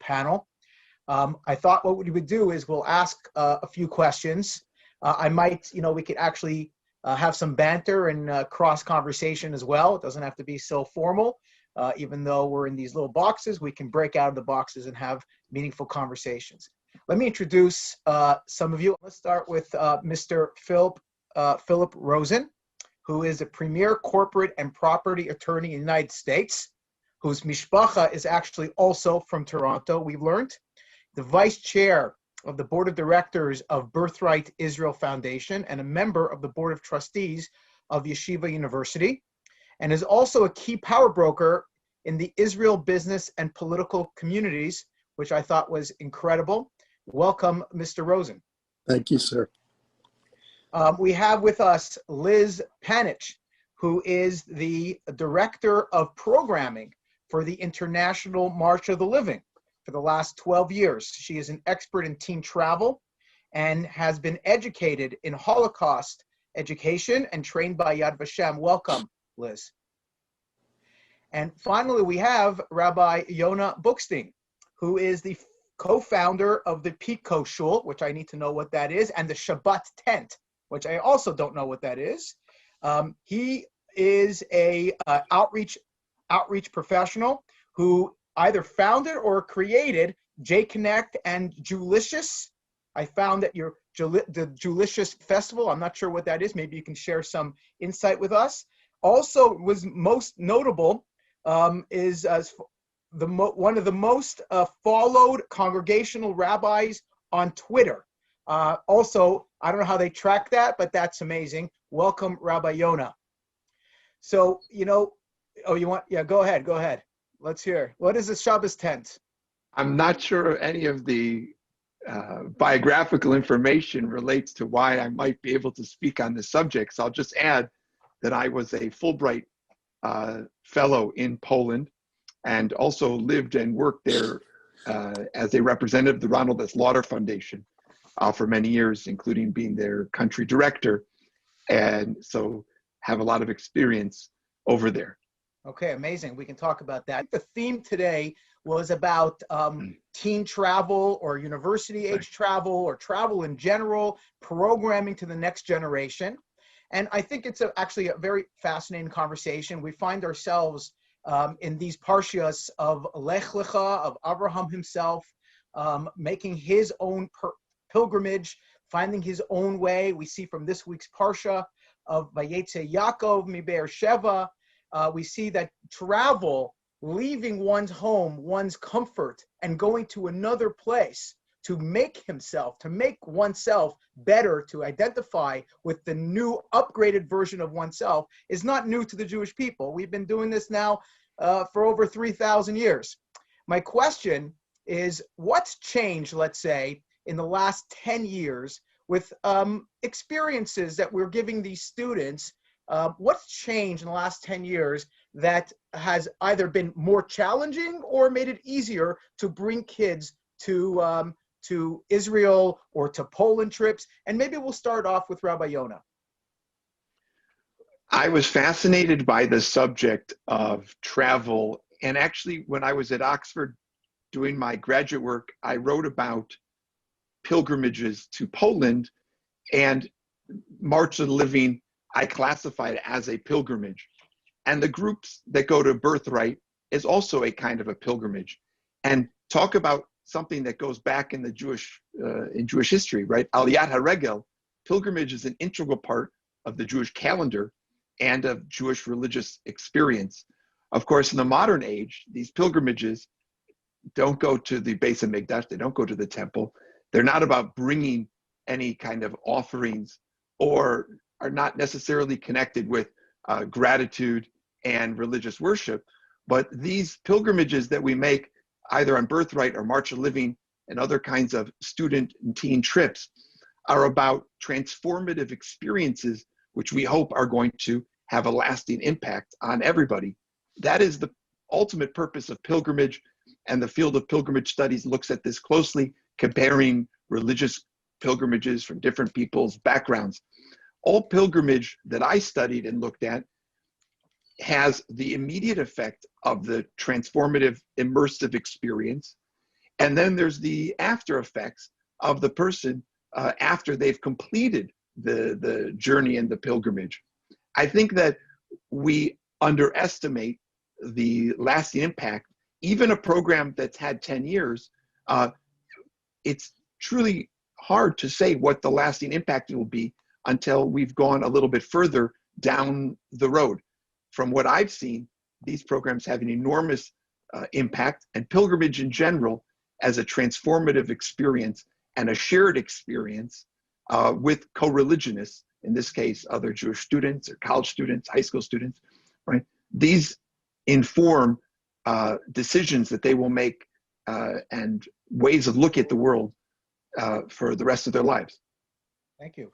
panel. I thought what we would do is we'll ask a few questions. I might, we could actually have some banter and cross conversation as well. It doesn't have to be so formal. Even though we're in these little boxes, we can break out of the boxes and have meaningful conversations. Let me introduce some of you. Let's start with Mr. Philip Rosen, who is a premier corporate and property attorney in the United States, whose mishpacha is actually also from Toronto, we've learned. The vice chair of the board of directors of Birthright Israel Foundation and a member of the board of trustees of Yeshiva University, and is also a key power broker in the Israel business and political communities, which I thought was incredible. Welcome, Mr. Rosen. Thank you, sir. We have with us Liz Panich, who is the director of programming for the International March of the Living for the last 12 years. She is an expert in teen travel and has been educated in Holocaust education and trained by Yad Vashem. Welcome, Liz. And finally, we have Rabbi Yonah Bookstein, who is the co-founder of the Pico Shul, which I need to know what that is, and the Shabbat tent, which I also don't know what that is. He is a outreach professional who either founded or created J-Connect and Julicious. I found that the Julicious Festival, I'm not sure what that is. Maybe you can share some insight with us. Also was most notable is as one of the most followed congregational rabbis on Twitter. Also, I don't know how they track that, but that's amazing. Welcome, Rabbi Yonah. So, go ahead. Let's hear. What is the Shabbos tent? I'm not sure any of the biographical information relates to why I might be able to speak on this subject. So I'll just add that I was a Fulbright fellow in Poland and also lived and worked there as a representative of the Ronald S. Lauder Foundation for many years, including being their country director. And so have a lot of experience over there. Okay, amazing. We can talk about that. The theme today was about teen travel or university age travel or travel in general, programming to the next generation. And I think it's actually a very fascinating conversation. We find ourselves in these parshias of Lech Lecha, of Abraham himself, making his own pilgrimage, finding his own way. We see from this week's parsha of Vayetze Yaakov mi Be'er Sheva, we see that travel, leaving one's home, one's comfort, and going to another place to make oneself better, to identify with the new upgraded version of oneself is not new to the Jewish people. We've been doing this now for over 3,000 years. My question is, what's changed, let's say, in the last 10 years with experiences that we're giving these students? What's changed in the last 10 years that has either been more challenging or made it easier to bring kids to Israel or to Poland trips? And maybe we'll start off with Rabbi Yonah. I was fascinated by the subject of travel. And actually, when I was at Oxford doing my graduate work, I wrote about pilgrimages to Poland, and March of the Living I classified as a pilgrimage. And the groups that go to Birthright is also a kind of a pilgrimage. And talk about something that goes back in the Jewish history, right? Aliyat HaRegel, pilgrimage is an integral part of the Jewish calendar and of Jewish religious experience. Of course, in the modern age, these pilgrimages don't go to the Beis HaMikdash, they don't go to the temple. They're not about bringing any kind of offerings or are not necessarily connected with gratitude and religious worship. But these pilgrimages that we make either on Birthright or March of Living and other kinds of student and teen trips are about transformative experiences, which we hope are going to have a lasting impact on everybody. That is the ultimate purpose of pilgrimage, and the field of pilgrimage studies looks at this closely, comparing religious pilgrimages from different people's backgrounds. All pilgrimage that I studied and looked at has the immediate effect of the transformative, immersive experience. And then there's the after effects of the person after they've completed the journey and the pilgrimage. I think that we underestimate the lasting impact. Even a program that's had 10 years, it's truly hard to say what the lasting impact will be until we've gone a little bit further down the road. From what I've seen, these programs have an enormous impact, and pilgrimage in general as a transformative experience and a shared experience with co-religionists, in this case, other Jewish students or college students, high school students, right? These inform decisions that they will make and ways of looking at the world for the rest of their lives. Thank you.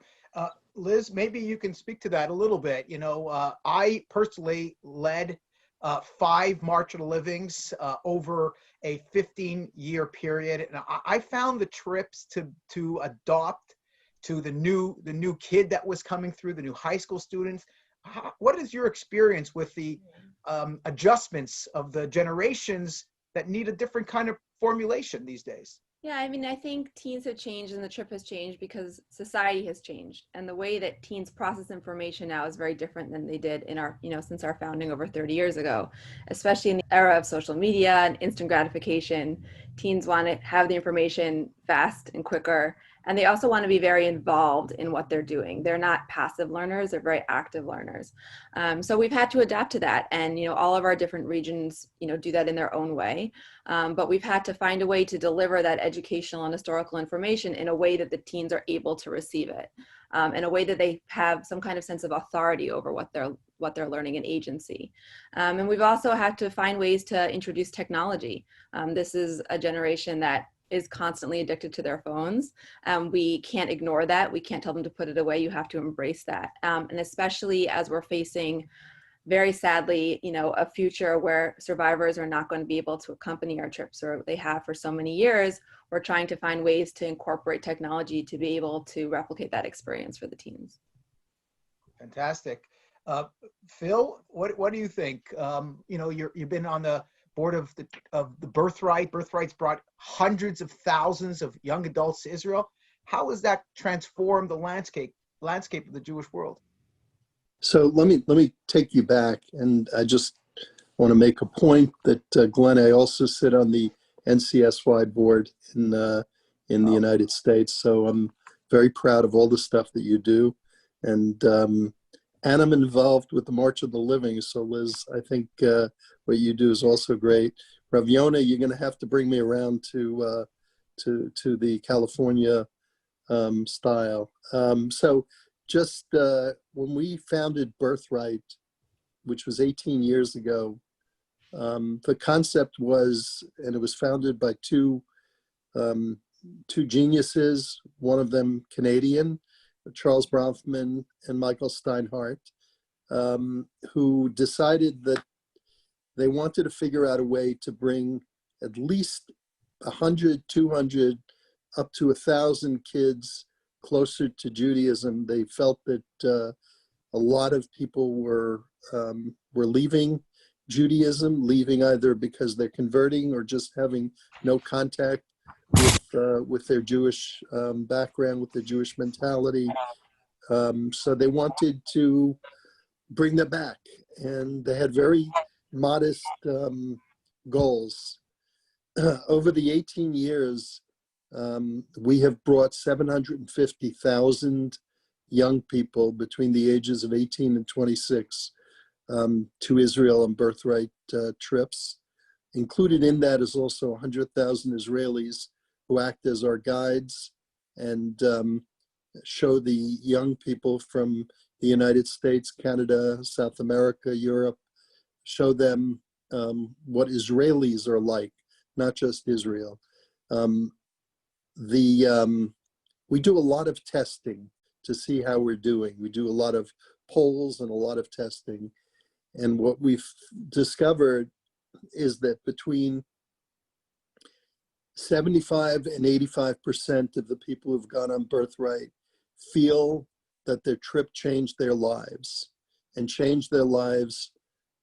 Liz, maybe you can speak to that a little bit. You know, I personally led 5 March of the Livings over a 15-year period, and I found the trips to adopt to the new kid that was coming through, the new high school students. What is your experience with the adjustments of the generations that need a different kind of formulation these days? Yeah, I mean, I think teens have changed and the trip has changed because society has changed. And the way that teens process information now is very different than they did in our, since our founding over 30 years ago, especially in the era of social media and instant gratification. Teens want to have the information fast and quicker. And they also want to be very involved in what they're doing. They're not passive learners, they're very active learners. So we've had to adapt to that. And, all of our different regions, do that in their own way. But we've had to find a way to deliver that educational and historical information in a way that the teens are able to receive it, in a way that they have some kind of sense of authority over what they're learning and agency. And we've also had to find ways to introduce technology. This is a generation that is constantly addicted to their phones. We can't ignore that. We can't tell them to put it away. You have to embrace that. And especially as we're facing, very sadly, a future where survivors are not going to be able to accompany our trips, or they have for so many years, we're trying to find ways to incorporate technology to be able to replicate that experience for the teens. Fantastic. Phil, what do you think? You've been on the board of the Birthright. Birthright's brought hundreds of thousands of young adults to Israel. How has that transformed the landscape of the Jewish world? So let me take you back, and I just want to make a point that Glenn, I also sit on the NCSY board in the United States. So I'm very proud of all the stuff that you do, and I'm involved with the March of the Living. So Liz, I think what you do is also great. Rav Yonah, you're going to have to bring me around to the California style. So just when we founded Birthright, which was 18 years ago, the concept was, and it was founded by two geniuses, one of them Canadian, Charles Bronfman and Michael Steinhardt, who decided that they wanted to figure out a way to bring at least 100, 200, up to 1,000 kids closer to Judaism. They felt that a lot of people were leaving Judaism, leaving either because they're converting or just having no contact with their Jewish background, with their Jewish mentality. So they wanted to bring them back, and they had very modest goals. Over the 18 years, we have brought 750,000 young people between the ages of 18 and 26 to Israel on Birthright trips. Included in that is also 100,000 Israelis who act as our guides and show the young people from the United States, Canada, South America, Europe, show them what Israelis are like, not just Israel. We do a lot of testing to see how we're doing. We do a lot of polls and a lot of testing. And what we've discovered is that between 75 and 85% of the people who've gone on Birthright feel that their trip changed their lives, and changed their lives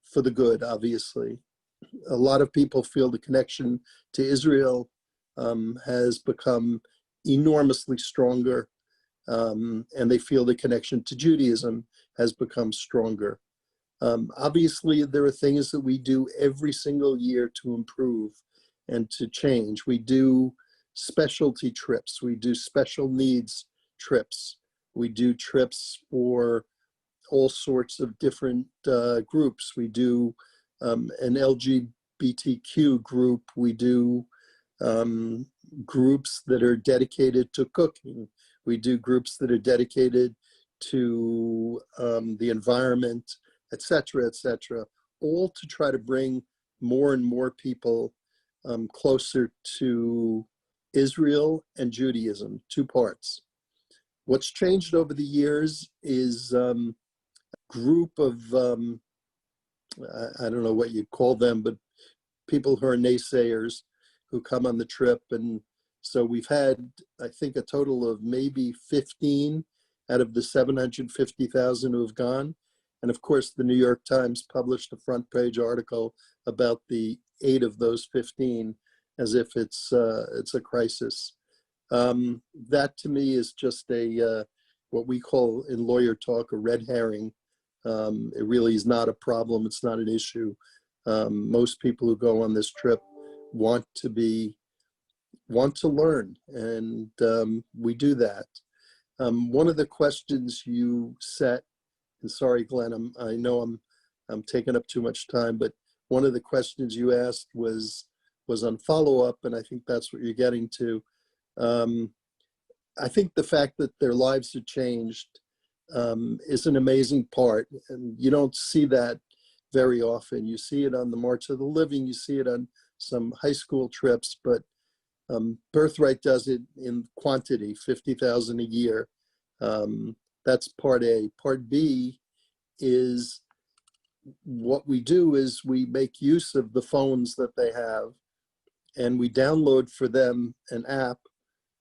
for the good, obviously. A lot of people feel the connection to Israel has become enormously stronger, and they feel the connection to Judaism has become stronger. Obviously, there are things that we do every single year to improve and to change. We do specialty trips. We do special needs trips. We do trips for all sorts of different groups. We do an LGBTQ group. We do groups that are dedicated to cooking. We do groups that are dedicated to the environment, et cetera, all to try to bring more and more people closer to Israel and Judaism, two parts. What's changed over the years is a group of, I don't know what you call them, but people who are naysayers who come on the trip. And so we've had, I think, a total of maybe 15 out of the 750,000 who have gone. And of course, the New York Times published a front page article about the 8 of those 15 as if it's a crisis. That to me is just a, what we call in lawyer talk, a red herring. It really is not a problem. It's not an issue. Most people who go on this trip want to learn, and we do that. One of the questions you set, and sorry, Glenn, I know I'm taking up too much time, but one of the questions you asked was on follow-up, and I think that's what you're getting to. I think the fact that their lives have changed is an amazing part, and you don't see that very often. You see it on the March of the Living, you see it on some high school trips, but Birthright does it in quantity, 50,000 a year. That's part A. Part B is what we do is we make use of the phones that they have, and we download for them an app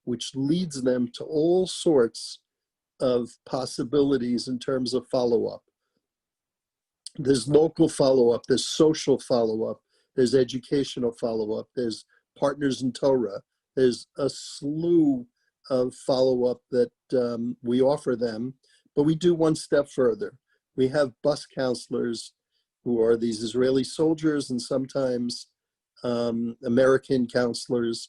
which leads them to all sorts of possibilities in terms of follow-up. There's local follow-up, there's social follow-up, there's educational follow-up, there's partners in Torah, there's a slew of follow-up that we offer them, but we do one step further. We have bus counselors who are these Israeli soldiers and sometimes American counselors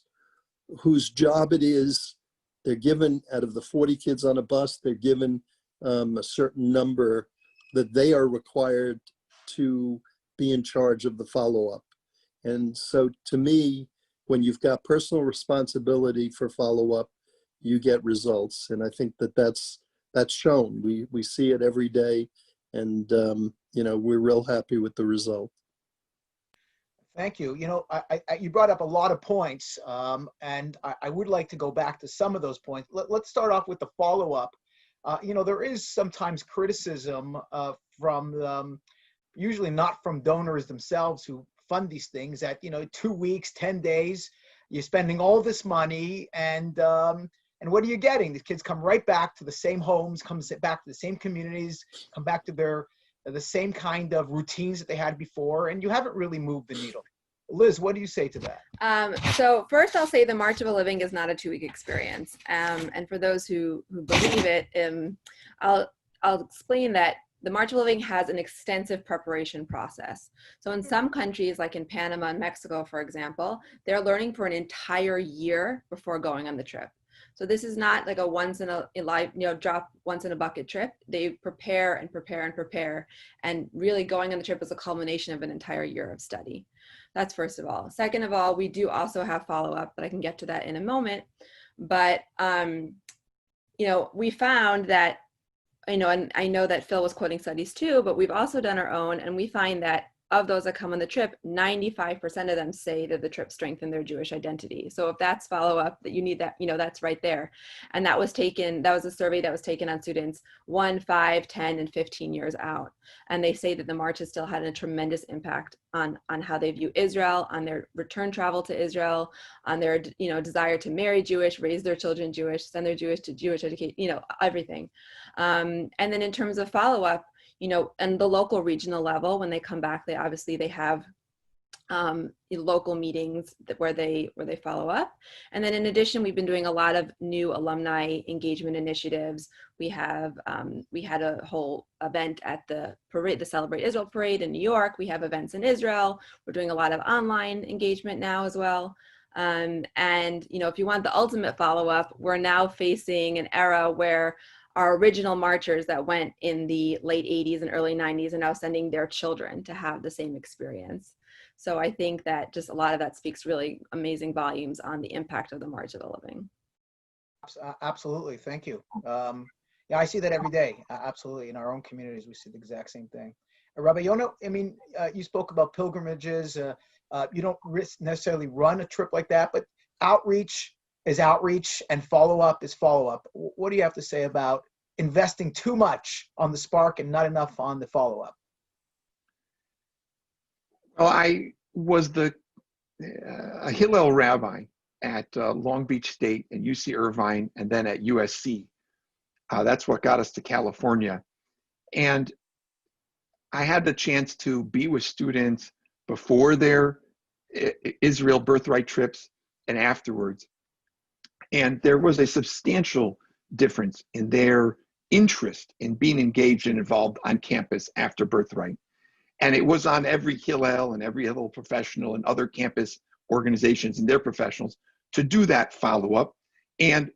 whose job it is, they're given, out of the 40 kids on a bus, they're given a certain number that they are required to be in charge of the follow-up. And so to me, when you've got personal responsibility for follow-up, you get results. And I think that that's shown. We see it every day, and we're real happy with the result. Thank you. You brought up a lot of points, and I would like to go back to some of those points. Let's start off with the follow-up. There is sometimes criticism from, usually not from donors themselves who fund these things, that 2 weeks, 10 days, you're spending all this money, and what are you getting? The kids come right back to the same homes, come back to the same communities, come back to the same kind of routines that they had before, and you haven't really moved the needle. Liz, what do you say to that? So first I'll say the March of a Living is not a 2-week experience. And for those who believe it, I'll explain that the March of a Living has an extensive preparation process. So in some countries, like in Panama and Mexico, for example, they're learning for an entire year before going on the trip. So this is not like a once in a life, drop once in a bucket trip. They prepare and prepare and prepare, and really going on the trip is a culmination of an entire year of study. That's first of all. Second of all, we do also have follow-up, but I can get to that in a moment. But we found that, and I know that Phil was quoting studies too, but we've also done our own, and we find that of those that come on the trip, 95% of them say that the trip strengthened their Jewish identity. So if that's follow-up, that you need that, that's right there. And that was a survey that was taken on students 1, 5, 10, and 15 years out. And they say that the March has still had a tremendous impact on how they view Israel, on their return travel to Israel, on their, desire to marry Jewish, raise their children Jewish, send their Jewish to Jewish education, everything. And then in terms of follow-up, and the local regional level, when they come back, they have local meetings where they follow up. And then in addition, we've been doing a lot of new alumni engagement initiatives. We had a whole event at the parade, the Celebrate Israel parade in New York. We have events in Israel. We're doing a lot of online engagement now as well. And if you want the ultimate follow-up, we're now facing an era where our original marchers that went in the late 80s and early 90s are now sending their children to have the same experience. So I think that just a lot of that speaks really amazing volumes on the impact of the March of the Living. Absolutely, thank you. Yeah, I see that every day. Absolutely, in our own communities, we see the exact same thing. Rabbi Yonah, I mean, you spoke about pilgrimages. You don't necessarily run a trip like that, but outreach is outreach and follow-up is follow-up. What do you have to say about investing too much on the spark and not enough on the follow-up? Well, I was a Hillel rabbi at Long Beach State and UC Irvine, and then at USC. That's what got us to California. And I had the chance to be with students before their Israel Birthright trips and afterwards. And there was a substantial difference in their interest in being engaged and involved on campus after Birthright. And it was on every Hillel and every Hillel professional and other campus organizations and their professionals to do that follow-up. And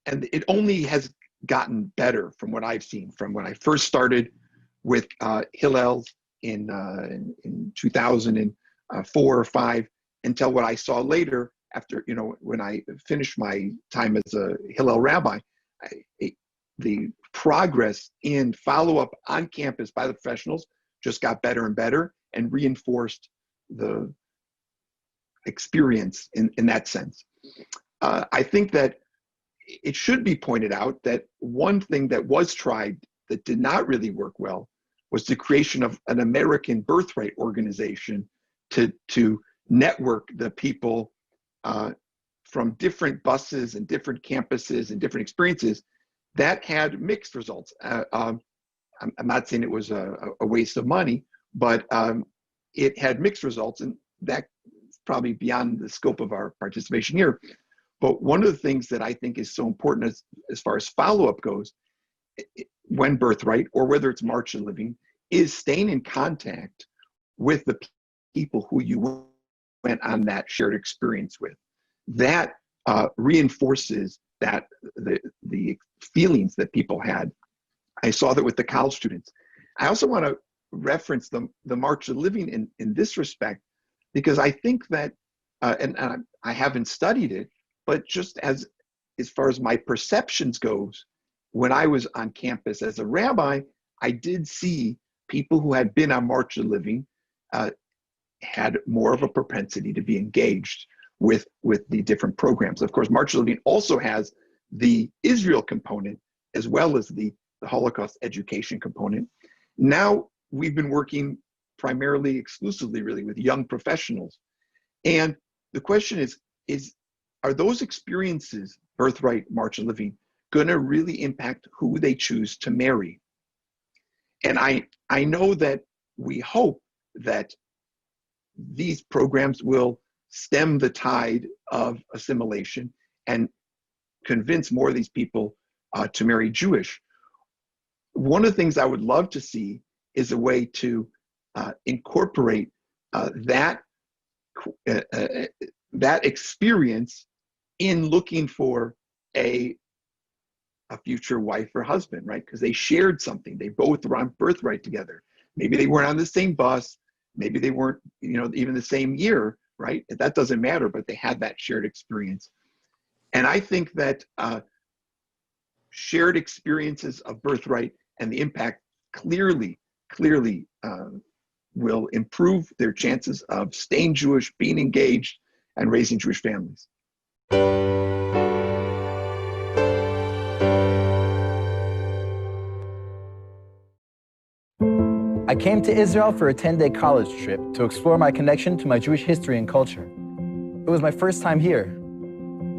it only has gotten better from what I've seen, from when I first started with Hillel in 2004 or 5 until what I saw later after, when I finished my time as a Hillel rabbi. The progress in follow-up on campus by the professionals just got better and better and reinforced the experience in that sense. I think that it should be pointed out that one thing that was tried that did not really work well was the creation of an American Birthright organization to network the people from different buses and different campuses and different experiences that had mixed results. I'm not saying it was a waste of money, but it had mixed results, and that's probably beyond the scope of our participation here. But one of the things that I think is so important as far as follow-up goes, when Birthright, or whether it's March of Living, is staying in contact with the people who you went on that shared experience with. That reinforces that the feelings that people had. I saw that with the college students. I also want to reference the March of Living in this respect, because I think that, and I haven't studied it, but just as far as my perceptions goes, when I was on campus as a rabbi, I did see people who had been on March of Living had more of a propensity to be engaged with the different programs. Of course, March of Living also has the Israel component as well as the Holocaust education component. Now we've been working primarily, exclusively really, with young professionals. And the question is are those experiences, Birthright, March of Living, going to really impact who they choose to marry? And I know that we hope that these programs will stem the tide of assimilation and convince more of these people to marry Jewish. One of the things I would love to see is a way to incorporate that experience in looking for a future wife or husband, right? Because they shared something. They both were on Birthright together. Maybe they weren't on the same bus. Maybe they weren't, even the same year, right? That doesn't matter, but they had that shared experience. And I think that shared experiences of Birthright and the impact clearly will improve their chances of staying Jewish, being engaged, and raising Jewish families. I came to Israel for a 10-day college trip to explore my connection to my Jewish history and culture. It was my first time here.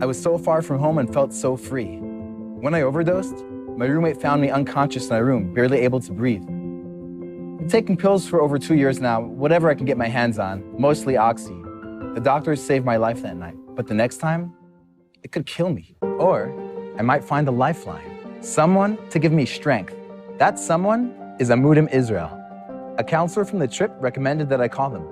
I was so far from home and felt so free. When I overdosed, my roommate found me unconscious in my room, barely able to breathe. I'm taking pills for over 2 years now, whatever I can get my hands on, mostly Oxy. The doctors saved my life that night, but the next time, it could kill me. Or I might find a lifeline, someone to give me strength. That someone is Amudim Israel. A counselor from the trip recommended that I call them.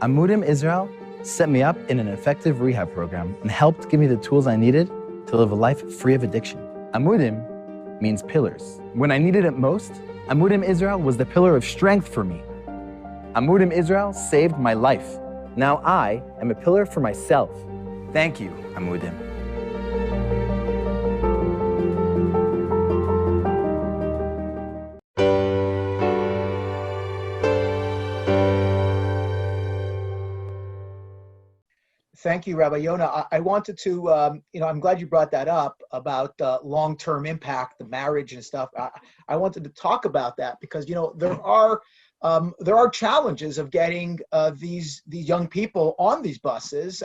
Amudim Israel set me up in an effective rehab program and helped give me the tools I needed to live a life free of addiction. Amudim means pillars. When I needed it most, Amudim Israel was the pillar of strength for me. Amudim Israel saved my life. Now I am a pillar for myself. Thank you, Amudim. Thank you, Rabbi Yonah. I wanted to, I'm glad you brought that up about long-term impact, the marriage and stuff. I wanted to talk about that because, there are challenges of getting these young people on these buses.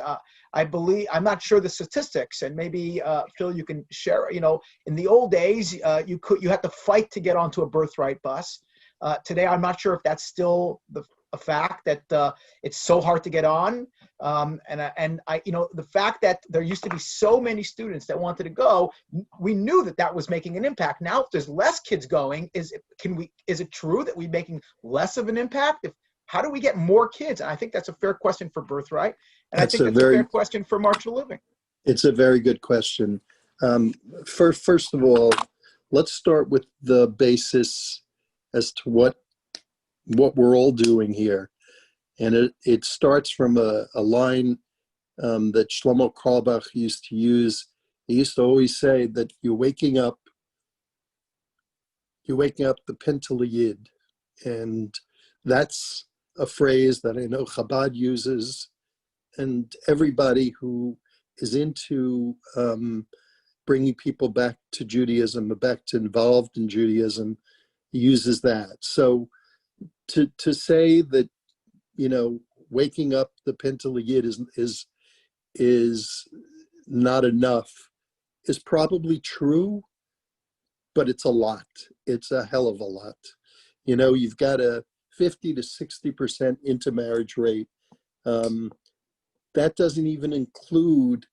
I'm not sure the statistics, and maybe Phil, you can share. In the old days, you had to fight to get onto a Birthright bus. Today, I'm not sure if that's still a fact that it's so hard to get on. The fact that there used to be so many students that wanted to go, we knew that was making an impact. Now, if there's less kids going, is it true that we're making less of an impact? How do we get more kids? And I think that's a fair question for Birthright, and I think that's a fair question for March for Living. It's a very good question. First of all, let's start with the basis as to what we're all doing here. And it starts from a line that Shlomo Carlebach used to use. He used to always say that you're waking up the Pintel Yid. And that's a phrase that I know Chabad uses, and everybody who is into bringing people back to Judaism, back to involved in Judaism, uses that. So to say that, waking up the Pintel Yid is not enough is probably true, but it's a lot. It's a hell of a lot. You've got a 50 to 60% intermarriage rate. That doesn't even include,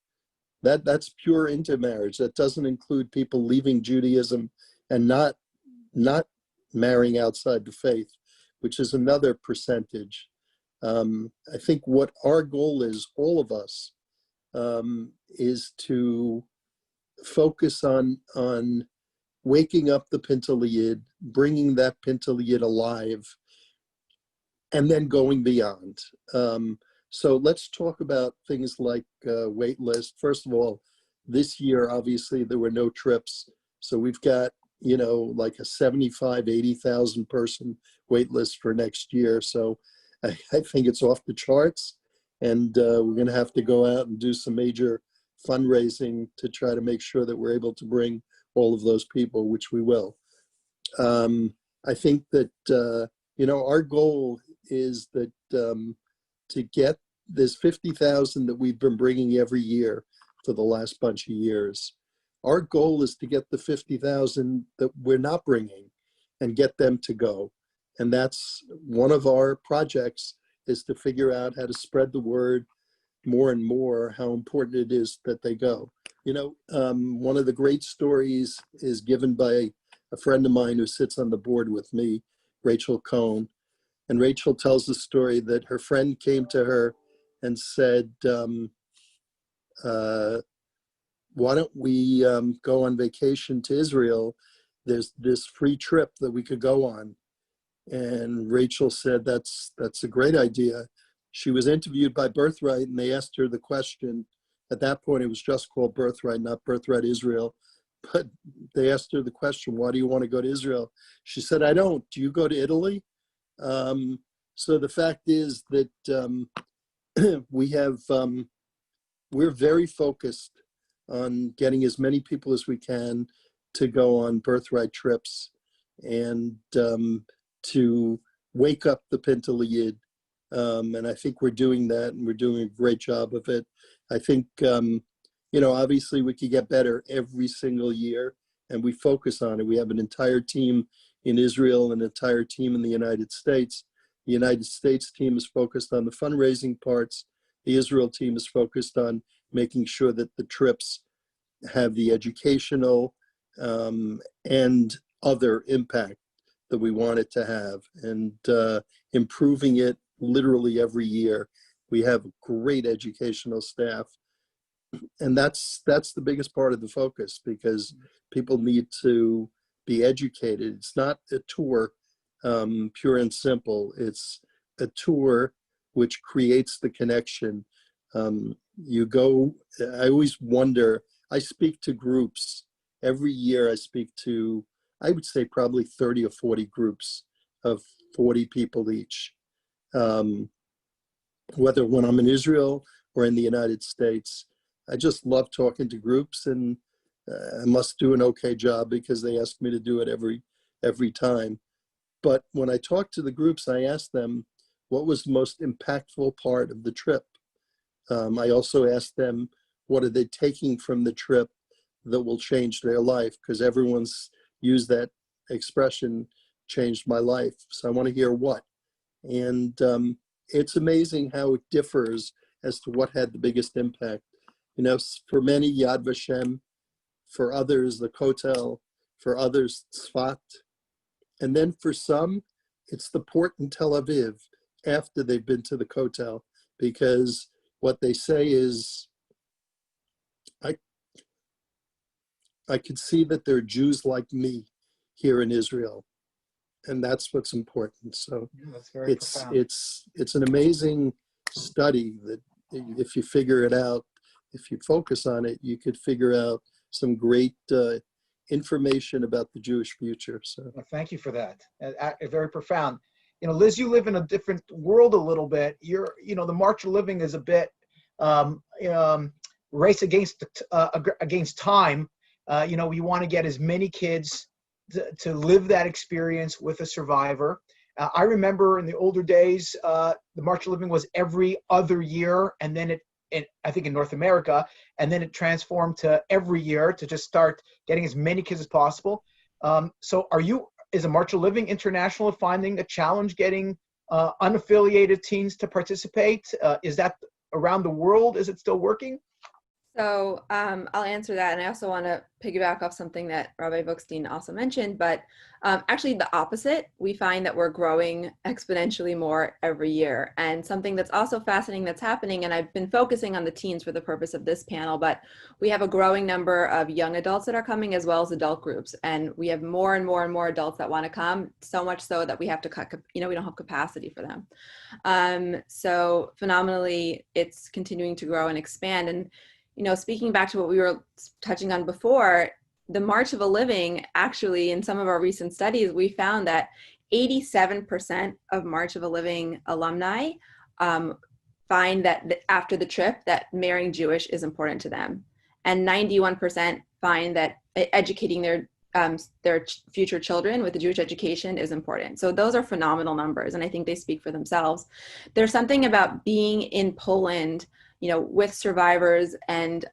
that's pure intermarriage. That doesn't include people leaving Judaism and not marrying outside the faith, which is another percentage. I think what our goal is, all of us, is to focus on waking up the Pintel Yid, bringing that Pintel Yid alive, and then going beyond. So let's talk about things like wait list. First of all, this year, obviously, there were no trips. So we've got, like a 75, 80,000 person wait list for next year. So I think it's off the charts. And we're going to have to go out and do some major fundraising to try to make sure that we're able to bring all of those people, which we will. I think that, our goal is that to get this 50,000 that we've been bringing every year for the last bunch of years. Our goal is to get the 50,000 that we're not bringing and get them to go. And that's one of our projects, is to figure out how to spread the word more and more, how important it is that they go. One of the great stories is given by a friend of mine who sits on the board with me, Rachel Cohn. And Rachel tells the story that her friend came to her and said, why don't we go on vacation to Israel? There's this free trip that we could go on. And Rachel said, that's a great idea. She was interviewed by Birthright, and they asked her the question. At that point, it was just called Birthright, not Birthright Israel. But they asked her the question, why do you want to go to Israel? She said, I don't. Do you go to Italy? So the fact is that we're very focused on getting as many people as we can to go on Birthright trips and to wake up the Pintel Yid. And I think we're doing that, and we're doing a great job of it. I think, obviously we could get better every single year, and we focus on it. We have an entire team in Israel, an entire team in the United States. The United States team is focused on the fundraising parts. The Israel team is focused on making sure that the trips have the educational and other impact that we want it to have, and improving it literally every year. We have a great educational staff, and that's the biggest part of the focus, because people need to be educated. It's not a tour, pure and simple. It's a tour which creates the connection. You go, I always wonder, I speak to groups. Every year I speak to, I would say probably 30 or 40 groups of 40 people each. Whether when I'm in Israel or in the United States, I just love talking to groups, and I must do an okay job because they ask me to do it every time. But when I talk to the groups, I ask them, what was the most impactful part of the trip? I also ask them, what are they taking from the trip that will change their life? Because everyone's used that expression, changed my life. So I want to hear what. And it's amazing how it differs as to what had the biggest impact. You know, for many, Yad Vashem, for others, the Kotel, for others, Tzfat. And then for some, it's the port in Tel Aviv after they've been to the Kotel, because what they say is, I could see that there are Jews like me here in Israel, and that's what's important. So that's very profound. it's an amazing study that if you figure it out, if you focus on it, you could figure out some great information about the Jewish future. So well, thank you for that. Very profound. You know, Liz, you live in a different world a little bit. The March of Living is a bit race against time. You want to get as many kids to live that experience with a survivor. I remember in the older days, the March of Living was every other year, and then I think in North America, and then it transformed to every year to just start getting as many kids as possible. So is a March of Living International finding a challenge getting unaffiliated teens to participate? Is that around the world? Is it still working? So I'll answer that. And I also want to piggyback off something that Rabbi Bookstein also mentioned, but actually the opposite. We find that we're growing exponentially more every year. And something that's also fascinating that's happening, and I've been focusing on the teens for the purpose of this panel, but we have a growing number of young adults that are coming, as well as adult groups. And we have more and more and more adults that want to come, so much so that we have to cut, we don't have capacity for them. So phenomenally, it's continuing to grow and expand. And speaking back to what we were touching on before, the March of a Living, actually, in some of our recent studies, we found that 87% of March of a Living alumni find that after the trip that marrying Jewish is important to them. And 91% find that educating their future children with a Jewish education is important. So those are phenomenal numbers, and I think they speak for themselves. There's something about being in Poland, with survivors and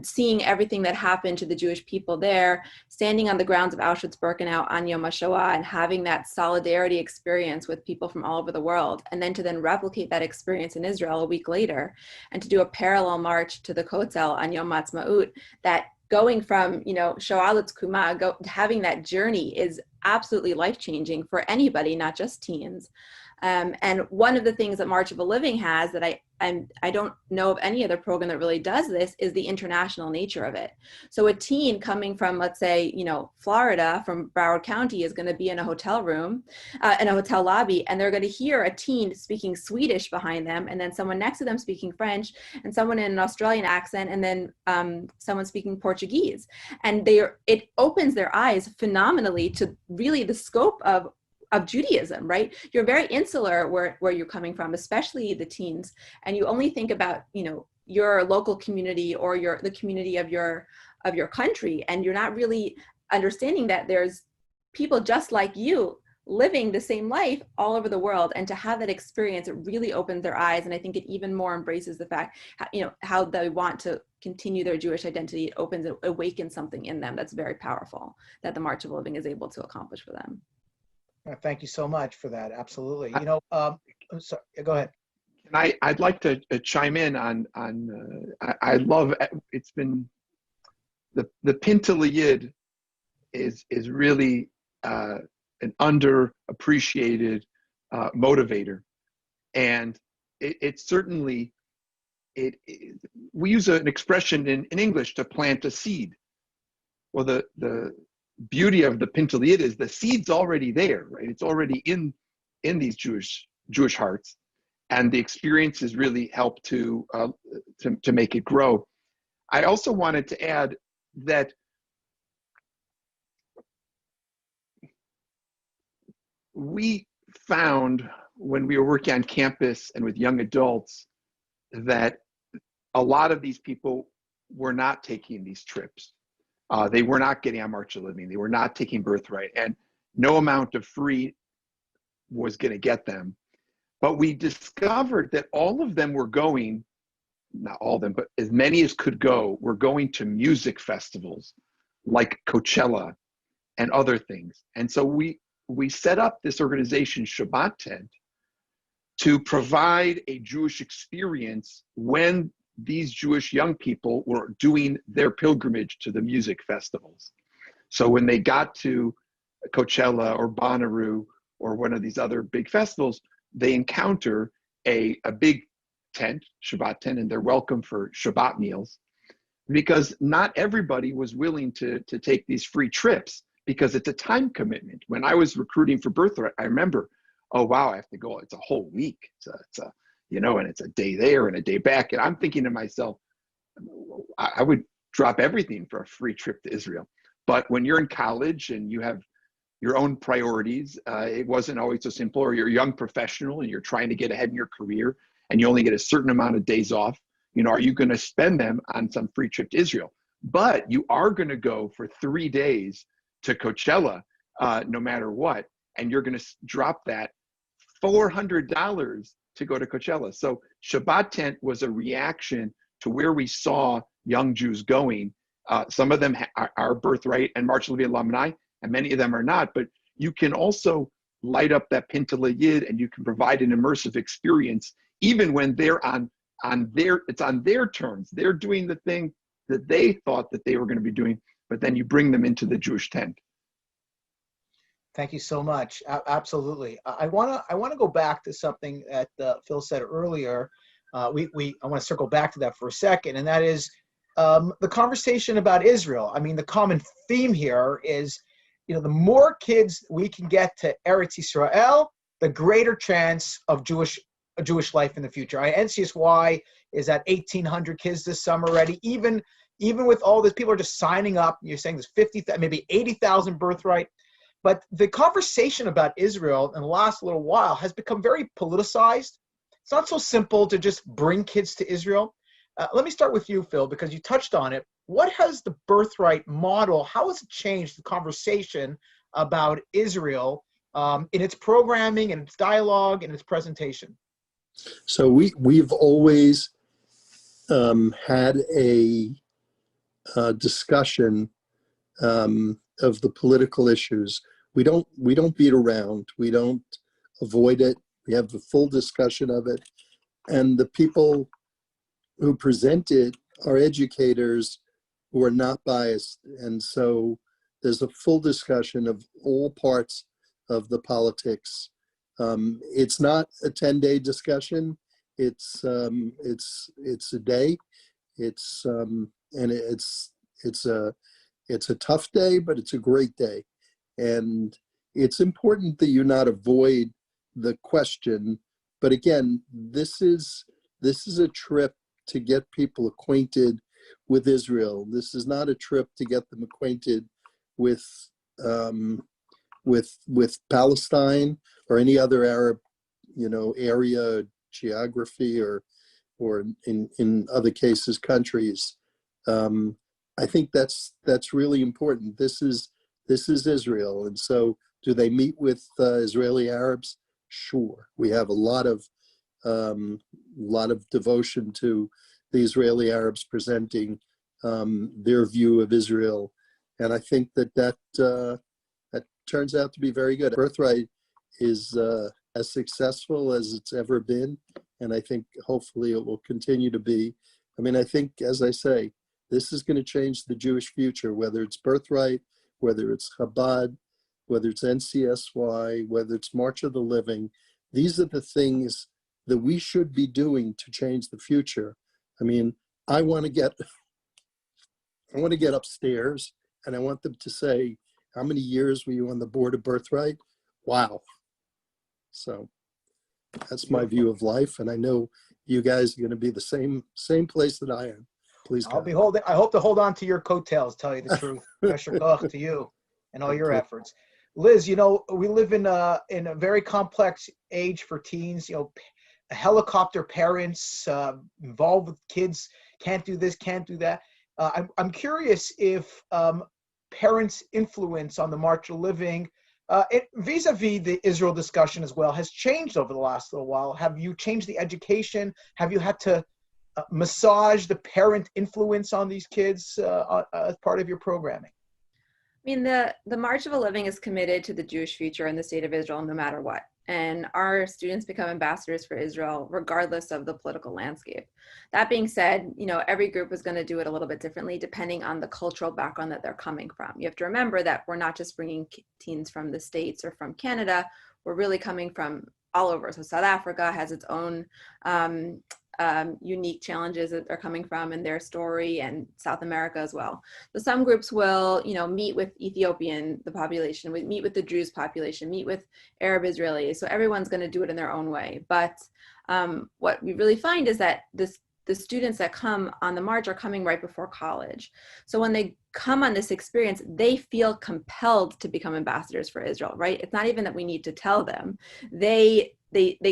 seeing everything that happened to the Jewish people there, standing on the grounds of Auschwitz-Birkenau on Yom HaShoah and having that solidarity experience with people from all over the world, and then to replicate that experience in Israel a week later, and to do a parallel march to the Kotel on Yom Ha'atzmaut, that going from, Shoah l'Tkuma, having that journey is absolutely life-changing for anybody, not just teens. And one of the things that March of a Living has that I don't know of any other program that really does this is the international nature of it. So a teen coming from, let's say, Florida, from Broward County, is going to be in a hotel room, in a hotel lobby, and they're going to hear a teen speaking Swedish behind them, and then someone next to them speaking French, and someone in an Australian accent, and then someone speaking Portuguese. And it opens their eyes phenomenally to really the scope of Judaism, right? You're very insular where you're coming from, especially the teens, and you only think about your local community or the community of your country, and you're not really understanding that there's people just like you living the same life all over the world. And to have that experience, it really opens their eyes. And I think it even more embraces the fact, how they want to continue their Jewish identity. It awakens something in them that's very powerful, that the March of Living is able to accomplish for them. Thank you so much for that. Absolutely. Sorry, go ahead. I'd like to chime in on I love, it's been, the Pintel is really an underappreciated motivator. And it certainly, we use an expression in English, to plant a seed. Well, the beauty of the Pintel is the seed's already there, right? It's already in these Jewish hearts. And the experiences really help to make it grow. I also wanted to add that we found when we were working on campus and with young adults that a lot of these people were not taking these trips. They were not getting on March of Living. They were not taking Birthright, and no amount of free was going to get them. But we discovered that all of them were going, not all of them, but as many as could go, were going to music festivals like Coachella and other things. And so we set up this organization, Shabbat Tent, to provide a Jewish experience when these Jewish young people were doing their pilgrimage to the music festivals. So when they got to Coachella or Bonnaroo or one of these other big festivals, they encounter a big tent, Shabbat tent, and they're welcome for Shabbat meals, because not everybody was willing to take these free trips, because it's a time commitment. When I was recruiting for Birthright, I remember, oh wow, I have to go, it's a whole week. It's a and it's a day there and a day back. And I'm thinking to myself, I would drop everything for a free trip to Israel. But when you're in college and you have your own priorities, it wasn't always so simple. Or you're a young professional and you're trying to get ahead in your career and you only get a certain amount of days off. Are you going to spend them on some free trip to Israel? But you are going to go for 3 days to Coachella, no matter what. And you're going to drop that $400 to go to Coachella. So Shabbat Tent was a reaction to where we saw young Jews going. Some of them are Birthright and March of Living alumni, and many of them are not. But you can also light up that Pintel and you can provide an immersive experience, even when they're it's on their terms. They're doing the thing that they thought that they were going to be doing, but then you bring them into the Jewish tent. Thank you so much. Absolutely. I want to go back to something that Phil said earlier. I want to circle back to that for a second, and that is the conversation about Israel. I mean, the common theme here is, the more kids we can get to Eretz Israel, the greater chance of a Jewish life in the future. NCSY is at 1,800 kids this summer already. Even with all this, people are just signing up. You're saying there's 50,000, maybe 80,000 Birthright. But the conversation about Israel in the last little while has become very politicized. It's not so simple to just bring kids to Israel. Let me start with you, Phil, because you touched on it. What has the Birthright model, how has it changed the conversation about Israel in its programming, in its dialogue, in its presentation? So we've always had a discussion of the political issues. We don't beat around. We don't avoid it. We have the full discussion of it. And the people who present it are educators who are not biased. And so there's a full discussion of all parts of the politics. It's not a 10-day discussion. It's a day. It's a tough day, but it's a great day. And it's important that you not avoid the question. But again, this is a trip to get people acquainted with Israel. This is not a trip to get them acquainted with Palestine or any other Arab, area, geography, or in other cases, countries. I think that's really important. This is Israel, and so Do they meet with Israeli Arabs? Sure. We have a lot of devotion to the Israeli Arabs presenting their view of Israel, and I think that turns out to be very good. Birthright is as successful as it's ever been, and I think hopefully it will continue to be. I mean, I think, as I say, this is going to change the Jewish future, whether it's Birthright, whether it's Chabad, whether it's NCSY, whether it's March of the Living. These are the things that we should be doing to change the future. I mean, I want to get upstairs, and I want them to say, how many years were you on the board of Birthright? Wow. So that's my view of life, and I know you guys are going to be the same place that I am. Please, I hope to hold on to your coattails, tell you the truth. Yasher koach to you and all your efforts. Liz, you know, we live in a very complex age for teens. You know, helicopter parents involved with kids, can't do this, can't do that. I'm curious if parents' influence on the March of Living, vis-a-vis the Israel discussion as well, has changed over the last little while. Have you changed the education? Have you had to massage the parent influence on these kids as part of your programming? I mean, the March of a Living is committed to the Jewish future in the state of Israel no matter what. And our students become ambassadors for Israel regardless of the political landscape. That being said, you know, every group is going to do it a little bit differently depending on the cultural background that they're coming from. You have to remember that we're not just bringing teens from the States or from Canada. We're really coming from all over. So South Africa has its own unique challenges that they're coming from in their story, and South America as well. So some groups will, you know, meet with the population, we meet with the Druze population, meet with Arab Israelis. So everyone's going to do it in their own way. But what we really find is that the students that come on the march are coming right before college. So when they come on this experience, they feel compelled to become ambassadors for Israel, right? It's not even that we need to tell them. They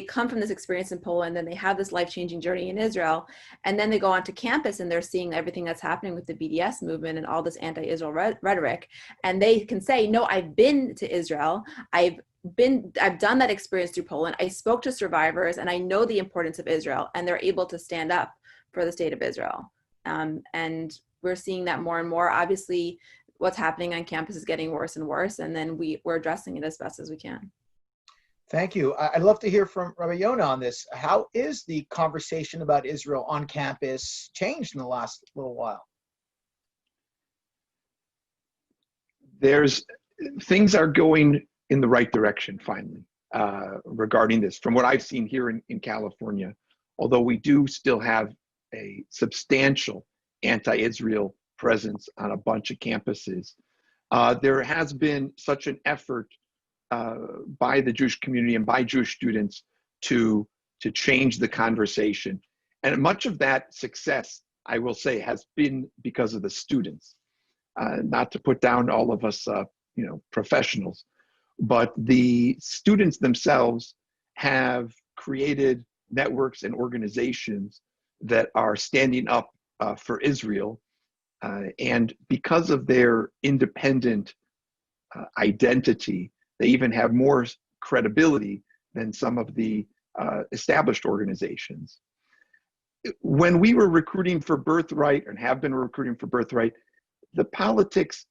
come from this experience in Poland, and they have this life-changing journey in Israel, and then they go onto campus and they're seeing everything that's happening with the BDS movement and all this anti-Israel rhetoric, and they can say, no, I've been to Israel, I've done that experience through Poland, I spoke to survivors, and I know the importance of Israel, and they're able to stand up for the state of Israel. And we're seeing that more and more. Obviously, what's happening on campus is getting worse and worse, and then we're addressing it as best as we can. Thank you. I'd love to hear from Rabbi Yonah on this. How is the conversation about Israel on campus changed in the last little while? Things are going in the right direction finally regarding this, from what I've seen here in California, although we do still have a substantial anti-Israel presence on a bunch of campuses. There has been such an effort by the Jewish community and by Jewish students to change the conversation. And much of that success, I will say, has been because of the students. Not to put down all of us, professionals, but the students themselves have created networks and organizations that are standing up for Israel. And because of their independent identity, they even have more credibility than some of the established organizations. When we were recruiting for Birthright and have been recruiting for Birthright, the politics,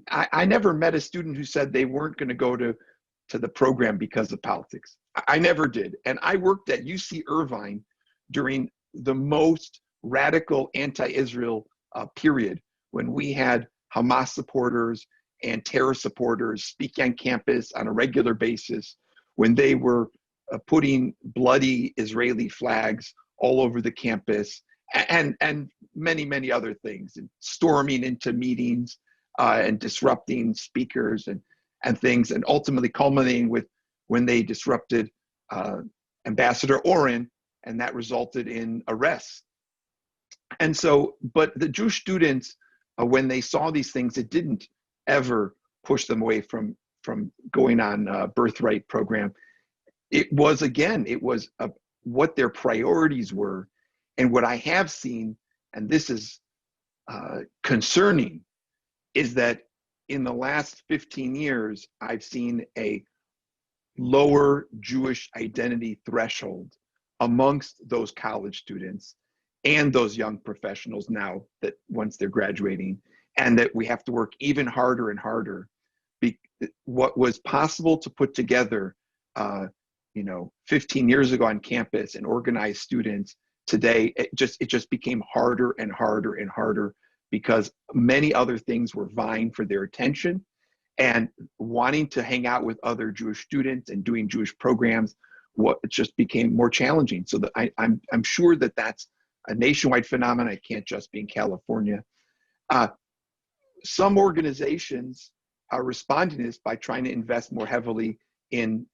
I never met a student who said they weren't going to go to the program because of politics. I never did. And I worked at UC Irvine during the most radical anti-Israel period, when we had Hamas supporters and terror supporters speak on campus on a regular basis, when they were putting bloody Israeli flags all over the campus, and many, many other things, and storming into meetings and disrupting speakers and things, and ultimately culminating with when they disrupted Ambassador Oren, and that resulted in arrests. And so, but the Jewish students, when they saw these things, it didn't ever push them away from going on a Birthright program. It was what their priorities were. And what I have seen, and this is concerning, is that in the last 15 years, I've seen a lower Jewish identity threshold amongst those college students and those young professionals now that once they're graduating, and that we have to work even harder and harder. What was possible to put together 15 years ago on campus and organize students, today it just became harder and harder and harder, because many other things were vying for their attention, and wanting to hang out with other Jewish students and doing Jewish programs, it just became more challenging. So that I'm sure that that's a nationwide phenomenon. It can't just be in California. Some organizations are responding to this by trying to invest more heavily in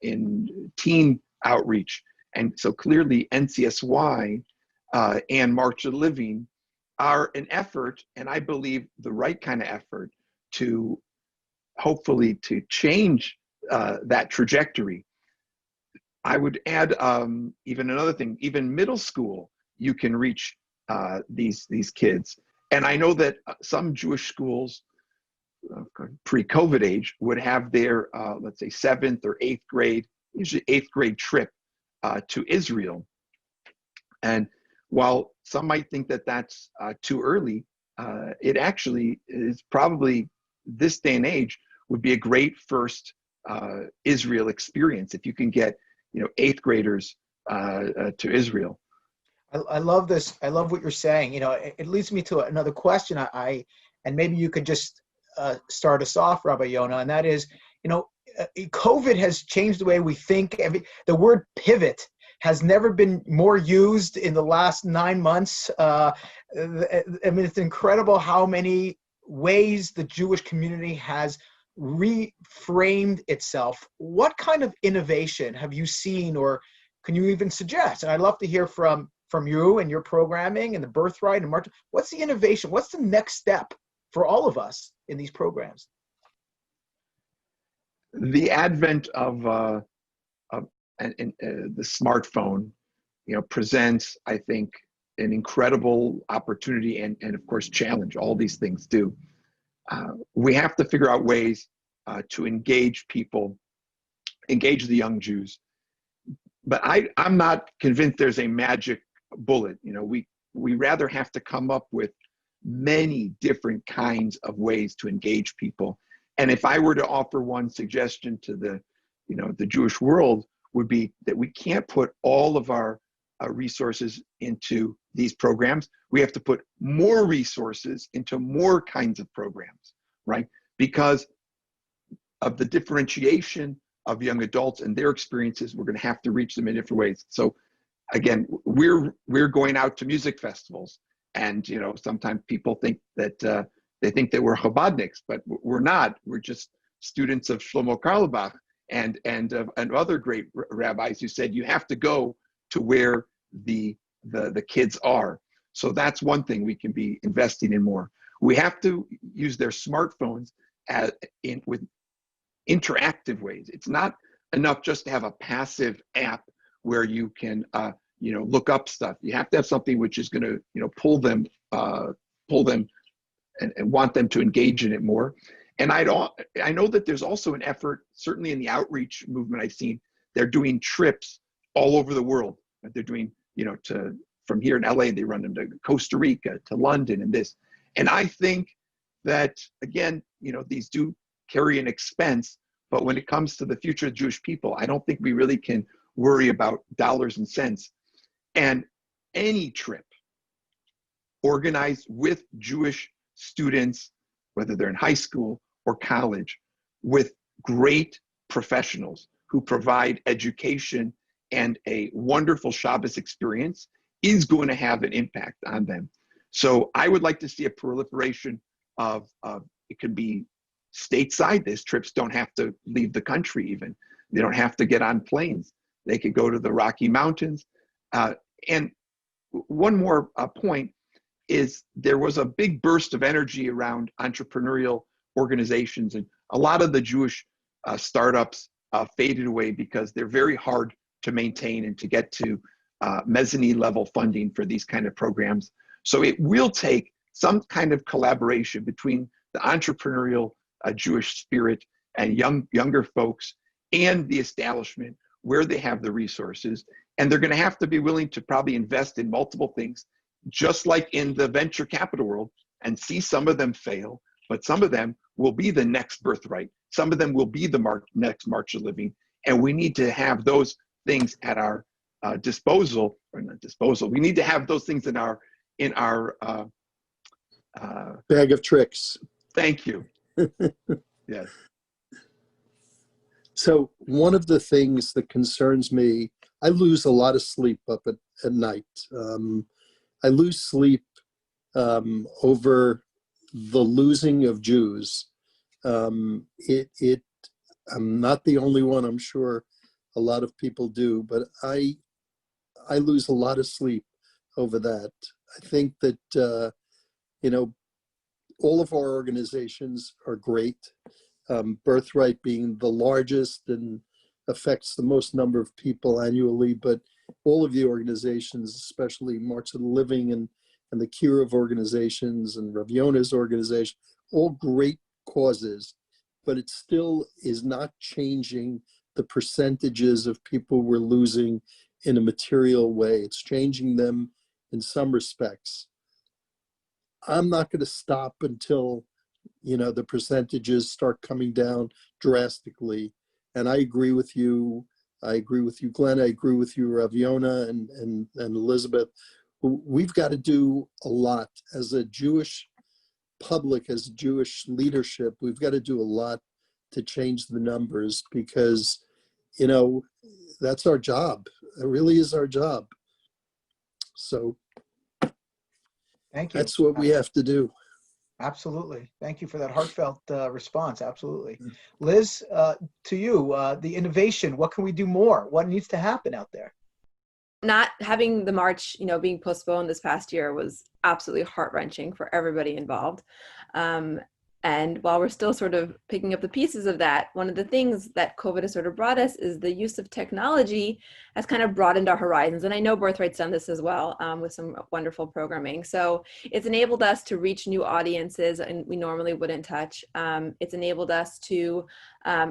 teen outreach. And so clearly NCSY and March of the Living are an effort, and I believe the right kind of effort, to hopefully to change that trajectory. I would add even another thing, even middle school, you can reach these kids. And I know that some Jewish schools, pre-COVID age, would have their, let's say, 7th or 8th grade, usually 8th grade trip to Israel. And while some might think that that's too early, it actually is probably, this day and age, would be a great first Israel experience if you can get 8th graders to Israel. I love this. I love what you're saying. It leads me to another question. And maybe you could just start us off, Rabbi Yonah, and that is, COVID has changed the way we think. The word pivot has never been more used in the last 9 months. I mean, it's incredible how many ways the Jewish community has reframed itself. What kind of innovation have you seen, or can you even suggest? And I'd love to hear from you and your programming and the Birthright and March. What's the innovation? What's the next step for all of us in these programs? The advent of the smartphone, presents, I think, an incredible opportunity and of course challenge. All these things do. We have to figure out ways to engage people, engage the young Jews. But I'm not convinced there's a magic bullet. We rather have to come up with many different kinds of ways to engage people. And if I were to offer one suggestion to the Jewish world, would be that we can't put all of our resources into these programs. We have to put more resources into more kinds of programs, right? Because of the differentiation of young adults and their experiences, we're going to have to reach them in different ways. So again, we're going out to music festivals, and sometimes people think that they think that we're Chabadniks, but we're not. We're just students of Shlomo Carlebach and other great rabbis who said you have to go to where the kids are. So that's one thing we can be investing in more. We have to use their smartphones with interactive ways. It's not enough just to have a passive app where you can look up stuff. You have to have something which is going to pull them and want them to engage in it more. And I know that there's also an effort, certainly in the outreach movement I've seen, they're doing trips all over the world. They're doing, from here in LA, they run them to Costa Rica, to London, and this. And I think that, again, these do carry an expense, but when it comes to the future of Jewish people, I don't think we really can worry about dollars and cents. And any trip organized with Jewish students, whether they're in high school or college, with great professionals who provide education and a wonderful Shabbos experience, is going to have an impact on them. So I would like to see a proliferation of it could be stateside. These trips don't have to leave the country even. They don't have to get on planes. They could go to the Rocky Mountains. And one more point is there was a big burst of energy around entrepreneurial organizations, and a lot of the Jewish startups faded away because they're very hard to maintain and to get to mezzanine level funding for these kind of programs. So it will take some kind of collaboration between the entrepreneurial a Jewish spirit and younger folks and the establishment where they have the resources. And they're going to have to be willing to probably invest in multiple things, just like in the venture capital world, and see some of them fail, but some of them will be the next Birthright. Some of them will be the next March of Living. And we need to have those things at our disposal, or not disposal. We need to have those things in our bag of tricks. Thank you. Yes. So one of the things that concerns me, I lose a lot of sleep up at night. I lose sleep over the losing of Jews. I'm not the only one, I'm sure a lot of people do, but I lose a lot of sleep over that. I think that, all of our organizations are great. Birthright being the largest and affects the most number of people annually, but all of the organizations, especially March of the Living and the Kiruv organizations and Rav Yona's organization, all great causes, but it still is not changing the percentages of people we're losing in a material way. It's changing them in some respects. I'm not going to stop until, the percentages start coming down drastically. And I agree with you. I agree with you, Glenn. I agree with you, Rav Yona and Elizabeth. We've got to do a lot as a Jewish public, as Jewish leadership. We've got to do a lot to change the numbers because, that's our job. It really is our job. So Thank you. That's what we have to do. Absolutely. Thank you for that heartfelt response. Absolutely. Liz, to you, the innovation, what can we do more? What needs to happen out there? Not having the march, being postponed this past year was absolutely heart-wrenching for everybody involved. And while we're still sort of picking up the pieces of that, one of the things that COVID has sort of brought us is the use of technology has kind of broadened our horizons. And I know Birthright's done this as well with some wonderful programming. So it's enabled us to reach new audiences and we normally wouldn't touch. It's enabled us to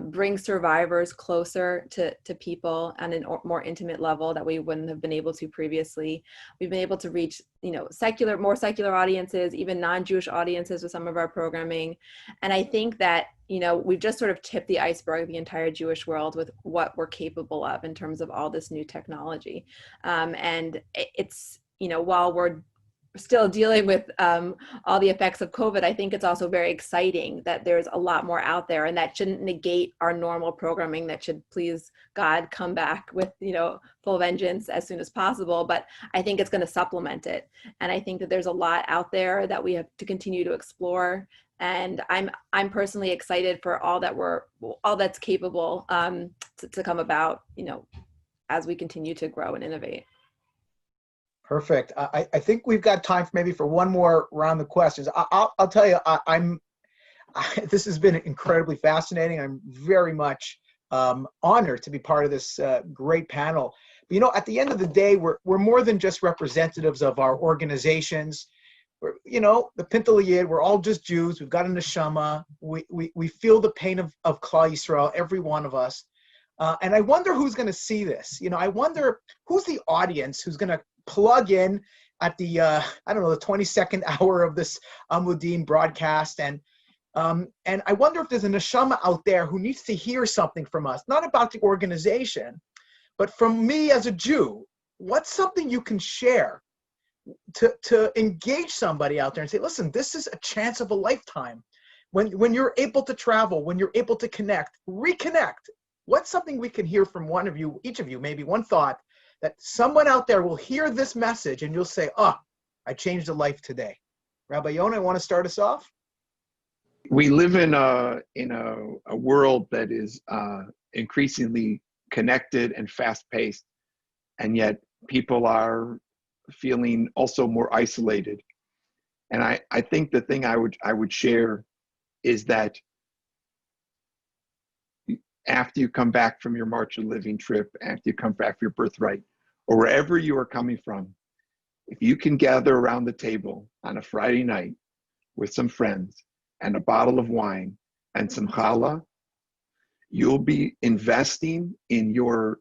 bring survivors closer to people on a more intimate level that we wouldn't have been able to previously. We've been able to reach, more secular audiences, even non-Jewish audiences with some of our programming. And I think that, we've just sort of tipped the iceberg of the entire Jewish world with what we're capable of in terms of all this new technology. And it's, while we're still dealing with all the effects of COVID, I think it's also very exciting that there's a lot more out there, and that shouldn't negate our normal programming. That should, please God, come back with, full vengeance as soon as possible. But I think it's going to supplement it. And I think that there's a lot out there that we have to continue to explore. And I'm personally excited for all that's capable to come about, as we continue to grow and innovate. Perfect. I think we've got time for one more round of questions. I'll tell you, this has been incredibly fascinating. I'm very much honored to be part of this great panel. But, at the end of the day, we're more than just representatives of our organizations. The Pintel Yid, we're all just Jews. We've got a neshama. We feel the pain of Klal Yisrael, every one of us. And I wonder who's going to see this. I wonder who's the audience who's going to plug in at the the 22nd hour of this Amudim broadcast, and I wonder if there's a neshama out there who needs to hear something from us, not about the organization, but from me as a Jew. What's something you can share to engage somebody out there and say, listen, this is a chance of a lifetime. When you're able to travel, when you're able to reconnect. What's something we can hear from one of you, each of you, maybe one thought that someone out there will hear this message and you'll say, I changed a life today. Rabbi Yona, want to start us off? We live in a world that is increasingly connected and fast-paced, and yet people are feeling also more isolated. And I think the thing I would share is that after you come back from your March of Living trip, after you come back from your Birthright, or wherever you are coming from, if you can gather around the table on a Friday night with some friends and a bottle of wine and some challah, you'll be investing in your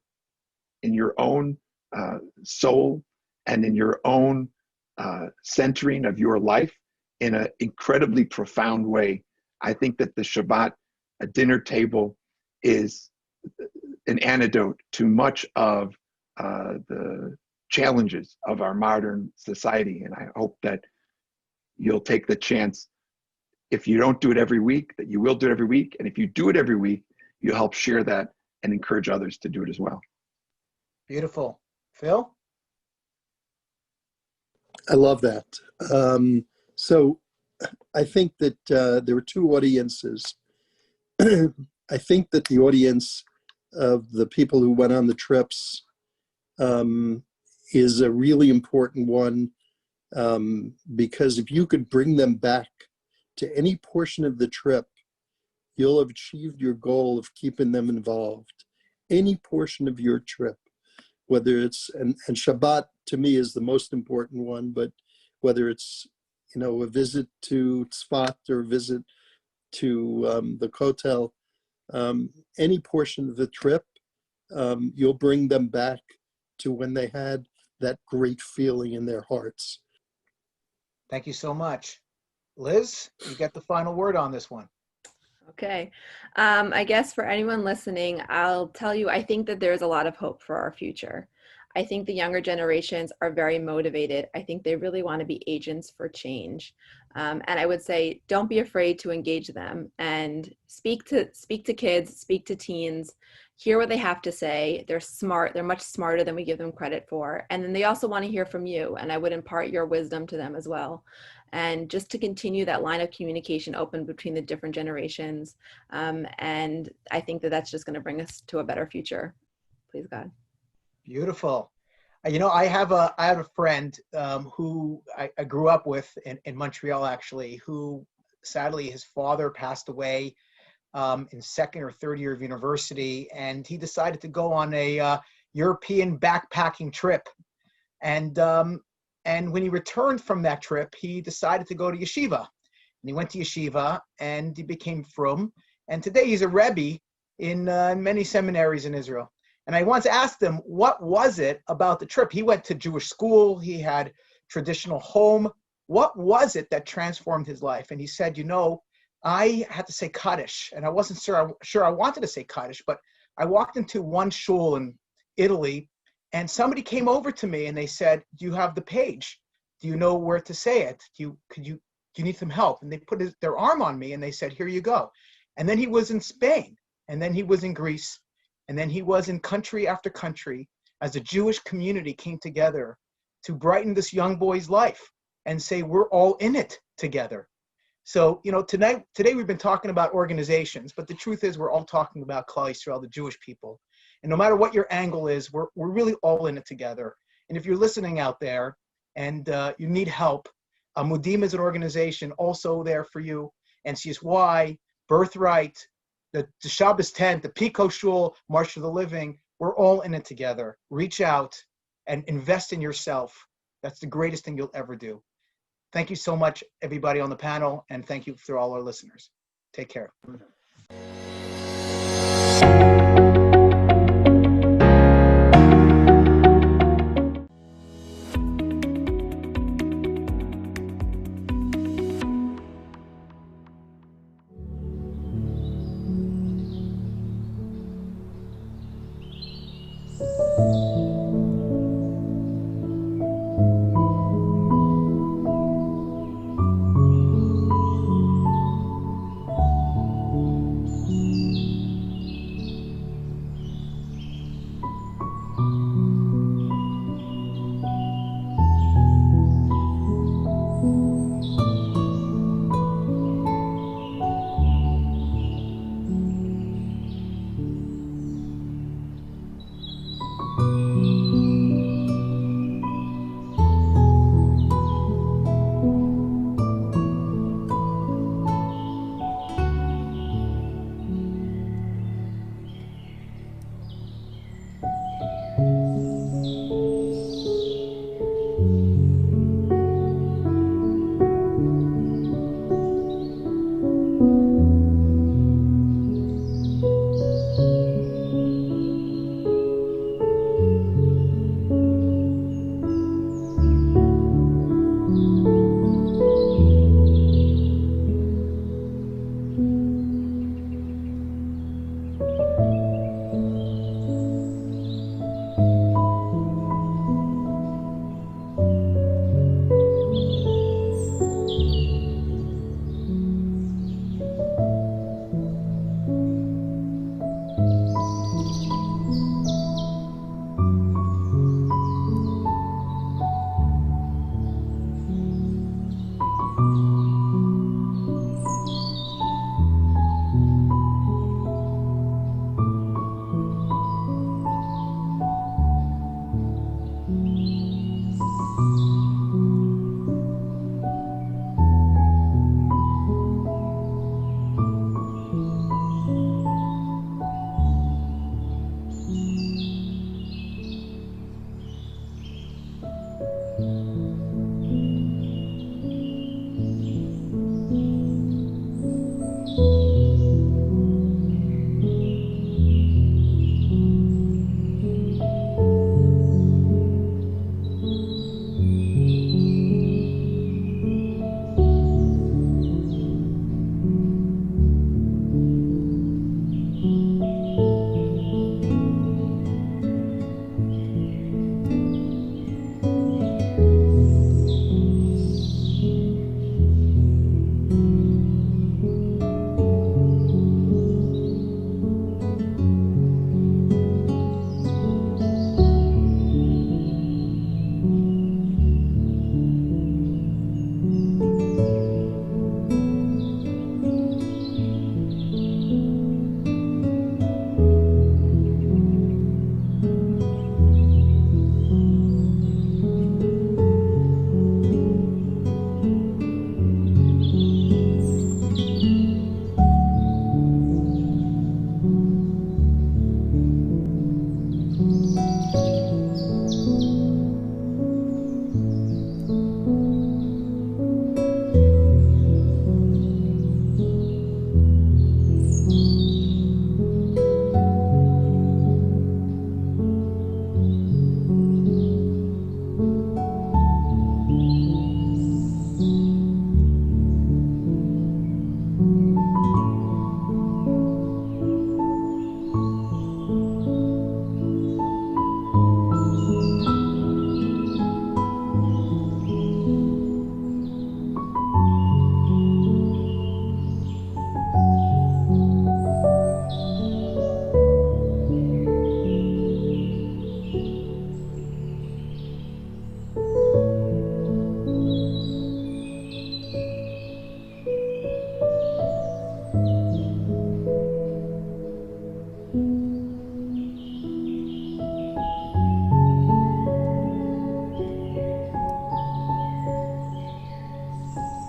own soul and in your own centering of your life in an incredibly profound way. I think that the Shabbat dinner table is an antidote to much of the challenges of our modern society. And I hope that you'll take the chance, if you don't do it every week, that you will do it every week. And if you do it every week, you'll help share that and encourage others to do it as well. Beautiful. Phil? I love that. So I think that there were two audiences. I think that the audience of the people who went on the trips is a really important one, because if you could bring them back to any portion of the trip, you'll have achieved your goal of keeping them involved. Any portion of your trip, whether it's, and Shabbat to me is the most important one, but whether it's, you know, a visit to Tzfat or a visit to the Kotel, any portion of the trip, you'll bring them back to when they had that great feeling in their hearts. Thank you so much. Liz, you get the final word on this one. Okay. I guess for anyone listening, I'll tell you, I think that there's a lot of hope for our future. I think the younger generations are very motivated. I think they really want to be agents for change. And I would say, don't be afraid to engage them and speak to kids, speak to teens, hear what they have to say. They're smart. They're much smarter than we give them credit for. And then they also want to hear from you. And I would impart your wisdom to them as well. And just to continue that line of communication open between the different generations. And I think that that's just going to bring us to a better future. Please God. Beautiful. You know, I have a friend who I grew up with in Montreal, actually, who sadly his father passed away in second or third year of university, and he decided to go on a European backpacking trip. And when he returned from that trip, he decided to go to yeshiva. And he went to yeshiva and he became frum. And today he's a rebbe in many seminaries in Israel. And I once asked him, what was it about the trip? He went to Jewish school. He had traditional home. What was it that transformed his life? And he said, you know, I had to say Kaddish. And I wasn't sure I wanted to say Kaddish, but I walked into one shul in Italy, and somebody came over to me and they said, do you have the page? Do you know where to say it? Do you need some help? And they put their arm on me and they said, here you go. And then he was in Spain, and then he was in Greece, and then he was in country after country as the Jewish community came together to brighten this young boy's life and say, we're all in it together. So, you know, today we've been talking about organizations, but the truth is we're all talking about Klal Yisrael, the Jewish people. And no matter what your angle is, we're really all in it together. And if you're listening out there and you need help, Amudim is an organization also there for you. NCSY, Birthright, the Shabbos tent, the Pico Shul, March for the Living, we're all in it together. Reach out and invest in yourself. That's the greatest thing you'll ever do. Thank you so much, everybody on the panel, and thank you for all our listeners. Take care.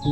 So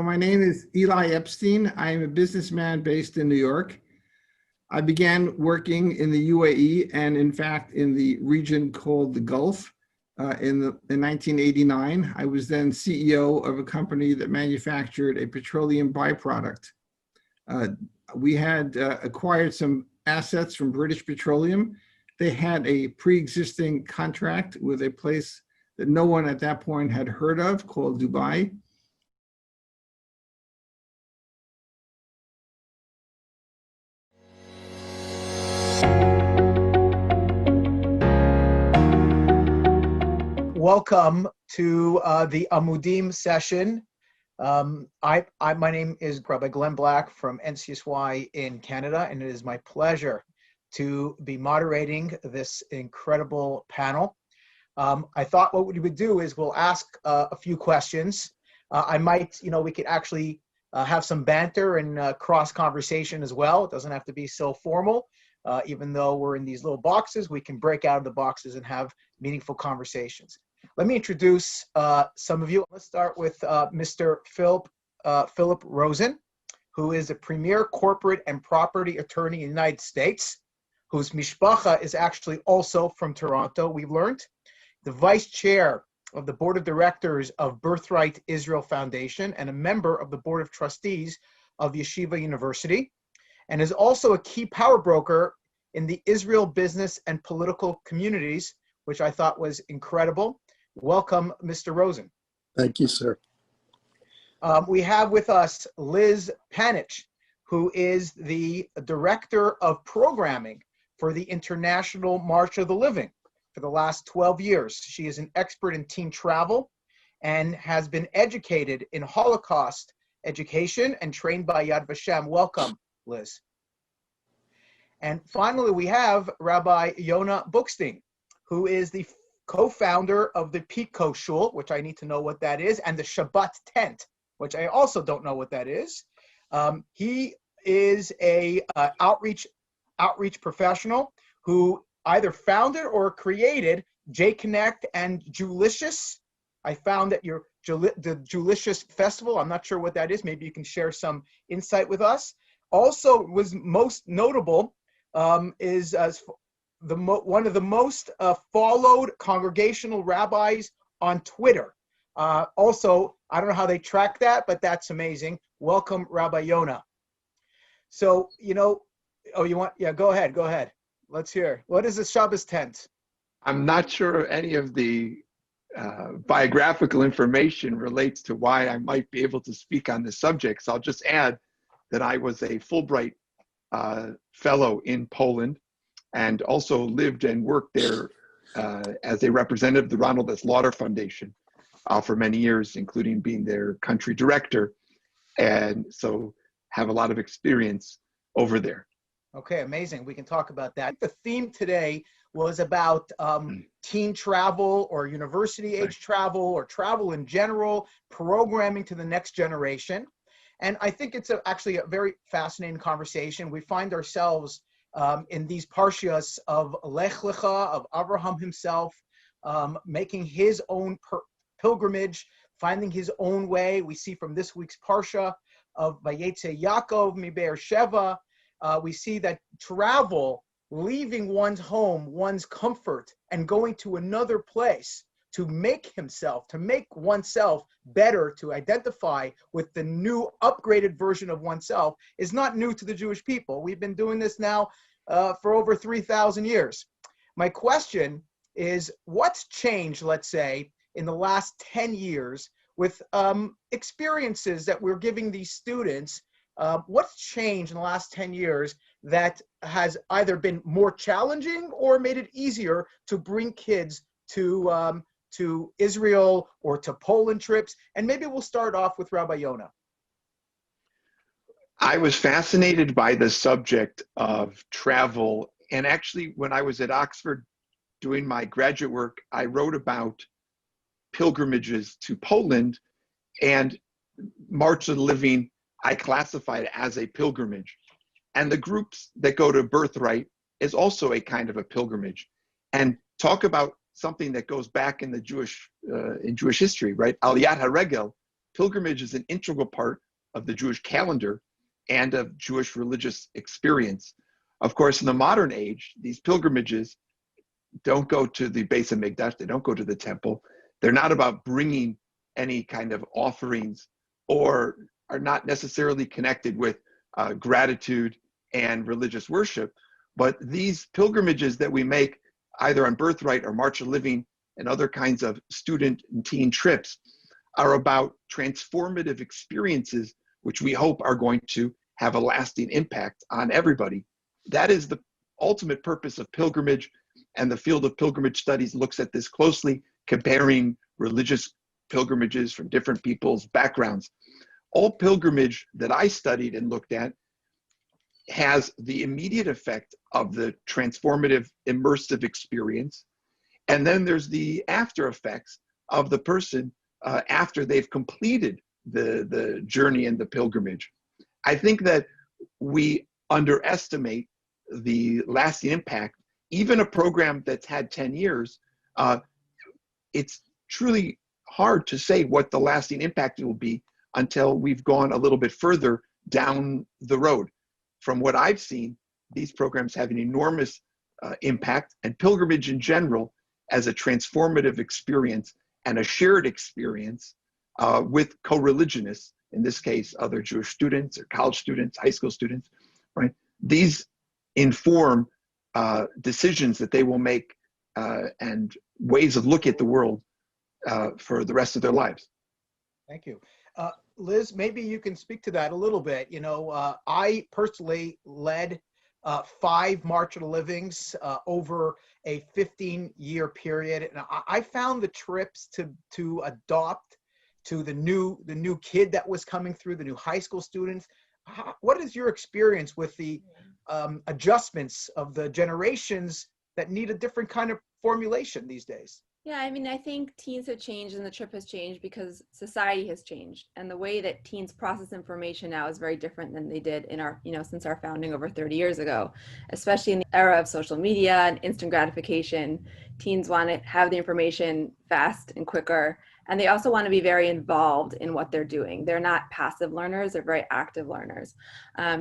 my name is Eli Epstein. I am a businessman based in New York. I began working in the UAE and in fact in the region called the Gulf in 1989. I was then CEO of a company that manufactured a petroleum byproduct. We had acquired some assets from British Petroleum. They had a pre-existing contract with a place that no one at that point had heard of called Dubai. Welcome to the Amudim session. My name is Rabbi Glenn Black from NCSY in Canada, and it is my pleasure to be moderating this incredible panel. I thought what we would do is we'll ask a few questions. I might, we could actually have some banter and cross conversation as well. It doesn't have to be so formal. Even though we're in these little boxes, we can break out of the boxes and have meaningful conversations. Let me introduce some of you. Let's start with Mr. Philip Rosen, who is a premier corporate and property attorney in the United States, whose mishpacha is actually also from Toronto, we've learned. The vice chair of the board of directors of Birthright Israel Foundation and a member of the board of trustees of Yeshiva University, and is also a key power broker in the Israel business and political communities, which I thought was incredible. Welcome, Mr. Rosen. Thank you, sir. We have with us Liz Panich, who is the director of programming for the International March of the Living for the last 12 years. She is an expert in teen travel and has been educated in Holocaust education and trained by Yad Vashem. Welcome, Liz. And finally, we have Rabbi Yonah Bookstein, who is the co-founder of the Pico Shul, which I need to know what that is, and the Shabbat tent, which I also don't know what that is. He is a outreach professional who either founded or created J-Connect and Julicious. I found that the Julicious Festival, I'm not sure what that is. Maybe you can share some insight with us. Also was most notable is one of the most followed congregational rabbis on Twitter. Also, I don't know how they track that, but that's amazing. Welcome, Rabbi Yonah. So, go ahead. Let's hear. What is the Shabbos tent? I'm not sure any of the biographical information relates to why I might be able to speak on this subject. So I'll just add that I was a Fulbright fellow in Poland and also lived and worked there as a representative of the Ronald S. Lauder Foundation for many years, including being their country director. And so have a lot of experience over there. Okay, amazing. We can talk about that. The theme today was about teen travel or university age travel or travel in general, programming to the next generation. And I think it's actually a very fascinating conversation. We find ourselves in these parshias of Lech Lecha, of Abraham himself, making his own pilgrimage, finding his own way. We see from this week's parsha of Vayetze Yaakov mi Be'er Sheva, we see that travel, leaving one's home, one's comfort, and going to another place to make himself, to make oneself better, to identify with the new upgraded version of oneself is not new to the Jewish people. We've been doing this now for over 3,000 years. My question is, what's changed, let's say, in the last 10 years with experiences that we're giving these students? What's changed in the last 10 years that has either been more challenging or made it easier to bring kids to Israel or to Poland trips? And maybe we'll start off with Rabbi Yonah. I was fascinated by the subject of travel. And actually, when I was at Oxford doing my graduate work, I wrote about pilgrimages to Poland, and March of the Living I classified as a pilgrimage. And the groups that go to Birthright is also a kind of a pilgrimage. And talk about something that goes back in the Jewish history, right? Aliyat HaRegel, pilgrimage is an integral part of the Jewish calendar and of Jewish religious experience. Of course, in the modern age, these pilgrimages don't go to the Beis HaMikdash, they don't go to the temple. They're not about bringing any kind of offerings, or are not necessarily connected with gratitude and religious worship. But these pilgrimages that we make either on Birthright or March of Living and other kinds of student and teen trips are about transformative experiences, which we hope are going to have a lasting impact on everybody. That is the ultimate purpose of pilgrimage, and the field of pilgrimage studies looks at this closely, comparing religious pilgrimages from different people's backgrounds. All pilgrimage that I studied and looked at has the immediate effect of the transformative, immersive experience. And then there's the after effects of the person after they've completed the journey and the pilgrimage. I think that we underestimate the lasting impact. Even a program that's had 10 years, it's truly hard to say what the lasting impact will be until we've gone a little bit further down the road. From what I've seen, these programs have an enormous impact, and pilgrimage in general as a transformative experience and a shared experience with co-religionists, in this case, other Jewish students or college students, high school students, right? These inform decisions that they will make and ways of looking at the world for the rest of their lives. Thank you. Liz, maybe you can speak to that a little bit. You know, I personally led 5 March of the Livings over a 15-year period, and I found the trips to adopt to the new kid that was coming through, the new high school students. What is your experience with the adjustments of the generations that need a different kind of formulation these days? Yeah, I mean, I think teens have changed and the trip has changed because society has changed. And the way that teens process information now is very different than they did in our, since our founding over 30 years ago, especially in the era of social media and instant gratification. Teens want to have the information fast and quicker. And they also want to be very involved in what they're doing. They're not passive learners, they're very active learners.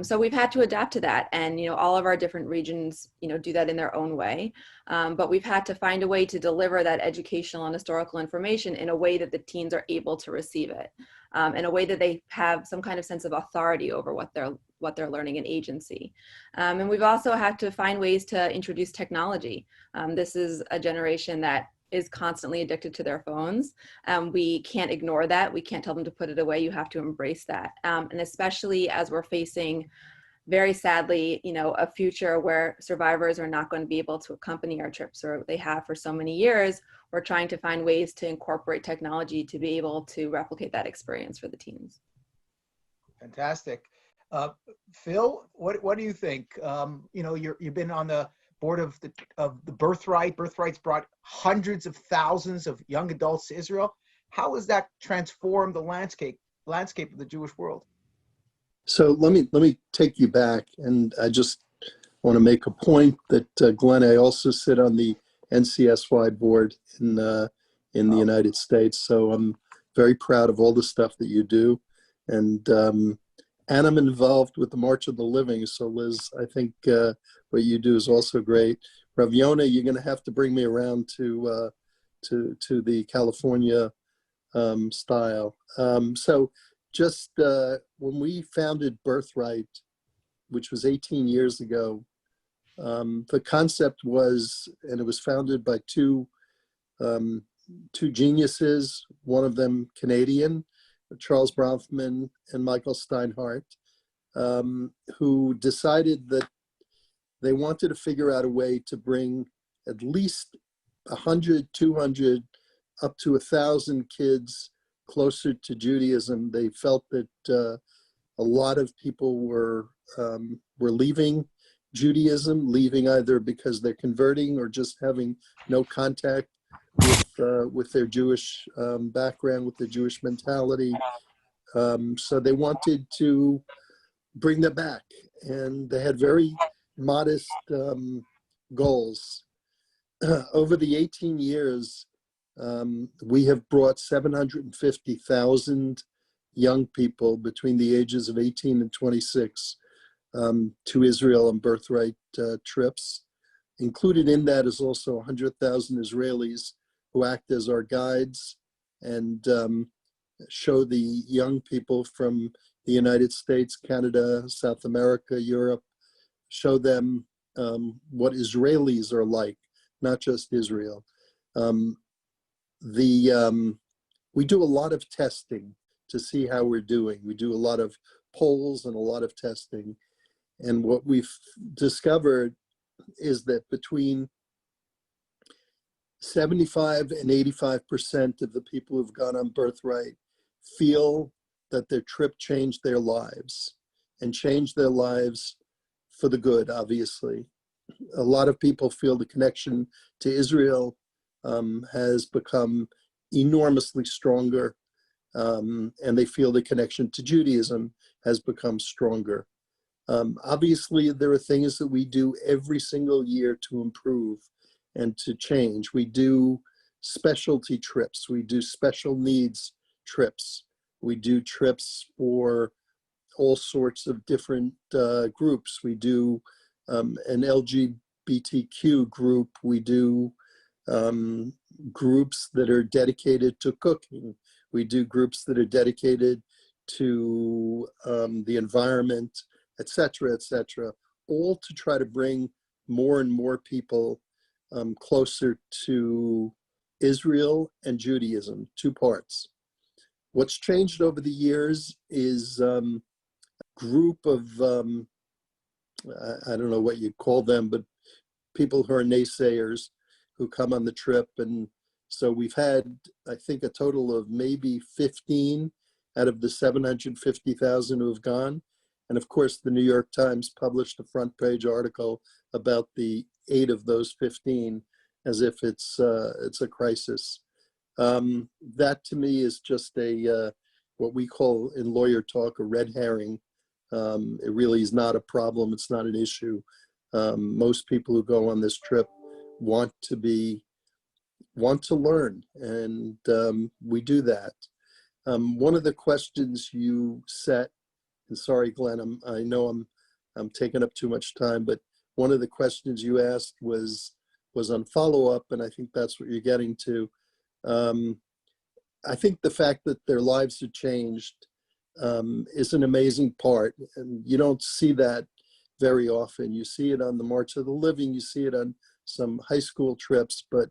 So we've had to adapt to that. And, all of our different regions, do that in their own way. But we've had to find a way to deliver that educational and historical information in a way that the teens are able to receive it, in a way that they have some kind of sense of authority over what they're learning and agency. And we've also had to find ways to introduce technology. This is a generation that is constantly addicted to their phones. We can't ignore that. We can't tell them to put it away. You have to embrace that. And especially as we're facing very sadly, a future where survivors are not going to be able to accompany our trips, or they have for so many years. We're trying to find ways to incorporate technology to be able to replicate that experience for the teens. Fantastic. Phil, what do you think? You've been on the board of the Birthright. Birthright's brought hundreds of thousands of young adults to Israel. How has that transformed the landscape of the Jewish world? So let me take you back, and I just want to make a point that Glenn, I also sit on the NCSY board in the United States. So I'm very proud of all the stuff that you do, and I'm involved with the March of the Living. So Liz, I think what you do is also great. Rav Yonah, you're going to have to bring me around to the California style. So just when we founded Birthright, which was 18 years ago, the concept was, and it was founded by two geniuses, one of them Canadian, Charles Bronfman and Michael Steinhardt, who decided that they wanted to figure out a way to bring at least 100, 200, up to 1,000 kids closer to Judaism. They felt that a lot of people were leaving Judaism, leaving either because they're converting or just having no contact with their Jewish background, with their Jewish mentality. So they wanted to bring them back, and they had very modest goals. Over the 18 years, we have brought 750,000 young people between the ages of 18 and 26 to Israel on Birthright trips. Included in that is also 100,000 Israelis who act as our guides and show the young people from the United States, Canada, South America, Europe, show them what Israelis are like, not just Israel. We do a lot of testing to see how we're doing. We do a lot of polls and a lot of testing. And what we've discovered is that between 75 and 85% of the people who've gone on Birthright feel that their trip changed their lives, and changed their lives for the good, obviously. A lot of people feel the connection to Israel has become enormously stronger, and they feel the connection to Judaism has become stronger. Obviously, there are things that we do every single year to improve and to change. We do specialty trips. We do special needs trips. We do trips for all sorts of different groups. We do an LGBTQ group. We do groups that are dedicated to cooking. We do groups that are dedicated to the environment, et cetera, all to try to bring more and more people closer to Israel and Judaism, two parts. What's changed over the years is a group of, I don't know what you call them, but people who are naysayers who come on the trip. And so we've had, I think, a total of maybe 15 out of the 750,000 who have gone. And of course, the New York Times published a front page article about the 8 of those 15 as if it's a crisis. That to me is just a what we call in lawyer talk a red herring. It really is not a problem. It's not an issue. Most people who go on this trip want to learn, and we do that. One of the questions you set, and sorry, Glenn, I know I'm taking up too much time, but one of the questions you asked was on follow-up, and I think that's what you're getting to. I think the fact that their lives have changed is an amazing part, and you don't see that very often. You see it on the March of the Living, you see it on some high school trips, but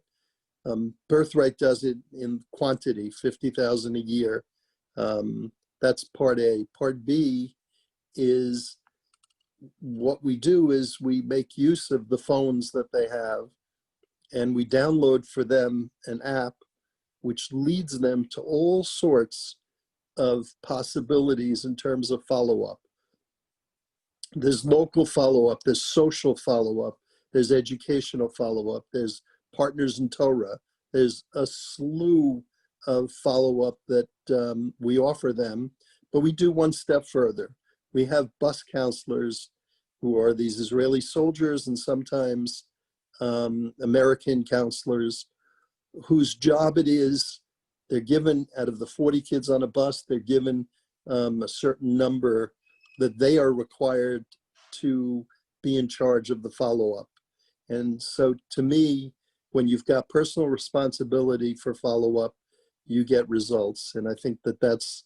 Birthright does it in quantity, 50,000 a year. That's part A. Part B is what we do is we make use of the phones that they have, and we download for them an app which leads them to all sorts of possibilities in terms of follow-up. There's local follow-up, there's social follow-up, there's educational follow-up, there's partners in Torah, there's a slew of follow-up that we offer them, but we do one step further. We have bus counselors who are these Israeli soldiers and sometimes American counselors whose job it is, they're given, out of the 40 kids on a bus, they're given a certain number that they are required to be in charge of the follow-up. And so to me, when you've got personal responsibility for follow-up, you get results. And I think that that's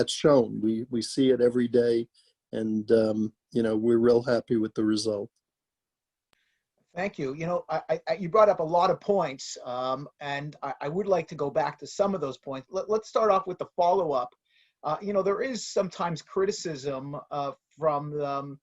shown. We see it every day, and you know, we're real happy with the result. Thank you. You know, you brought up a lot of points, and I would like to go back to some of those points. Let's start off with the follow-up. You know, there is sometimes criticism from,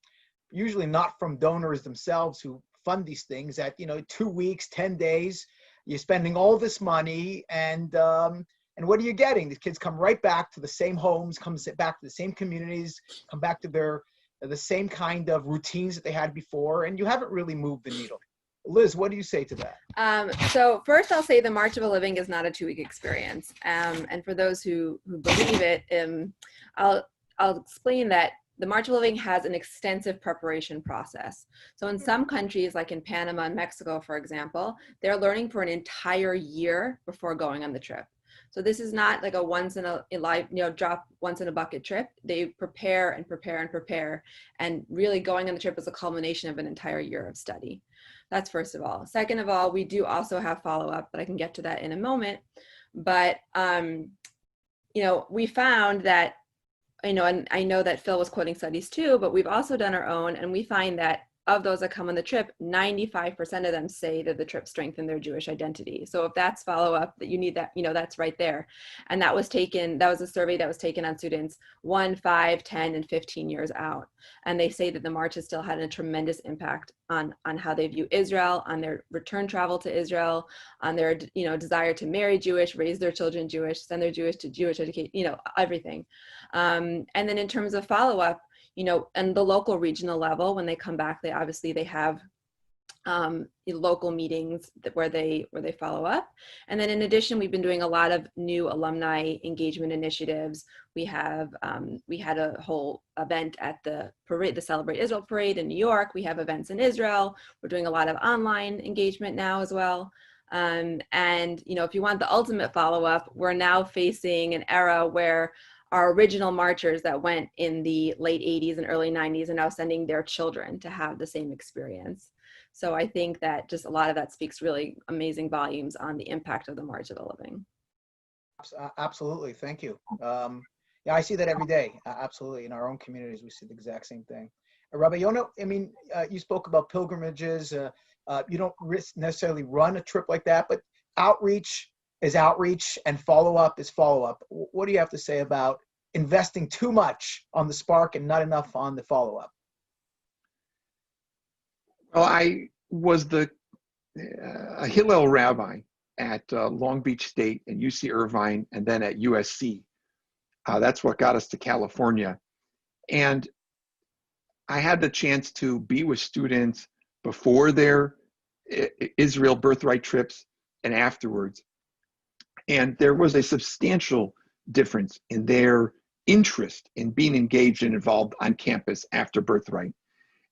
usually not from donors themselves who fund these things, that, you know, 2 weeks, 10 days, you're spending all this money, and what are you getting? The kids come right back to the same homes, come back to the same communities, come back to the same kind of routines that they had before, and you haven't really moved the needle. Liz, what do you say to that? So first I'll say the March of a Living is not a 2-week experience. And for those who believe it, I'll explain that the March of a Living has an extensive preparation process. So in some countries, like in Panama and Mexico, for example, they're learning for an entire year before going on the trip. So this is not like a once in a life, you know, drop once in a bucket trip. They prepare and prepare and prepare, and really going on the trip is a culmination of an entire year of study. That's first of all. Second of all, we do also have follow-up, but I can get to that in a moment. But, you know, we found that, you know, and I know that Phil was quoting studies too, but we've also done our own, and we find that of those that come on the trip, 95% of them say that the trip strengthened their Jewish identity. So if that's follow-up, that you need that, you know, that's right there. And that was a survey that was taken on students 1, 5, 10, and 15 years out. And they say that the March has still had a tremendous impact on how they view Israel, on their return travel to Israel, on their, you know, desire to marry Jewish, raise their children Jewish, send their Jewish to Jewish education, you know, everything. And then in terms of follow-up, you know, and the local regional level, when they come back, they have local meetings where they follow up. And then in addition, we've been doing a lot of new alumni engagement initiatives. We had a whole event at the parade, the Celebrate Israel parade in New York. We have events in Israel. We're doing a lot of online engagement now as well. And, you know, if you want the ultimate follow-up, we're now facing an era where our original marchers that went in the late 80s and early 90s are now sending their children to have the same experience. So I think that just a lot of that speaks really amazing volumes on the impact of the March of a Living. Absolutely, thank you. Yeah, I see that every day. Absolutely, in our own communities, we see the exact same thing. Rabbi Yonah, I mean, you spoke about pilgrimages. You don't necessarily run a trip like that, but outreach is outreach and follow-up is follow-up. What do you have to say about investing too much on the spark and not enough on the follow-up? Well, I was a Hillel rabbi at Long Beach State and UC Irvine, and then at USC. That's what got us to California. And I had the chance to be with students before their Israel birthright trips and afterwards. And there was a substantial difference in their interest in being engaged and involved on campus after Birthright.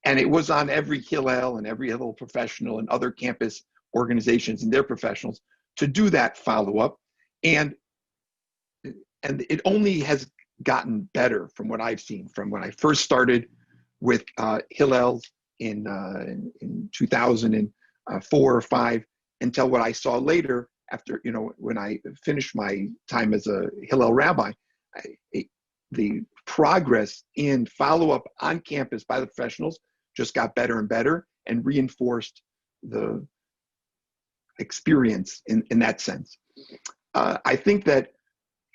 And it was on every Hillel and every Hillel professional and other campus organizations and their professionals to do that follow-up. And it only has gotten better from what I've seen, from when I first started with Hillel in 2004 or 5 until what I saw later after, you know, when I finished my time as a Hillel rabbi. The progress in follow-up on campus by the professionals just got better and better and reinforced the experience in that sense. I think that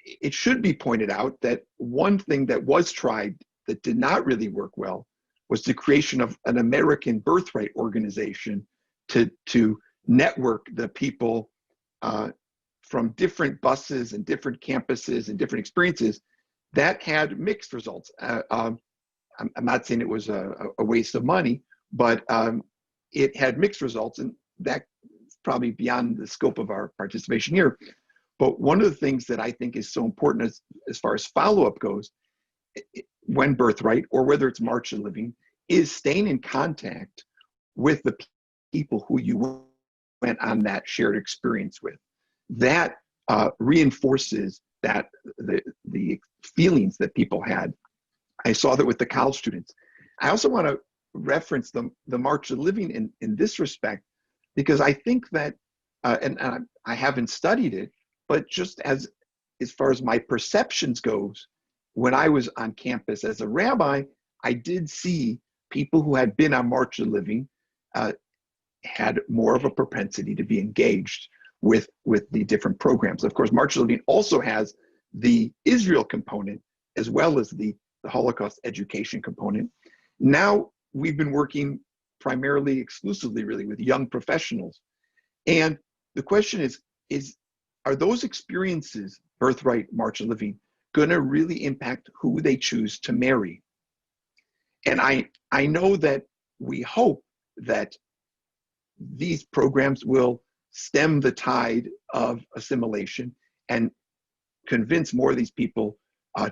it should be pointed out that one thing that was tried that did not really work well was the creation of an American Birthright organization to network the people from different buses and different campuses and different experiences that had mixed results. I'm not saying it was a waste of money, but it had mixed results, and that's probably beyond the scope of our participation here. But one of the things that I think is so important as far as follow-up goes, when Birthright, or whether it's March of Living, is staying in contact with the people who you went on that shared experience with. That reinforces that the feelings that people had. I saw that with the college students. I also want to reference the March of Living in this respect, because I think that, and I haven't studied it, but just as far as my perceptions goes, when I was on campus as a rabbi, I did see people who had been on March of Living had more of a propensity to be engaged with the different programs. Of course, March of Living also has the Israel component as well as the Holocaust education component. Now we've been working primarily, exclusively really, with young professionals. And the question is are those experiences, Birthright, March of Living, going to really impact who they choose to marry? And I know that we hope that these programs will stem the tide of assimilation and convince more of these people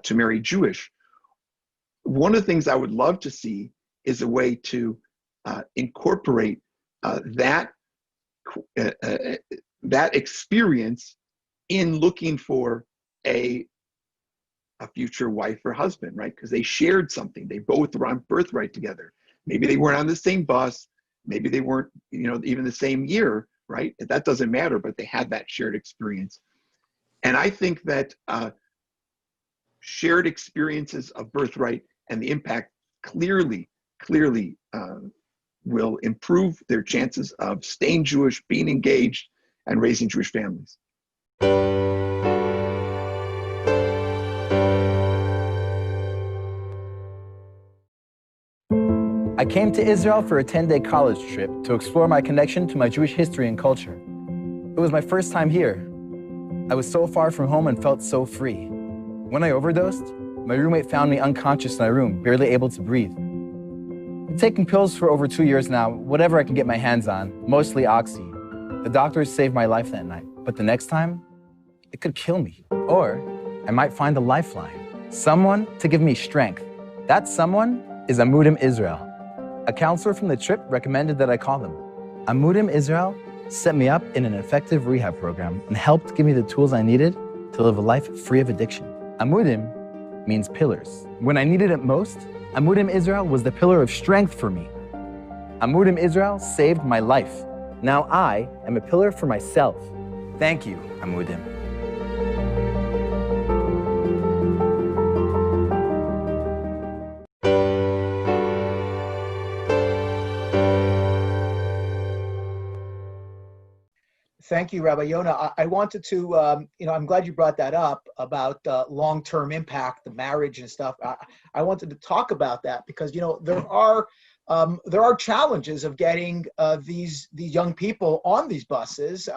to marry Jewish. One of the things I would love to see is a way to incorporate that experience in looking for a future wife or husband, right? Because they shared something. They both were on Birthright together. Maybe they weren't on the same bus. Maybe they weren't, even the same year, right? That doesn't matter, but they had that shared experience. And I think that shared experiences of Birthright and the impact clearly will improve their chances of staying Jewish, being engaged, and raising Jewish families. I came to Israel for a 10-day college trip to explore my connection to my Jewish history and culture. It was my first time here. I was so far from home and felt so free. When I overdosed, my roommate found me unconscious in my room, barely able to breathe. I've taken pills for over 2 years now, whatever I can get my hands on, mostly Oxy. The doctors saved my life that night, but the next time, it could kill me. Or I might find a lifeline, someone to give me strength. That someone is Amudim Israel. A counselor from the trip recommended that I call them. Amudim Israel set me up in an effective rehab program and helped give me the tools I needed to live a life free of addiction. Amudim means pillars. When I needed it most, Amudim Israel was the pillar of strength for me. Amudim Israel saved my life. Now I am a pillar for myself. Thank you, Amudim. Thank you, Rabbi Yonah. I wanted to, I'm glad you brought that up about long-term impact, the marriage and stuff. I wanted to talk about that because, there are challenges of getting these young people on these buses.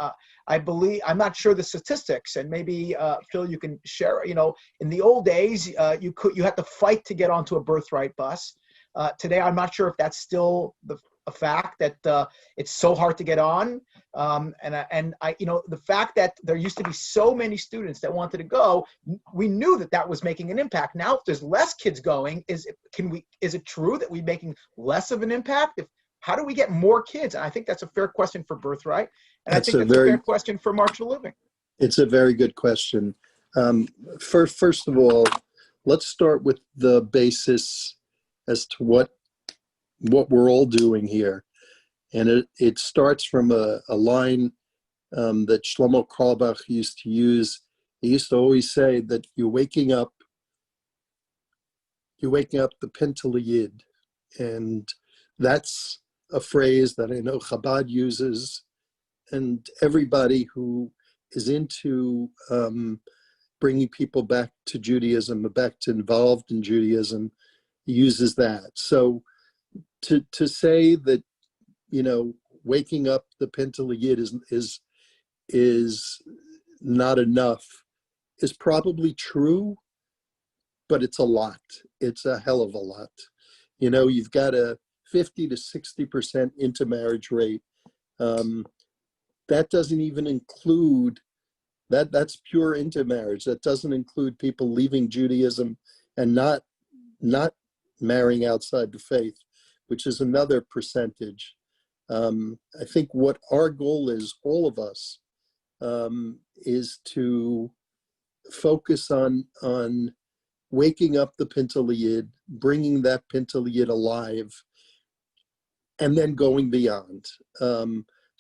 I'm not sure the statistics, and maybe Phil, you can share. In the old days, you had to fight to get onto a Birthright bus. Today, I'm not sure if that's still a fact that it's so hard to get on. The fact that there used to be so many students that wanted to go, we knew that was making an impact. Now, if there's less kids going, is it true that we're making less of an impact? How do we get more kids? And I think that's a fair question for Birthright, and I think that's a fair question for March of Living. It's a very good question. First of all, let's start with the basis as to what we're all doing here. And it starts from a line that Shlomo Carlebach used to use. He used to always say that you're waking up the Pintel Yid. And that's a phrase that I know Chabad uses, and everybody who is into bringing people back to Judaism, back to involved in Judaism, uses that. So to say that, you know, waking up the Pintel Yid is not enough is probably true, but it's a lot. It's a hell of a lot. You know, you've got a 50 to 60% intermarriage rate. That doesn't even include, that's pure intermarriage. That doesn't include people leaving Judaism and not marrying outside the faith, which is another percentage. I think what our goal is, all of us, is to focus on waking up the Pintel Yid, bringing that Pintel Yid alive, and then going beyond.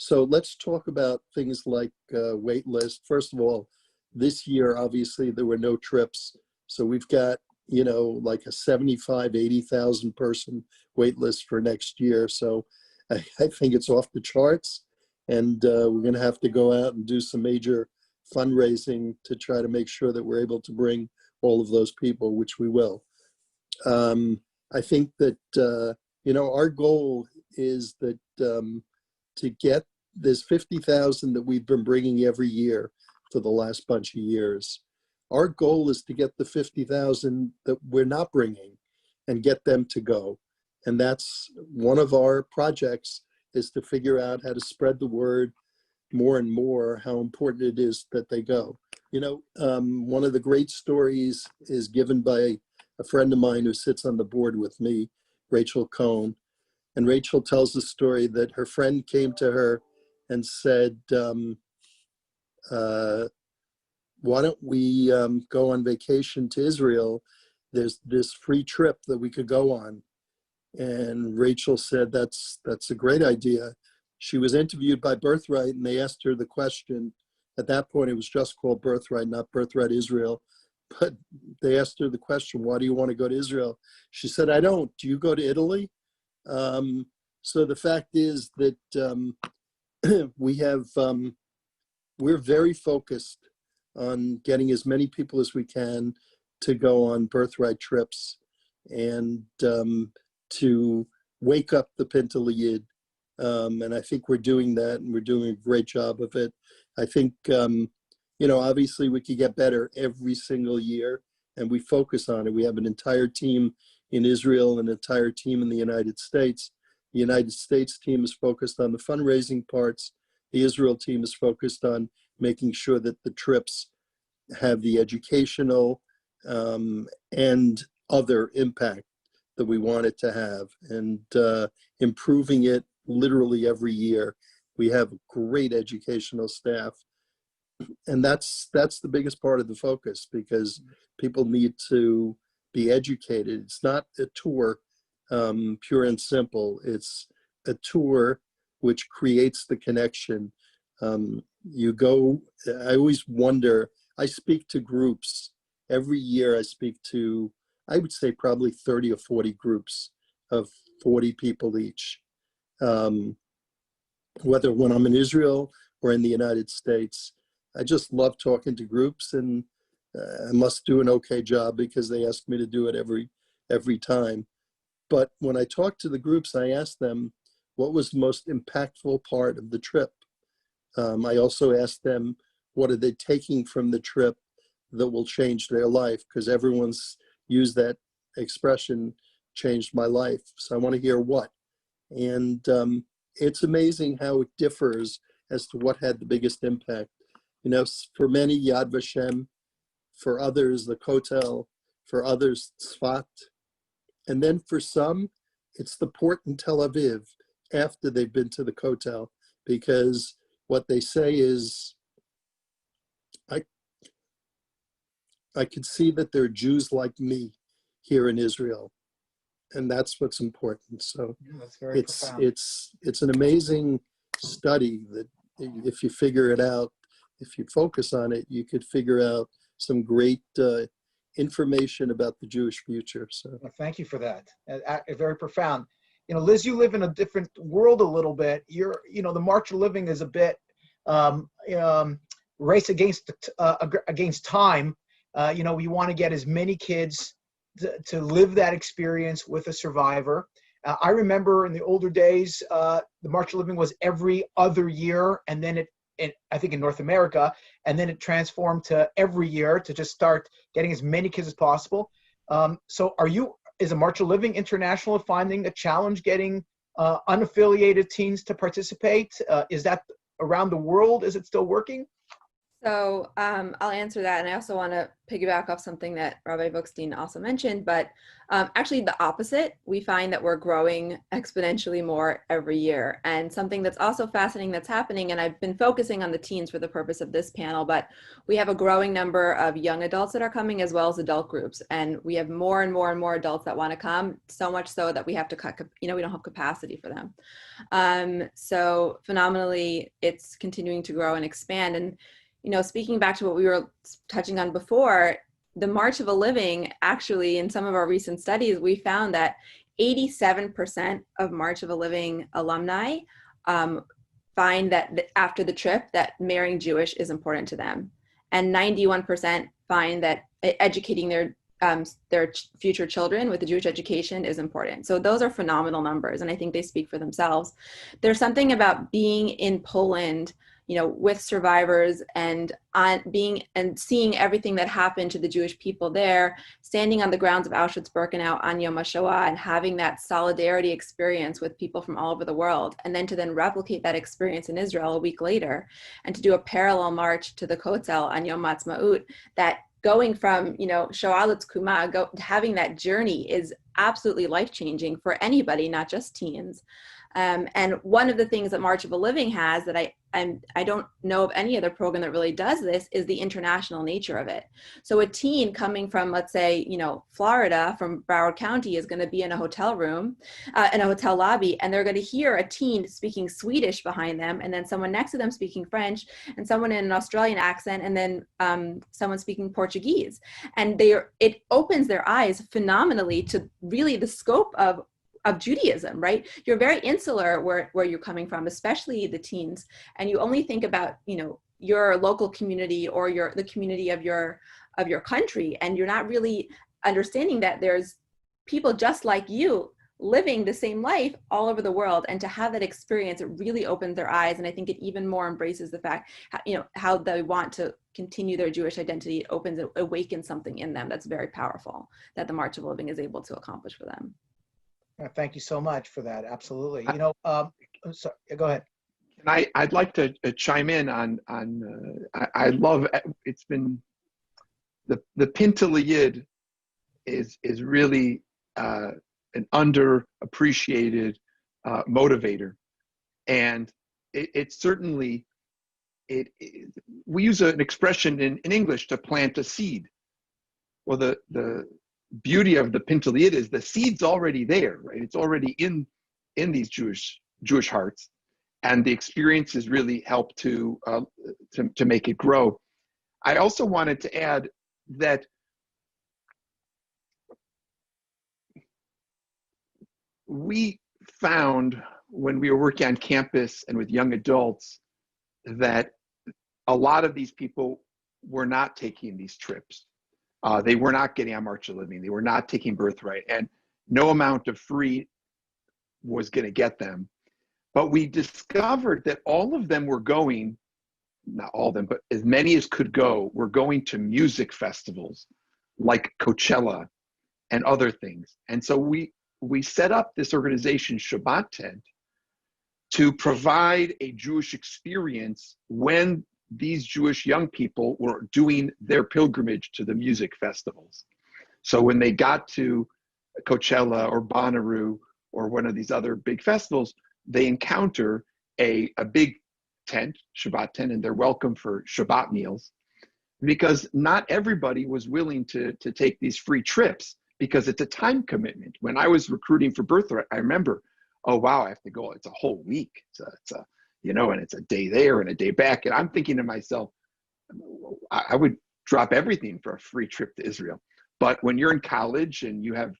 So let's talk about things like wait list. First of all, this year, obviously, there were no trips. So we've got, you know, like a 75, 80,000 person wait list for next year. So I think it's off the charts. And we're going to have to go out and do some major fundraising to try to make sure that we're able to bring all of those people, which we will. I think that, you know, our goal is that to get this 50,000 that we've been bringing every year for the last bunch of years. Our goal is to get the 50,000 that we're not bringing and get them to go. And that's one of our projects, is to figure out how to spread the word more and more, how important it is that they go. You know, one of the great stories is given by a friend of mine who sits on the board with me, Rachel Cohn. And Rachel tells the story that her friend came to her and said, why don't we go on vacation to Israel? There's this free trip that we could go on. And Rachel said, that's a great idea. She was interviewed by Birthright, and they asked her the question. At that point, it was just called Birthright, not Birthright Israel. But they asked her the question, why do you want to go to Israel? She said, I don't. Do you go to Italy? So the fact is that we're very focused on getting as many people as we can to go on Birthright trips and to wake up the Pintel Yid. And I think we're doing that, and we're doing a great job of it. I think, you know, obviously we could get better every single year, and we focus on it. We have an entire team in Israel, an entire team in the United States. The United States team is focused on the fundraising parts. The Israel team is focused on making sure that the trips have the educational and other impact that we want it to have, and improving it literally every year. We have a great educational staff, and that's the biggest part of the focus, because people need to be educated. It's not a tour, pure and simple. It's a tour which creates the connection. You go, I always wonder, I speak to groups. Every year I speak to, I would say probably 30 or 40 groups of 40 people each. Whether when I'm in Israel or in the United States, I just love talking to groups, and I must do an okay job because they ask me to do it every time. But when I talk to the groups, I ask them, what was the most impactful part of the trip? I also ask them, what are they taking from the trip that will change their life? Because everyone's used that expression, changed my life. So I want to hear what. And it's amazing how it differs as to what had the biggest impact. You know, for many, Yad Vashem, for others, the Kotel, for others, Tzfat. And then for some, it's the port in Tel Aviv after they've been to the Kotel, because what they say is, I could see that there are Jews like me here in Israel, and that's what's important. So that's very profound. It's an amazing study that if you figure it out, if you focus on it, you could figure out some great information about the Jewish future. So well, thank you for that. Very profound. You know, Liz, you live in a different world a little bit. You know, the March of Living is a bit race against time. You know, we want to get as many kids to live that experience with a survivor. I remember in the older days, the March of Living was every other year, and then I think in North America, and then it transformed to every year to just start getting as many kids as possible. So is a March of Living International finding a challenge getting unaffiliated teens to participate? Is that around the world? Is it still working? So I'll answer that. And I also want to piggyback off something that Rabbi Vokstein also mentioned, but actually the opposite. We find that we're growing exponentially more every year. And something that's also fascinating that's happening, and I've been focusing on the teens for the purpose of this panel, but we have a growing number of young adults that are coming as well as adult groups. And we have more and more and more adults that want to come, so much so that we have to cut, we don't have capacity for them. So phenomenally, it's continuing to grow and expand. And speaking back to what we were touching on before, the March of a Living, actually, in some of our recent studies, we found that 87% of March of a Living alumni find that after the trip that marrying Jewish is important to them. And 91% find that educating their future children with a Jewish education is important. So those are phenomenal numbers, and I think they speak for themselves. There's something about being in Poland, with survivors and seeing everything that happened to the Jewish people there, standing on the grounds of Auschwitz-Birkenau on Yom HaShoah and having that solidarity experience with people from all over the world, and then to replicate that experience in Israel a week later, and to do a parallel march to the Kotel on Yom Ha'atzmaut, that going from, Shoah L'Tkuma, having that journey is absolutely life-changing for anybody, not just teens. And one of the things that March of a Living has that I don't know of any other program that really does this is the international nature of it. So a teen coming from, let's say, Florida, from Broward County, is going to be in a hotel room, in a hotel lobby, and they're going to hear a teen speaking Swedish behind them, and then someone next to them speaking French, and someone in an Australian accent, and then someone speaking Portuguese. And it opens their eyes phenomenally to really the scope of Judaism, right? You're very insular where you're coming from, especially the teens, and you only think about your local community or the community of your country, and you're not really understanding that there's people just like you living the same life all over the world. And to have that experience, it really opens their eyes, and I think it even more embraces the fact how they want to continue their Jewish identity. It awakens something in them that's very powerful, that the March of Living is able to accomplish for them. Thank you so much for that. Absolutely. Sorry, go ahead. And I'd like to chime in on I love, it's been, the Pintaliyid is really an underappreciated motivator. And it certainly, we use an expression in English, to plant a seed. Well, the beauty of the Pintaliyid is the seed's already there, right? It's already in these Jewish hearts, and the experiences really help to make it grow. I also wanted to add that we found when we were working on campus and with young adults that a lot of these people were not taking these trips. They were not getting on March of Living. They were not taking Birthright, and no amount of free was going to get them. But we discovered that all of them were going, not all of them, but as many as could go, were going to music festivals like Coachella and other things. And so we set up this organization, Shabbat Tent, to provide a Jewish experience when these Jewish young people were doing their pilgrimage to the music festivals. So when they got to Coachella or Bonnaroo or one of these other big festivals, they encounter a big tent, Shabbat tent, and they're welcome for Shabbat meals, because not everybody was willing to take these free trips, because it's a time commitment. When I was recruiting for Birthright, I remember, oh wow, I have to go, it's a whole week. It's a and it's a day there and a day back. And I'm thinking to myself, I would drop everything for a free trip to Israel. But when you're in college and you have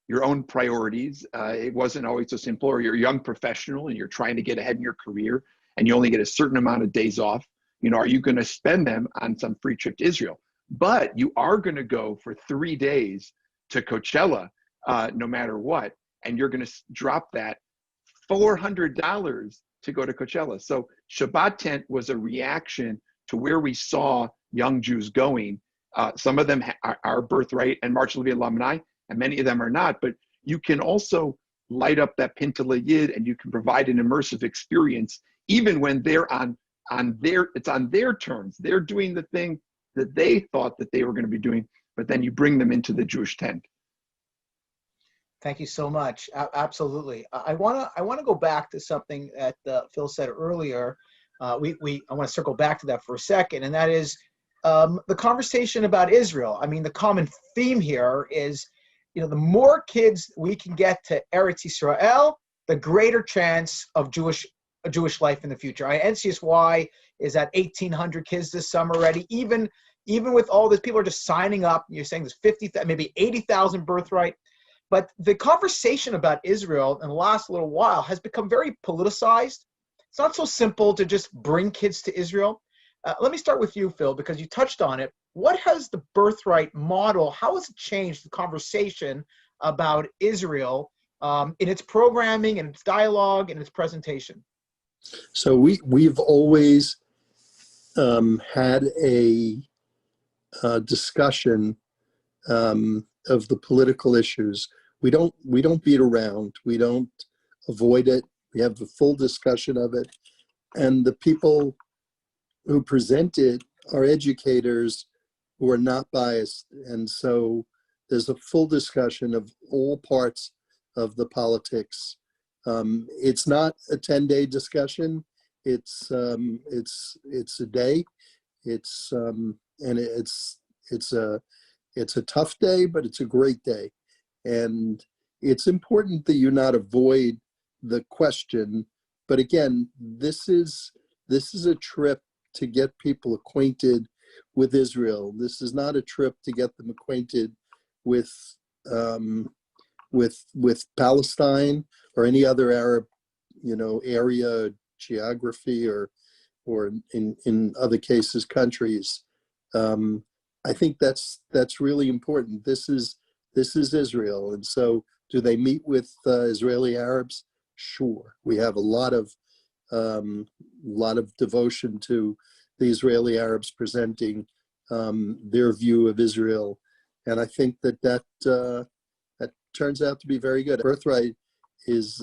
your own priorities, it wasn't always so simple. Or you're a young professional and you're trying to get ahead in your career and you only get a certain amount of days off. Are you going to spend them on some free trip to Israel? But you are going to go for 3 days to Coachella, no matter what. and you're going to drop that $400 to go to Coachella. So Shabbat tent was a reaction to where we saw young Jews going. Some of them are Birthright and March Levi alumni, and many of them are not. But you can also light up that Pinta Yid, and you can provide an immersive experience, even when they're it's on their terms. They're doing the thing that they thought that they were going to be doing, but then you bring them into the Jewish tent. Thank you so much. Absolutely. I want to go back to something that Phil said earlier. I want to circle back to that for a second, and that is the conversation about Israel. I mean, the common theme here is, the more kids we can get to Eretz Israel, the greater chance of Jewish life in the future. NCSY is at 1,800 kids this summer already. Even with all this, people are just signing up. You're saying there's 50,000, maybe 80,000 Birthright. But the conversation about Israel in the last little while has become very politicized. It's not so simple to just bring kids to Israel. Let me start with you, Phil, because you touched on it. What has the Birthright model, how has it changed the conversation about Israel in its programming and its dialogue and its presentation? So we've always had a discussion of the political issues. We don't beat around. We don't avoid it. We have a full discussion of it, and the people who present it are educators who are not biased, and so there's a full discussion of all parts of the politics. It's not a 10-day discussion. It's a day. It's a tough day, but it's a great day. And it's important that you not avoid the question. But again, this is a trip to get people acquainted with Israel. This is not a trip to get them acquainted with Palestine or any other Arab, area, geography, or in other cases, countries. I think that's really important. This is Israel, and so do they meet with Israeli Arabs? Sure, we have a lot of devotion to the Israeli Arabs presenting their view of Israel, and I think that turns out to be very good. Birthright is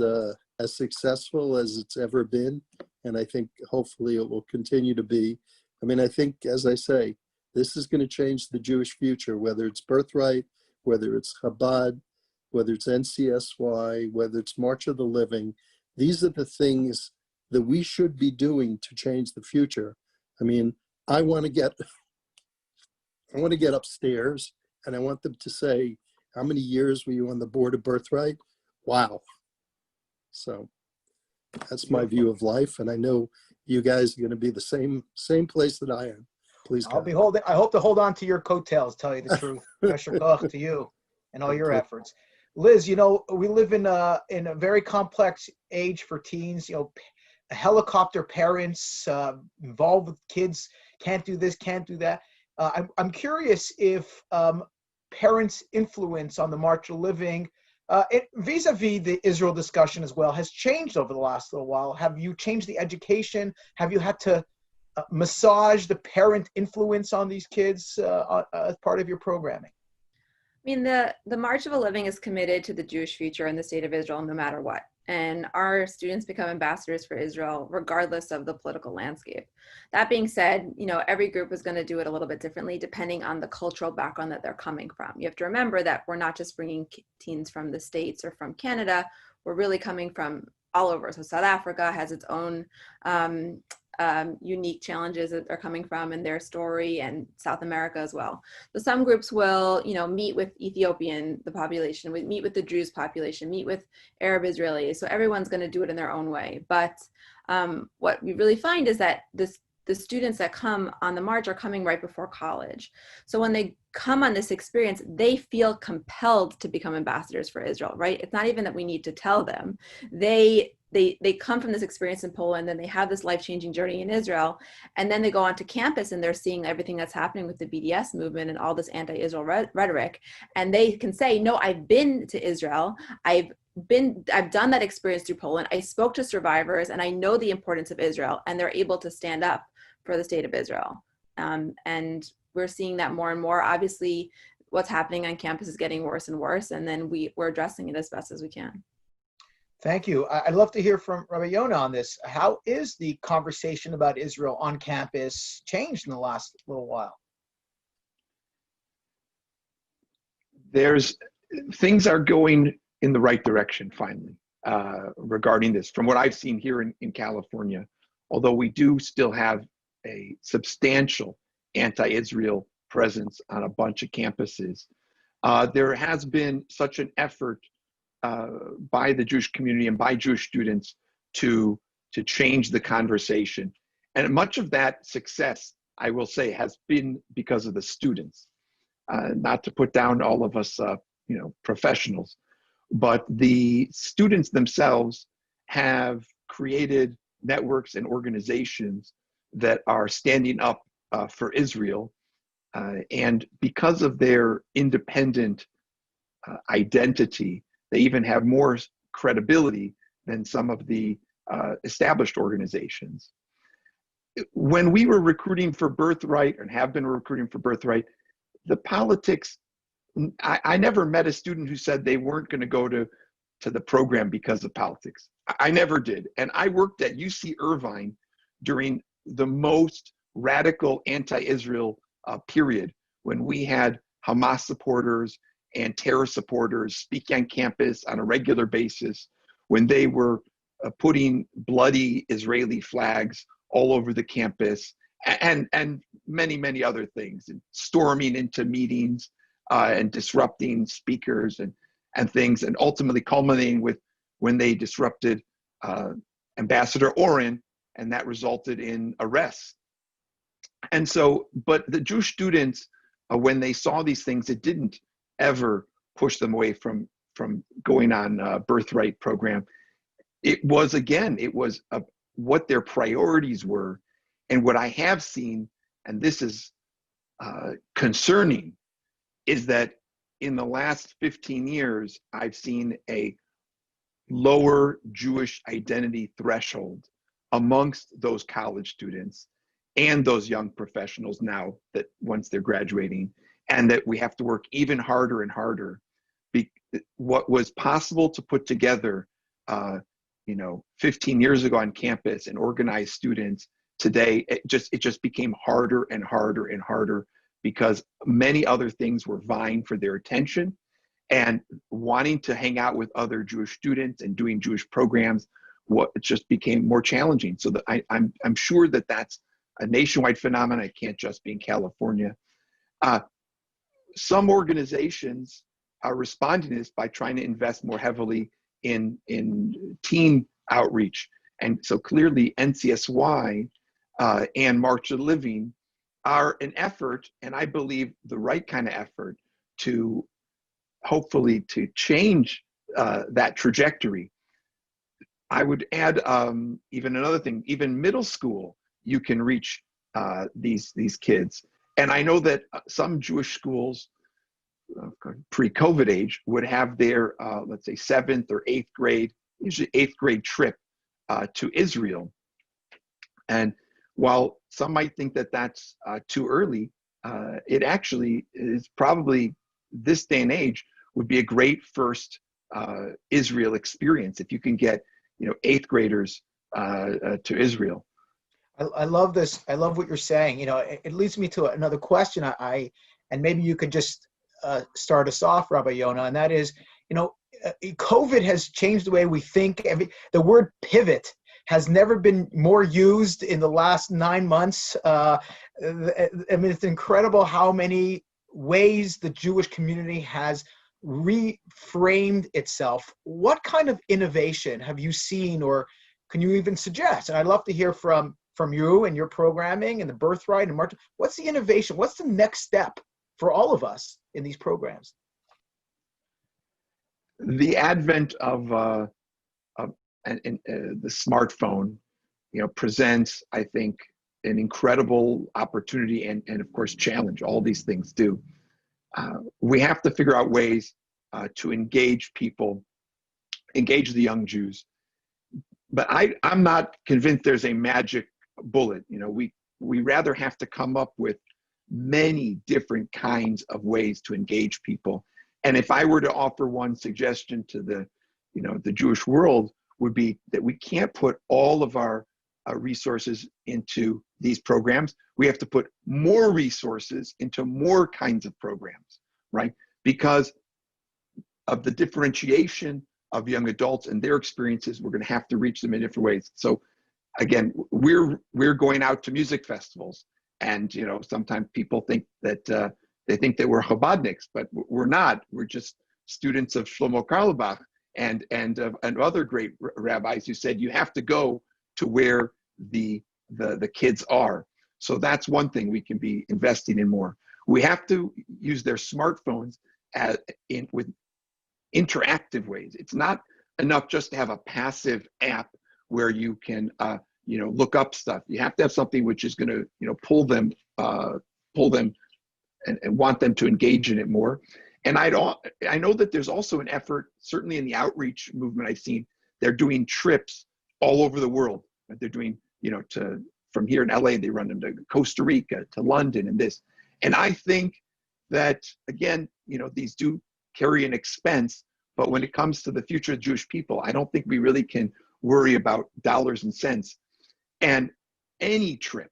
as successful as it's ever been, and I think hopefully it will continue to be. I mean, I think, as I say, this is going to change the Jewish future, whether it's Birthright, whether it's Chabad, whether it's NCSY, whether it's March of the Living. These are the things that we should be doing to change the future. I mean, I want to get upstairs, and I want them to say, how many years were you on the board of Birthright? Wow. So that's my view of life, and I know you guys are going to be the same place that I am. Please, I hope to hold on to your coattails, tell you the truth. Yasher koach to you and all your efforts. Liz, we live in a very complex age for teens. Helicopter parents involved with kids, can't do this, can't do that. I'm curious if parents' influence on the March of Living, vis-a-vis the Israel discussion as well, has changed over the last little while. Have you changed the education? Have you had to massage the parent influence on these kids as part of your programming? I mean, the March of a Living is committed to the Jewish future in the state of Israel no matter what. And our students become ambassadors for Israel regardless of the political landscape. That being said, every group is going to do it a little bit differently depending on the cultural background that they're coming from. You have to remember that we're not just bringing teens from the States or from Canada. We're really coming from all over. So South Africa has its own unique challenges that they're coming from in their story, and South America as well. So some groups will, meet with the population, meet with the Druze population, meet with Arab Israelis. So everyone's going to do it in their own way. But what we really find is that the students that come on the march are coming right before college. So when they come on this experience, they feel compelled to become ambassadors for Israel, right? It's not even that we need to tell them. They come from this experience in Poland, then they have this life-changing journey in Israel, and then they go onto campus and they're seeing everything that's happening with the BDS movement and all this anti-Israel rhetoric, and they can say, no, I've been to Israel, I've I've done that experience through Poland. I spoke to survivors, and I know the importance of Israel, and they're able to stand up for the state of Israel. And we're seeing that more and more. Obviously, what's happening on campus is getting worse and worse, and then we're addressing it as best as we can. Thank you. I'd love to hear from Rabbi Yonah on this. How is the conversation about Israel on campus changed in the last little while? Things are going in the right direction finally regarding this, from what I've seen here in California, although we do still have a substantial anti-Israel presence on a bunch of campuses. There has been such an effort by the Jewish community and by Jewish students to change the conversation. And much of that success, I will say, has been because of the students. Not to put down all of us, professionals, but the students themselves have created networks and organizations that are standing up for Israel. And because of their independent identity, they even have more credibility than some of the established organizations. When we were recruiting for Birthright and have been recruiting for Birthright, the politics, I never met a student who said they weren't going to go to the program because of politics. I never did. And I worked at UC Irvine during the most radical anti-Israel period, when we had Hamas supporters and terror supporters speaking on campus on a regular basis, when they were putting bloody Israeli flags all over the campus, and many, many other things, and storming into meetings and disrupting speakers and things, and ultimately culminating with when they disrupted Ambassador Oren, and that resulted in arrests. And so, but the Jewish students, when they saw these things, it didn't ever push them away from going on a Birthright program. It was what their priorities were. And what I have seen, and this is concerning, is that in the last 15 years, I've seen a lower Jewish identity threshold amongst those college students and those young professionals now, that once they're graduating, and that we have to work even harder and harder. What was possible to put together 15 years ago on campus and organize students, today it just became harder and harder and harder, because many other things were vying for their attention, and wanting to hang out with other Jewish students and doing Jewish programs, it just became more challenging. So that I'm sure that that's a nationwide phenomenon. It can't just be in California. Some organizations are responding to this by trying to invest more heavily in teen outreach. And so clearly NCSY and March of Living are an effort, and I believe the right kind of effort, to hopefully to change that trajectory. I would add even another thing, even middle school, you can reach these kids. And I know that some Jewish schools, pre-COVID age, would have their, let's say, 7th or 8th grade, usually 8th grade trip to Israel. And while some might think that that's too early, it actually is probably, this day and age, would be a great first Israel experience if you can get 8th graders to Israel. I love this. I love what you're saying. It leads me to another question. And maybe you could just start us off, Rabbi Yonah, and that is, COVID has changed the way we think. The word pivot has never been more used in the last 9 months. It's incredible how many ways the Jewish community has reframed itself. What kind of innovation have you seen, or can you even suggest? And I'd love to hear from you and your programming and the Birthright and March. What's the innovation? What's the next step for all of us in these programs? The advent of the smartphone, presents, I think, an incredible opportunity and of course challenge. All these things do. We have to figure out ways to engage people engage the young Jews. But I'm not convinced there's a magic bullet. You know, we rather have to come up with many different kinds of ways to engage people. And if I were to offer one suggestion to the, you know, the Jewish world, would be that we can't put all of our resources into these programs. We have to put more resources into more kinds of programs, right? Because of the differentiation of young adults and their experiences, we're going to have to reach them in different ways. So again, we're going out to music festivals, and you know, sometimes people think that they think that we're Chabadniks, but we're not. We're just students of Shlomo Carlebach and other great rabbis who said you have to go to where the kids are. So that's one thing we can be investing in more. We have to use their smartphones with interactive ways. It's not enough just to have a passive app where you can you know, look up stuff. You have to have something which is going to, you know, pull them and want them to engage in it more. And I know that there's also an effort, certainly in the outreach movement I've seen, they're doing trips all over the world. They're doing, you know, from here in LA, they run them to Costa Rica, to London, and this. And I think that, again, you know, these do carry an expense, but when it comes to the future of Jewish people, I don't think we really can worry about dollars and cents. And any trip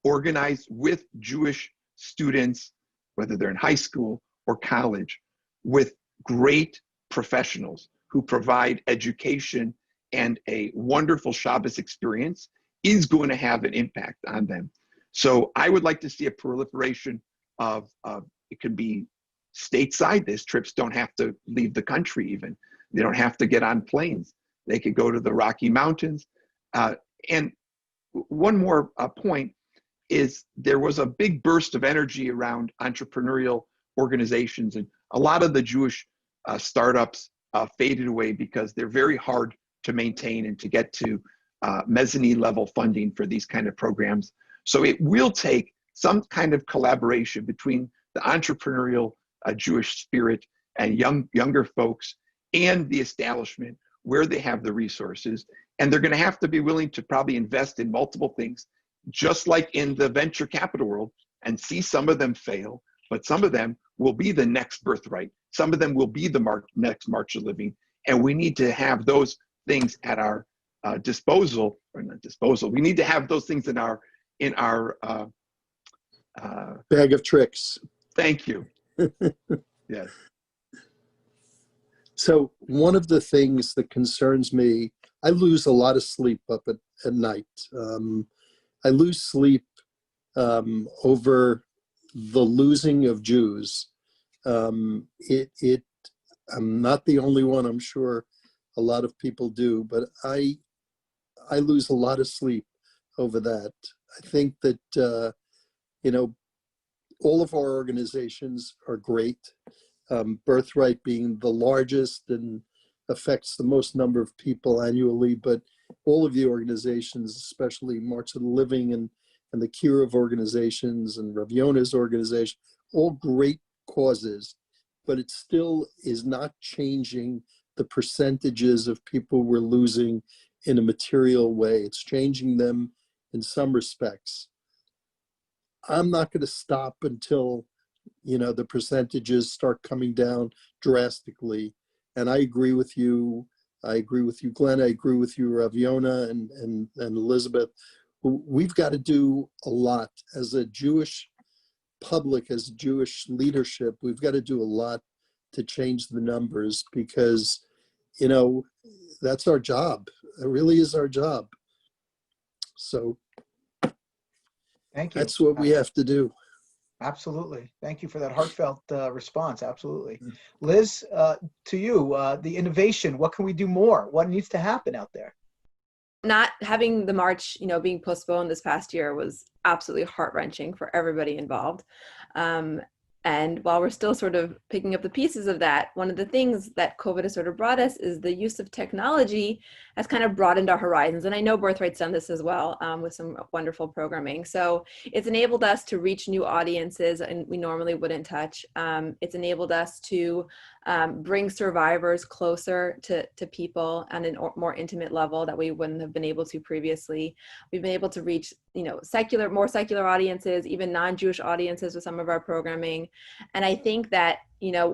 organized with Jewish students, whether they're in high school or college, with great professionals who provide education and a wonderful Shabbos experience, is going to have an impact on them. So I would like to see a proliferation of it could be stateside. These trips don't have to leave the country even. They don't have to get on planes. They could go to the Rocky Mountains. And one more point is there was a big burst of energy around entrepreneurial organizations, and a lot of the Jewish startups faded away because they're very hard to maintain and to get to mezzanine level funding for these kind of programs. So it will take some kind of collaboration between the entrepreneurial Jewish spirit and younger folks and the establishment where they have the resources. And they're going to have to be willing to probably invest in multiple things, just like in the venture capital world, and see some of them fail, but some of them will be the next Birthright. Some of them will be the next March of Living. And we need to have those things at our disposal, or not disposal. We need to have those things in our bag of tricks. Thank you. Yes. So one of the things that concerns me, I lose a lot of sleep up at night. I lose sleep over the losing of Jews. I'm not the only one, I'm sure a lot of people do, but I lose a lot of sleep over that. I think that, you know, all of our organizations are great. Birthright being the largest and affects the most number of people annually, but all of the organizations, especially March of the Living and the Kirov organizations and Rav Yona's organization, all great causes, but it still is not changing the percentages of people we're losing in a material way. It's changing them in some respects. I'm not going to stop until, you know, the percentages start coming down drastically. And I agree with you. I agree with you, Glenn. I agree with you, Rav Yona and Elizabeth. We've got to do a lot as a Jewish public, as Jewish leadership. We've got to do a lot to change the numbers because, you know, that's our job. It really is our job. So Thank you. That's what we have to do. Absolutely. Thank you for that heartfelt response. Absolutely. Liz, to you, the innovation, what can we do more? What needs to happen out there? Not having the march, you know, being postponed this past year was absolutely heart-wrenching for everybody involved. And while we're still sort of picking up the pieces of that, one of the things that COVID has sort of brought us is the use of technology has kind of broadened our horizons. And I know Birthright's done this as well, with some wonderful programming. So it's enabled us to reach new audiences and we normally wouldn't touch. It's enabled us to bring survivors closer to people on a more intimate level that we wouldn't have been able to previously. We've been able to reach, more secular audiences, even non-Jewish audiences with some of our programming. And I think that,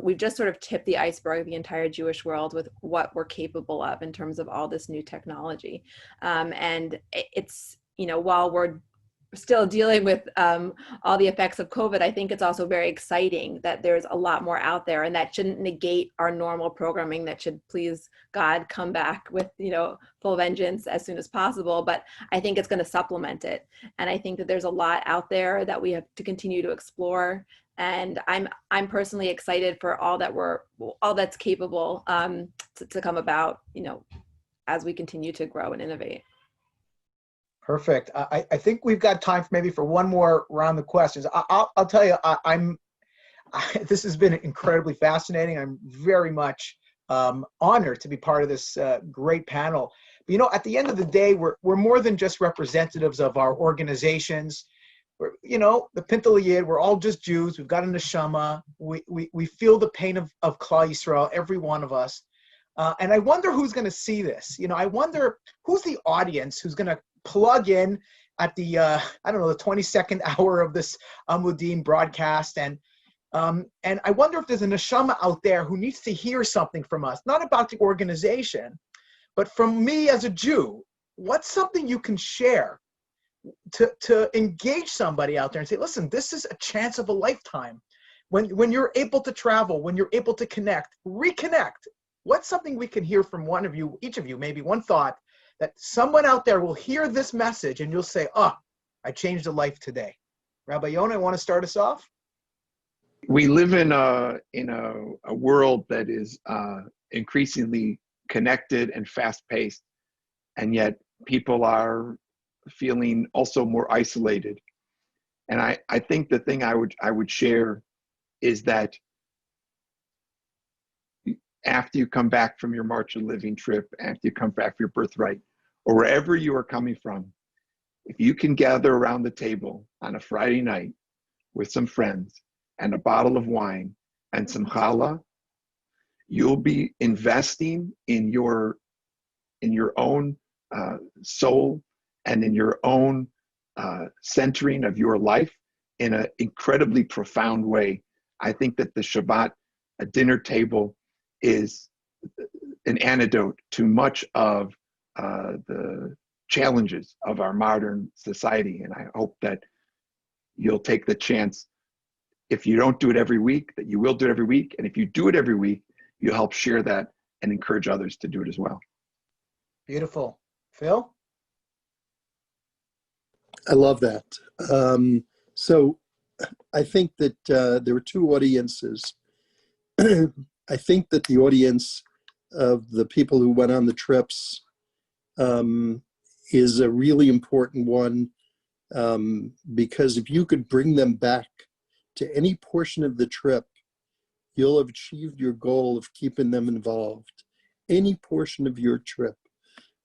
we've just sort of tipped the iceberg of the entire Jewish world with what we're capable of in terms of all this new technology. And it's, while we're still dealing with all the effects of COVID, I think it's also very exciting that there's a lot more out there, and that shouldn't negate our normal programming. That should, please God, come back with, full vengeance as soon as possible. But I think it's going to supplement it. And I think that there's a lot out there that we have to continue to explore. And I'm personally excited for all that's capable to come about, as we continue to grow and innovate. Perfect. I think we've got time maybe for one more round of questions. I'll tell you, this has been incredibly fascinating. I'm very much honored to be part of this great panel. But, at the end of the day, we're more than just representatives of our organizations. We're, the Pintel Yid, we're all just Jews. We've got a neshama. We feel the pain of Klal Yisrael, every one of us. And I wonder who's going to see this. I wonder who's the audience who's going to plug in at the the 22nd hour of this Amudim broadcast, and I wonder if there's a neshama out there who needs to hear something from us, not about the organization, but from me as a Jew. What's something you can share to engage somebody out there and say, listen, this is a chance of a lifetime. When you're able to travel, when you're able to reconnect. What's something we can hear from one of you, each of you, maybe one thought that someone out there will hear this message and you'll say, oh, I changed a life today. Rabbi Yonah, want to start us off? We live in a world that is increasingly connected and fast-paced, and yet people are feeling also more isolated. And I think the thing I would share is that after you come back from your March of Living trip, after you come back from your Birthright, or wherever you are coming from, if you can gather around the table on a Friday night with some friends and a bottle of wine and some challah, you'll be investing in your own soul and in your own centering of your life in an incredibly profound way. I think that the Shabbat dinner table is an antidote to much of the challenges of our modern society. And I hope that you'll take the chance, if you don't do it every week, that you will do it every week. And if you do it every week, you'll help share that and encourage others to do it as well. Beautiful. Phil? I love that. So I think that there were two audiences. I think that the audience of the people who went on the trips is a really important one, because if you could bring them back to any portion of the trip, you'll have achieved your goal of keeping them involved. Any portion of your trip,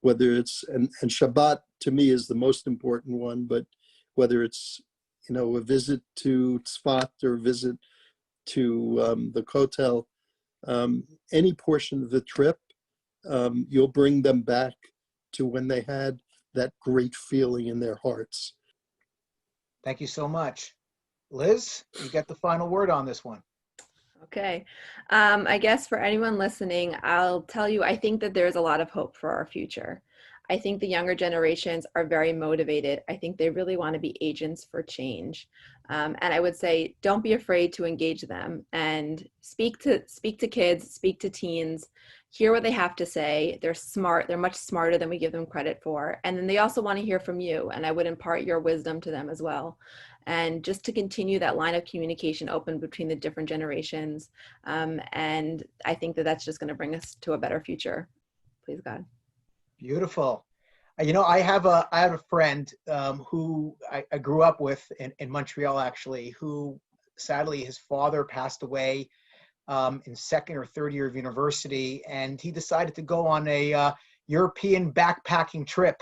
whether it's, and Shabbat to me is the most important one, but whether it's, a visit to Tzfat or a visit to the Kotel, any portion of the trip, you'll bring them back to when they had that great feeling in their hearts. Thank you so much. Liz, you get the final word on this one. Okay. I guess for anyone listening, I'll tell you, I think that there's a lot of hope for our future. I think the younger generations are very motivated. I think they really want to be agents for change. And I would say, don't be afraid to engage them and speak to kids, speak to teens, hear what they have to say. They're smart. They're much smarter than we give them credit for. And then they also want to hear from you. And I would impart your wisdom to them as well. And just to continue that line of communication open between the different generations. And I think that that's just going to bring us to a better future. Please God. Beautiful. I have a friend who I grew up with in Montreal, actually, who sadly his father passed away in second or third year of university, and he decided to go on a European backpacking trip.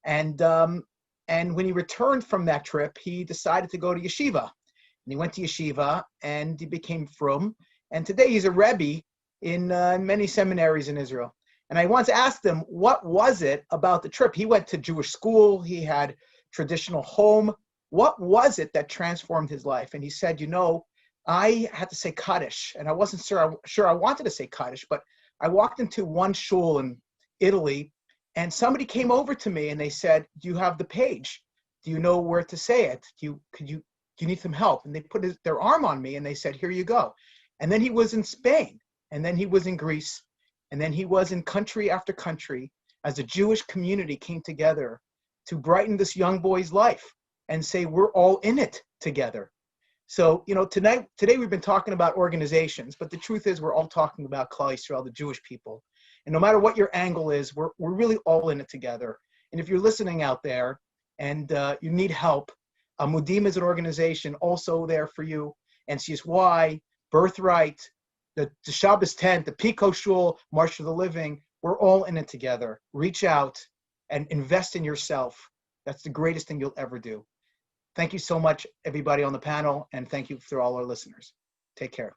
And when he returned from that trip, he decided to go to yeshiva. And he went to yeshiva and he became frum. And today he's a rebbe in many seminaries in Israel. And I once asked him, what was it about the trip? He went to Jewish school. He had traditional home. What was it that transformed his life? And he said, you know, I had to say Kaddish, and I wasn't sure I wanted to say Kaddish, but I walked into one shul in Italy, and somebody came over to me and they said, do you have the page? Do you know where to say it? Do you need some help? And they put their arm on me and they said, here you go. And then he was in Spain, and then he was in Greece, and then he was in country after country as the Jewish community came together to brighten this young boy's life and say, we're all in it together. So, you know, today we've been talking about organizations, but the truth is we're all talking about Klal Yisrael, the Jewish people. And no matter what your angle is, we're really all in it together. And if you're listening out there and you need help, Amudim is an organization also there for you. NCSY, Birthright, the Shabbos tent, the Pico Shul, March for the Living, we're all in it together. Reach out and invest in yourself. That's the greatest thing you'll ever do. Thank you so much, everybody on the panel, and thank you for all our listeners. Take care.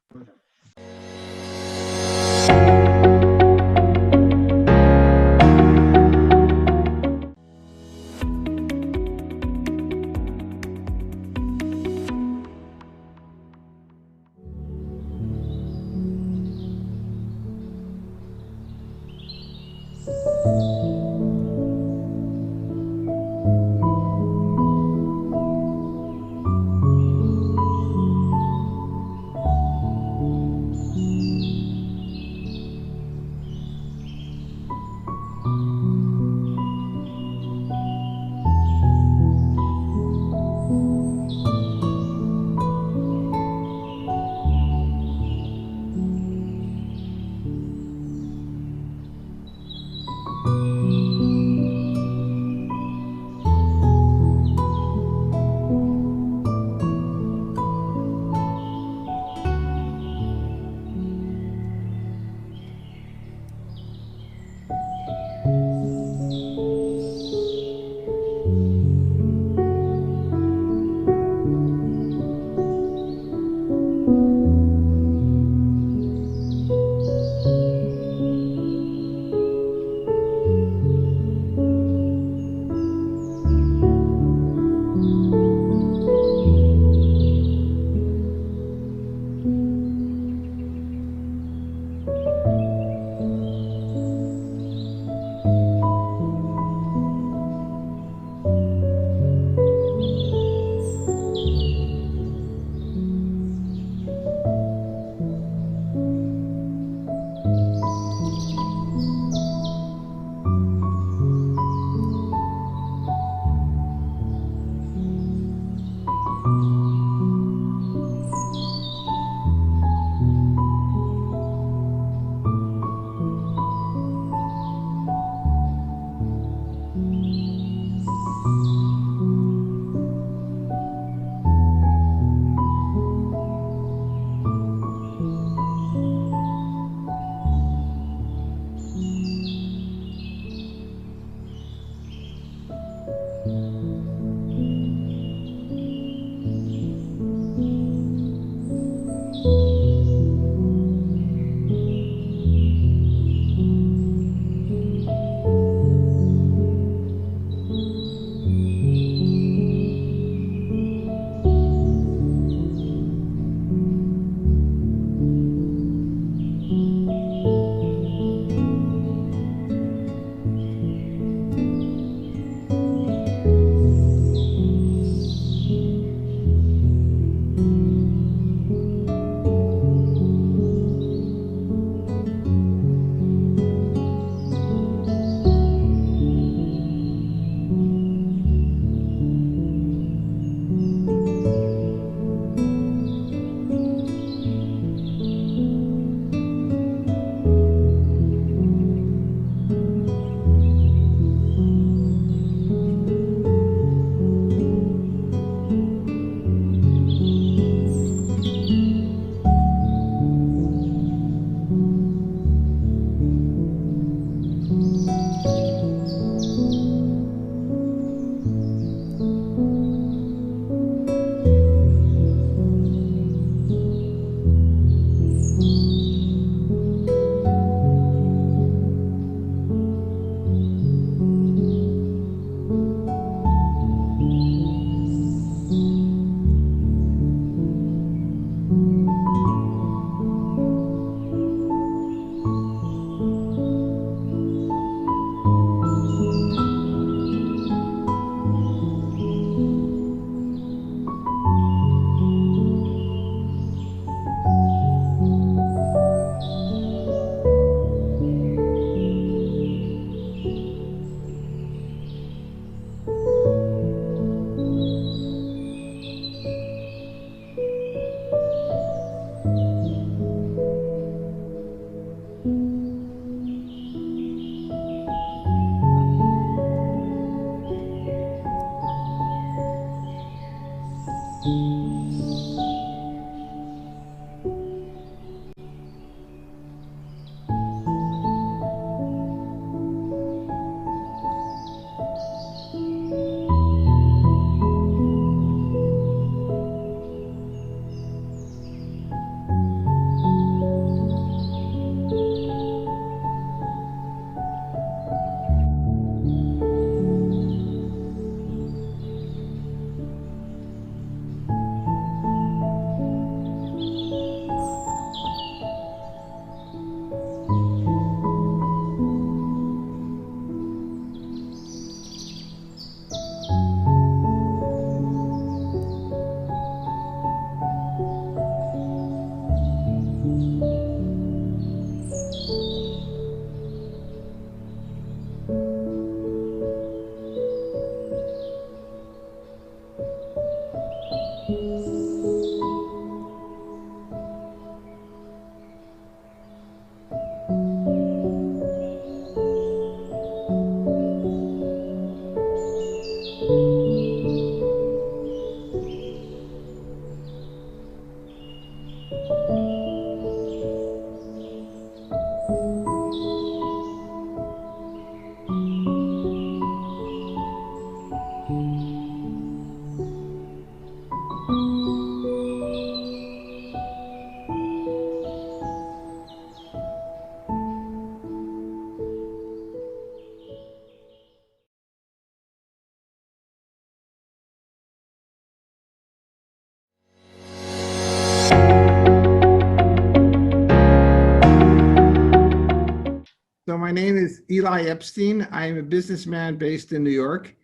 So my name is Eli Epstein. I am a businessman based in New York.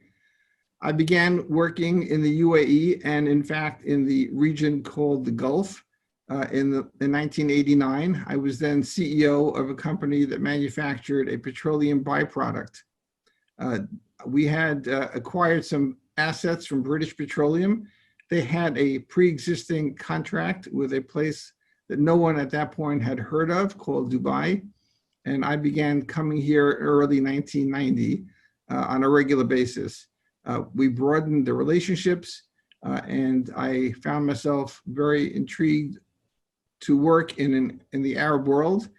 I began working in the UAE and in fact in the region called the Gulf in 1989. I was then CEO of a company that manufactured a petroleum byproduct. We had acquired some assets from British Petroleum. They had a pre-existing contract with a place that no one at that point had heard of called Dubai. And I began coming here early 1990 on a regular basis. We broadened the relationships and I found myself very intrigued to work in the Arab world.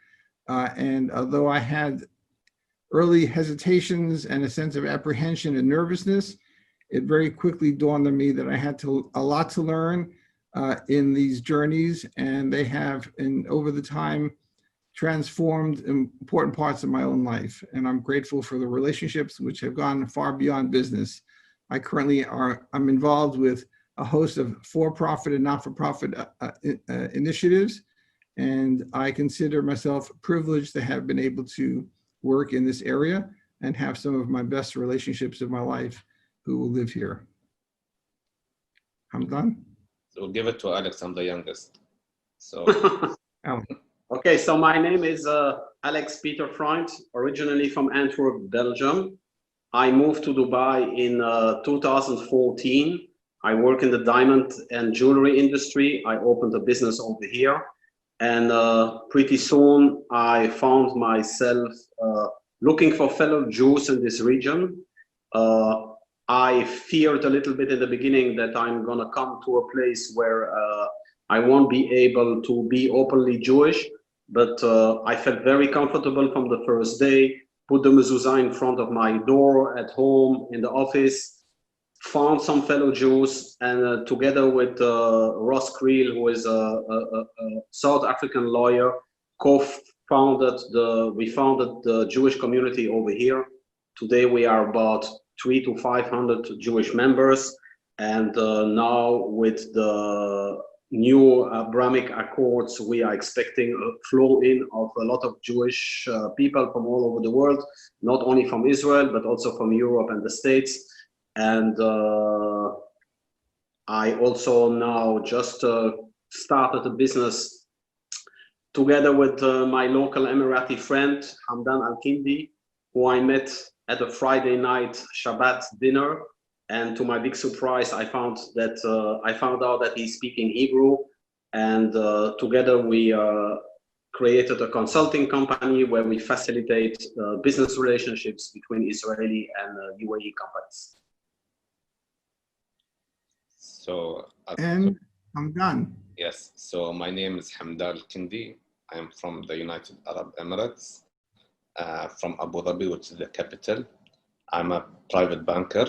And although I had early hesitations and a sense of apprehension and nervousness, it very quickly dawned on me that I had a lot to learn in these journeys, and they have, over the time, transformed important parts of my own life. And I'm grateful for the relationships which have gone far beyond business. I'm involved with a host of for-profit and not-for-profit initiatives. And I consider myself privileged to have been able to work in this area and have some of my best relationships of my life who will live here. I'm done. So give it to Alex, I'm the youngest. So. Alan. Okay, so my name is Alex Peter Freund, originally from Antwerp, Belgium. I moved to Dubai in 2014. I work in the diamond and jewelry industry. I opened a business over here. And pretty soon I found myself looking for fellow Jews in this region. I feared a little bit in the beginning that I'm gonna come to a place where I won't be able to be openly Jewish, but I felt very comfortable from the first day, put the mezuzah in front of my door at home, in the office, found some fellow Jews, and together with Ross Creel, who is a South African lawyer, we founded the Jewish community over here. Today we are about 300 to 500 Jewish members, and now with the new Abrahamic Accords, we are expecting a flow in of a lot of Jewish people from all over the world, not only from Israel, but also from Europe and the States. And I also now just started a business together with my local Emirati friend, Hamdan Al-Kindi, who I met at a Friday night Shabbat dinner. And to my big surprise, I found out that he's speaking Hebrew, and together we created a consulting company where we facilitate business relationships between Israeli and UAE companies. So, And I'm done. yes, so my name is Hamdal Kindi. I am from the United Arab Emirates, from Abu Dhabi, which is the capital. I'm a private banker.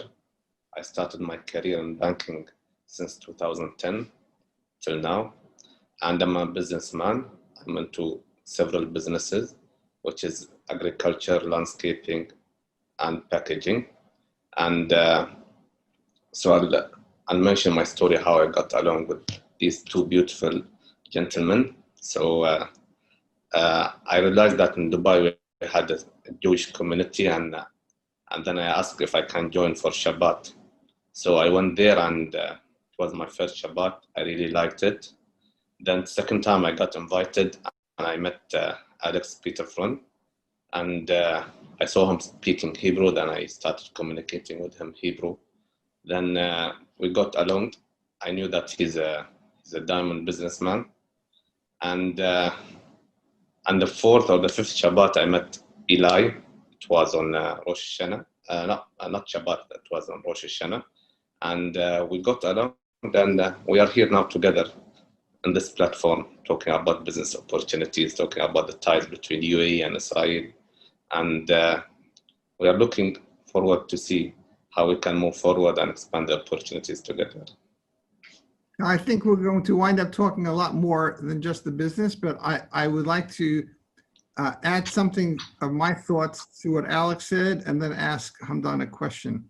I started my career in banking since 2010 till now. And I'm a businessman. I'm into several businesses, which is agriculture, landscaping, and packaging. And so I'll mention my story, how I got along with these two beautiful gentlemen. So I realized that in Dubai we had a Jewish community, and then I asked if I can join for Shabbat. So I went there, and it was my first Shabbat. I really liked it. Then second time I got invited, and I met Alex Peterfron, and I saw him speaking Hebrew. Then I started communicating with him Hebrew. Then we got along. I knew that he's a diamond businessman. And the fourth or the fifth Shabbat, I met Eli. It was on Rosh Hashanah. Not Shabbat, it was on Rosh Hashanah. And we got along. And we are here now together on this platform, talking about business opportunities, talking about the ties between UAE and Israel. And we are looking forward to see how we can move forward and expand the opportunities together. I think we're going to wind up talking a lot more than just the business, but I would like to add something of my thoughts to what Alex said, and then ask Hamdan a question.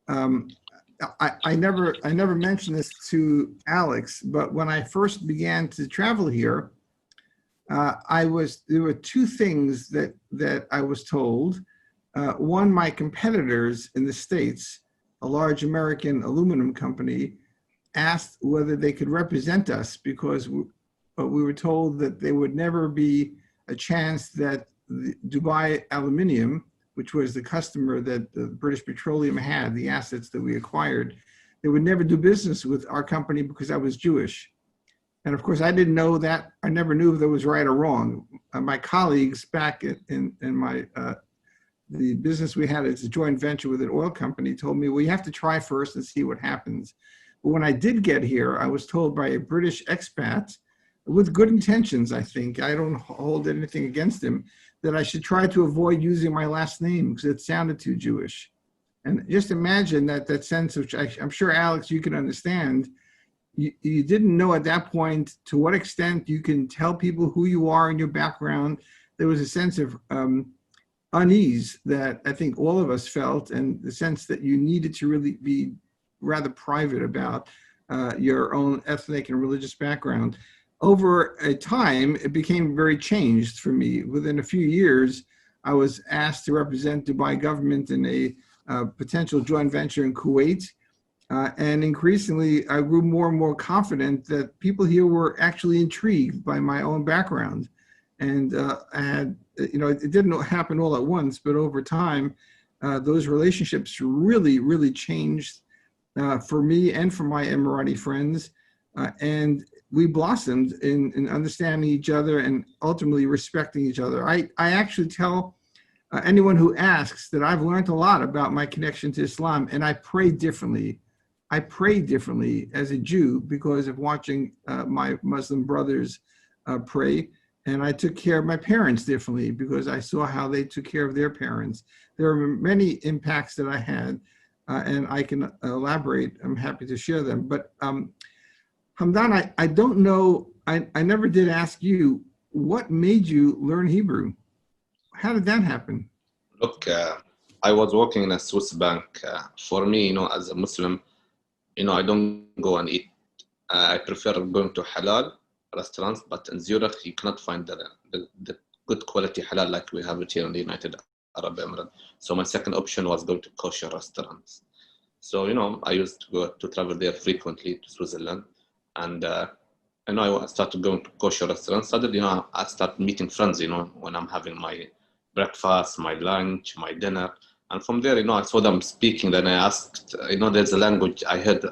I never mentioned this to Alex, but when I first began to travel here, there were two things that I was told. One, my competitors in the States, a large American aluminum company, asked whether they could represent us because we were told that there would never be a chance that the Dubai Aluminium, which was the customer that the British Petroleum had, the assets that we acquired, they would never do business with our company because I was Jewish. And of course, I didn't know that. I never knew if that was right or wrong. My colleagues back in my the business we had as a joint venture with an oil company told me, well, you have to try first and see what happens. But when I did get here, I was told by a British expat, with good intentions, I think, I don't hold anything against him, that I should try to avoid using my last name because it sounded too Jewish. And just imagine that sense of, I'm sure, Alex, you can understand, you didn't know at that point to what extent you can tell people who you are and your background. There was a sense of unease that I think all of us felt, and the sense that you needed to really be rather private about your own ethnic and religious background. Over a time, it became very changed for me. Within a few years, I was asked to represent Dubai government in a potential joint venture in Kuwait. And increasingly, I grew more and more confident that people here were actually intrigued by my own background. And I had, it didn't happen all at once, but over time, those relationships really, really changed for me and for my Emirati friends. And we blossomed in understanding each other and ultimately respecting each other. I actually tell anyone who asks that I've learned a lot about my connection to Islam, and I pray differently. I pray differently as a Jew because of watching my Muslim brothers pray. And I took care of my parents differently because I saw how they took care of their parents. There are many impacts that I had, and I can elaborate. I'm happy to share them. But Hamdan, I don't know, I never did ask you, what made you learn Hebrew? How did that happen? Look, I was working in a Swiss bank. For me, as a Muslim, I don't go and eat. I prefer going to halal restaurants, but in Zurich, you cannot find the good quality halal like we have it here in the United Arab Emirates. So my second option was going to kosher restaurants. So, I used to travel there frequently to Switzerland. And I started going to kosher restaurants. Suddenly, I started meeting friends, when I'm having my breakfast, my lunch, my dinner. And from there, I saw them speaking. Then I asked, there's a language I heard.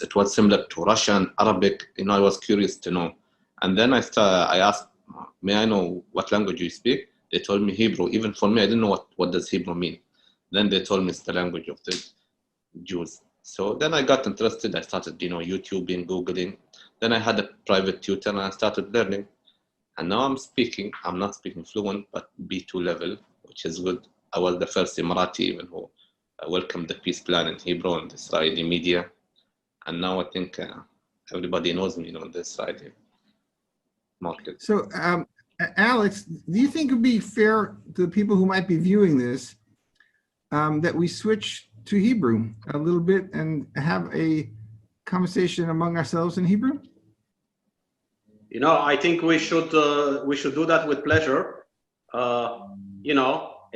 It was similar to Russian, Arabic. I was curious to know. And then I asked, may I know what language you speak? They told me Hebrew. Even for me, I didn't know what does Hebrew mean. Then they told me it's the language of the Jews. So then I got interested. I started, YouTubing, Googling. Then I had a private tutor and I started learning. And now I'm speaking. I'm not speaking fluent, but B2 level, which is good. I was the first Emirati even who welcomed the peace plan in Hebrew and the Israeli media. And now I think everybody knows me in the Israeli market. So, Alex, do you think it would be fair to the people who might be viewing this that we switch to Hebrew a little bit and have a conversation among ourselves in Hebrew? I think we should do that with pleasure.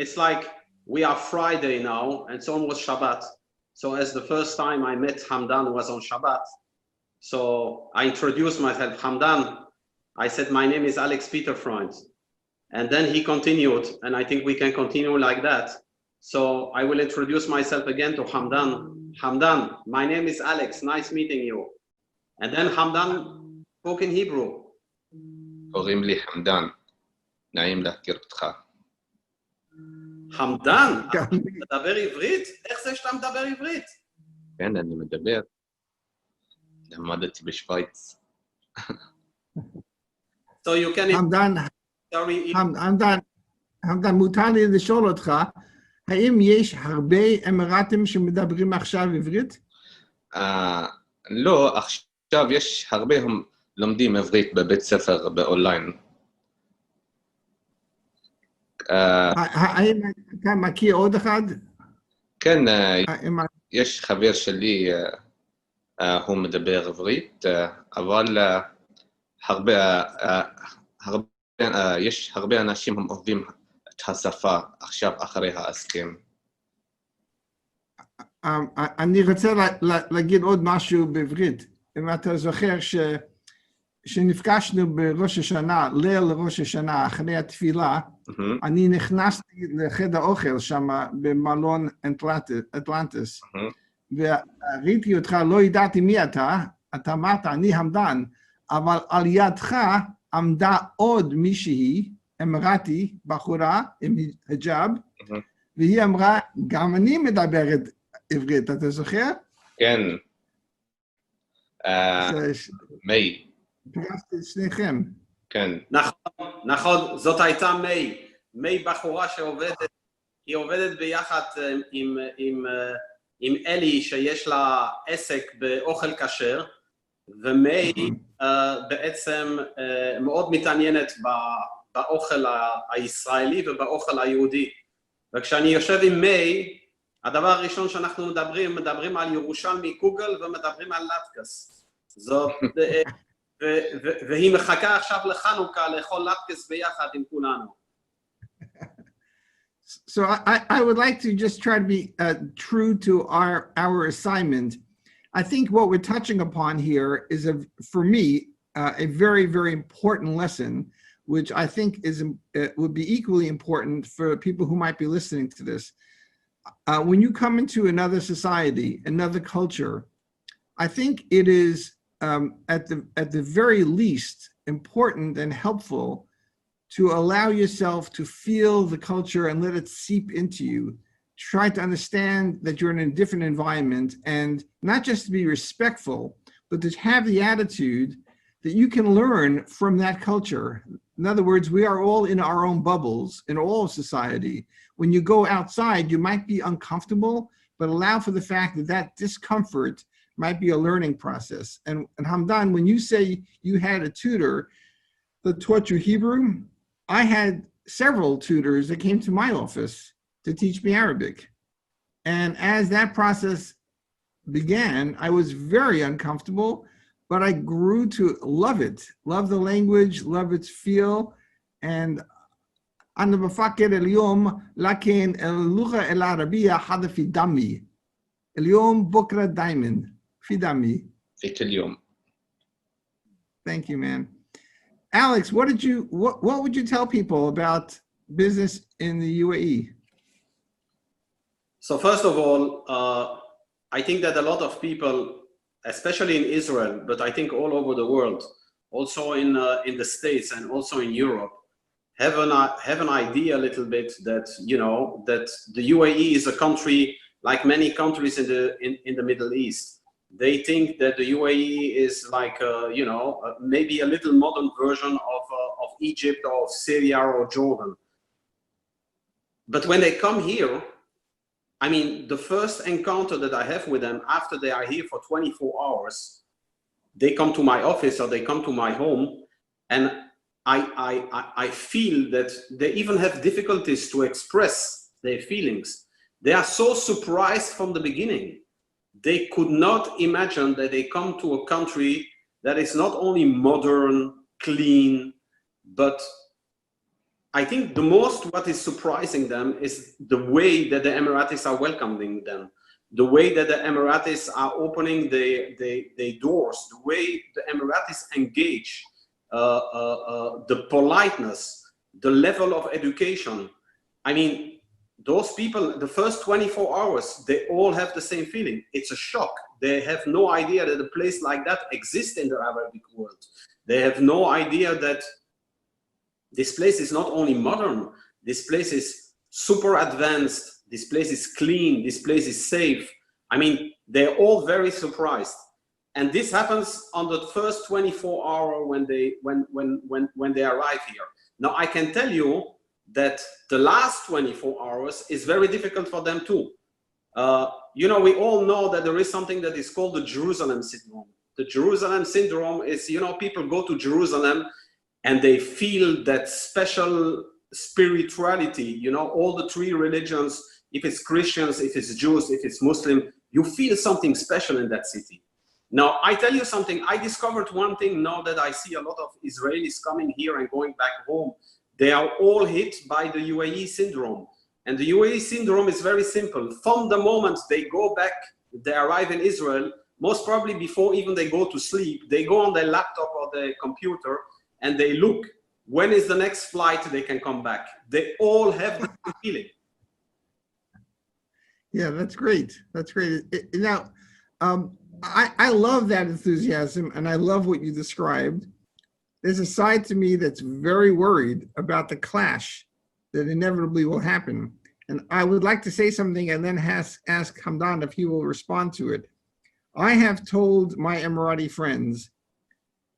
It's like we are Friday now, and it's almost Shabbat. So as the first time I met Hamdan was on Shabbat. So I introduced myself, Hamdan. I said, my name is Alex Peter Freund. And then he continued, and I think we can continue like that. So I will introduce myself again to Hamdan. Hamdan, my name is Alex, nice meeting you. And then Hamdan spoke in Hebrew. קוראים לי חמדן, נעים להכיר אותך. חמדן, אתה מדבר עברית? איך זה שאתה מדבר עברית? כן, אני מדבר. למדתי בשוויץ. So you can... חמדן, מותר לי לשאול אותך, האם יש הרבה אמירתים שמדברים עכשיו עברית? לא, עכשיו יש הרבה לומדים עברית בבית ספר באונליין. האם אתה מכיר עוד אחד? כן, יש חבר שלי, הוא מדבר עברית, אבל יש הרבה אנשים אוהבים את השפה עכשיו אחרי ההסכם. אני רוצה להגיד עוד משהו בעברית. אם אתה זוכר שנפגשנו בראש השנה, ליל ראש השנה, אחרי התפילה, אני נכנסתי לחדר אוכל שם במלון אטלנטיס, וראיתי אותך, לא ידעתי מי אתה אמרת, אני המדן, אבל על ידך עמדה עוד מישהי, אמירתי, בחורה עם היג'אב, והיא אמרה, גם אני מדברת עברית, אתה זוכר? כן. מי. פגשתי את שניכם. כן. נכון, זאת הייתה מי בחורה היא עובדת ביחד עם אלי שיש לה עסק באוכל כשר, ומי בעצם מאוד מתעניינת באוכל הישראלי ובאוכל היהודי. וכשאני יושב עם מי, הדבר הראשון שאנחנו מדברים על ירושלמי קוגל ומדברים על לטקס. והיא מחכה עכשיו לחנוכה לאכול לטקס ביחד עם כולנו. So I would like to just try to be true to our assignment. I think what we're touching upon here is, for me, a very, very important lesson, which I think would be equally important for people who might be listening to this. When you come into another society, another culture, I think it is at the very least important and helpful to allow yourself to feel the culture and let it seep into you. Try to understand that you're in a different environment, and not just to be respectful, but to have the attitude that you can learn from that culture. In other words, we are all in our own bubbles in all of society. When you go outside, you might be uncomfortable, but allow for the fact that that discomfort might be a learning process. And Hamdan, when you say you had a tutor that taught you Hebrew, I had several tutors that came to my office to teach me Arabic. And as that process began, I was very uncomfortable, but I grew to love it, love the language, love its feel. And أنا بفكر اليوم لكن اللغة العربية حدا في دمي. اليوم بكرة دايما في دمي. في كل يوم. Thank you, man. Alex, what would you tell people about business in the UAE? So first of all, I think that a lot of people, especially in Israel, but I think all over the world, also in the States and also in Europe, have an idea a little bit that, that the UAE is a country like many countries in the Middle East. They think that the UAE is like, you know, maybe a little modern version of Egypt or of Syria or Jordan. But when they come here, I mean, the first encounter that I have with them after they are here for 24 hours, they come to my office or they come to my home, and I feel that they even have difficulties to express their feelings. They are so surprised from the beginning. They could not imagine that they come to a country that is not only modern, clean, but I think the most what is surprising them is the way that the Emiratis are welcoming them, the way that the Emiratis are opening the doors, the way the Emiratis engage, the politeness, the level of education. I mean, those people, the first 24 hours, they all have the same feeling. It's a shock. They have no idea that a place like that exists in the Arabic world. They have no idea that this place is not only modern, this place is super advanced, this place is clean, this place is safe. I mean, they're all very surprised. And this happens on the first 24 hours when they arrive here. Now, I can tell you that the last 24 hours is very difficult for them too. You know, we all know that there is something that is called the Jerusalem syndrome. The Jerusalem syndrome is, you know, people go to Jerusalem and they feel that special spirituality, you know, all the three religions, if it's Christians, if it's Jews, if it's Muslim, you feel something special in that city. Now, I tell you something, I discovered one thing now that I see a lot of Israelis coming here and going back home. They are all hit by the UAE syndrome. And the UAE syndrome is very simple. From the moment they go back, they arrive in Israel, most probably before even they go to sleep, they go on their laptop or their computer and they look, when is the next flight they can come back? They all have the feeling. Yeah, that's great. That's great. Now, I love that enthusiasm and I love what you described. There's a side to me that's very worried about the clash that inevitably will happen. And I would like to say something and then ask Hamdan if he will respond to it. I have told my Emirati friends,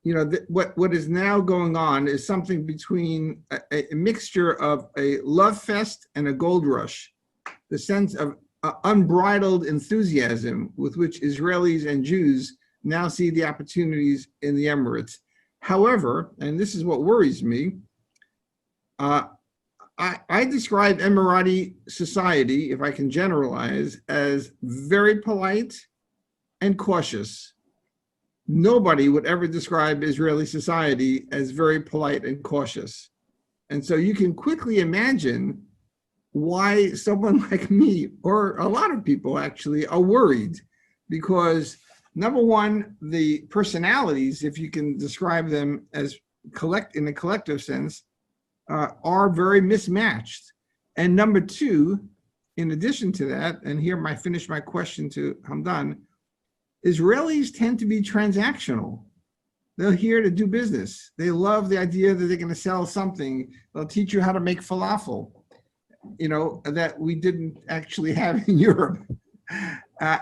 you know, what is now going on is something between a mixture of a love fest and a gold rush. The sense of unbridled enthusiasm with which Israelis and Jews now see the opportunities in the Emirates. However, and this is what worries me, I describe Emirati society, if I can generalize, as very polite and cautious. Nobody would ever describe Israeli society as very polite and cautious. And so you can quickly imagine why someone like me, or a lot of people actually, are worried. Because number one, the personalities, if you can describe them as in a collective sense, are very mismatched. And number two, in addition to that, and here I finish my question to Hamdan, Israelis tend to be transactional. They're here to do business. They love the idea that they're going to sell something. They'll teach you how to make falafel, you know, that we didn't actually have in Europe.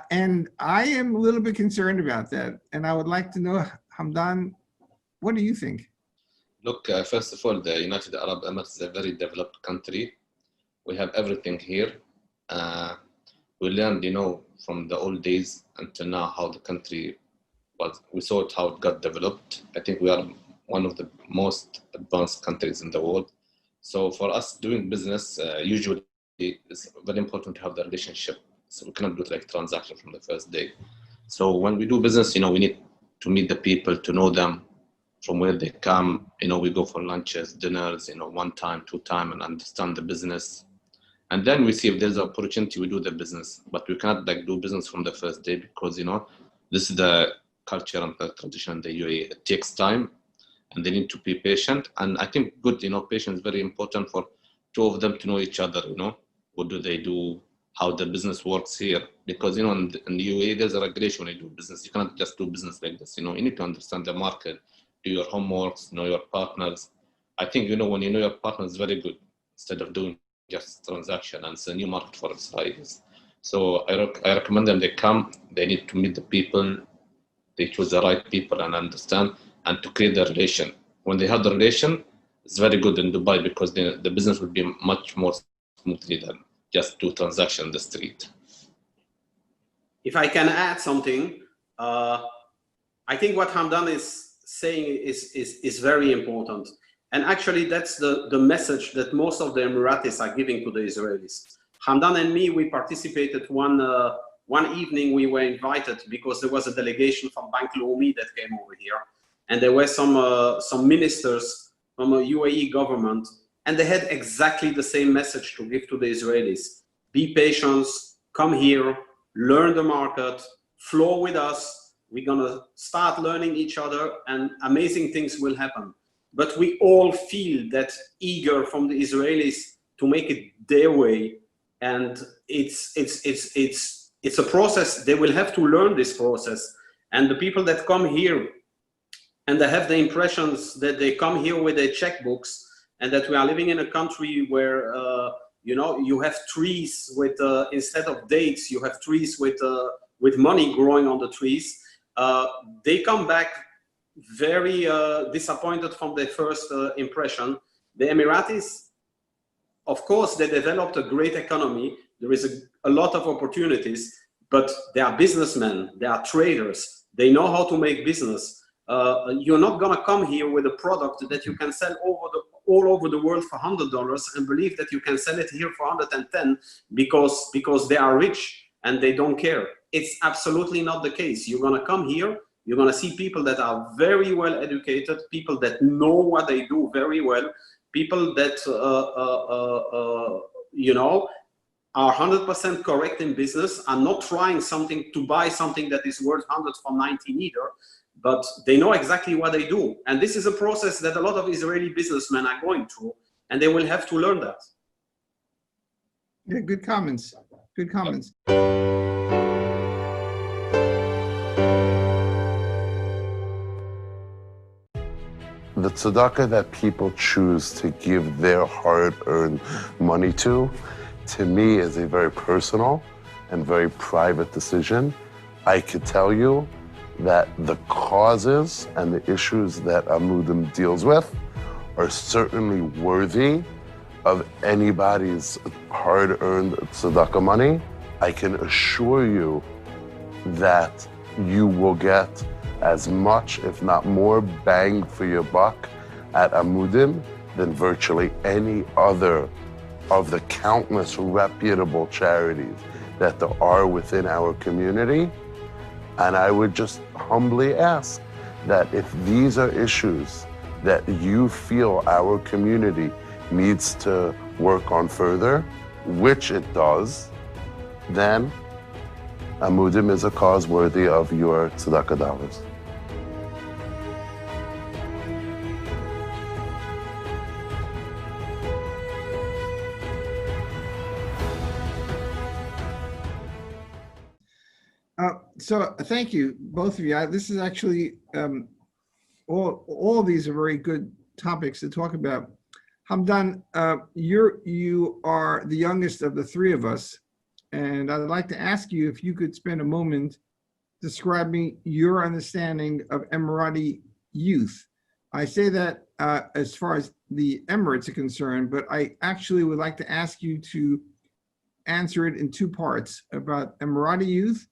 And I am a little bit concerned about that. And I would like to know, Hamdan, what do you think? Look, first of all, the United Arab Emirates is a very developed country. We have everything here. We learned, you know, from the old days until now how the country was. We saw it, how it got developed. I think we are one of the most advanced countries in the world. So for us doing business, usually it's very important to have the relationship. So we cannot do it like transaction from the first day. So when we do business, you know, we need to meet the people, to know them, from where they come. You know, we go for lunches, dinners, you know, 1 time, 2 time, and understand the business. And then we see if there's an opportunity, we do the business. But we cannot like do business from the first day because, you know, this is the culture and the tradition in the UAE. It takes time and they need to be patient. And I think good, you know, patience is very important for 2 of them to know each other, you know, what do they do, how the business works here. Because, you know, in the UAE, there's a regulation when you do business. You cannot just do business like this, you know, you need to understand the market, do your homeworks, know your partners. I think, you know, when you know your partner is very good, instead of doing just transaction, and it's a new market for Israelis. So I recommend them, they come, they need to meet the people, they choose the right people and understand, and to create the relation. When they have the relation, it's very good in Dubai because the business will be much more smoothly than just do transaction in the street. If I can add something, I think what Hamdan is saying is very important. And actually that's the message that most of the Emiratis are giving to the Israelis. Hamdan and me, we participated one evening, we were invited because there was a delegation from Bank Leumi that came over here. And there were some ministers from a UAE government, and they had exactly the same message to give to the Israelis. Be patient, come here, learn the market, flow with us. We're gonna start learning each other and amazing things will happen. But we all feel that eager from the Israelis to make it their way. And it's a process. They will have to learn this process. And the people that come here and they have the impressions that they come here with their checkbooks and that we are living in a country where, you know, you have trees with, instead of dates, you have trees with money growing on the trees. They come back very disappointed from their first impression. The Emiratis, of course, they developed a great economy. There is a lot of opportunities, but they are businessmen, they are traders, they know how to make business. You're not gonna come here with a product that you can sell all over the world for $100 and believe that you can sell it here for 110 because they are rich and they don't care. It's absolutely not the case. You're gonna come here, you're gonna see people that are very well educated, people that know what they do very well, people that, you know, are 100% correct in business, are not trying to buy something that is worth 100 for 90 either, but they know exactly what they do. And this is a process that a lot of Israeli businessmen are going through, and they will have to learn that. Yeah, good comments. Good comments. The tzedakah that people choose to give their hard-earned money to me is a very personal and very private decision. I could tell you that the causes and the issues that Amudim deals with are certainly worthy of anybody's hard-earned tzedakah money. I can assure you that you will get as much, if not more, bang for your buck at Amudim than virtually any other of the countless reputable charities that there are within our community. And I would just humbly ask that if these are issues that you feel our community needs to work on further, which it does, then Amudim is a cause worthy of your tzedakah dollars. So thank you, both of you. This is actually, all of these are very good topics to talk about. Hamdan, you are the youngest of the three of us, and I'd like to ask you if you could spend a moment describing your understanding of Emirati youth. I say that as far as the Emirates are concerned, but I actually would like to ask you to answer it in two parts about Emirati youth.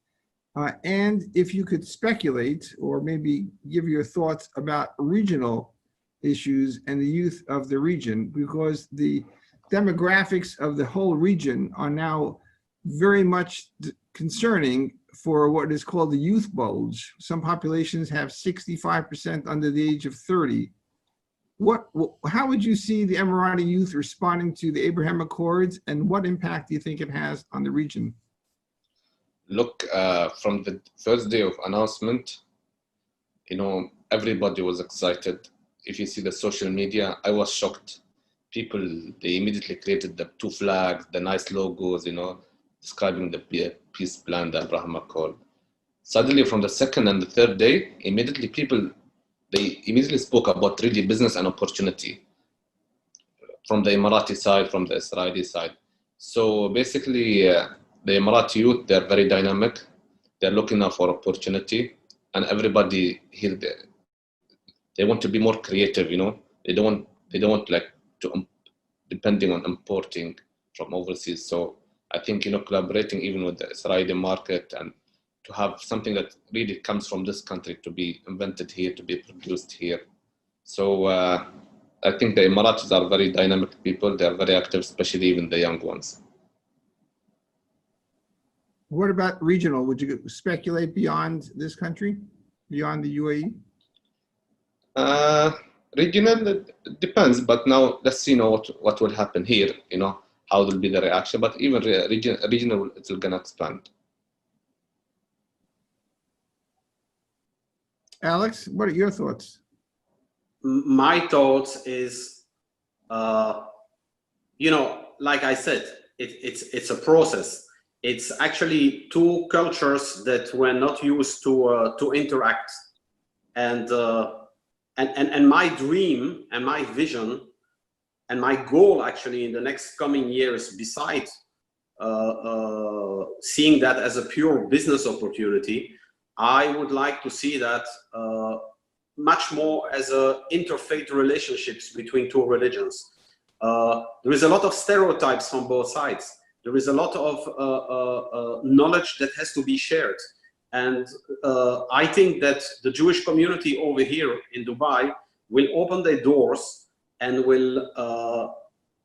And if you could speculate or maybe give your thoughts about regional issues and the youth of the region, because the demographics of the whole region are now very much concerning for what is called the youth bulge. Some populations have 65% under the age of 30. How would you see the Emirati youth responding to the Abraham Accords, and what impact do you think it has on the region? Look, from the first day of announcement, you know, everybody was excited. If you see the social media, I was shocked. People, they immediately created the two flags, the nice logos, you know, describing the peace plan, the Abraham Accord. Suddenly, from the second and the third day, immediately people, they immediately spoke about really business and opportunity from the Emirati side, from the Israeli side. So basically, the Emirati youth, they're very dynamic. They're looking out for opportunity, and everybody here, they want to be more creative, you know. They don't want like to depending on importing from overseas. So I think, you know, collaborating even with the Israeli market and to have something that really comes from this country to be invented here, to be produced here. So I think the Emiratis are very dynamic people. They are very active, especially even the young ones. What about regional? Would you speculate beyond this country, beyond the UAE? Regional, it depends, but now let's see, you know, what will happen here, you know, how will be the reaction, but even regional, it's going to expand. Alex, what are your thoughts? My thoughts is, you know, like I said, it's a process. It's actually two cultures that were not used to interact, and my dream and my vision and my goal actually in the next coming years, besides seeing that as a pure business opportunity, I would like to see that much more as interfaith relationships between two religions. There is a lot of stereotypes from both sides. There is a lot of knowledge that has to be shared. And I think that the Jewish community over here in Dubai will open their doors and will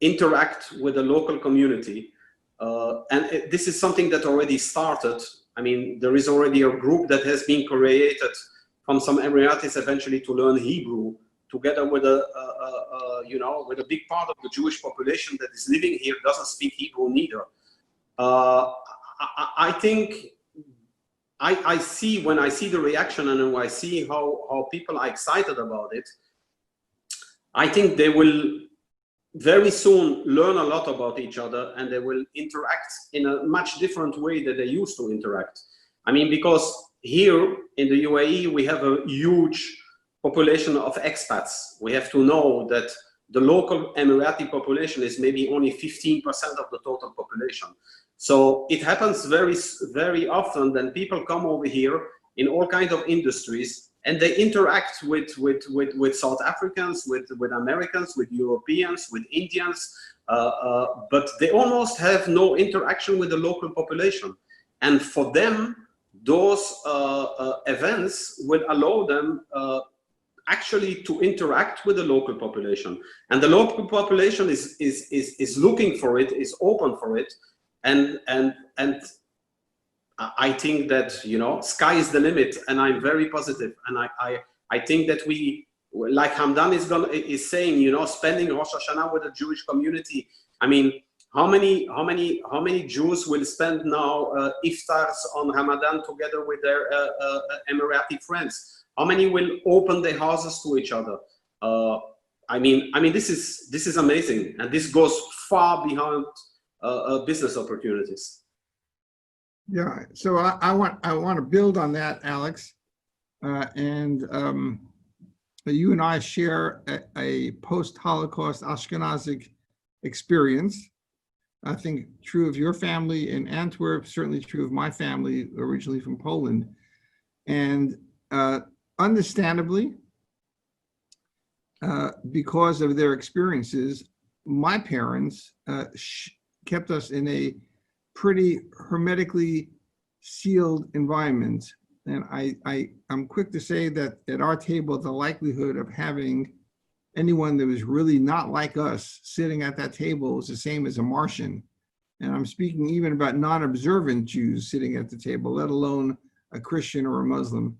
interact with the local community. This is something that already started. I mean, there is already a group that has been created from some Emiratis eventually to learn Hebrew, together with you know, with a big part of the Jewish population that is living here doesn't speak Hebrew neither. I think I see, when I see the reaction and when I see how people are excited about it, I think they will very soon learn a lot about each other, and they will interact in a much different way than they used to interact. I mean, because here in the UAE, we have a huge population of expats. We have to know that the local Emirati population is maybe only 15% of the total population. So it happens very, very often that people come over here in all kinds of industries, and they interact with South Africans, with Americans, with Europeans, with Indians, but they almost have no interaction with the local population. And for them, those events will allow them actually to interact with the local population. And the local population is looking for it, is open for it. And I think that, you know, sky is the limit, and I'm very positive. And I think that we, like Hamdan is saying, you know, spending Rosh Hashanah with the Jewish community. I mean, how many Jews will spend now iftars on Ramadan together with their Emirati friends? How many will open their houses to each other? I mean, this is amazing, and this goes far beyond business opportunities. Yeah, so I want to build on that, Alex, and you and I share a post-Holocaust Ashkenazic experience. I think true of your family in Antwerp, certainly true of my family originally from Poland, and understandably, because of their experiences, my parents kept us in a pretty hermetically sealed environment. And I'm quick to say that at our table, the likelihood of having anyone that was really not like us sitting at that table is the same as a Martian. And I'm speaking even about non-observant Jews sitting at the table, let alone a Christian or a Muslim.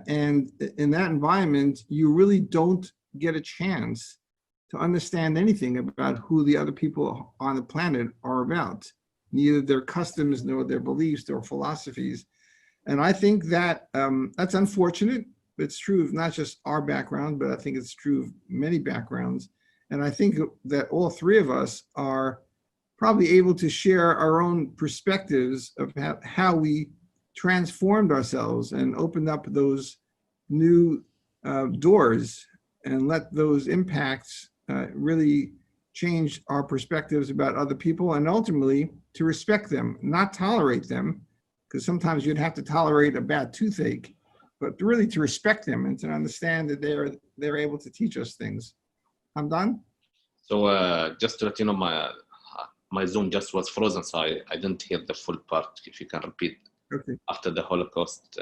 And in that environment, you really don't get a chance to understand anything about who the other people on the planet are about, neither their customs nor their beliefs or philosophies. And I think that that's unfortunate. It's true of not just our background, but I think it's true of many backgrounds. And I think that all three of us are probably able to share our own perspectives of how we transformed ourselves and opened up those new doors and let those impacts really change our perspectives about other people, and ultimately to respect them, not tolerate them, because sometimes you'd have to tolerate a bad toothache, but really to respect them and to understand that they're able to teach us things. I'm done. So just to let you know, my Zoom just was frozen, so I didn't hear the full part. If you can repeat. Okay. After the Holocaust.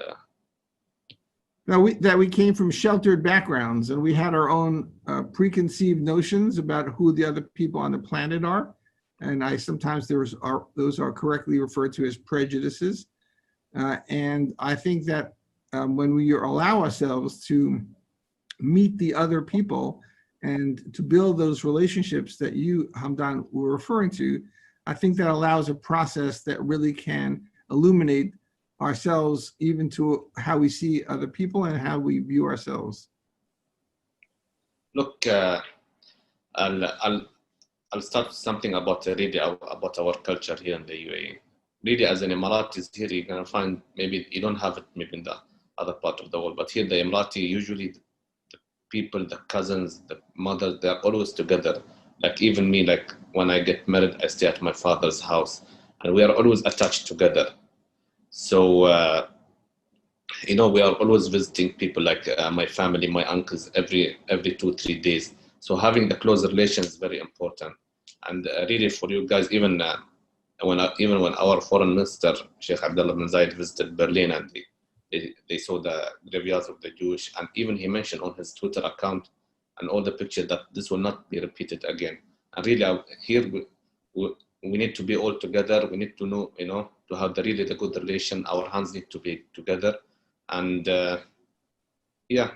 Now we came from sheltered backgrounds, and we had our own preconceived notions about who the other people on the planet are, and sometimes those are correctly referred to as prejudices. And I think that when we allow ourselves to meet the other people and to build those relationships that you, Hamdan, were referring to, I think that allows a process that really can illuminate ourselves, even to how we see other people and how we view ourselves. Look, I'll start something about really about our culture here in the UAE. Really, as an Emiratis here, you're gonna find maybe you don't have it maybe in the other part of the world, but here the Emirati, usually the people, the cousins, the mothers, they're always together. Like even me, like when I get married, I stay at my father's house, and we are always attached together. So, you know, we are always visiting people like my family, my uncles, every 2-3 days. So having the close relation is very important. And really for you guys, even when our foreign minister, Sheikh Abdullah bin Zayed, visited Berlin, and they saw the graveyards of the Jewish, and even he mentioned on his Twitter account and all the pictures that this will not be repeated again. And really here we need to be all together. We need to know, you know, to have the good relation. Our hands need to be together. And yeah,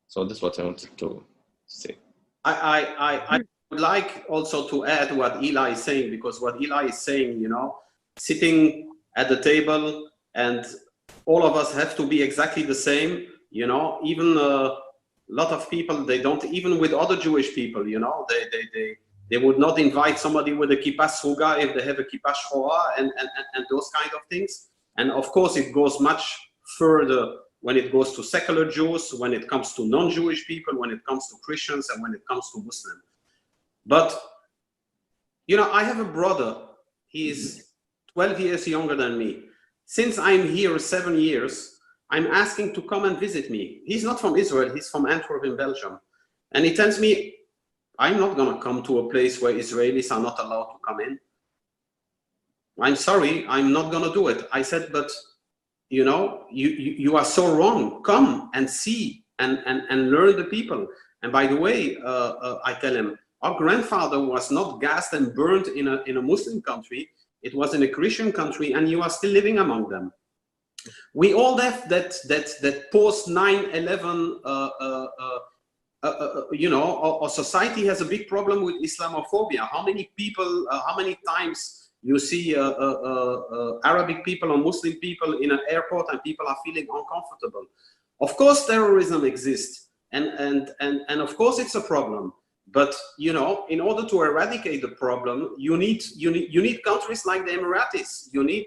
so this is what I wanted to say. I would like also to add what Eli is saying, because what Eli is saying, you know, sitting at the table and all of us have to be exactly the same, you know, even a lot of people, they don't, even with other Jewish people, you know, they would not invite somebody with a kippah sruga if they have a kippah shchora and those kind of things. And of course, it goes much further when it goes to secular Jews, when it comes to non-Jewish people, when it comes to Christians, and when it comes to Muslims. But, you know, I have a brother. He is 12 years younger than me. Since I'm here 7 years, I'm asking to come and visit me. He's not from Israel. He's from Antwerp in Belgium. And he tells me, I'm not going to come to a place where Israelis are not allowed to come in. I'm sorry, I'm not going to do it. I said, but you know, you are so wrong. Come and see and learn the people. And by the way, I tell him, our grandfather was not gassed and burned in a Muslim country. It was in a Christian country, and you are still living among them. We all have that post 9/11. You know, our society has a big problem with Islamophobia. How many people? How many times? You see Arabic people or Muslim people in an airport and people are feeling uncomfortable. Of course, terrorism exists, and of course it's a problem. But you know, in order to eradicate the problem, you need countries like the Emiratis. You need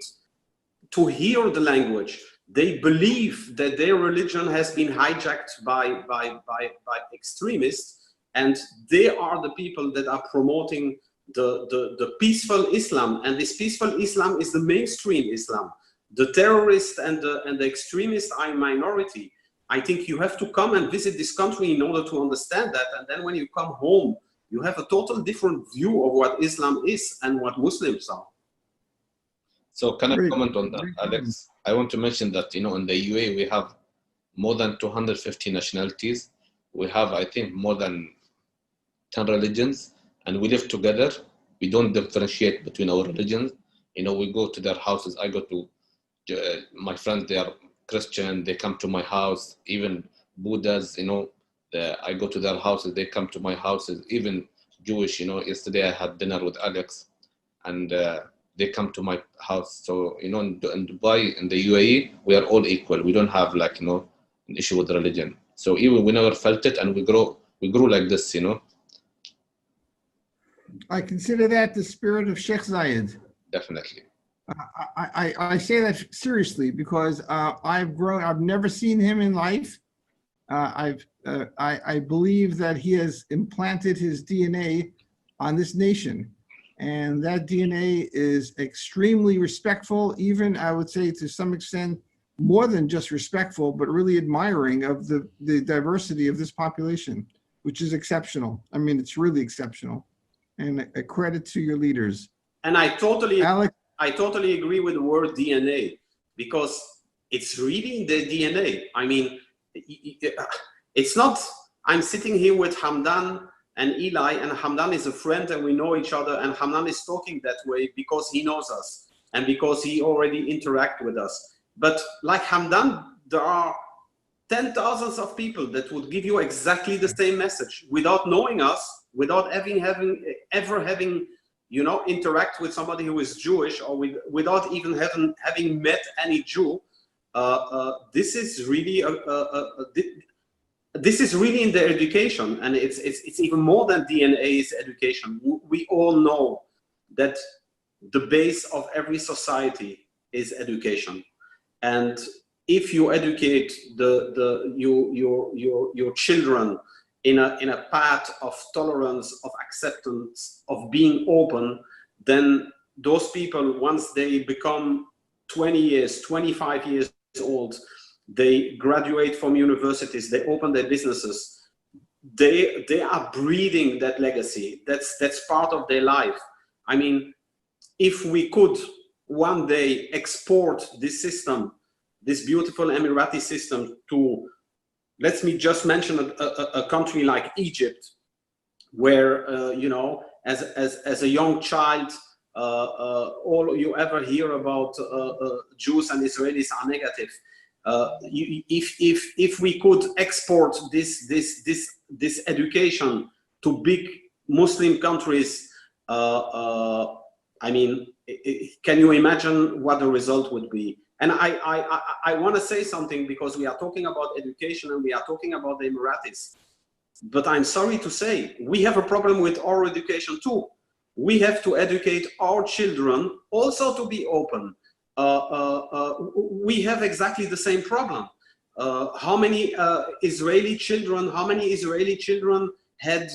to hear the language. They believe that their religion has been hijacked by extremists, and they are the people that are promoting the peaceful Islam, and this peaceful Islam is the mainstream Islam. The terrorists and the extremists are a minority. I think you have to come and visit this country in order to understand that, and then when you come home, you have a total different view of what Islam is and what Muslims are. So can I comment on that, Alex? I want to mention that, you know, in the UAE we have more than 250 nationalities. We have, I think, more than 10 religions. And we live together. We don't differentiate between our religions. You know, we go to their houses. I go to my friends, they are Christian. They come to my house. Even Buddhas, you know, I go to their houses. They come to my houses. Even Jewish, you know, yesterday I had dinner with Alex, and they come to my house. So, you know, in Dubai, in the UAE, we are all equal. We don't have, like, you know, an issue with religion. So even we never felt it, and we grew like this, you know. I consider that the spirit of Sheikh Zayed. Definitely. I say that seriously because I've never seen him in life. I believe that he has implanted his DNA on this nation. And that DNA is extremely respectful, even I would say to some extent, more than just respectful, but really admiring of the diversity of this population, which is exceptional. I mean, it's really exceptional. And a credit to your leaders. And I totally agree with the word DNA, because it's really in the DNA. I mean, it's not, I'm sitting here with Hamdan and Eli, and Hamdan is a friend and we know each other, and Hamdan is talking that way because he knows us and because he already interacts with us. But like Hamdan, there are 10,000s of people that would give you exactly the same message without knowing us, without ever having, you know, interact with somebody who is Jewish, or without even having met any Jew. This is really this is really in the education, and it's even more than DNA is education. We all know that the base of every society is education, and if you educate your children in a path of tolerance, of acceptance, of being open, then those people, once they become 20 years, 25 years old, they graduate from universities, they open their businesses, they are breathing that legacy. That's part of their life. I mean, if we could one day export this system, this beautiful Emirati system, to, let me just mention a country like Egypt, where you know, as a young child, all you ever hear about Jews and Israelis are negative. If we could export this education to big Muslim countries, I mean, can you imagine what the result would be? And I want to say something, because we are talking about education and we are talking about the Emiratis. But I'm sorry to say, we have a problem with our education too. We have to educate our children also to be open. We have exactly the same problem. How many Israeli children had,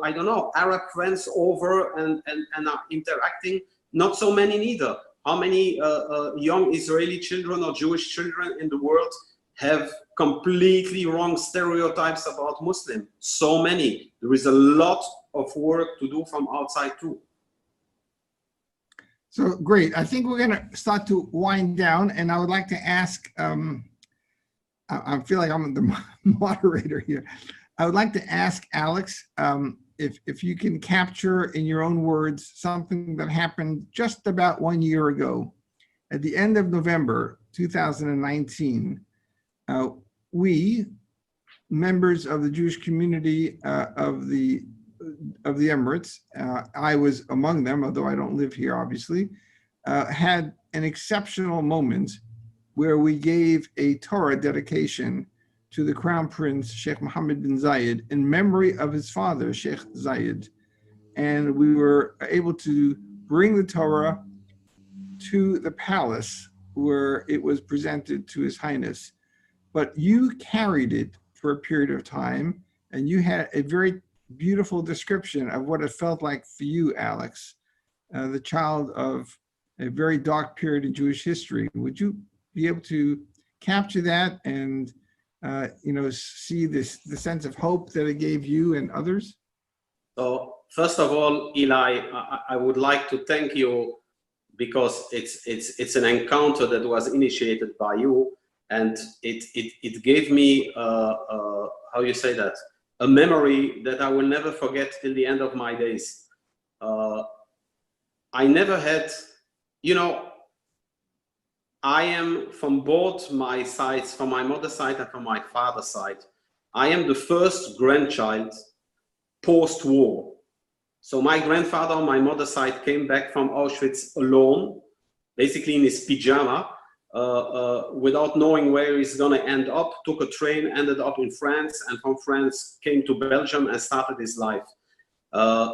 I don't know, Arab friends over and are interacting? Not so many neither. How many young Israeli children or Jewish children in the world have completely wrong stereotypes about Muslim? So many. There is a lot of work to do from outside too. So great. I think we're going to start to wind down, and I would like to ask, I feel like I'm the moderator here. I would like to ask Alex, if you can capture in your own words something that happened just about 1 year ago. At the end of November 2019, we, members of the Jewish community of the Emirates, I was among them, although I don't live here, obviously, had an exceptional moment where we gave a Torah dedication to the Crown Prince, Sheikh Mohammed bin Zayed, in memory of his father, Sheikh Zayed. And we were able to bring the Torah to the palace where it was presented to His Highness. But you carried it for a period of time, and you had a very beautiful description of what it felt like for you, Alex, the child of a very dark period in Jewish history. Would you be able to capture that and you know, see the sense of hope that it gave you and others? So first of all, Eli, I would like to thank you, because it's an encounter that was initiated by you, and it gave me how you say that, a memory that I will never forget till the end of my days. I never had, you know, I am from both my sides, from my mother's side and from my father's side. I am the first grandchild post-war. So my grandfather on my mother's side came back from Auschwitz alone, basically in his pyjama, without knowing where he's gonna end up, took a train, ended up in France, and from France came to Belgium and started his life.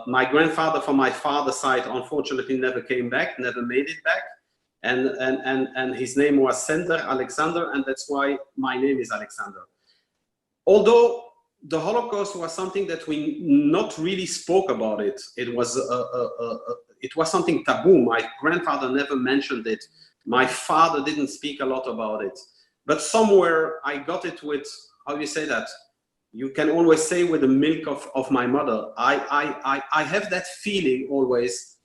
My grandfather from my father's side, unfortunately, never came back, never made it back. And his name was Alexander, and that's why my name is Alexander. Although the Holocaust was something that we not really spoke about it. It was something taboo. My grandfather never mentioned it. My father didn't speak a lot about it. But somewhere I got it with, how do you say that? You can always say with the milk of my mother. I have that feeling always.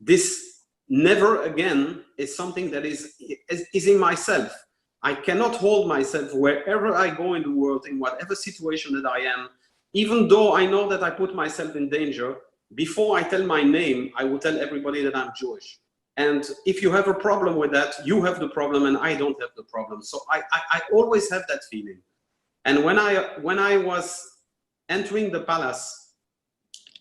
This never again is something that is in myself. I cannot hold myself wherever I go in the world, in whatever situation that I am, even though I know that I put myself in danger. Before I tell my name, I will tell everybody that I'm Jewish. And if you have a problem with that, you have the problem and I don't have the problem. So I always have that feeling. And when I was entering the palace,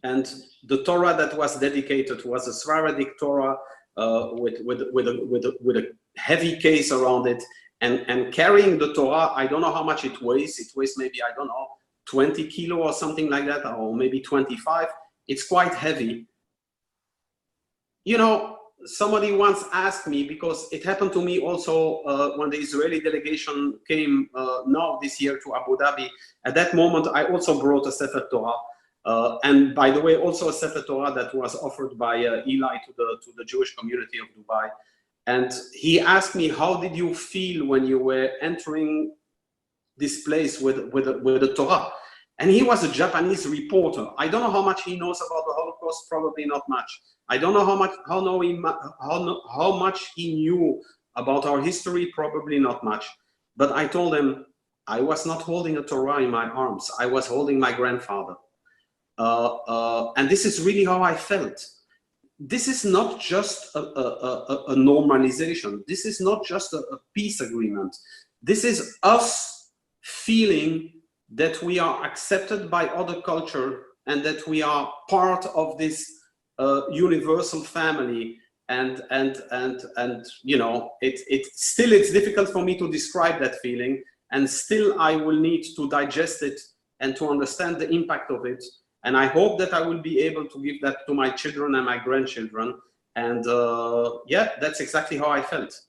and the Torah that was dedicated was a Sephardic Torah with a heavy case around it, and carrying the Torah, I don't know how much it weighs. It weighs maybe, I don't know, 20 kilo or something like that, or maybe 25. It's quite heavy. You know, somebody once asked me, because it happened to me also when the Israeli delegation came now this year to Abu Dhabi. At that moment, I also brought a Sefer Torah. And by the way, also a Sefer Torah that was offered by Eli to the Jewish community of Dubai. And he asked me, how did you feel when you were entering this place with the Torah? And he was a Japanese reporter. I don't know how much he knows about the Holocaust, probably not much. I don't know how much he knew about our history, probably not much. But I told him, I was not holding a Torah in my arms. I was holding my grandfather. And this is really how I felt. This is not just a normalization. This is not just a peace agreement. This is us feeling that we are accepted by other culture and that we are part of this universal family. And you know, it's difficult for me to describe that feeling, and still I will need to digest it and to understand the impact of it. And I hope that I will be able to give that to my children and my grandchildren. And yeah, that's exactly how I felt.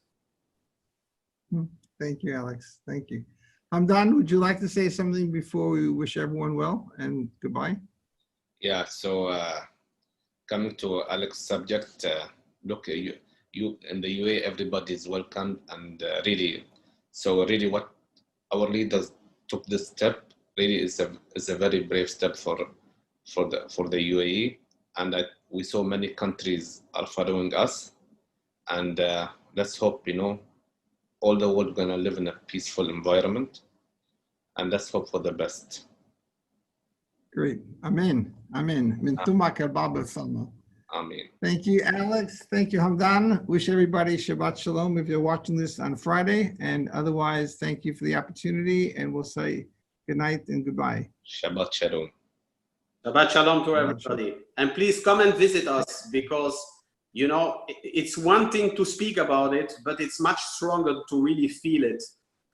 Thank you, Alex. Thank you. Hamdan, would you like to say something before we wish everyone well and goodbye? Yeah, so coming to Alex's subject, look, you in the UAE, everybody is welcome, and really what our leaders took this step really is a very brave step for the UAE, and we saw many countries are following us, and let's hope, you know, all the world gonna live in a peaceful environment, and let's hope for the best. Great. Amen. Amen. Min tumak al-baba salma. Amen. Thank you, Alex. Thank you, Hamdan. Wish everybody Shabbat Shalom if you're watching this on Friday. And otherwise, thank you for the opportunity. And we'll say good night and goodbye. Shabbat Shalom. Shabbat Shalom to everybody. And please come and visit us, because, you know, it's one thing to speak about it, but it's much stronger to really feel it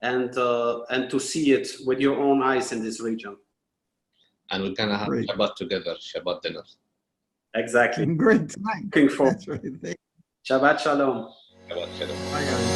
and to see it with your own eyes in this region. And we're gonna have Great. Shabbat together, Shabbat dinner. Exactly. Great tonight. Looking forward. That's right. Shabbat Shalom. Shabbat Shalom. Bye, guys.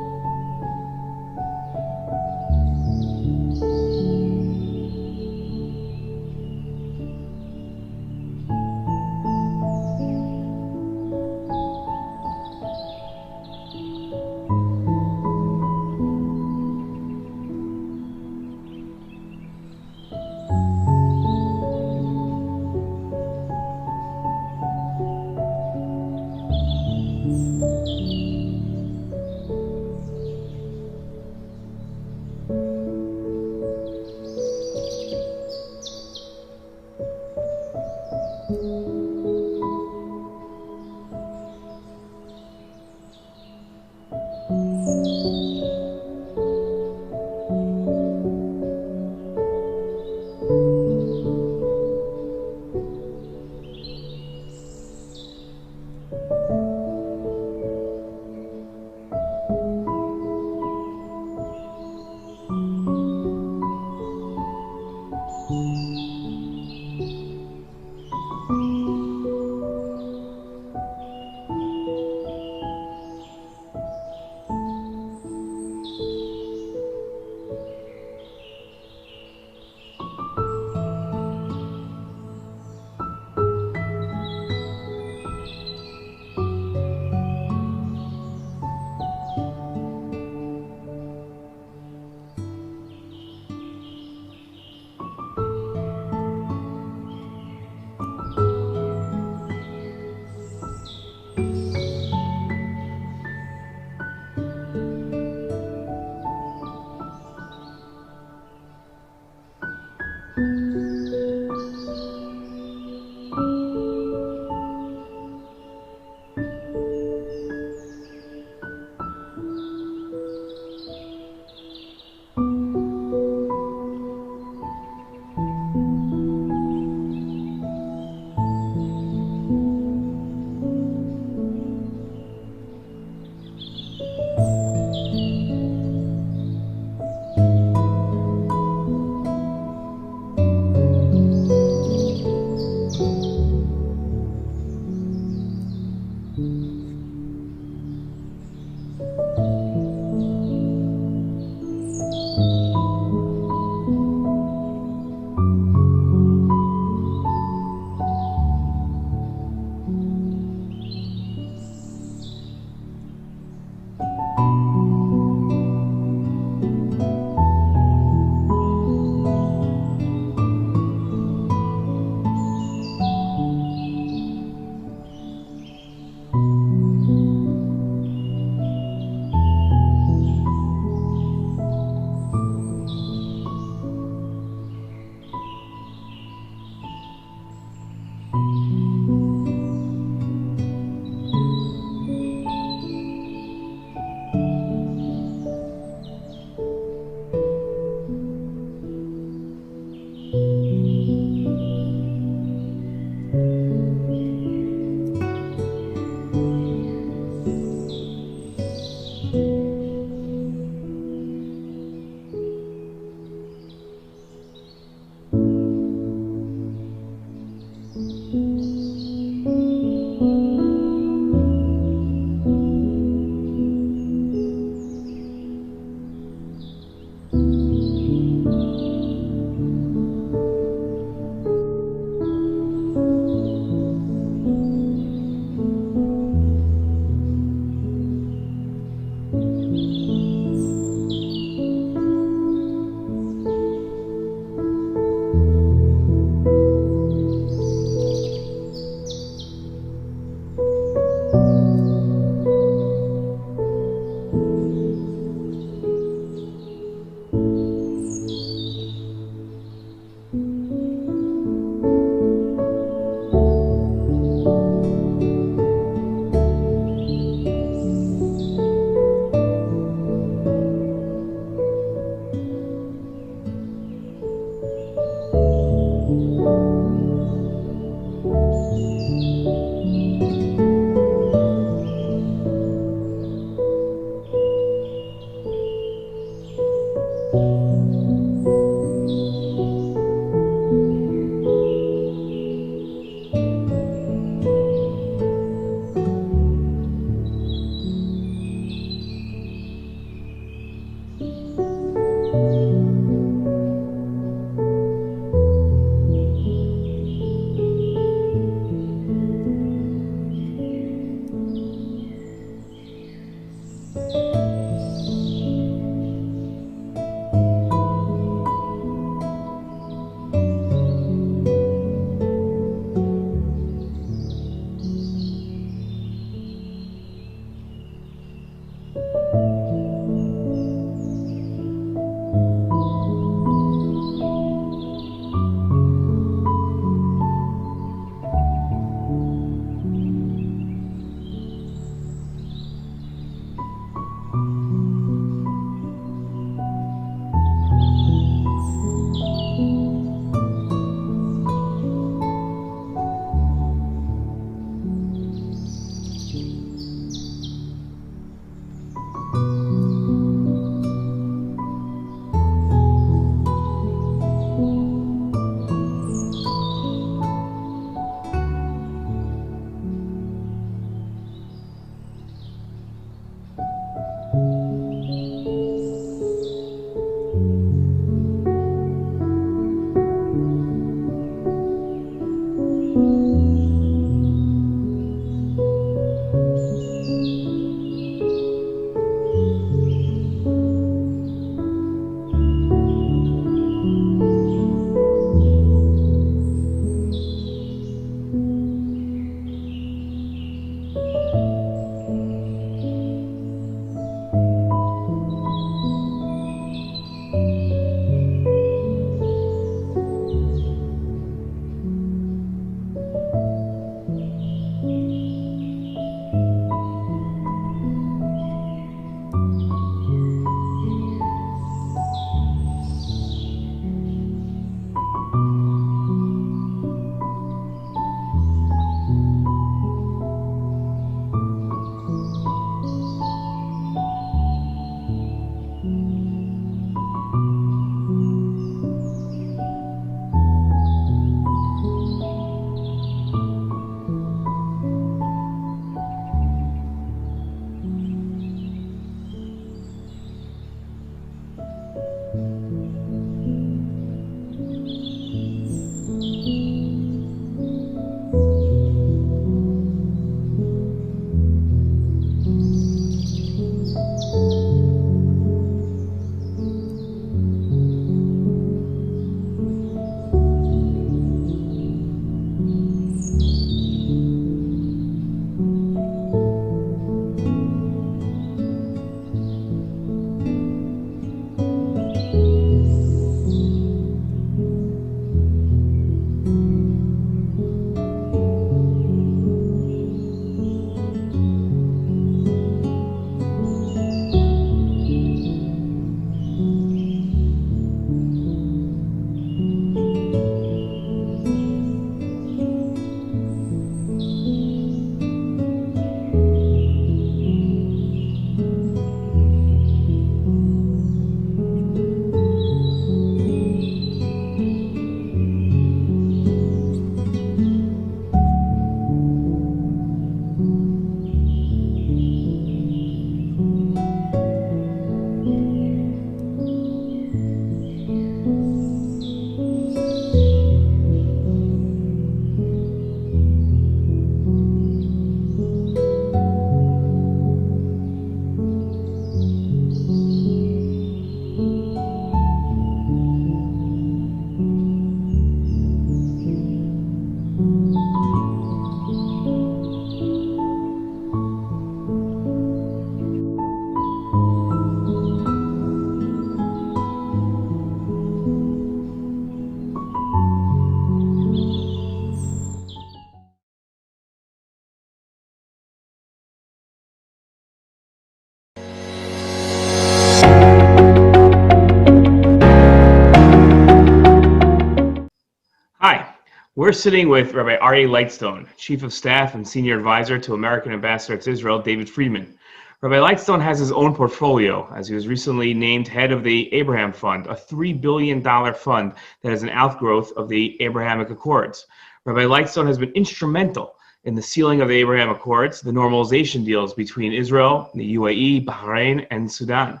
We're sitting with Rabbi Aryeh Lightstone, Chief of Staff and Senior Advisor to American Ambassador to Israel, David Friedman. Rabbi Lightstone has his own portfolio, as he was recently named head of the Abraham Fund, a $3 billion fund that is an outgrowth of the Abrahamic Accords. Rabbi Lightstone has been instrumental in the sealing of the Abraham Accords, the normalization deals between Israel, the UAE, Bahrain, and Sudan.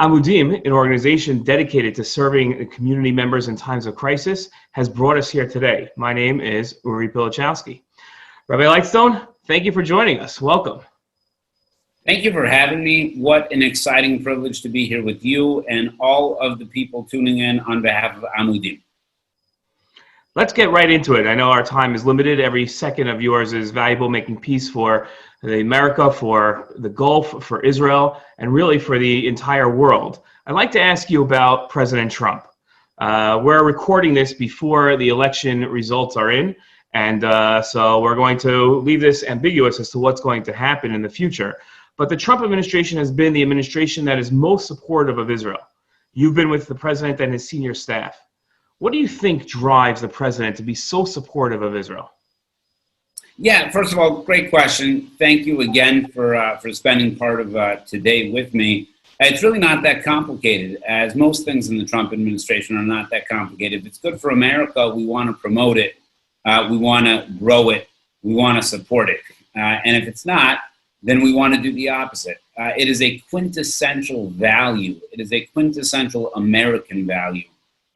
Amudim, an organization dedicated to serving community members in times of crisis, has brought us here today. My name is Uri Pilichowski. Rabbi Lightstone, thank you for joining us. Welcome. Thank you for having me. What an exciting privilege to be here with you and all of the people tuning in on behalf of Amudim. Let's get right into it. I know our time is limited. Every second of yours is valuable, making peace for America, for the Gulf, for Israel, and really for the entire world. I'd like to ask you about President Trump. We're recording this before the election results are in, and so we're going to leave this ambiguous as to what's going to happen in the future. But the Trump administration has been the administration that is most supportive of Israel. You've been with the president and his senior staff. What do you think drives the president to be so supportive of Israel? Yeah, first of all, great question. Thank you again for spending part of today with me. It's really not that complicated, as most things in the Trump administration are not that complicated. If it's good for America, we want to promote it, we want to grow it, we want to support it. And if it's not, then we want to do the opposite. It is a quintessential value. It is a quintessential American value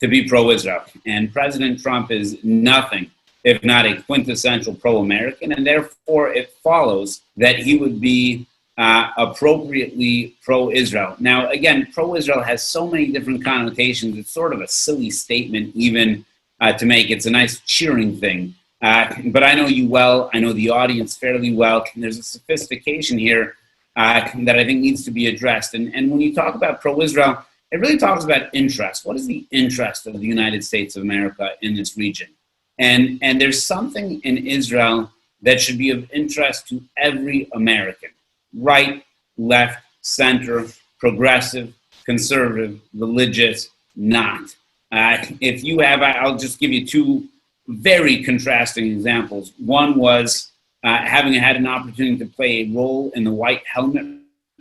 to be pro-Israel. And President Trump is nothing if not a quintessential pro-American, and therefore it follows that he would be appropriately pro-Israel. Now, again, pro-Israel has so many different connotations. It's sort of a silly statement even to make. It's a nice cheering thing. But I know you well. I know the audience fairly well. And there's a sophistication here that I think needs to be addressed. And when you talk about pro-Israel, it really talks about interest. What is the interest of the United States of America in this region? And there's something in Israel that should be of interest to every American. Right, left, center, progressive, conservative, religious, not. If you have, I'll just give you two very contrasting examples. One was having had an opportunity to play a role in the White Helmet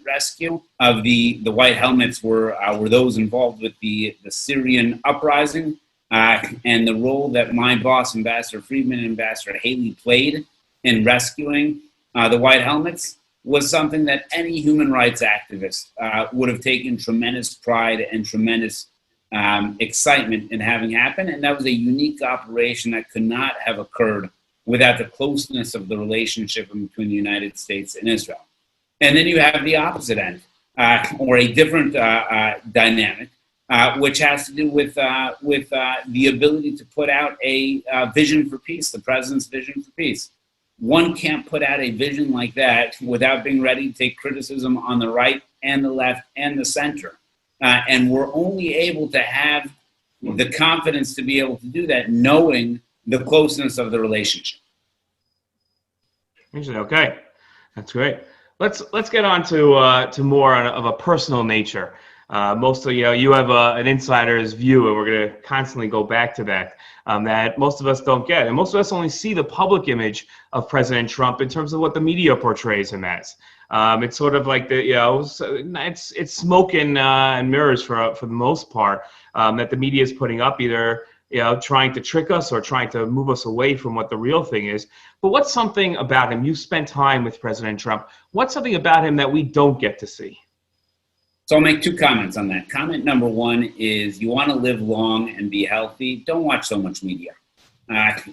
rescue of the White Helmets were those involved with the Syrian uprising, and the role that my boss, Ambassador Friedman and Ambassador Haley played in rescuing the White Helmets was something that any human rights activist would have taken tremendous pride and tremendous excitement in having happen. And that was a unique operation that could not have occurred without the closeness of the relationship between the United States and Israel. And then you have the opposite end, or a different dynamic, which has to do with the ability to put out a vision for peace, the president's vision for peace. One can't put out a vision like that without being ready to take criticism on the right and the left and the center. And we're only able to have the confidence to be able to do that, knowing the closeness of the relationship. Okay, that's great. Let's get on to more of a personal nature. Mostly, you have an insider's view, and we're going to constantly go back to that. That most of us don't get, and most of us only see the public image of President Trump in terms of what the media portrays him as. It's sort of like it's smoke and mirrors for the most part that the media is putting up, either trying to trick us or trying to move us away from what the real thing is. But what's something about him? You spent time with President Trump. What's something about him that we don't get to see? So I'll make two comments on that. Comment number one is, you want to live long and be healthy, don't watch so much media.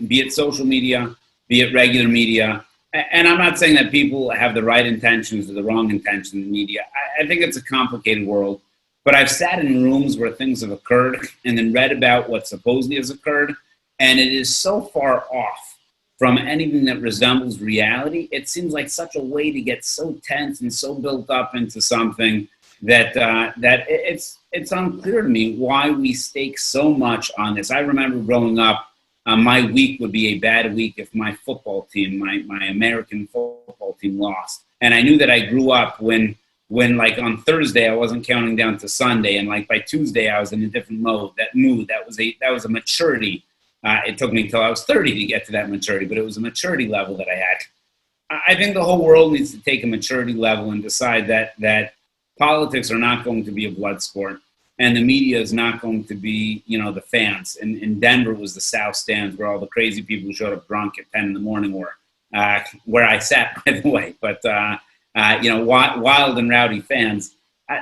Be it social media, be it regular media. And I'm not saying that people have the right intentions or the wrong intentions in the media. I think it's a complicated world. But I've sat in rooms where things have occurred and then read about what supposedly has occurred, and it is so far off from anything that resembles reality. It seems like such a way to get so tense and so built up into something that it's unclear to me why we stake so much on this. I remember growing up, my week would be a bad week if my football team, my American football team, lost. And I knew that I grew up when like on Thursday I wasn't counting down to Sunday, and like by Tuesday I was in a different mood. That was a maturity It took me until I was 30 to get to that maturity, but it was a maturity level that I had. I think the whole world needs to take a maturity level and decide that politics are not going to be a blood sport, and the media is not going to be, the fans. In Denver was the South Stands, where all the crazy people who showed up drunk at 10 in the morning were, where I sat, by the way. But, wild and rowdy fans.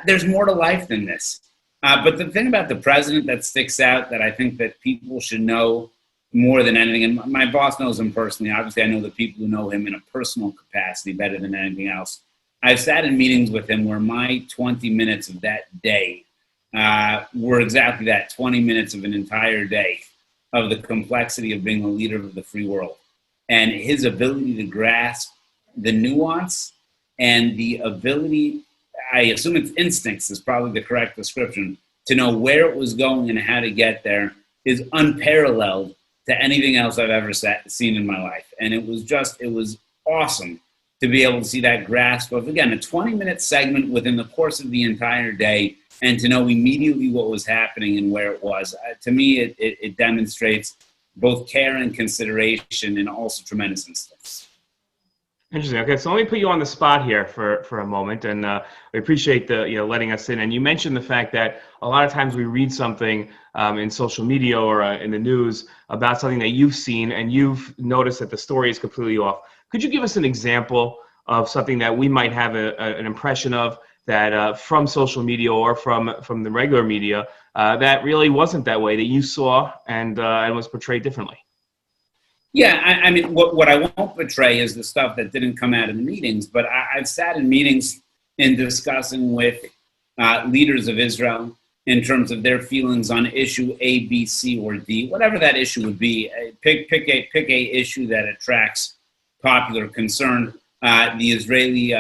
There's more to life than this. But the thing about the president that sticks out that I think that people should know more than anything, and my boss knows him personally. Obviously, I know the people who know him in a personal capacity better than anything else. I've sat in meetings with him where my 20 minutes of that day were exactly that, 20 minutes of an entire day of the complexity of being a leader of the free world. And his ability to grasp the nuance and the ability, I assume it's instincts is probably the correct description, to know where it was going and how to get there is unparalleled to anything else I've ever seen in my life. And it was awesome to be able to see that grasp of, again, a 20-minute segment within the course of the entire day, and to know immediately what was happening and where it was. To me, it demonstrates both care and consideration, and also tremendous instincts. Interesting. Okay, so let me put you on the spot here for a moment, and we appreciate the letting us in. And you mentioned the fact that a lot of times we read something in social media or in the news about something that you've seen, and you've noticed that the story is completely off. Could you give us an example of something that we might have an impression of that from social media or from the regular media that really wasn't that way, that you saw and was portrayed differently? Yeah, I mean, what I won't betray is the stuff that didn't come out in the meetings, but I've sat in meetings in discussing with leaders of Israel in terms of their feelings on issue A, B, C, or D, whatever that issue would be. Pick a issue that attracts popular concern. The Israeli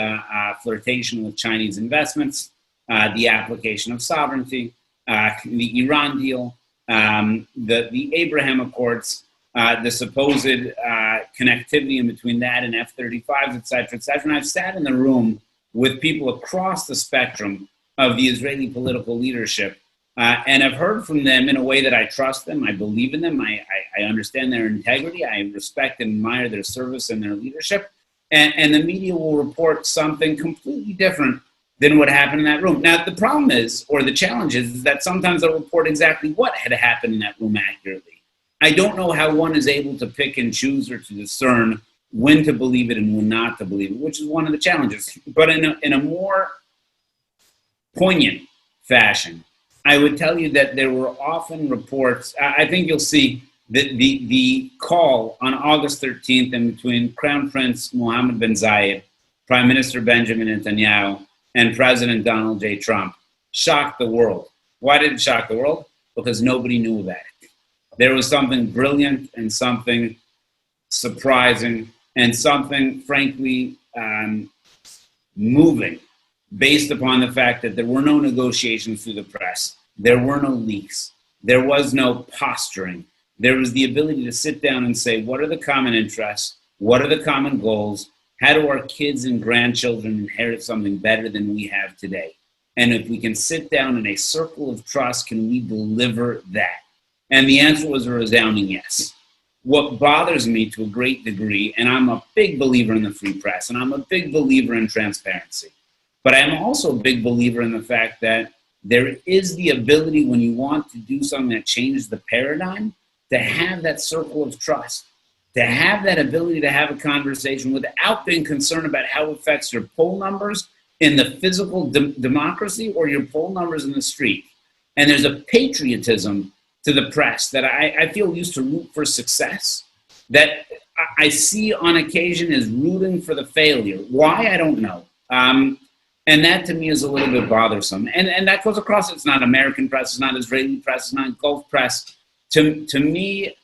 flirtation with Chinese investments, the application of sovereignty, the Iran deal, the Abraham Accords, the supposed connectivity in between that and F-35s, et cetera, et cetera. And I've sat in the room with people across the spectrum of the Israeli political leadership, and I've heard from them in a way that I trust them, I believe in them, I understand their integrity, I respect and admire their service and their leadership, and the media will report something completely different than what happened in that room. Now, the problem is, or the challenge is that sometimes they'll report exactly what had happened in that room accurately. I don't know how one is able to pick and choose or to discern when to believe it and when not to believe it, which is one of the challenges. But in a more poignant fashion, I would tell you that there were often reports. I think you'll see that the call on August 13th in between Crown Prince Mohammed bin Zayed, Prime Minister Benjamin Netanyahu, and President Donald J. Trump shocked the world. Why did it shock the world? Because nobody knew about it. There was something brilliant and something surprising and something, frankly, moving, based upon the fact that there were no negotiations through the press. There were no leaks. There was no posturing. There was the ability to sit down and say, what are the common interests? What are the common goals? How do our kids and grandchildren inherit something better than we have today? And if we can sit down in a circle of trust, can we deliver that? And the answer was a resounding yes. What bothers me to a great degree, and I'm a big believer in the free press, and I'm a big believer in transparency, but I'm also a big believer in the fact that there is the ability, when you want to do something that changes the paradigm, to have that circle of trust, to have that ability to have a conversation without being concerned about how it affects your poll numbers in the physical democracy or your poll numbers in the street. And there's a patriotism to the press that I feel used to root for success, that I see on occasion is rooting for the failure. Why? I don't know. And that to me is a little bit bothersome. And that goes across. It's not American press, it's not Israeli press, it's not Gulf press. To me,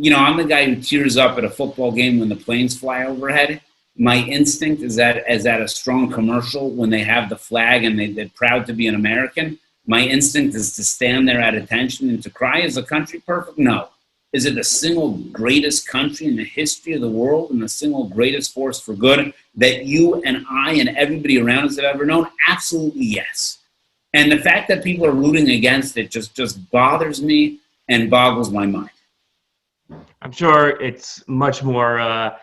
I'm the guy who tears up at a football game when the planes fly overhead. My instinct is that as at a strong commercial, when they have the flag and they're proud to be an American, my instinct is to stand there at attention and to cry. Is the country perfect? No. Is it the single greatest country in the history of the world and the single greatest force for good that you and I and everybody around us have ever known? Absolutely yes. And the fact that people are rooting against it just bothers me and boggles my mind. I'm sure it's much more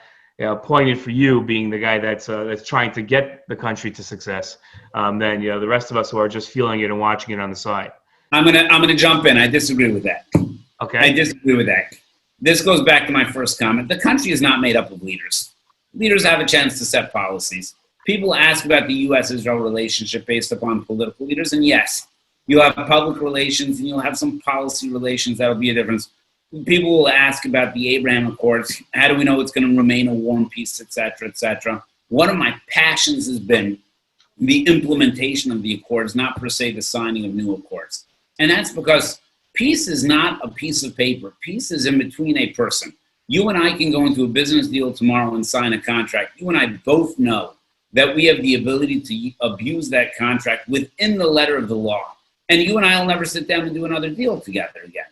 poignant for you being the guy that's trying to get the country to success than the rest of us who are just feeling it and watching it on the side. I'm gonna jump in. I disagree with that. Okay. I disagree with that. This goes back to my first comment. The country is not made up of leaders. Leaders have a chance to set policies. People ask about the U.S.-Israel relationship based upon political leaders, and yes, you'll have public relations and you'll have some policy relations. That'll be a difference. People will ask about the Abraham Accords. How do we know it's going to remain a war and peace, et cetera, et cetera? One of my passions has been the implementation of the Accords, not per se the signing of new Accords. And that's because peace is not a piece of paper. Peace is in between a person. You and I can go into a business deal tomorrow and sign a contract. You and I both know that we have the ability to abuse that contract within the letter of the law. And you and I will never sit down and do another deal together again.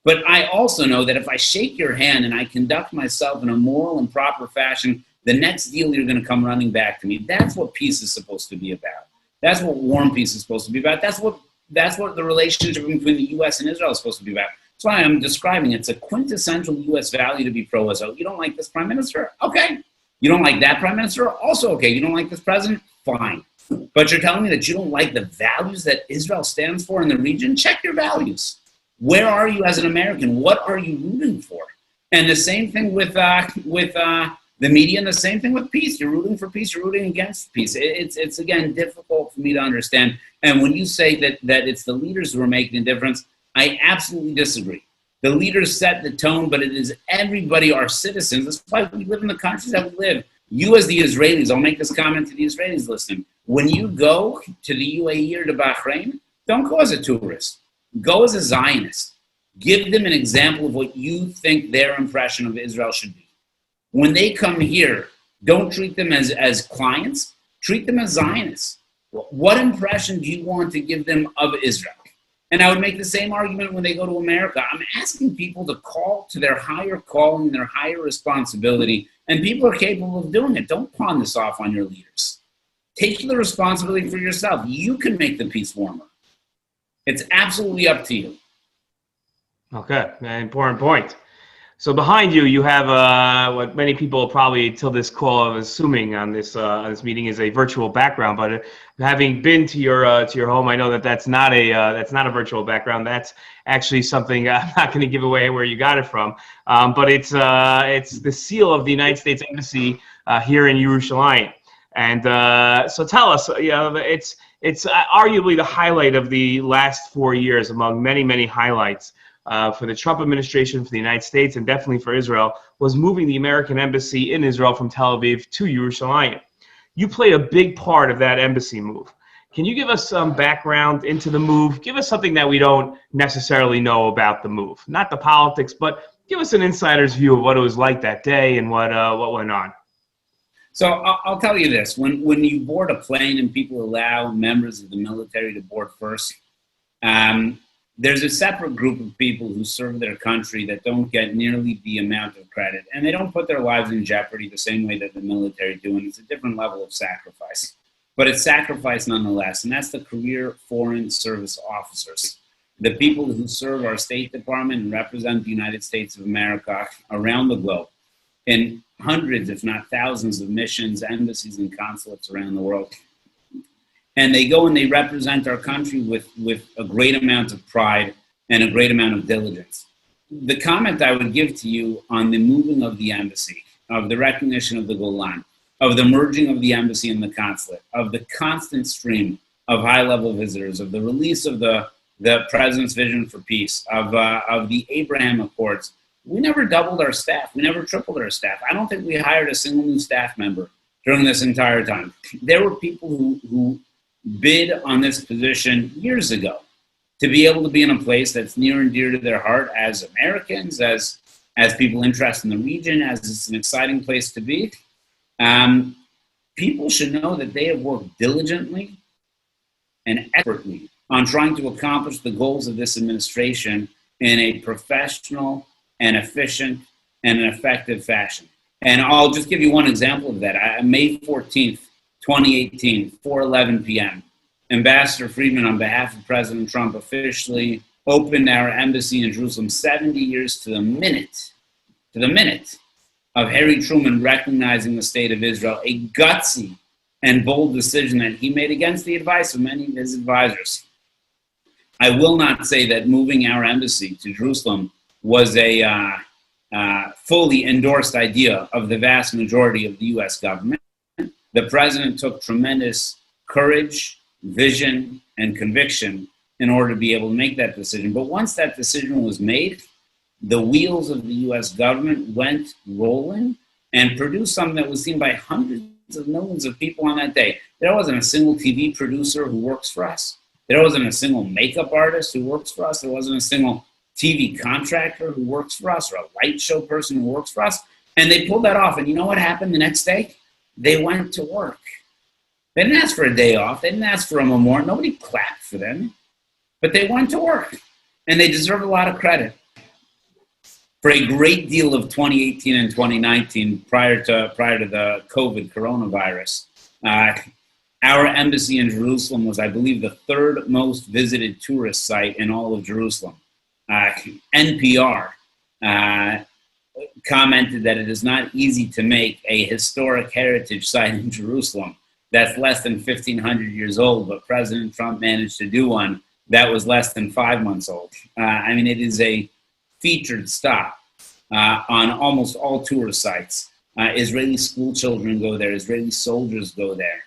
But I also know that if I shake your hand and I conduct myself in a moral and proper fashion, the next deal you're going to come running back to me. That's what peace is supposed to be about. That's what war and peace is supposed to be about. That's what the relationship between the U.S. and Israel is supposed to be about. That's why I'm describing it's a quintessential U.S. value to be pro-Israel. You don't like this prime minister? Okay. You don't like that prime minister? Also okay. You don't like this president? Fine. But you're telling me that you don't like the values that Israel stands for in the region? Check your values. Where are you as an American? What are you rooting for? And the same thing with the media, and the same thing with peace. You're rooting for peace. You're rooting against peace. It's again difficult for me to understand. And when you say that it's the leaders who are making the difference, I absolutely disagree. The leaders set the tone, but it is everybody, our citizens. That's why we live in the countries that we live. You as the Israelis, I'll make this comment to the Israelis listening. When you go to the UAE or to Bahrain, don't go as a tourist. Go as a Zionist. Give them an example of what you think their impression of Israel should be. When they come here, don't treat them as clients. Treat them as Zionists. What impression do you want to give them of Israel? And I would make the same argument when they go to America. I'm asking people to call to their higher calling, their higher responsibility, and people are capable of doing it. Don't pawn this off on your leaders. Take the responsibility for yourself. You can make the peace warmer. It's absolutely up to you. Okay, an important point. So behind you, you have what many people probably till this call are assuming on this meeting is a virtual background. But having been to your home, I know that's not a virtual background. That's actually something I'm not going to give away where you got it from. But it's the seal of the United States Embassy here in Yerushalayim. And so tell us, it's arguably the highlight of the last 4 years among many, many highlights. For the Trump administration, for the United States, and definitely for Israel, was moving the American embassy in Israel from Tel Aviv to Yerushalayim. You played a big part of that embassy move. Can you give us some background into the move? Give us something that we don't necessarily know about the move. Not the politics, but give us an insider's view of what it was like that day and what went on. So I'll tell you this. When you board a plane and people allow members of the military to board first, there's a separate group of people who serve their country that don't get nearly the amount of credit, and they don't put their lives in jeopardy the same way that the military do, and it's a different level of sacrifice. But it's sacrifice nonetheless, and that's the career foreign service officers, the people who serve our State Department and represent the United States of America around the globe in hundreds, if not thousands, of missions, embassies, and consulates around the world. And they go and they represent our country with a great amount of pride and a great amount of diligence. The comment I would give to you on the moving of the embassy, of the recognition of the Golan, of the merging of the embassy and the consulate, of the constant stream of high-level visitors, of the release of the president's vision for peace, of the Abraham Accords, we never doubled our staff. We never tripled our staff. I don't think we hired a single new staff member during this entire time. There were people who bid on this position years ago to be able to be in a place that's near and dear to their heart as Americans, as people interested in the region, as it's an exciting place to be. People should know that they have worked diligently and expertly on trying to accomplish the goals of this administration in a professional and efficient and an effective fashion. And I'll just give you one example of that. May 14th, 2018, 4:11 p.m., Ambassador Friedman, on behalf of President Trump, officially opened our embassy in Jerusalem 70 years to the minute to the minute of Harry Truman recognizing the state of Israel, a gutsy and bold decision that he made against the advice of many of his advisors. I will not say that moving our embassy to Jerusalem was a fully endorsed idea of the vast majority of the US government. The president took tremendous courage, vision, and conviction in order to be able to make that decision. But once that decision was made, the wheels of the US government went rolling and produced something that was seen by hundreds of millions of people on that day. There wasn't a single TV producer who works for us. There wasn't a single makeup artist who works for us. There wasn't a single TV contractor who works for us or a light show person who works for us. And they pulled that off. And you know what happened the next day? They went to work. They didn't ask for a day off. They didn't ask for a memorial. Nobody clapped for them. But they went to work. And they deserve a lot of credit. For a great deal of 2018 and 2019, prior to the COVID coronavirus, our embassy in Jerusalem was, I believe, the third most visited tourist site in all of Jerusalem. NPR commented that it is not easy to make a historic heritage site in Jerusalem that's less than 1,500 years old, but President Trump managed to do one that was less than 5 months old. I mean, it is a featured stop on almost all tourist sites. Israeli school children go there, Israeli soldiers go there,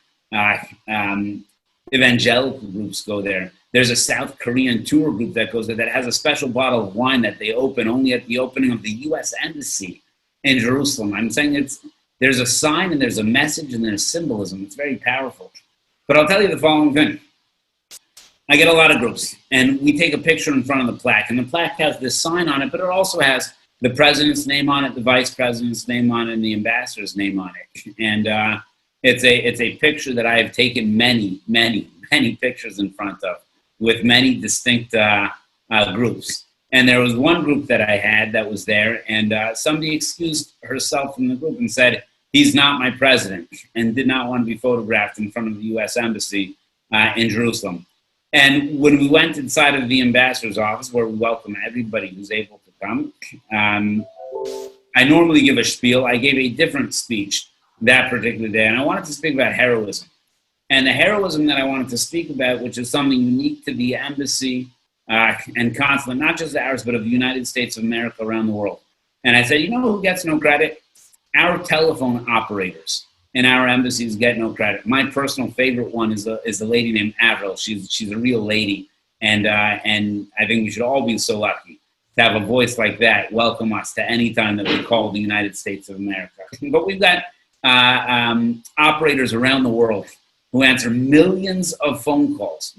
evangelical groups go there. There's a South Korean tour group that goes there that has a special bottle of wine that they open only at the opening of the US Embassy in Jerusalem. I'm saying there's a sign and there's a message and there's symbolism. It's very powerful. But I'll tell you the following thing. I get a lot of groups, and we take a picture in front of the plaque, and the plaque has this sign on it, but it also has the president's name on it, the vice president's name on it, and the ambassador's name on it. And it's a picture that I have taken many pictures in front of with many distinct groups. And there was one group that I had that was there, and somebody excused herself from the group and said, "He's not my president," and did not want to be photographed in front of the US Embassy in Jerusalem. And when we went inside of the ambassador's office, where we welcome everybody who's able to come, I normally give a spiel. I gave a different speech that particular day, and I wanted to speak about heroism. And the heroism that I wanted to speak about, which is something unique to the embassy and consulate, not just ours, but of the United States of America around the world. And I said, you know who gets no credit? Our telephone operators in our embassies get no credit. My personal favorite one is a lady named Avril. She's a real lady, and I think we should all be so lucky to have a voice like that welcome us to any time that we call the United States of America. But we've got operators around the world who answer millions of phone calls,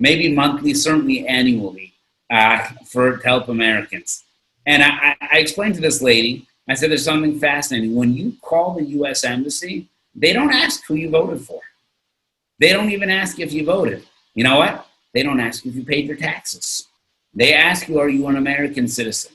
maybe monthly, certainly annually, to help Americans. And I explained to this lady, I said, there's something fascinating. When you call the US Embassy, they don't ask who you voted for. They don't even ask if you voted. You know what? They don't ask if you paid your taxes. They ask you, are you an American citizen?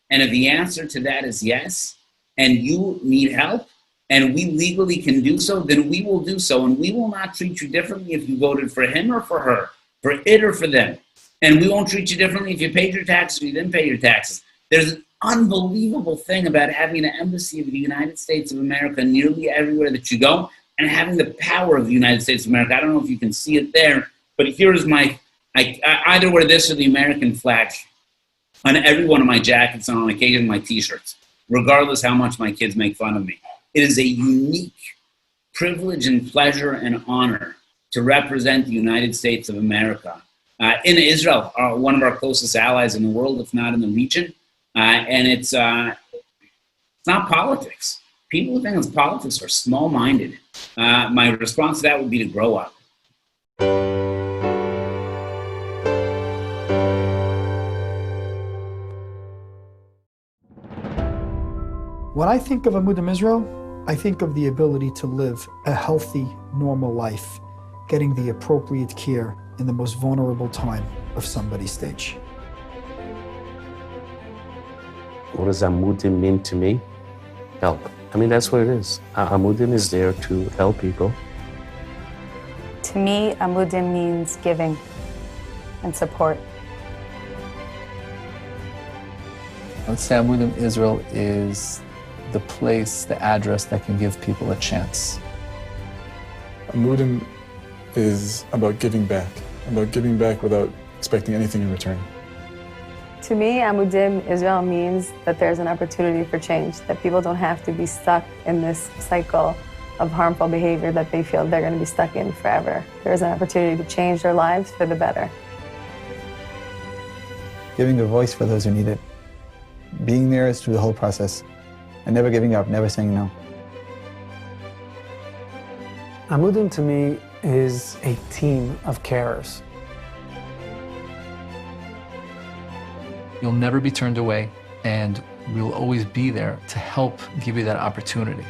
And if the answer to that is yes, and you need help, and we legally can do so, then we will do so. And we will not treat you differently if you voted for him or for her, for it or for them. And we won't treat you differently if you paid your taxes or you didn't pay your taxes. There's an unbelievable thing about having an embassy of the United States of America nearly everywhere that you go, and having the power of the United States of America. I don't know if you can see it there, but here's I either wear this or the American flag on every one of my jackets and on occasion my t-shirts, regardless how much my kids make fun of me. It is a unique privilege and pleasure and honor to represent the United States of America in Israel, one of our closest allies in the world, if not in the region. And it's not politics. People who think it's politics are small-minded. My response to that would be to grow up. When I think of Amudim Israel, I think of the ability to live a healthy, normal life, getting the appropriate care in the most vulnerable time of somebody's stage. What does Amudim mean to me? Help. I mean, that's what it is. Amudim is there to help people. To me, Amudim means giving and support. I would say Amudim Israel is the place, the address that can give people a chance. Amudim is about giving back without expecting anything in return. To me, Amudim Israel means that there's an opportunity for change, that people don't have to be stuck in this cycle of harmful behavior that they feel they're going to be stuck in forever. There's an opportunity to change their lives for the better. Giving a voice for those who need it. Being there is through the whole process, and never giving up, never saying no. Amudim to me is a team of carers. You'll never be turned away, and we'll always be there to help give you that opportunity.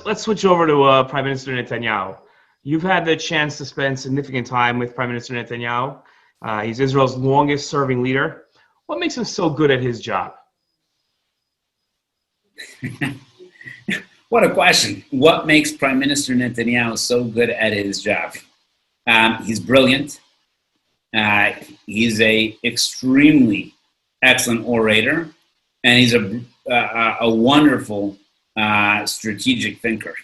Let's switch over to Prime Minister Netanyahu. You've had the chance to spend significant time with Prime Minister Netanyahu. He's Israel's longest serving leader. What makes him so good at his job? What a question. What makes Prime Minister Netanyahu so good at his job? He's brilliant. He's a extremely excellent orator, and he's a wonderful strategic thinker.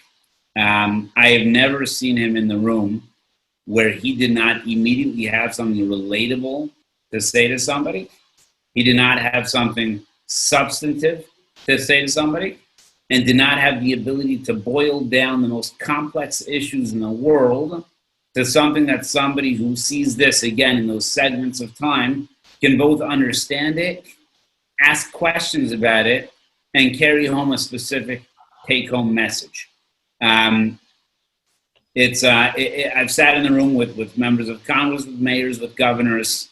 I have never seen him in the room where he did not immediately have something relatable to say to somebody. He did not have something substantive to say to somebody, and did not have the ability to boil down the most complex issues in the world to something that somebody who sees this again in those segments of time can both understand it, ask questions about it, and carry home a specific take-home message. I've sat in the room with members of Congress, with mayors, with governors,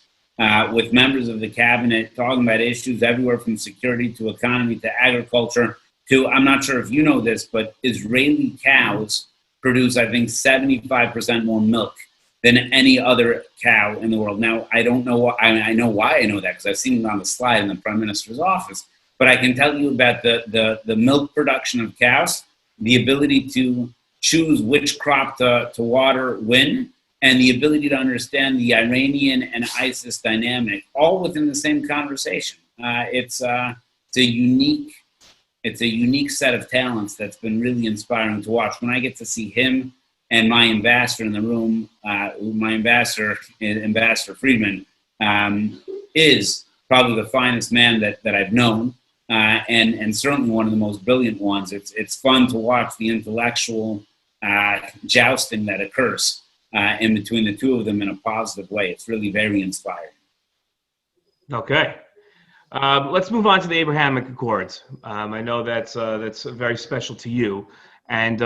with members of the cabinet, talking about issues everywhere from security to economy to agriculture to, I'm not sure if you know this, but Israeli cows produce, I think, 75% more milk than any other cow in the world. Now, I don't know why, I know why I know that, because I've seen it on the slide in the Prime Minister's office. But I can tell you about the milk production of cows, the ability to choose which crop to water when, and the ability to understand the Iranian and ISIS dynamic, all within the same conversation. It's a unique set of talents that's been really inspiring to watch. When I get to see him and my ambassador in the room, my ambassador Friedman, is probably the finest man that I've known. And certainly one of the most brilliant ones. It's fun to watch the intellectual jousting that occurs in between the two of them in a positive way. It's really very inspiring. Okay. Let's move on to the Abrahamic Accords. I know that's very special to you. And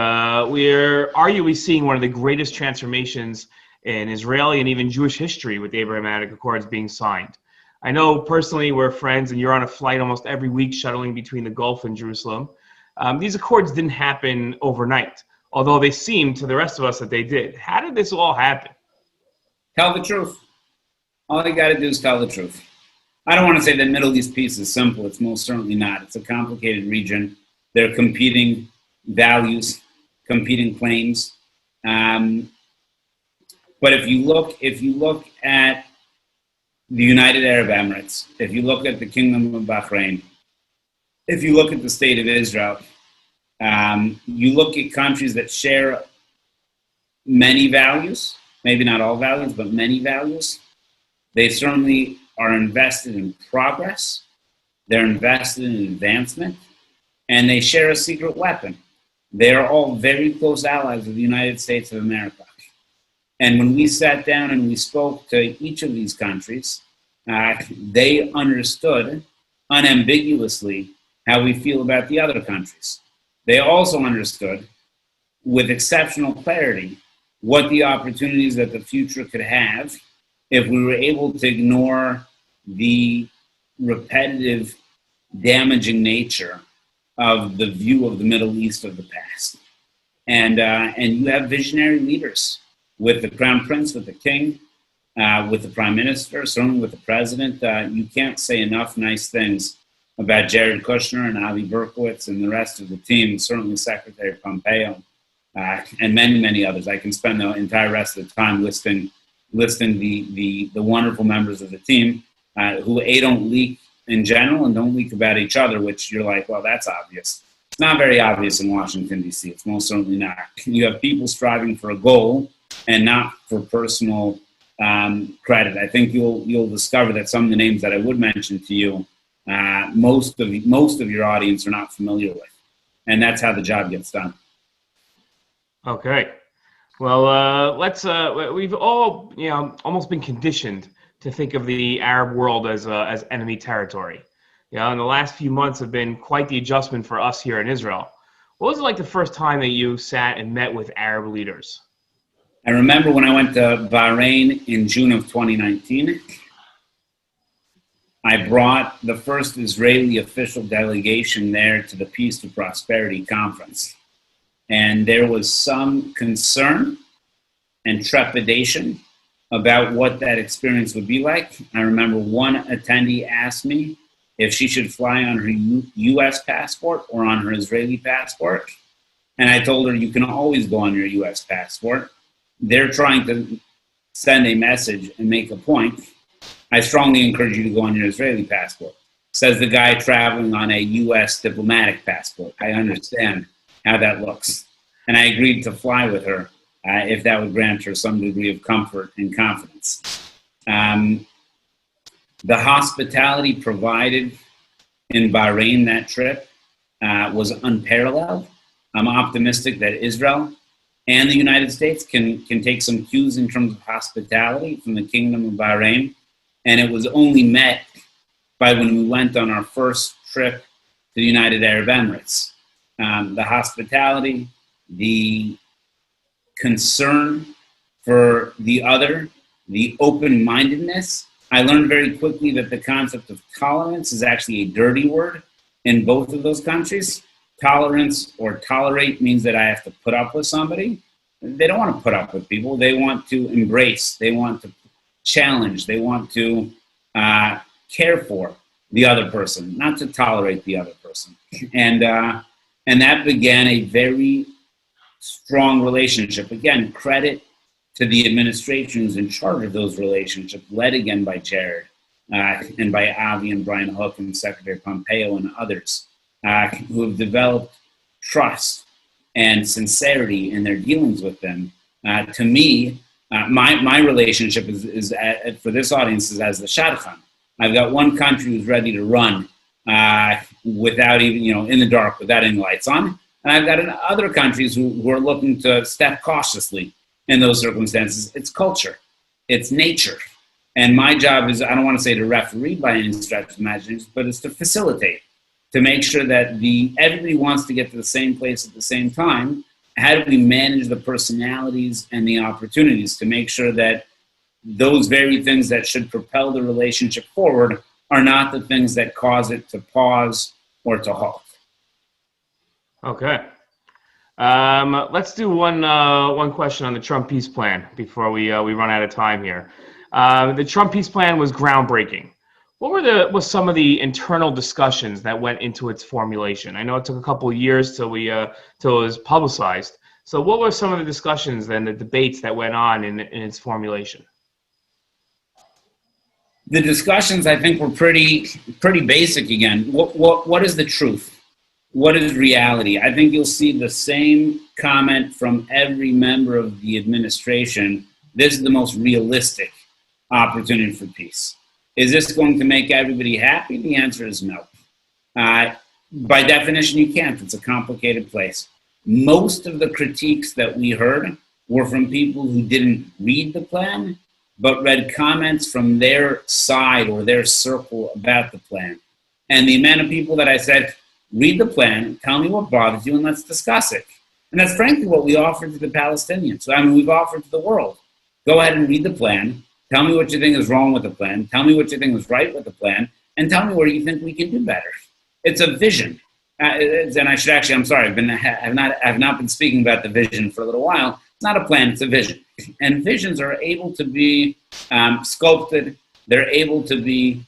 we're arguably seeing one of the greatest transformations in Israeli and even Jewish history with the Abrahamic Accords being signed. I know personally we're friends, and you're on a flight almost every week shuttling between the Gulf and Jerusalem. These accords didn't happen overnight, although they seem to the rest of us that they did. How did this all happen? Tell the truth. All you got to do is tell the truth. I don't want to say the Middle East piece is simple. It's most certainly not. It's a complicated region. There are competing values, competing claims. But if you look at the United Arab Emirates, if you look at the Kingdom of Bahrain, if you look at the State of Israel, you look at countries that share many values, maybe not all values, but many values. They certainly are invested in progress, they're invested in advancement, and they share a secret weapon. They are all very close allies of the United States of America. And when we sat down and we spoke to each of these countries, they understood unambiguously how we feel about the other countries. They also understood with exceptional clarity what the opportunities that the future could have if we were able to ignore the repetitive, damaging nature of the view of the Middle East of the past. And you have visionary leaders with the Crown Prince, with the King, with the prime minister, certainly with the president. You can't say enough nice things about Jared Kushner and Avi Berkowitz and the rest of the team, certainly Secretary Pompeo, and many, many others. I can spend the entire rest of the time listing the wonderful members of the team who don't leak in general and don't leak about each other, which you're like, well, that's obvious. It's not very obvious in Washington, D.C. It's most certainly not. You have people striving for a goal and not for personal credit. I think you'll discover that some of the names that I would mention to you, most of your audience are not familiar with, and that's how the job gets done. Okay, well, we've all almost been conditioned to think of the Arab world as enemy territory. And the last few months have been quite the adjustment for us here in Israel. What was it like the first time that you sat and met with Arab leaders? I remember when I went to Bahrain in June of 2019, I brought the first Israeli official delegation there to the Peace to Prosperity Conference. And there was some concern and trepidation about what that experience would be like. I remember one attendee asked me if she should fly on her U.S. passport or on her Israeli passport. And I told her, you can always go on your U.S. passport. They're trying to send a message and make a point. I strongly encourage you to go on your Israeli passport. Says the guy traveling on a U.S. diplomatic passport. I understand how that looks. And I agreed to fly with her if that would grant her some degree of comfort and confidence. The hospitality provided in Bahrain that trip was unparalleled. I'm optimistic that Israel and the United States can take some cues in terms of hospitality from the Kingdom of Bahrain. And it was only met by when we went on our first trip to the United Arab Emirates. The hospitality, the concern for the other, the open-mindedness. I learned very quickly that the concept of tolerance is actually a dirty word in both of those countries. Tolerance or tolerate means that I have to put up with somebody. They don't want to put up with people. They want to embrace. They want to challenge. They want to care for the other person, not to tolerate the other person. And that began a very strong relationship. Again, credit to the administrations in charge of those relationships, led again by Jared and by Avi and Brian Hook and Secretary Pompeo and others who have developed trust and sincerity in their dealings with them. To me, my relationship is for this audience is as the shadchan. I've got one country who's ready to run without even, in the dark, without any lights on. And I've got other countries who are looking to step cautiously in those circumstances. It's culture. It's nature. And my job is, I don't want to say to referee by any stretch of imagination, but it's to facilitate, to make sure that everybody wants to get to the same place at the same time. How do we manage the personalities and the opportunities to make sure that those very things that should propel the relationship forward are not the things that cause it to pause or to halt? Okay. Let's do one question on the Trump peace plan before we run out of time here. The Trump peace plan was groundbreaking. What were some of the internal discussions that went into its formulation? I know it took a couple of years till it was publicized. So what were some of the discussions and the debates that went on in its formulation? The discussions, I think, were pretty basic again. What is the truth? What is reality? I think you'll see the same comment from every member of the administration. This is the most realistic opportunity for peace. Is this going to make everybody happy? The answer is no. By definition, you can't. It's a complicated place. Most of the critiques that we heard were from people who didn't read the plan, but read comments from their side or their circle about the plan. And the amount of people that I said, read the plan, tell me what bothers you, and let's discuss it. And that's frankly what we offered to the Palestinians. I mean, we've offered to the world. Go ahead and read the plan. Tell me what you think is wrong with the plan. Tell me what you think is right with the plan. And tell me where you think we can do better. It's a vision. And I should actually, I'm sorry, I've not been speaking about the vision for a little while. It's not a plan, it's a vision. And visions are able to be sculpted. They're able to be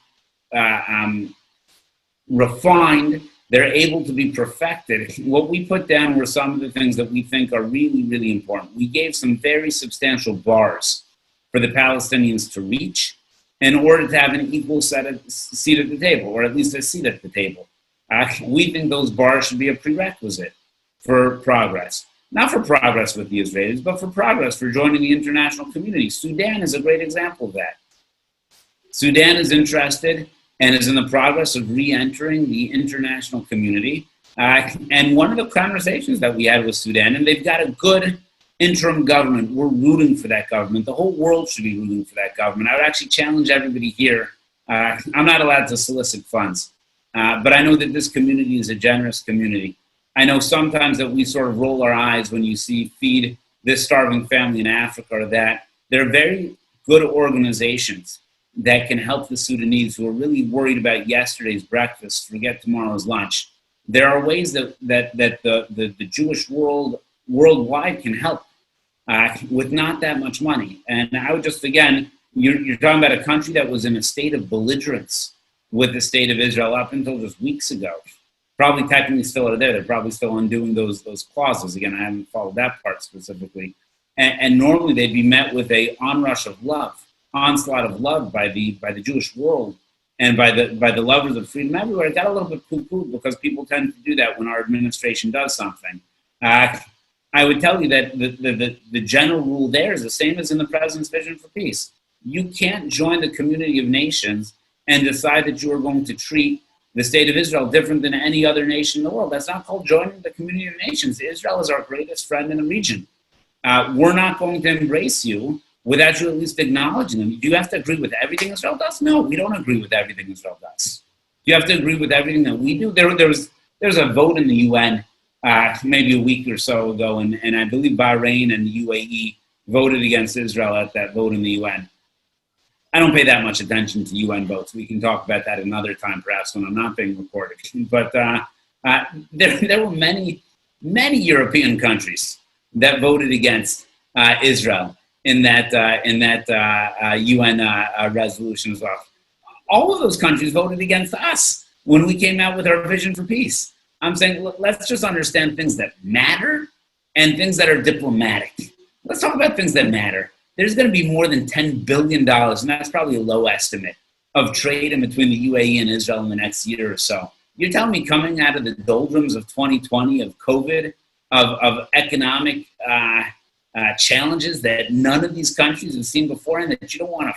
refined. They're able to be perfected. What we put down were some of the things that we think are really, really important. We gave some very substantial bars for the Palestinians to reach in order to have an equal seat at the table, or at least a seat at the table. We think those bars should be a prerequisite for progress. Not for progress with the Israelis, but for progress for joining the international community. Sudan is a great example of that. Sudan is interested and is in the progress of re-entering the international community. And one of the conversations that we had with Sudan, and they've got a good interim government. We're rooting for that government. The whole world should be rooting for that government. I would actually challenge everybody here. I'm not allowed to solicit funds, but I know that this community is a generous community. I know sometimes that we sort of roll our eyes when you see Feed This Starving Family in Africa, or that. They're very good organizations that can help the Sudanese who are really worried about yesterday's breakfast, forget tomorrow's lunch. There are ways that the Jewish world worldwide can help with not that much money. And I would just, again, you're talking about a country that was in a state of belligerence with the state of Israel up until just weeks ago. Probably technically still are there. They're probably still undoing those clauses. Again, I haven't followed that part specifically. And normally they'd be met with a onslaught of love by the Jewish world and by the lovers of freedom everywhere. It got a little bit poo-pooed because people tend to do that when our administration does something. I would tell you that the general rule there is the same as in the President's Vision for Peace. You can't join the community of nations and decide that you are going to treat the state of Israel different than any other nation in the world. That's not called joining the community of nations. Israel is our greatest friend in the region. We're not going to embrace you without you at least acknowledging them. Do you have to agree with everything Israel does? No, we don't agree with everything Israel does. You have to agree with everything that we do. There was a vote in the UN maybe a week or so ago, and I believe Bahrain and the UAE voted against Israel at that vote in the UN. I don't pay that much attention to UN votes. We can talk about that another time, perhaps, when I'm not being recorded. But there were many European countries that voted against Israel in that UN resolution as well. All of those countries voted against us when we came out with our vision for peace. I'm saying, look, let's just understand things that matter and things that are diplomatic. Let's talk about things that matter. There's going to be more than $10 billion, and that's probably a low estimate, of trade in between the UAE and Israel in the next year or so. You're telling me coming out of the doldrums of 2020, of COVID, of economic challenges that none of these countries have seen before, and that you don't want a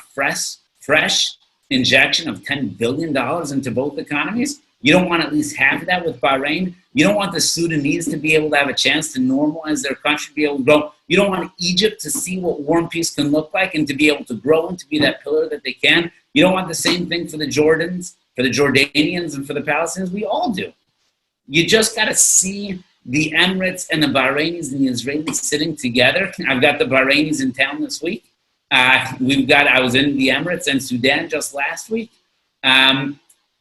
fresh injection of $10 billion into both economies? You don't want at least half of that with Bahrain? You don't want the Sudanese to be able to have a chance to normalize their country, to be able to grow? You don't want Egypt to see what war and peace can look like and to be able to grow and to be that pillar that they can? You don't want the same thing for the Jordanians, and for the Palestinians? We all do. You just got to see the Emirates and the Bahrainis and the Israelis sitting together. I've got the Bahrainis in town this week. I was in the Emirates and Sudan just last week.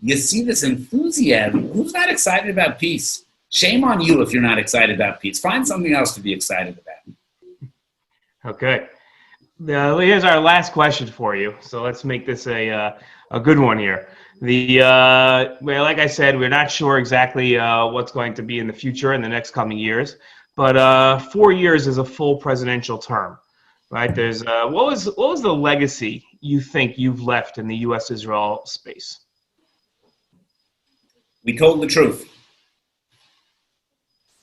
You see this enthusiasm. Who's not excited about peace? Shame on you if you're not excited about peace. Find something else to be excited about. Okay. Here's our last question for you. So let's make this a good one here. Well, like I said, we're not sure exactly what's going to be in the future in the next coming years, but 4 years is a full presidential term, right? There's what was the legacy you think you've left in the U.S.-Israel space? We told the truth.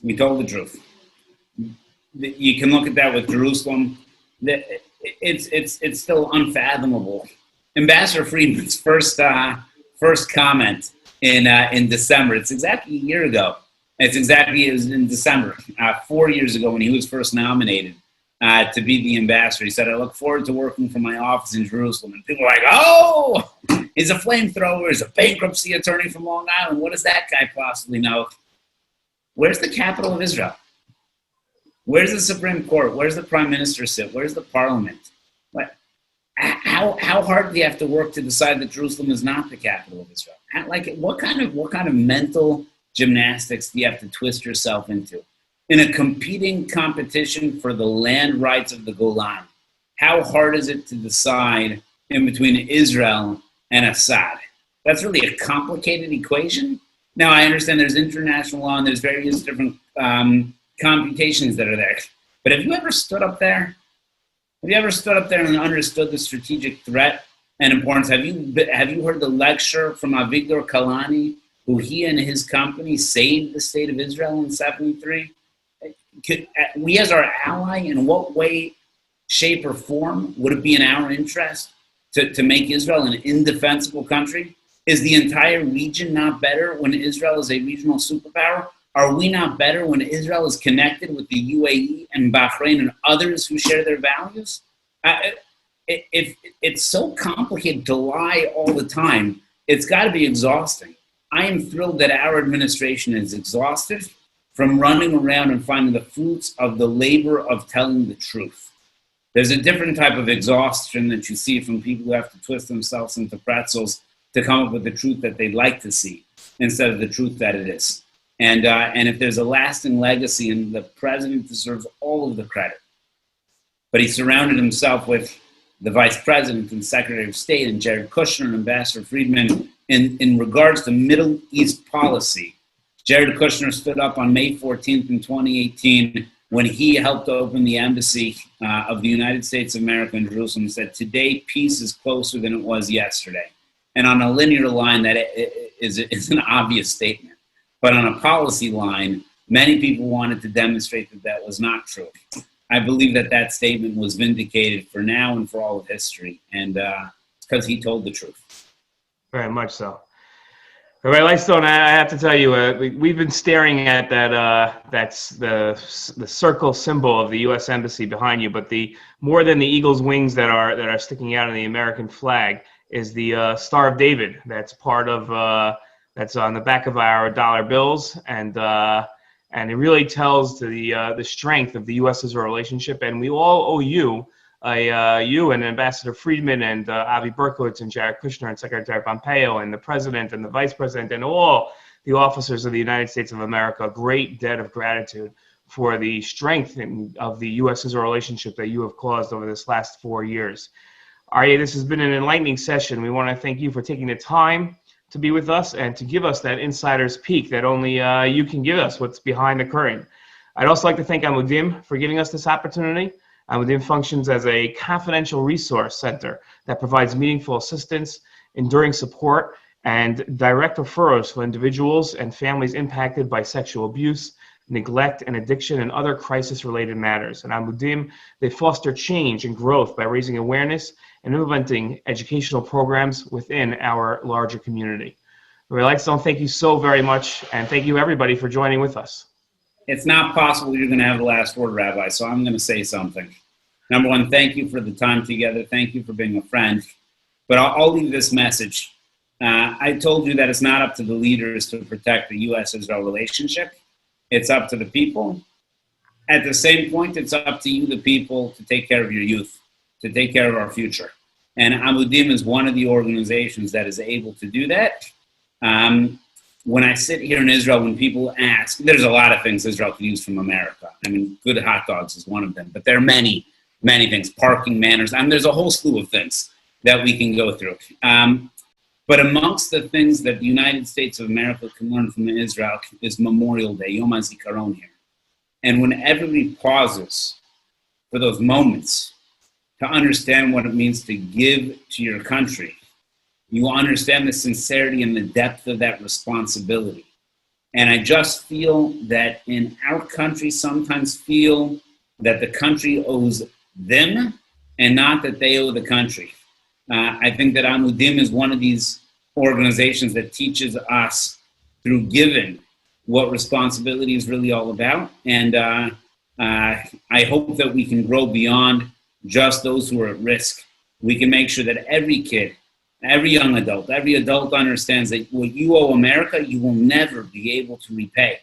We told the truth. You can look at that with Jerusalem. It's still unfathomable. Ambassador Friedman's first comment in December. It's exactly a year ago. It was in December, 4 years ago, when he was first nominated to be the ambassador. He said, "I look forward to working from my office in Jerusalem." And people were like, "Oh, he's a flamethrower. He's a bankruptcy attorney from Long Island. What does that guy possibly know?" Where's the capital of Israel? Where's the Supreme Court? Where's the Prime Minister sit? Where's the Parliament? How hard do you have to work to decide that Jerusalem is not the capital of Israel? What kind of mental gymnastics do you have to twist yourself into in a competing competition for the land rights of the Golan? how hard is it to decide in between Israel and Assad? That's really a complicated equation. Now, I understand there's international law and there's various different computations that are there. But have you ever stood up there? Have you ever stood up there and understood the strategic threat and importance? Have you heard the lecture from Avigdor Kalani, who he and his company saved the state of Israel in '73? We as our ally, in what way, shape, or form would it be in our interest to make Israel an indefensible country? Is the entire region not better when Israel is a regional superpower? Are we not better when Israel is connected with the UAE and Bahrain and others who share their values? If it's so complicated to lie all the time, it's got to be exhausting. I am thrilled that our administration is exhausted from running around and finding the fruits of the labor of telling the truth. There's a different type of exhaustion that you see from people who have to twist themselves into pretzels to come up with the truth that they'd like to see instead of the truth that it is. And if there's a lasting legacy, and the president deserves all of the credit, but he surrounded himself with the vice president and secretary of state and Jared Kushner and Ambassador Friedman in regards to Middle East policy. Jared Kushner stood up on May 14th in 2018 when he helped open the embassy of the United States of America in Jerusalem and said, today peace is closer than it was yesterday. And on a linear line, that is an obvious statement. But on a policy line, many people wanted to demonstrate that that was not true. I believe that that statement was vindicated for now and for all of history. And it's because he told the truth. Very much so. Rabbi Lightstone, I have to tell you, we've been staring at that's the circle symbol of the U.S. Embassy behind you, but more than the eagle's wings that are sticking out in the American flag is the Star of David. That's part of that's on the back of our dollar bills, and it really tells to the strength of the U.S.-Israel relationship. And we all owe you, you and Ambassador Friedman and Avi Berkowitz and Jared Kushner and Secretary Pompeo and the President and the Vice President and all the officers of the United States of America a great debt of gratitude for the strength of the U.S.-Israel relationship that you have caused over this last 4 years. Aryeh, this has been an enlightening session. We want to thank you for taking the time to be with us and to give us that insider's peek that only you can give us, what's behind the curtain. I'd also like to thank Amudim for giving us this opportunity. Amudim functions as a confidential resource center that provides meaningful assistance, enduring support, and direct referrals for individuals and families impacted by sexual abuse, neglect, and addiction, and other crisis-related matters. And Amudim, they foster change and growth by raising awareness and implementing educational programs within our larger community. Rabbi Lightstone, thank you so very much, and thank you everybody for joining with us. It's not possible you're going to have the last word, Rabbi, so I'm going to say something. Number one, thank you for the time together. Thank you for being a friend. But I'll leave this message. I told you that it's not up to the leaders to protect the U.S.-Israel relationship. It's up to the people. At the same point, it's up to you, the people, to take care of your youth, to take care of our future. And Amudim is one of the organizations that is able to do that. When I sit here in Israel, when people ask, there's a lot of things Israel can use from America. I mean, good hot dogs is one of them, but there are many, many things, parking manners. I mean, there's a whole slew of things that we can go through. But amongst the things that the United States of America can learn from Israel is Memorial Day, Yom HaZikaron here. And when everybody pauses for those moments to understand what it means to give to your country, you will understand the sincerity and the depth of that responsibility. And I just feel that in our country, sometimes feel that the country owes them and not that they owe the country. I think that Amudim is one of these organizations that teaches us through giving what responsibility is really all about. And I hope that we can grow beyond just those who are at risk. We can make sure that every kid, every young adult, every adult understands that what you owe America, you will never be able to repay.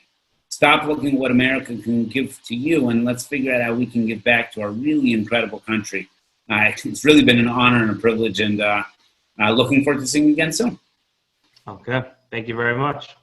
Stop looking at what America can give to you, and let's figure out how we can give back to our really incredible country. It's really been an honor and a privilege, and looking forward to seeing you again soon. Okay, thank you very much.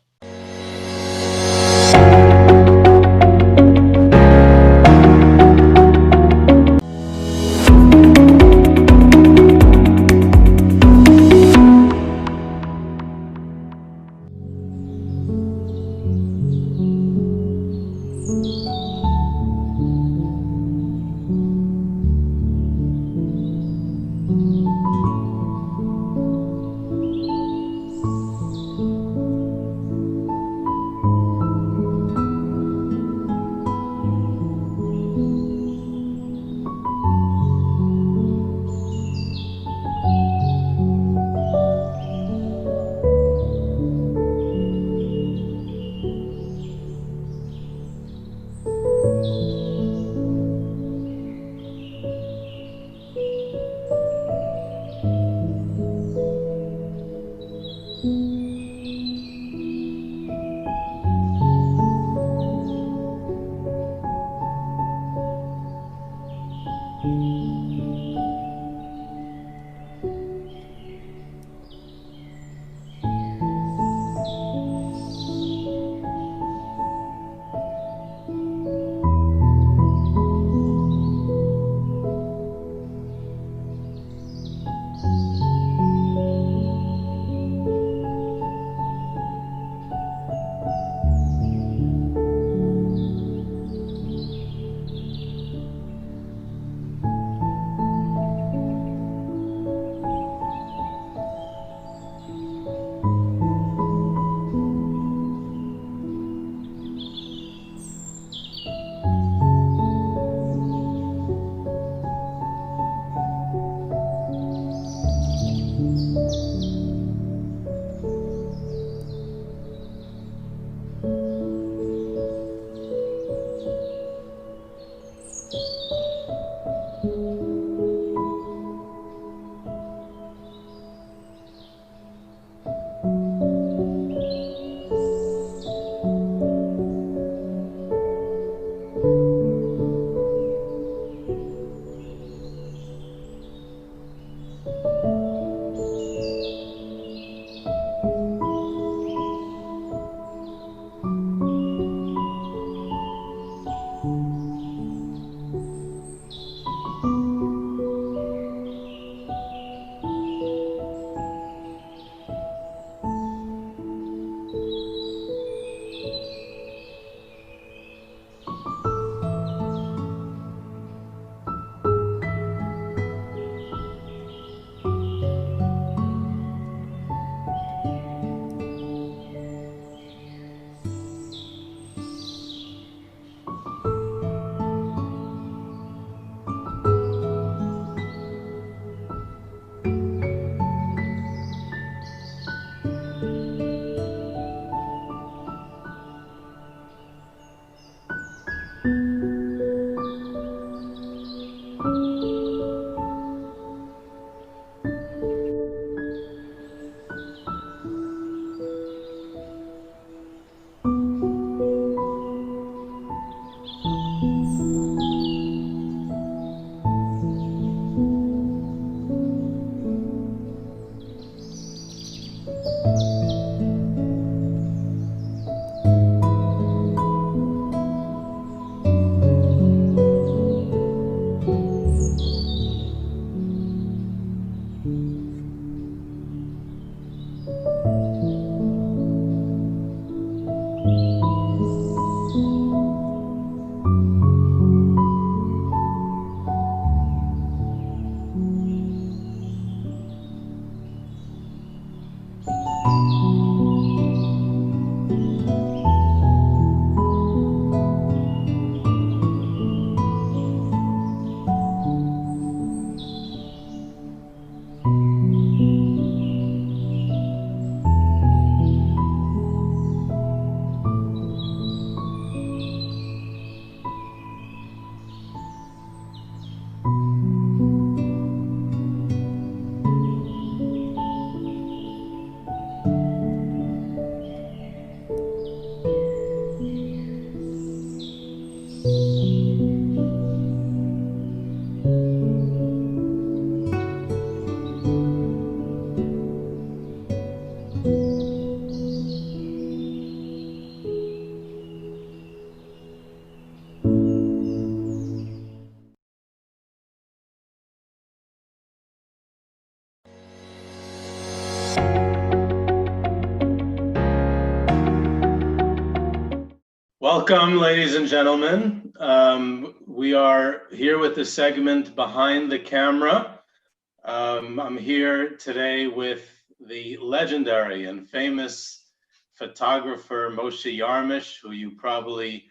Welcome, ladies and gentlemen. We are here with the segment Behind the Camera. I'm here today with the legendary and famous photographer Moshe Yarmish, who you probably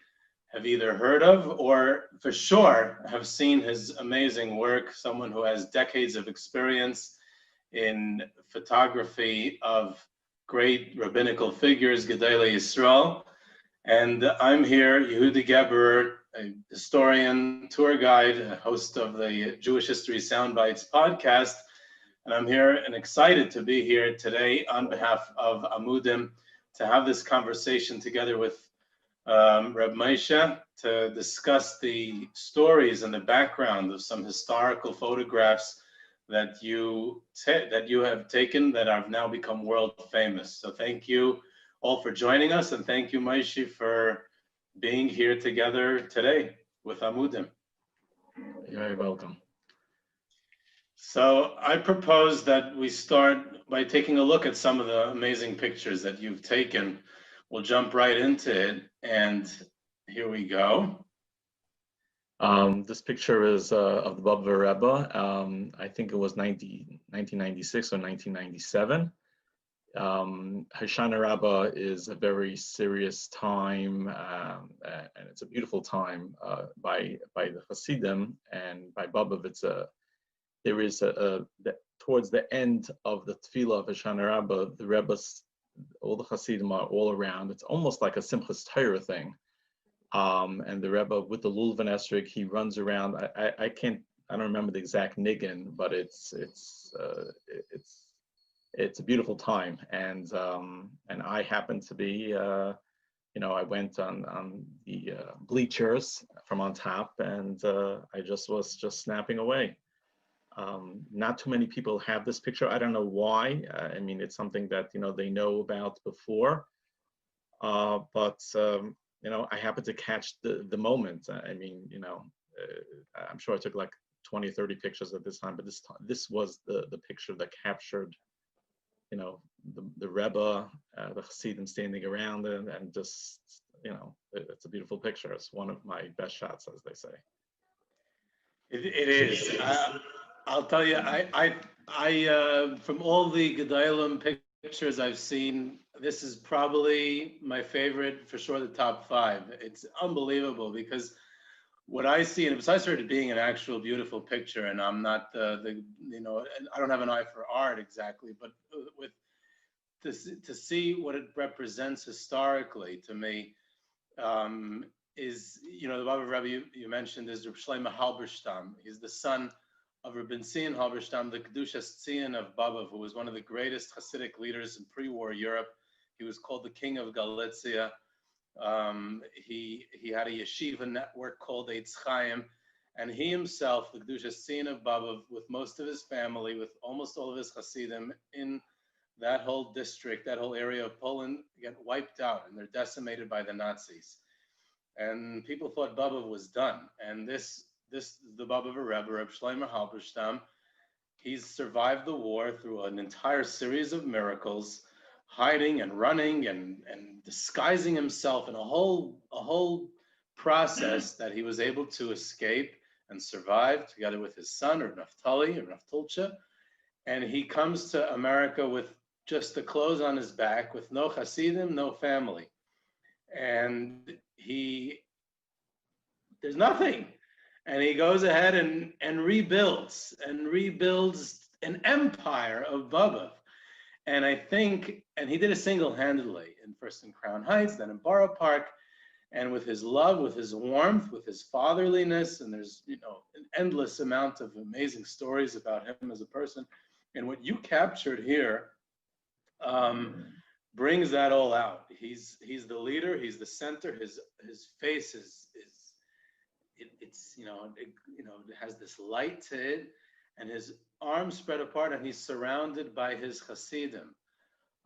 have either heard of or for sure have seen his amazing work, someone who has decades of experience in photography of great rabbinical figures, Birthright Israel. And I'm here, Yehuda Geberer, a historian, tour guide, a host of the Jewish History Soundbites podcast. And I'm here and excited to be here today on behalf of Amudim to have this conversation together with Reb Moshe to discuss the stories and the background of some historical photographs that you have taken that have now become world famous. So thank you all for joining us, and thank you, Moshe, for being here together today with Amudim. You're very welcome. So I propose that we start by taking a look at some of the amazing pictures that you've taken. We'll jump right into it, and here we go. This picture is of the Baba Rebbe. I think it was 1996 or 1997. Hoshana Rabbah is a very serious time, and it's a beautiful time by the Hasidim, and by Baba. There is towards the end of the Tefillah of Hoshana Rabbah, the Rebbe's, all the Hasidim are all around. It's almost like a Simchas Torah thing, and the Rebbe with the Lulav and Esrog, he runs around. I don't remember the exact niggin, but it's a beautiful time, and I happen to be, I went on the bleachers from on top, and I was just snapping away. Not too many people have this picture. I don't know why. I mean, it's something that they know about before, but I happened to catch the moment. I mean, I'm sure I took like 20, 30 pictures at this time, but this was the picture that captured the Rebbe, the Hasidim standing around it, and just, it's a beautiful picture. It's one of my best shots, as they say. It is. I'll tell you, I from all the Gedalim pictures I've seen, this is probably my favorite, for sure, the top 5. It's unbelievable because what I see, and besides it being an actual beautiful picture, and I'm not I don't have an eye for art exactly, but to see what it represents historically, to me, is, you know, the Baba Rebbe you mentioned is Reb Shlomo Halberstam. He's the son of Rabbi Zion Halberstam, the Kedushas Zion of Baba, who was one of the greatest Hasidic leaders in pre-war Europe. He was called the King of Galicia. He had a yeshiva network called Eitz Chaim, and he himself, the Kedushas Zion of Baba, with most of his family, with almost all of his Hasidim in that whole district, that whole area of Poland, get wiped out, and they're decimated by the Nazis. And people thought Baba was done. And this the Baba Rebbe, Reb Shlomo Halberstam. He's survived the war through an entire series of miracles, hiding and running and disguising himself in a whole process that he was able to escape and survive together with his son, Reb Naftali, or Naftulcha. And he comes to America with just the clothes on his back, with no Hasidim, no family. And there's nothing. And he goes ahead and rebuilds an empire of Baba. And I think, and he did it single-handedly, first in Crown Heights, then in Borough Park, and with his love, with his warmth, with his fatherliness, and there's, you know, an endless amount of amazing stories about him as a person. And what you captured here brings that all out. He's the leader, he's the center, his face it's it has this light to it, and his arms spread apart, and he's surrounded by his Hasidim.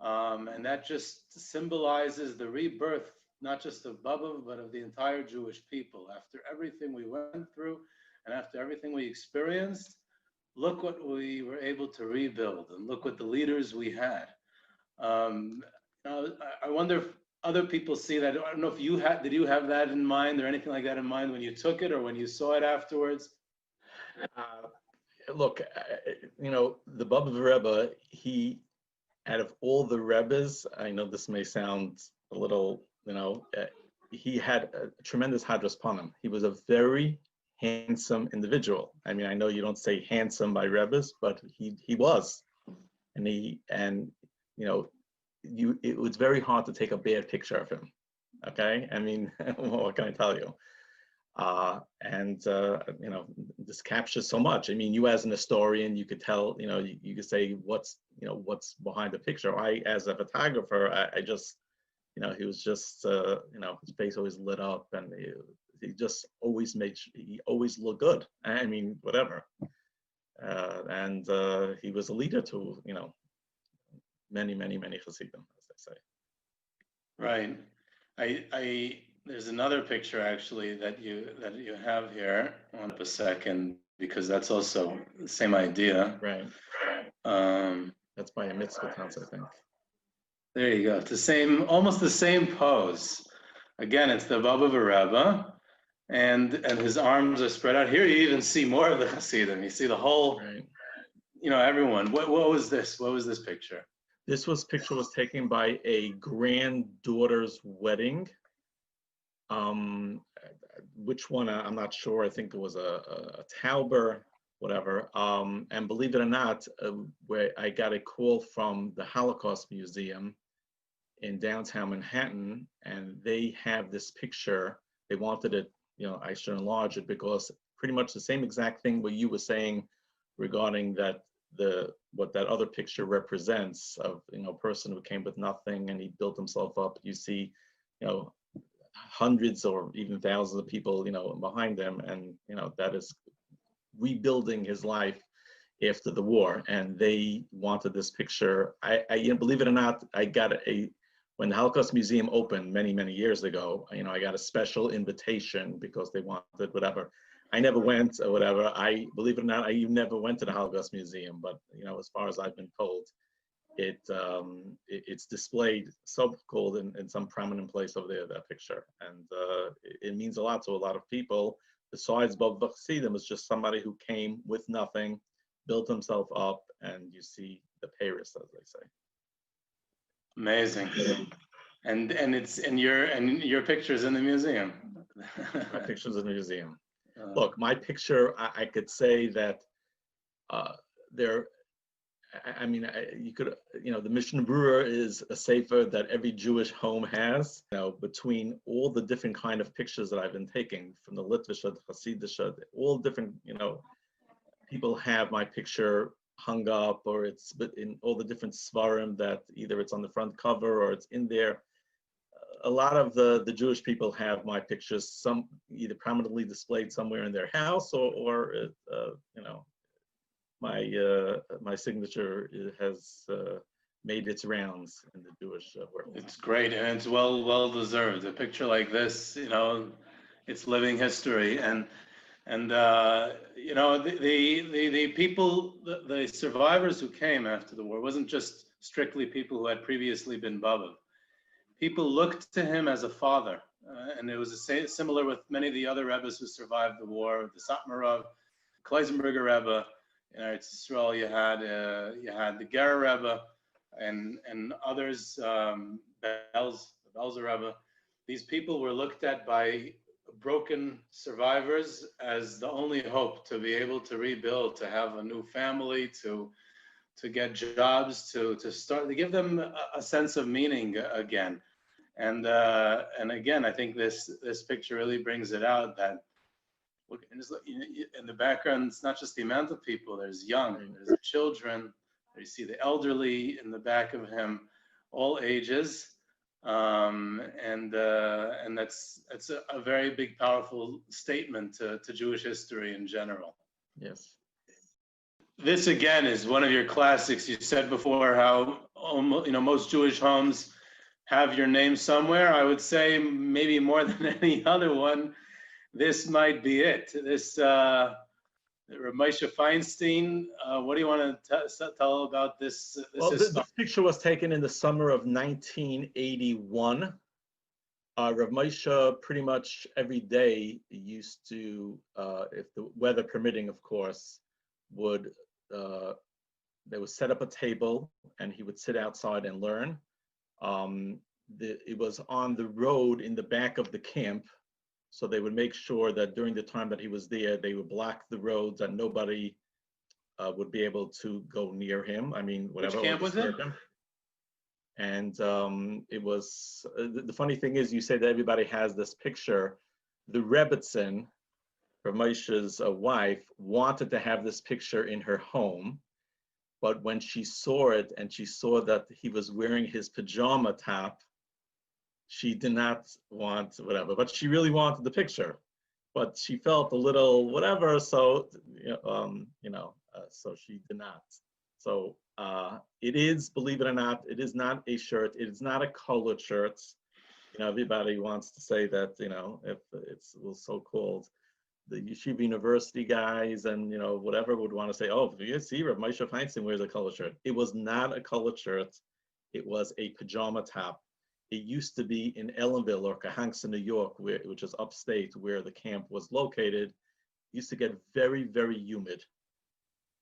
And that just symbolizes the rebirth, not just of Baba, but of the entire Jewish people. After everything we went through and after everything we experienced, look what we were able to rebuild, and look what the leaders we had. I wonder if other people see that. I don't know if did you have that in mind or anything like that in mind when you took it or when you saw it afterwards? Look, you know, the Baba Rebbe, out of all the Rebbes, I know this may sound a little, you know, he had a tremendous hadras panim. He was a very handsome individual. I mean, I know you don't say handsome by Rebbes, but he was, and you know, it was very hard to take a bad picture of him. Okay, I mean, what can I tell you? You know, this captures so much. I mean, you as an historian, you could tell, you know, you could say what's behind the picture. I, as a photographer, I just, you know, he was just, you know, his face always lit up, and he just always he always looked good. I mean, whatever. He was a leader to, you know, many Hasidim, as they say. Right. There's another picture actually that you have here. Hold up a second, because that's also the same idea. Right. That's by a mitzvah house, I think. There you go. It's the same, almost the same pose. Again, it's the Baba Rebbe, and his arms are spread out. Here you even see more of the Hasidim. You see the whole, right, you know, everyone. What was this? What was this picture? This picture was taken by a granddaughter's wedding. Which one, I'm not sure. I think it was a Tauber, whatever. And believe it or not, where I got a call from the Holocaust Museum in downtown Manhattan, and they have this picture. They wanted it, you know, I should enlarge it, because pretty much the same exact thing what you were saying regarding that, what that other picture represents of, you know, a person who came with nothing and he built himself up. You see, you know, hundreds or even thousands of people, you know, behind him, and, you know, that is rebuilding his life after the war. And they wanted this picture. I you know, believe it or not, I got when the Holocaust Museum opened many years ago, you know, I got a special invitation because they wanted whatever. I never went or whatever. Believe it or not, I never went to the Holocaust Museum, but, you know, as far as I've been told, it's displayed, so-called, in some prominent place over there, that picture. And it means a lot to a lot of people. Besides Baba Chassidim, it's just somebody who came with nothing, built himself up, and you see the Paris, as they say. Amazing. And your picture's in the museum. My picture's in the museum. Look, my picture, I could say that I mean, you could, the Mishnah Berurah is a sefer that every Jewish home has. Between all the different kind of pictures that I've been taking, from the Litvisha, the Hasidisha, all different, people have my picture hung up, or it's in all the different svarim that either it's on the front cover or it's in there. A lot of the Jewish people have my pictures, some either prominently displayed somewhere in their house, or my signature has made its rounds in the Jewish world. It's great, and it's well deserved. A picture like this, it's living history, and the people, the survivors who came after the war wasn't just strictly people who had previously been Bava. People looked to him as a father, and it was similar with many of the other Rebbes who survived the war. The Satmarov, Kleisenberger Rebbe. In Eretz Israel, you had the Ger Rebbe and others, the Belzer Rebbe. These people were looked at by broken survivors as the only hope to be able to rebuild, to have a new family, to get jobs, to start, to give them a sense of meaning again. And again, I think this picture really brings it out that, look, in the background, it's not just the amount of people. There's young, there's children. You see the elderly in the back of him, all ages, and that's a very big, powerful statement to Jewish history in general. Yes. This again is one of your classics. You said before how most Jewish homes have your name somewhere. I would say maybe more than any other one, this might be it. This Rav Moshe Feinstein. What do you want to tell about this? This picture was taken in the summer of 1981. Rav Moshe pretty much every day used to, if the weather permitting, of course, they would set up a table and he would sit outside and learn. It was on the road in the back of the camp, so they would make sure that during the time that he was there, they would block the roads and nobody would be able to go near him. I mean, whatever. Which camp was it? And it was, the funny thing is, you say that everybody has this picture. The Rebbitzin, Rav Moshe's wife, wanted to have this picture in her home, but when she saw it and she saw that he was wearing his pajama top, she did not want whatever, but she really wanted the picture. But she felt a little whatever, so so she did not. So it is, believe it or not, it is not a shirt. It is not a colored shirt. Everybody wants to say that, if it was so-called, the Yeshiva University guys and, whatever would want to say, oh, you see, Rav Moshe Feinstein wears a colored shirt. It was not a colored shirt. It was a pajama top. It used to be in Ellenville or Cahansa, New York, which is upstate where the camp was located. It used to get very, very humid.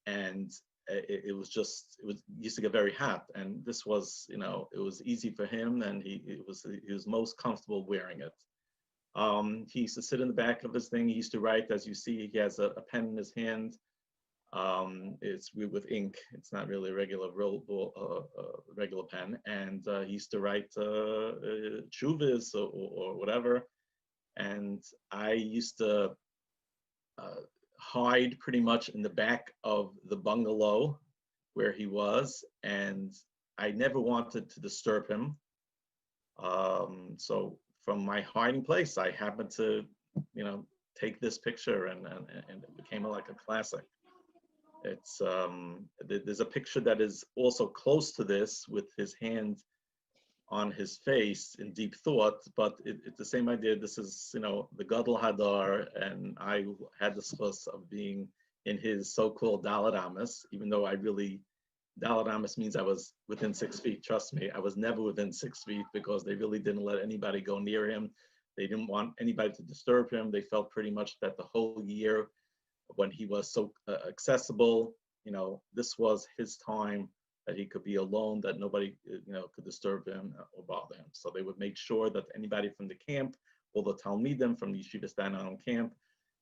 And it used to get very hot. And this was, it was easy for him, and he was most comfortable wearing it. He used to sit in the back of his thing. He used to write, as you see, he has a pen in his hand. It's with ink. It's not really a regular regular pen. And he used to write chuvas or whatever. And I used to hide pretty much in the back of the bungalow where he was, and I never wanted to disturb him. So from my hiding place, I happened to, take this picture, and it became like a classic. It's there's a picture that is also close to this with his hand on his face in deep thought, but it's the same idea. This is, the Gadol Hadar, and I had the schus of being in his so-called Daled Amos, even though Daled Amos means I was within 6 feet. Trust me, I was never within 6 feet because they really didn't let anybody go near him. They didn't want anybody to disturb him. They felt pretty much that the whole year when he was so accessible, this was his time that he could be alone, that nobody, could disturb him or bother him. So they would make sure that anybody from the camp, all the Talmidim from the Yeshiva Staten Island camp,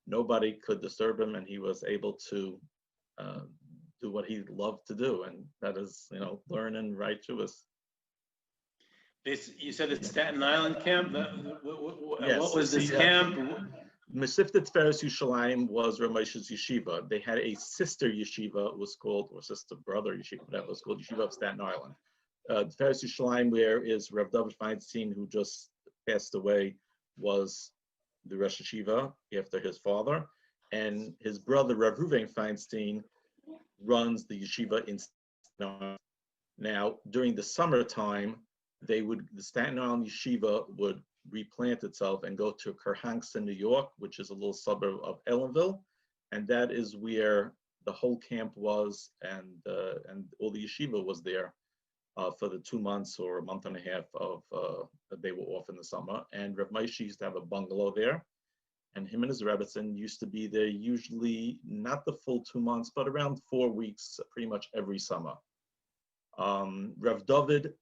nobody could disturb him, and he was able to do what he loved to do, and that is, learn and write Jewish. You said the Staten Island camp. Yes. What was this camp? Mesivta Tiferes Yerushalayim was Rav Moshe's yeshiva. They had a sister yeshiva, or sister brother yeshiva, whatever it was called, Yeshiva of Staten Island. Tiferes Yerushalayim, where is Rav David Feinstein, who just passed away, was the Rosh Yeshiva after his father, and his brother Rav Ruven Feinstein runs the yeshiva in Staten Island. Now, during the summertime, the Staten Island yeshiva would replant itself and go to Kerhankson, New York, which is a little suburb of Ellenville, and that is where the whole camp was, and all the yeshiva was there for the 2 months or a month and a half of that they were off in the summer. And Rav Moshe used to have a bungalow there, and him and his Rebbetzin used to be there usually not the full 2 months, but around 4 weeks, pretty much every summer. Rav David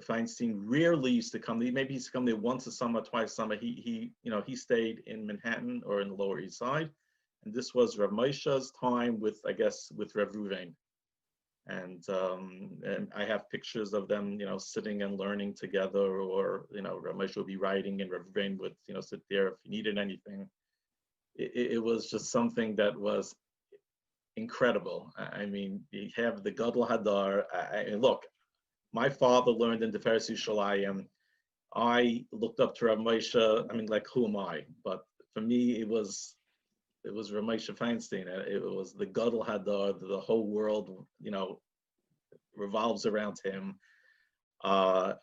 Feinstein rarely used to come. Maybe he used to come there once a summer, twice a summer. He stayed in Manhattan or in the Lower East Side, and this was Rav Moshe's time with Rav Ruven, and I have pictures of them, sitting and learning together, or Rav Moshe would be writing and Rav Ruven would sit there if he needed anything. It was just something that was incredible. I mean, you have the Gadol Hadar. Look. My father learned in Tiferes Yerushalayim. I looked up to Rav Moshe. I mean, like, who am I? But for me, it was Rav Moshe Feinstein. It was the Gadol Hadar. The whole world, revolves around him. It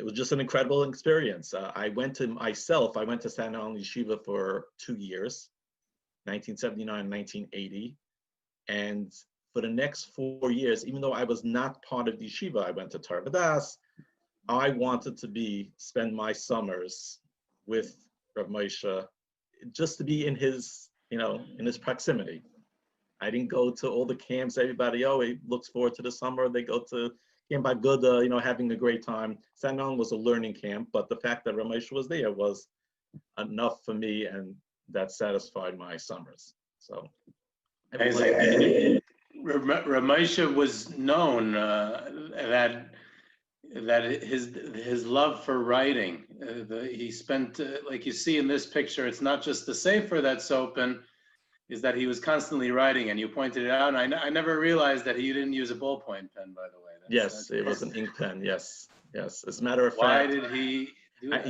was just an incredible experience. I went to Staten Island Yeshiva for 2 years, 1979 and 1980, and for the next 4 years, even though I was not part of the yeshiva, I went to Tarvadas. I wanted to spend my summers with Rav Moshe, just to be in his proximity. I didn't go to all the camps. Everybody, he looks forward to the summer. They go to Camp Aguda, having a great time. Staten Island was a learning camp, but the fact that Rav Moshe was there was enough for me, and that satisfied my summers. So. Rav Moshe was known that his love for writing. He spent, like you see in this picture, it's not just the sefer that's open, is that he was constantly writing, and you pointed it out. And I never realized that he didn't use a ballpoint pen, by the way. Yes, it was an ink pen. Yes. As a matter of fact. Why did he do that?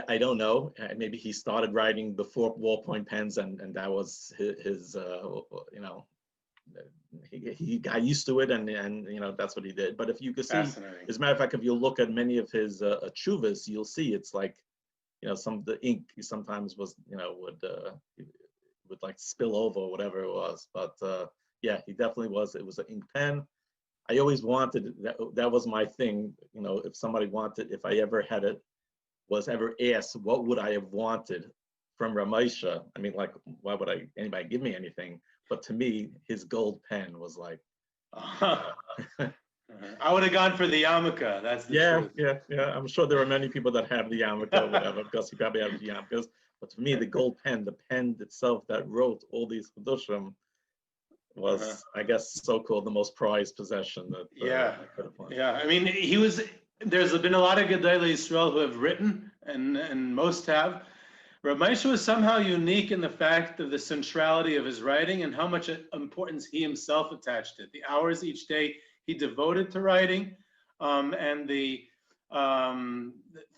I don't know. Maybe he started writing before ballpoint pens, and that was his he got used to it, and that's what he did. But if you could see, as a matter of fact, if you look at many of his tshuvas, you'll see it's like, some the ink sometimes was would like spill over or whatever it was. But yeah, he definitely was. It was an ink pen. I always wanted that was my thing. If somebody wanted, if I ever had it, was ever asked, what would I have wanted from Rav Moshe? I mean, like, why would anybody give me anything? But to me, his gold pen was like. I would have gone for the yarmulke. That's the truth. Yeah. I'm sure there are many people that have the yarmulke or whatever, because he probably had the yarmulkes. But for me, the gold pen, the pen itself that wrote all these chedushim, was, I guess, so-called the most prized possession that I could have won. Yeah. I mean, there's been a lot of Gedolei Israel who have written, and most have. Rav Moshe was somehow unique in the fact of the centrality of his writing and how much importance he himself attached to it. The hours each day he devoted to writing, and the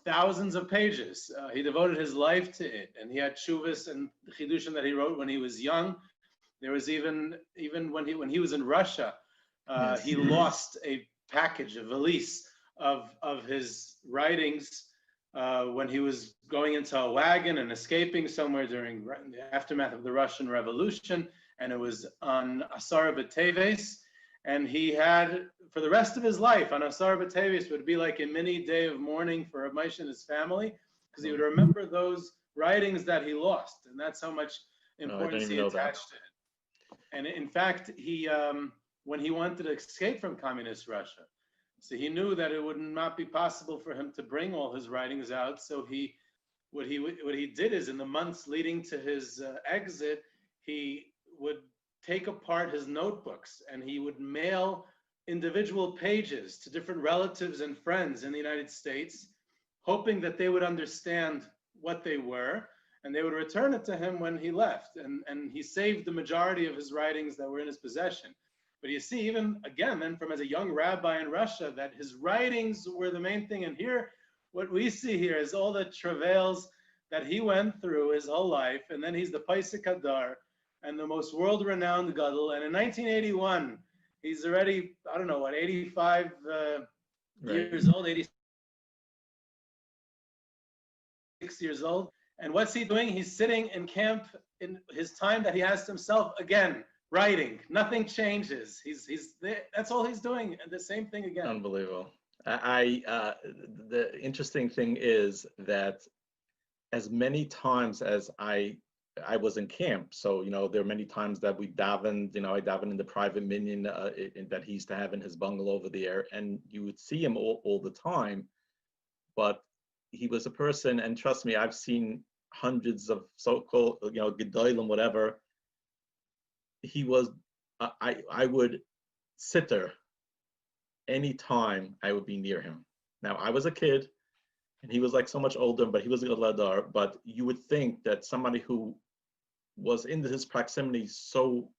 thousands of pages. He devoted his life to it, and he had shuvas and chidushim that he wrote when he was young. There was even when he was in Russia, he lost a package, a valise of his writings. When he was going into a wagon and escaping somewhere during the aftermath of the Russian Revolution, and it was on Asara B'Teves, and he had, for the rest of his life, on Asara B'Teves would be like a mini day of mourning for Rav Moshe and his family, because he would remember those writings that he lost, and that's how much importance he attached to it. And in fact, he when he wanted to escape from communist Russia, so he knew that it would not be possible for him to bring all his writings out. So what he did is, in the months leading to his exit, he would take apart his notebooks and he would mail individual pages to different relatives and friends in the United States, hoping that they would understand what they were, and they would return it to him when he left. And he saved the majority of his writings that were in his possession. But you see, even again, then from as a young rabbi in Russia, that his writings were the main thing. And here, what we see here is all the travails that he went through his whole life. And then he's the Paisik Hadar and the most world-renowned Gadol. And in 1981, he's already, I don't know, what, 85 years old, 86 years old. And what's he doing? He's sitting in camp in his time that he has to himself, again, writing. Nothing changes. He's there. That's all he's doing. And the same thing again. Unbelievable. The interesting thing is that as many times as I was in camp, so, there are many times that we davened, I davened in the private minyan that he used to have in his bungalow over there, and you would see him all the time. But he was a person, and trust me, I've seen hundreds of so-called, gedolim, whatever. He was, I would sit there anytime I would be near him. Now, I was a kid, and he was like so much older, but he was a ladar. But you would think that somebody who was in his proximity so,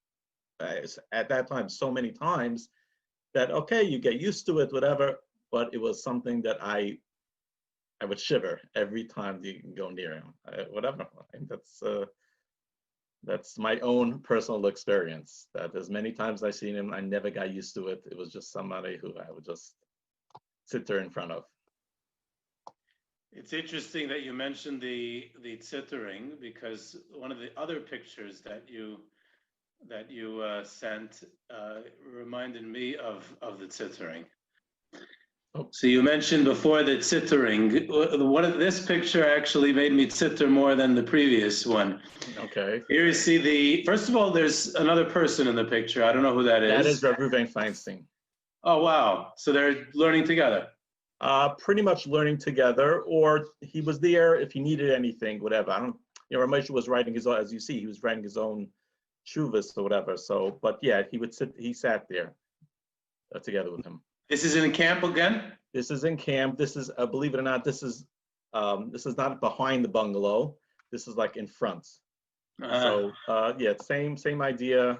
at that time, so many times, that, okay, you get used to it, whatever, but it was something that I would shiver every time you go near him, whatever. I think that's my own personal experience, that as many times I've seen him, I never got used to it. It was just somebody who I would just sit there in front of. It's interesting that you mentioned the tzittering, because one of the other pictures that you sent reminded me of the tzittering. Oh. So you mentioned before the tzittering. This picture actually made me tzitter more than the previous one. Okay. Here you see first of all, there's another person in the picture. I don't know who that is. That is Reuven Feinstein. Oh, wow. So they're learning together. Pretty much learning together, or he was there if he needed anything, whatever. Ramesh was writing his own, as you see, he was writing his own shuvas or whatever. So, but yeah, he sat there together with him. This is in camp again? This is in camp. This is, believe it or not, this is not behind the bungalow. This is like in front. So yeah, same idea.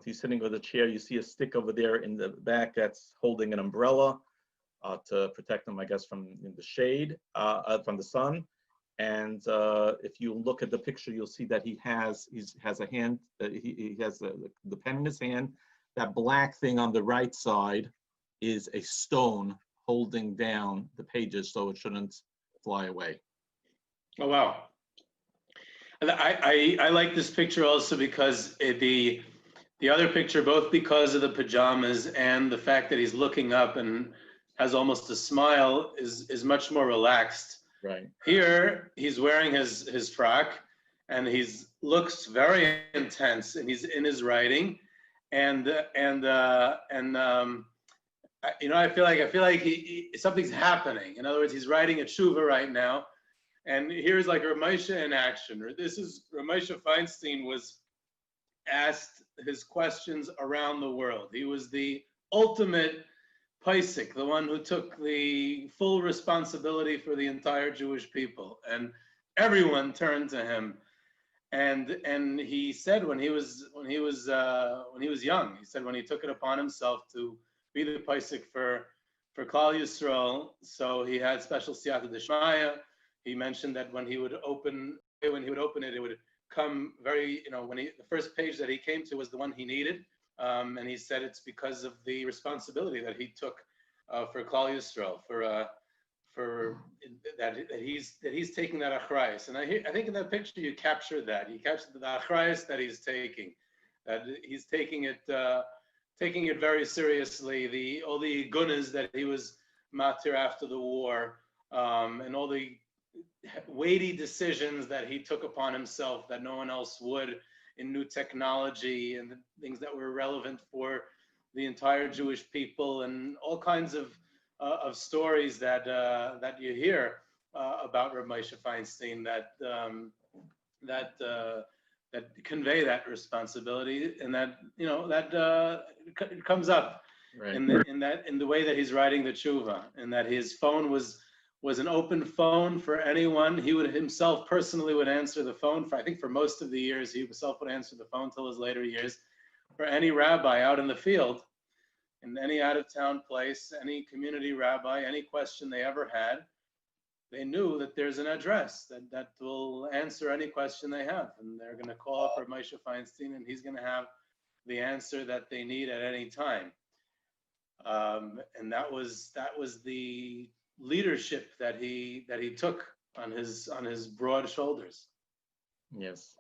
He's sitting with a chair. You see a stick over there in the back that's holding an umbrella to protect him, I guess, from the shade, from the sun. And if you look at the picture, you'll see that he has a hand. He has the pen in his hand. That black thing on the right side is a stone holding down the pages so it shouldn't fly away. Oh, wow. I like this picture also because the other picture, both because of the pajamas and the fact that he's looking up and has almost a smile, is much more relaxed. Right. Here, he's wearing his frock, and he's looks very intense, and he's in his writing, and I feel like something's happening. In other words, he's writing a tshuva right now, and here's like Ramesha in action. This is Ramesha Feinstein was asked his questions around the world. He was the ultimate Paisik, the one who took the full responsibility for the entire Jewish people, and everyone turned to him. And he said when he was young, he said when he took it upon himself to be the Paisik for Klal Yisrael, so he had special siyata d'shmaya. He mentioned that when he would open it, it would come very, the first page that he came to was the one he needed. And he said it's because of the responsibility that he took for Klal Yisrael, for that he's taking that achrayus. And I think in that picture you captured that. You captured the achrayus that he's taking, that he's taking it very seriously. All the gunas that he was matir after the war, and all the weighty decisions that he took upon himself that no one else would, in new technology and the things that were relevant for the entire Jewish people, and all kinds of stories that you hear about Reb Moshe Feinstein that convey that responsibility, and that that comes up Right. in the way that he's writing the tshuva, and that his phone was an open phone for anyone. He would himself personally would answer the phone I think for most of the years. He himself would answer the phone till his later years for any rabbi out in the field, in any out-of-town place, any community rabbi, any question they ever had. They knew that there's an address that will answer any question they have, and they're going to call up Rav Moshe Feinstein, and he's going to have the answer that they need at any time. And that was the leadership that he took on his broad shoulders. Yes.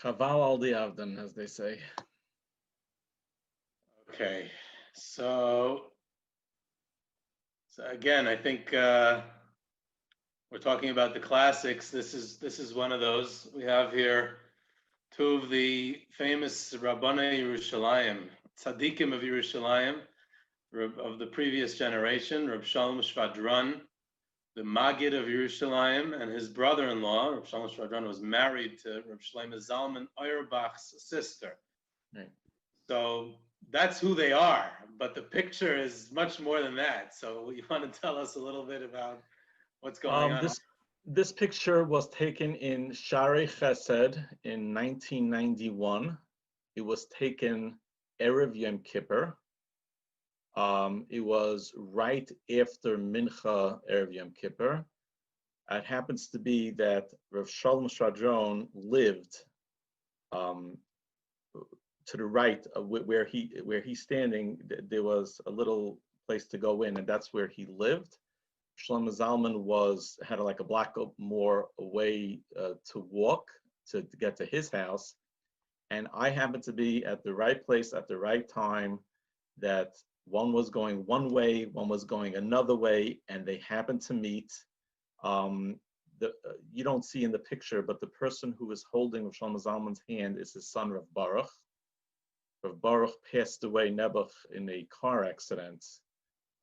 Chaval al diavdan, as they say. Okay, so again, I think we're talking about the classics. This is one of those. We have here two of the famous Rabbanei Yerushalayim, Tzaddikim of Yerushalayim, of the previous generation, Reb Shalom Shvadran, the Maggid of Yerushalayim, and his brother-in-law, Reb Shalom Shvadran, was married to Reb Shlomo Zalman Auerbach's sister. Right. So that's who they are, but the picture is much more than that. So you want to tell us a little bit about what's going on? This picture was taken in Sharei Chesed in 1991. It was taken Erev Yom Kippur. It was right after Mincha Erev Yom Kippur. It happens to be that Rav Shalom Shvadron lived to the right of where he's standing. There was a little place to go in, and that's where he lived. Shlomo Zalman had like a block more away to walk to get to his house, and I happened to be at the right place at the right time. That one was going one way, one was going another way, and they happened to meet. You don't see in the picture, but the person who is holding Shlomo Zalman's hand is his son Rav Baruch. Rav Baruch passed away Nebuch in a car accident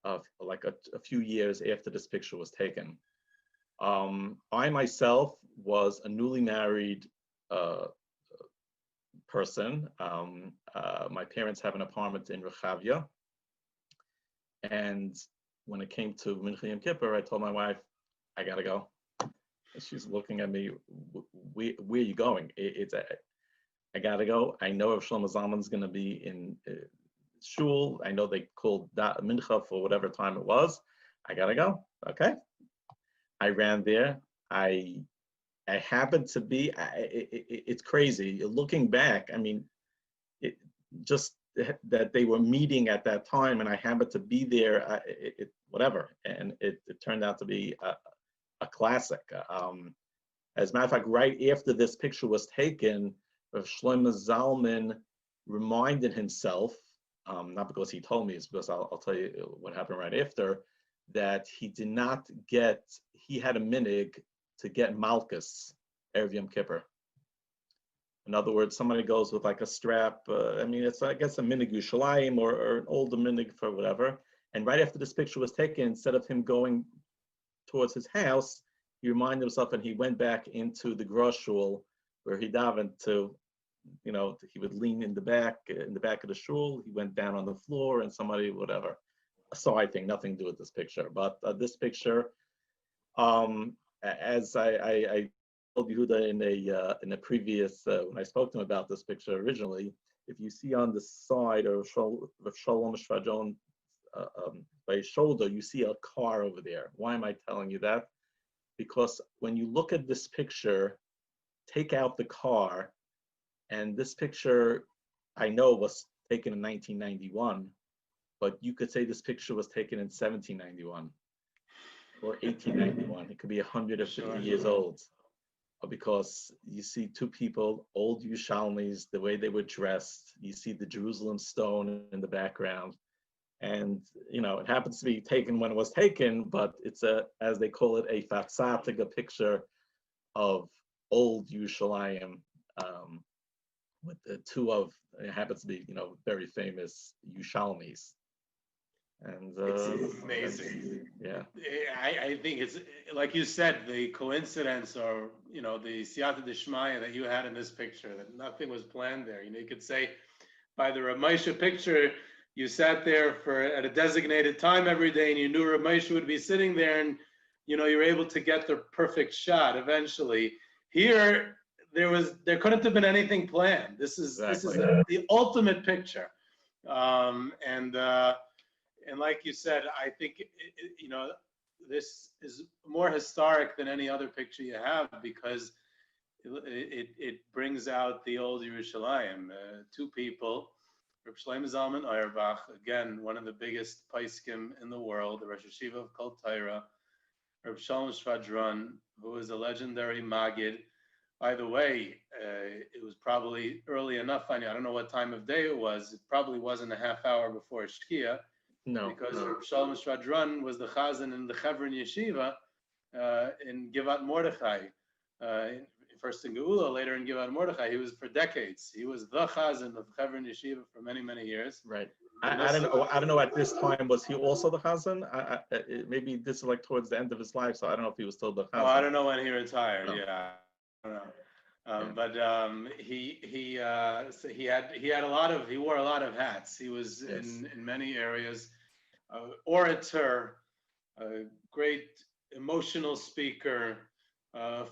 of like a few years after this picture was taken. I myself was a newly married person. My parents have an apartment in Rechavia. And when it came to Mincha Yom Kippur, I told my wife, I gotta go. And she's looking at me, where are you going? I gotta go. I know if Shlomo Zalman's gonna be in shul. I know they called that Mincha for whatever time it was. I gotta go. Okay. I ran there. I happened to be, it's crazy. Looking back, I mean, just that they were meeting at that time and I happened to be there, whatever. And it turned out to be a classic. As a matter of fact, right after this picture was taken, Shlomo Zalman reminded himself, not because he told me, it's because I'll tell you what happened right after, that he did not get, he had a minig to get Malkus Erev Yom Kippur. In other words, somebody goes with like a strap, I mean, it's I guess a minig Yerushalayim or an older minig for whatever. And right after this picture was taken, instead of him going towards his house, he reminded himself and he went back into the Grosh shul where he davened to, you know, he would lean in the back of the shul. He went down on the floor and somebody, whatever. So I think nothing to do with this picture, but this picture, as I told Yehuda in a previous, when I spoke to him about this picture originally, if you see on the side of Shalom Shvadron by his shoulder, you see a car over there. Why am I telling you that? Because when you look at this picture, take out the car, and this picture I know was taken in 1991, but you could say this picture was taken in 1791 or 1891. It could be 150 years old, because you see two people, old Yerushalmis, the way they were dressed. You see the Jerusalem stone in the background. And, you know, it happens to be taken when it was taken, but it's as they call it, a fatsatig, a picture of old Yerushalayim, with the two of, it happens to be, you know, very famous Yerushalmis. And it's amazing. Yeah. I think it's like you said, the coincidence, or the siyata d'shmaya that you had in this picture, that nothing was planned there. You could say by the Rav Moshe picture, you sat there at a designated time every day, and you knew Rav Moshe would be sitting there, and you were able to get the perfect shot eventually. Here, there couldn't have been anything planned. This is the ultimate picture, and like you said, I think this is more historic than any other picture you have, because it brings out the old Yerushalayim. Two people, Reb Shlomo Zalman Auerbach, again one of the biggest paiskim in the world, the Rosh Yeshiva of Kol Torah, Reb Shalom Shvadron, who was a legendary Maggid. By the way, it was probably early enough. I don't know what time of day it was. It probably wasn't a half hour before Shkia. No. Because Reb Shalom Shvadron was the Chazan in the Chevron Yeshiva in Givat Mordechai. First in Geula, later in Givat Mordechai. He was for decades. He was the Chazan of Chevron Yeshiva for many, many years. Right. I don't know. At this time, was he also the Chazan? Maybe this is like towards the end of his life, so I don't know if he was still the Chazan. Oh, I don't know when he retired. No. Yeah, I don't know. But he had a lot of, he wore a lot of hats. He was in many areas, orator, a great emotional speaker.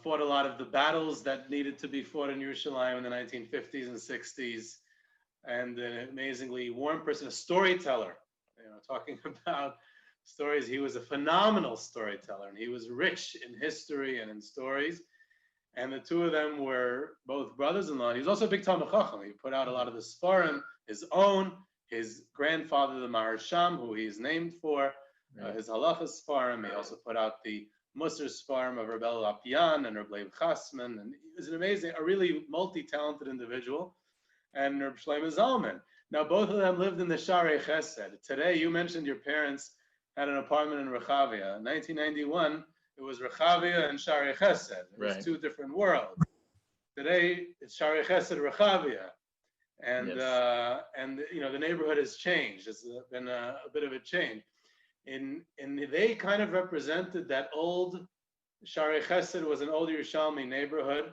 Fought a lot of the battles that needed to be fought in Yerushalayim in the 1950s and 60s, and an amazingly warm person, a storyteller. Talking about stories, he was a phenomenal storyteller, and he was rich in history and in stories. And the two of them were both brothers-in-law. He was also a big Talmid Chacham. He put out a lot of the Sfarim, his own, his grandfather, the Maharsham, who he's named for, his Halacha Sfarim. He also put out the Musar Sfarim of Rebbe Lapian and Rebbe Leib Chasman, and he was a really multi-talented individual. And Reb Shlomo Zalman. Now, both of them lived in the Sharei Chesed. Today, you mentioned your parents had an apartment in Rechavia. In 1991, it was Rechavia and Sharei Chesed. It was two different worlds. Today, it's Sharei Chesed Rechavia, and the neighborhood has changed. It's been a bit of a change. And they kind of represented that old Sharei Chesed was an old Yerushalmi neighborhood,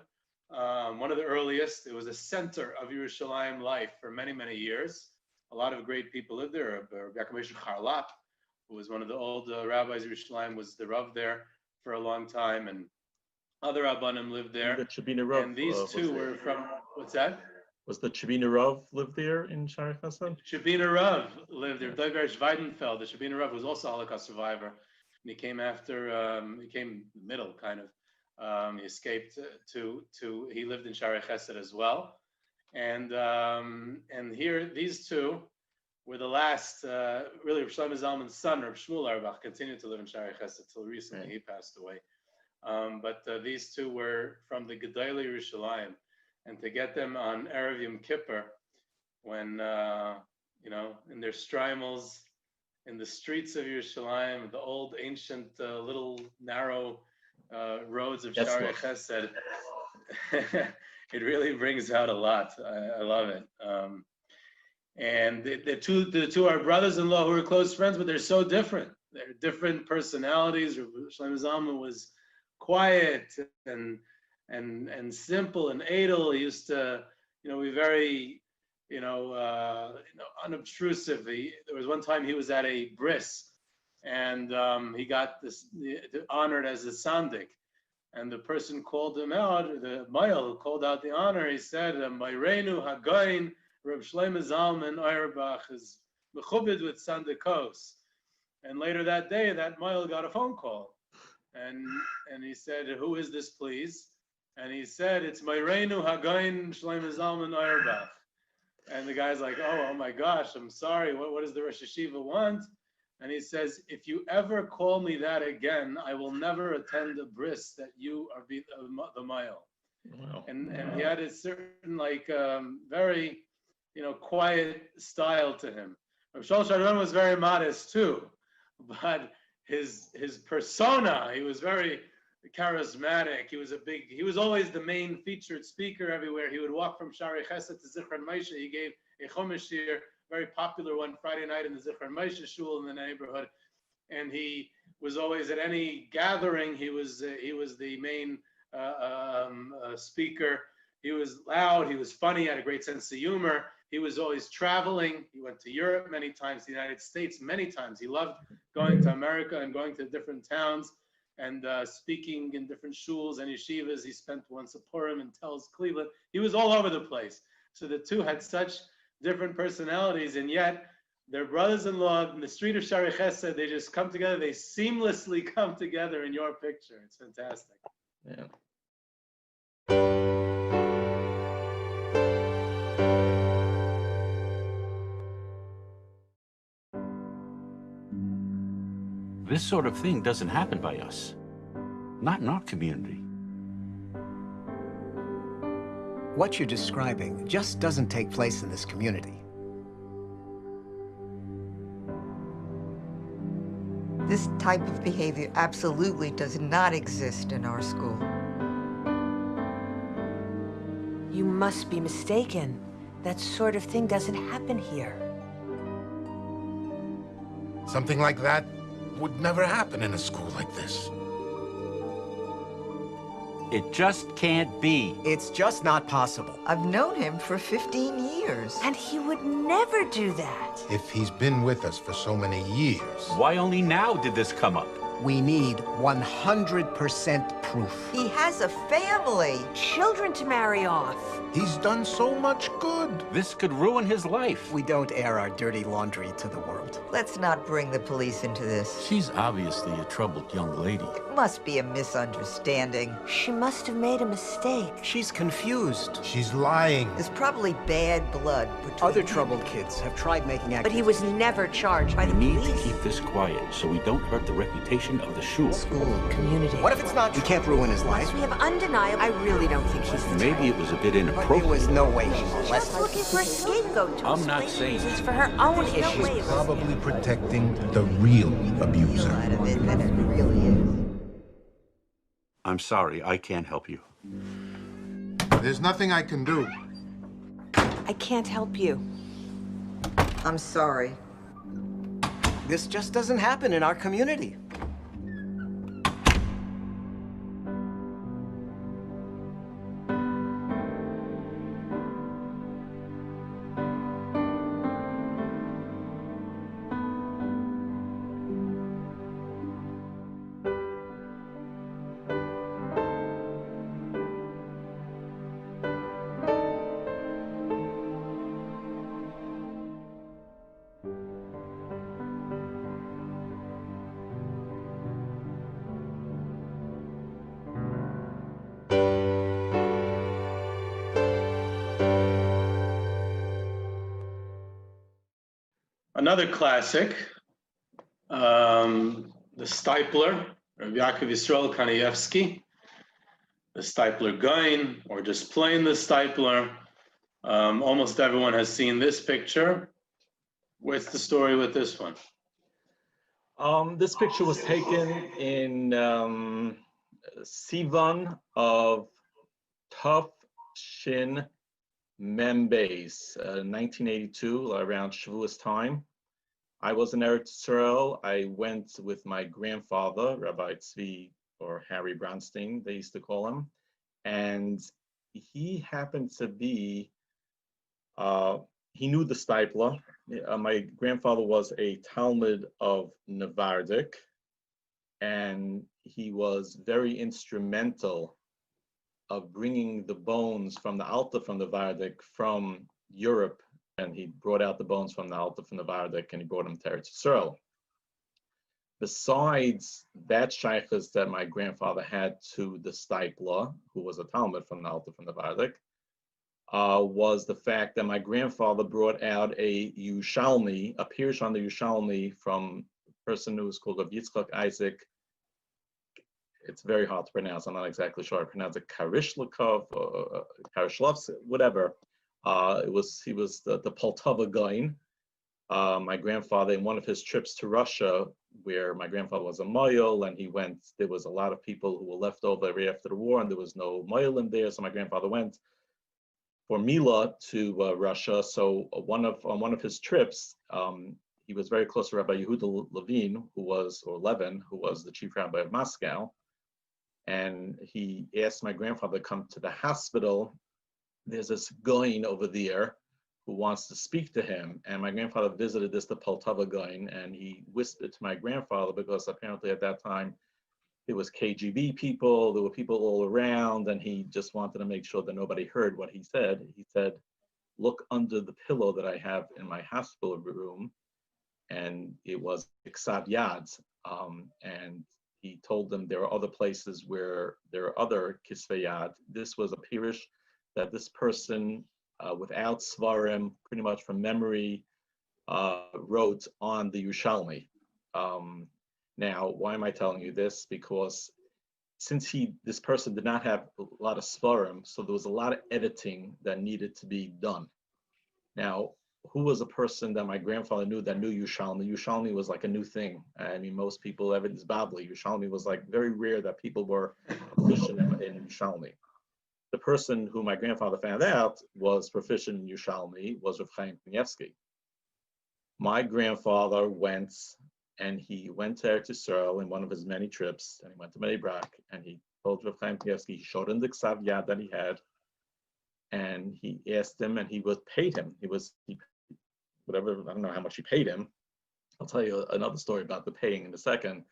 one of the earliest. It was a center of Yerushalayim life for many, many years. A lot of great people lived there. Rabbi Yaakov Charlap, who was one of the old rabbis of Yerushalayim, was the Rav there for a long time, and other Rabbanim lived there. The Chabina Rav, and these two were from, what's that? Was the Chabina Rav lived there in Sharei Chesed? Chabina Rav lived there. Doiver Schweidenfeld, the Chabina Rav, was also a Holocaust survivor. And he came after, he came middle, kind of. He escaped he lived in Sharei Chesed as well. And here, these two were the last, really, Reb Shlomo Zalman's son, Reb Shmuel Auerbach, continued to live in Sharei Chesed till recently. He passed away. But these two were from the Gedolei Yerushalayim. And to get them on Erev Yom Kippur, when, in their strimals, in the streets of Yerushalayim, the old, ancient, little, narrow roads of Sharei Chesed, it really brings out a lot. I love it. And the two are brothers-in-law who are close friends, but they're so different. They're different personalities. Shlomo Zalman was quiet and simple and edel. He used to, be very, unobtrusive. There was one time he was at a bris, and he got honored as a sandik, and the person called him out. The Mayel who called out the honor, he said, "Mayrenu Hagayin Reb Shlomo Zalman Auerbach is mechubed with sandikos." And later that day, that Mayel got a phone call, and he said, "Who is this, please?" And he said, "It's Mayrenu Hagayin Shlomo Zalman Auerbach." And the guy's like, oh my gosh, I'm sorry. What does the Rosh Yeshiva want? And he says, "If you ever call me that again, I will never attend a bris that you are the Mayel." Wow. And he had a certain very, quiet style to him. Reb Shalom Shadron was very modest too, but his persona, he was very charismatic. He was always the main featured speaker everywhere. He would walk from Sharei Chesed to Zichron Moshe. He gave a Chumash here very popular one Friday night in the Zichron Moshe Shul in the neighborhood, and he was always at any gathering. He was the main speaker. He was loud. He was funny. He had a great sense of humor. He was always traveling. He went to Europe many times, the United States many times. He loved going to America and going to different towns and speaking in different shuls and yeshivas. He spent once at Purim in Telz, Cleveland. He was all over the place. So the two had such different personalities, and yet they're brothers-in-law in the street of Shari Chesed. They just come together. They seamlessly come together in your picture. It's fantastic. Yeah. This sort of thing doesn't happen by us. Not in our community. What you're describing just doesn't take place in this community. This type of behavior absolutely does not exist in our school. You must be mistaken. That sort of thing doesn't happen here. Something like that would never happen in a school like this. It just can't be. It's just not possible. I've known him for 15 years. And he would never do that. If he's been with us for so many years. Why only now did this come up? We need 100% proof. He has a family. Children to marry off. He's done so much good. This could ruin his life. We don't air our dirty laundry to the world. Let's not bring the police into this. She's obviously a troubled young lady. Must be a misunderstanding. She must have made a mistake. She's confused. She's lying. There's probably bad blood between Other troubled kids have tried making accusations. But he was never charged by the We police. need to keep this quiet so we don't hurt the reputation of the shul. School, community. What if it's not? We can't ruin his life. We have undeniable. I really don't think he's the Maybe it was a bit There inappropriate. was no way he molested. Just looking for a scapegoat to I'm not explain saying reasons for her own There's no issues. way. Probably protecting the real abuser. Out of it than it really is. I'm sorry, I can't help you. There's nothing I can do. I can't help you. I'm sorry. This just doesn't happen in our community. Another classic, the Stipler, Rabbi Yaakov Yisrael Kanievsky, the Stipler Gaon, or just plain the Stipler. Almost everyone has seen this picture. What's the story with this one? This picture was taken in Sivan of Tuf Shin Membeis, 1982, around Shavuos time. I was in Eretz Israel. I went with my grandfather, Rabbi Tzvi, or Harry Bronstein, they used to call him. And he happened to be, he knew the Stipler. My grandfather was a Talmud of Navardik, and he was very instrumental of bringing the bones from the Alta from the Vardik from Europe, and he brought out the bones from the Alta from the Vardik and he brought them to Eretz Yisrael. Besides that shaykhs that my grandfather had to the Stipler, who was a Talmud from the Alta from the Vardik, was the fact that my grandfather brought out a Yushalmi, a Pirush on the Yushalmi from a person who was called Rav Yitzchak Isaac. It's very hard to pronounce. I'm not exactly sure I pronounce it. Karishlikov or Karishlovsk, whatever. He was the Poltava Gaon. My grandfather, in one of his trips to Russia, where my grandfather was a Moyal, and he went, there was a lot of people who were left over right after the war, and there was no Moyal in there, so my grandfather went for Mila to Russia. So on one of his trips, he was very close to Rabbi Yehuda Levin, who was the chief rabbi of Moscow. And he asked my grandfather to come to the hospital. There's this Goin over there who wants to speak to him. And my grandfather visited the Poltava Goin, and he whispered to my grandfather, because apparently at that time, there was KGB people, there were people all around, and he just wanted to make sure that nobody heard what he said. He said, look under the pillow that I have in my hospital room. And it was Iksav Yad. And he told them there are other places where there are other Kisvei Yad. This was a pirush that this person, without Svarim, pretty much from memory, wrote on the Yerushalmi. Now, why am I telling you this? Because since this person did not have a lot of Svarim, so there was a lot of editing that needed to be done. Now, who was a person that my grandfather knew that knew Yerushalmi? Yerushalmi was like a new thing. I mean, most people, evidence Babli, Yerushalmi was like very rare that people were proficient in Yerushalmi. The person who my grandfather found out was proficient in Yerushalmi was Rav Chaim Kanievsky. My grandfather went to Eretz Israel in one of his many trips, and he went to Bnei Brak, and he told Rav Chaim Kanievsky, he showed him the Ksav Yad that he had, and he asked him, and he paid him. Whatever, I don't know how much he paid him. I'll tell you another story about the paying in a second.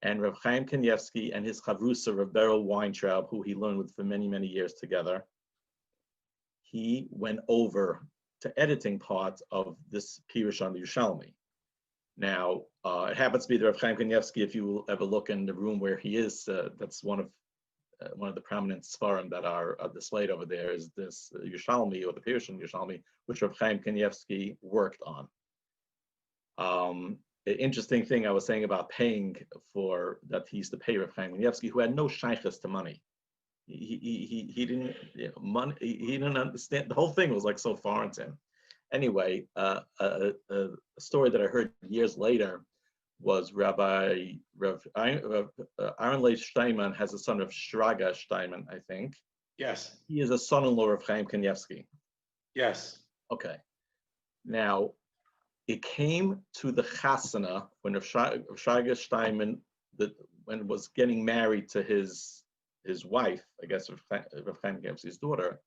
And Rav Chaim Kanievsky and his chavrusa, Rav Beryl Weintraub, who he learned with for many, many years together, he went over to editing part of this pirush on the Yerushalmi. Now, it happens to be that Rav Chaim Kanievsky, if you ever look in the room where he is, that's one of the prominent Sfarim that are displayed over there, is this Yerushalmi, or the pirush on Yerushalmi, which Rav Chaim Kanievsky worked on. The interesting thing I was saying about paying for that, he used to pay Rav Chaim Kanievsky, who had no shaykhs to money. He didn't, money. He didn't understand. The whole thing was like so foreign to him. Anyway, a story that I heard years later was Aaron Leif Steinman has a son of Shraga Steinman, I think. Yes. He is a son-in-law of Chaim Kanievsky. Yes. Okay. Now, it came to the chasana when Shraga Steinman when was getting married to his wife, I guess, Rav Chaim Kanievsky's daughter,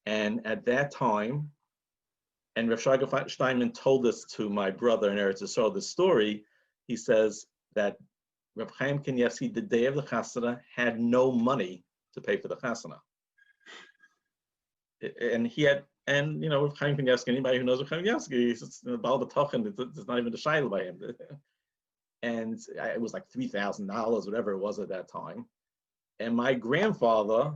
and at that time, and Rav Shraga Steinman told this to my brother in Eretz Yisrael, the story. He says that Rav Chaim Kanievsky, the day of the chasana, had no money to pay for the chasana. And he had, and Rav Chaim Kanievsky, anybody who knows Rav Chaim Kanievsky, it's Baal B'tochen, it's not even a shayla by him. And it was like $3,000, whatever it was at that time. And my grandfather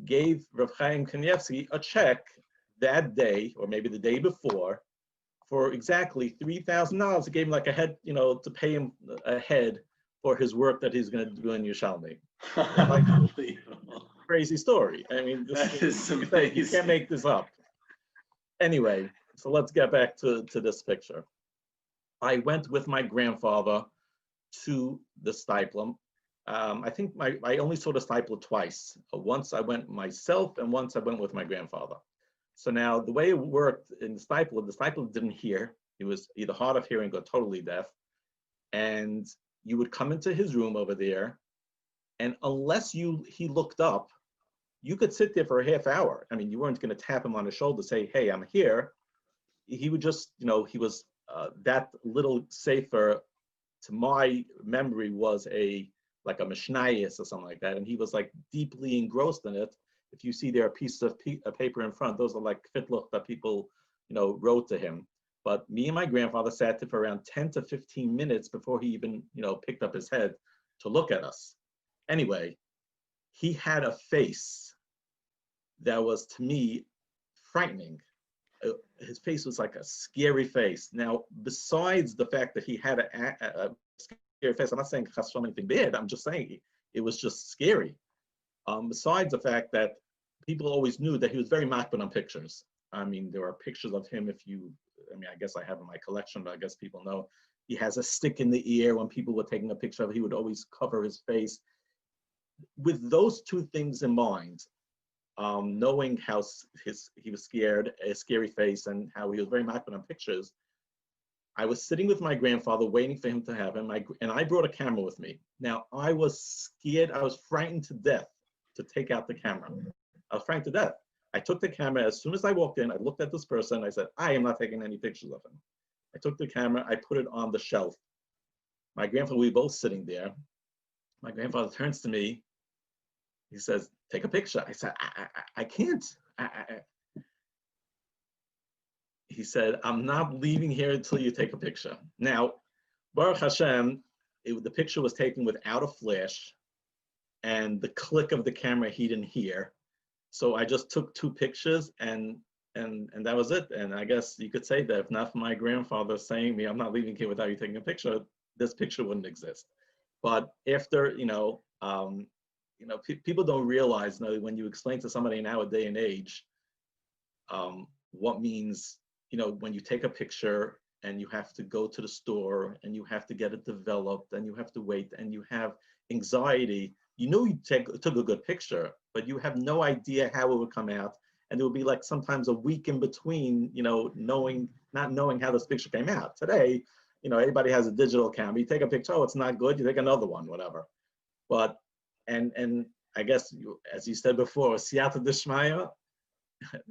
gave Rav Chaim Kanievsky a check that day, or maybe the day before, for exactly $3,000 to give him like a head, to pay him ahead for his work that he's going to do in Yerushalmi. Crazy story. I mean, you can't make this up. Anyway, so let's get back to this picture. I went with my grandfather to the Stipler. I think I only saw the Stipler twice. Once I went myself, and once I went with my grandfather. So now the way it worked in the Stipler didn't hear. He was either hard of hearing or totally deaf. And you would come into his room over there, and unless he looked up, you could sit there for a half hour. I mean, you weren't going to tap him on the shoulder, say, hey, I'm here. He would just, he was that little safer, to my memory, was like a Mishnayos or something like that. And he was like deeply engrossed in it. If you see there a piece of paper in front, those are like fitluch that people, wrote to him. But me and my grandfather sat there for around 10 to 15 minutes before he even, picked up his head to look at us. Anyway, he had a face that was, to me, frightening. His face was like a scary face. Now, besides the fact that he had a scary face, I'm not saying anything bad, I'm just saying it was just scary. Besides the fact that people always knew that he was very makbid on pictures. I mean, there are pictures of him I guess I have in my collection, but I guess people know. He has a stick in the ear. When people were taking a picture of him, he would always cover his face. With those two things in mind, knowing how he was scared, a scary face, and how he was very mocking on pictures, I was sitting with my grandfather waiting for him to have him, and I brought a camera with me. Now, I was scared, I was frightened to death to take out the camera. I was frightened to death. I took the camera, as soon as I walked in, I looked at this person, I said, I am not taking any pictures of him. I took the camera, I put it on the shelf. My grandfather, we were both sitting there. My grandfather turns to me, he says, take a picture. I said, I can't. He said, I'm not leaving here until you take a picture. Now, Baruch Hashem, the picture was taken without a flash, and the click of the camera he didn't hear. So I just took 2 pictures, and that was it. And I guess you could say that if not for my grandfather saying me, I'm not leaving here without you taking a picture, this picture wouldn't exist. But after, people don't realize, when you explain to somebody now a day and age, what means, when you take a picture and you have to go to the store and you have to get it developed and you have to wait and you have anxiety, you took a good picture, but you have no idea how it would come out. And it would be like sometimes a week in between, not knowing how this picture came out. Today, everybody has a digital camera. You take a picture, oh, it's not good, you take another one, whatever. But, and I guess, as you said before, siyata d'shmaya,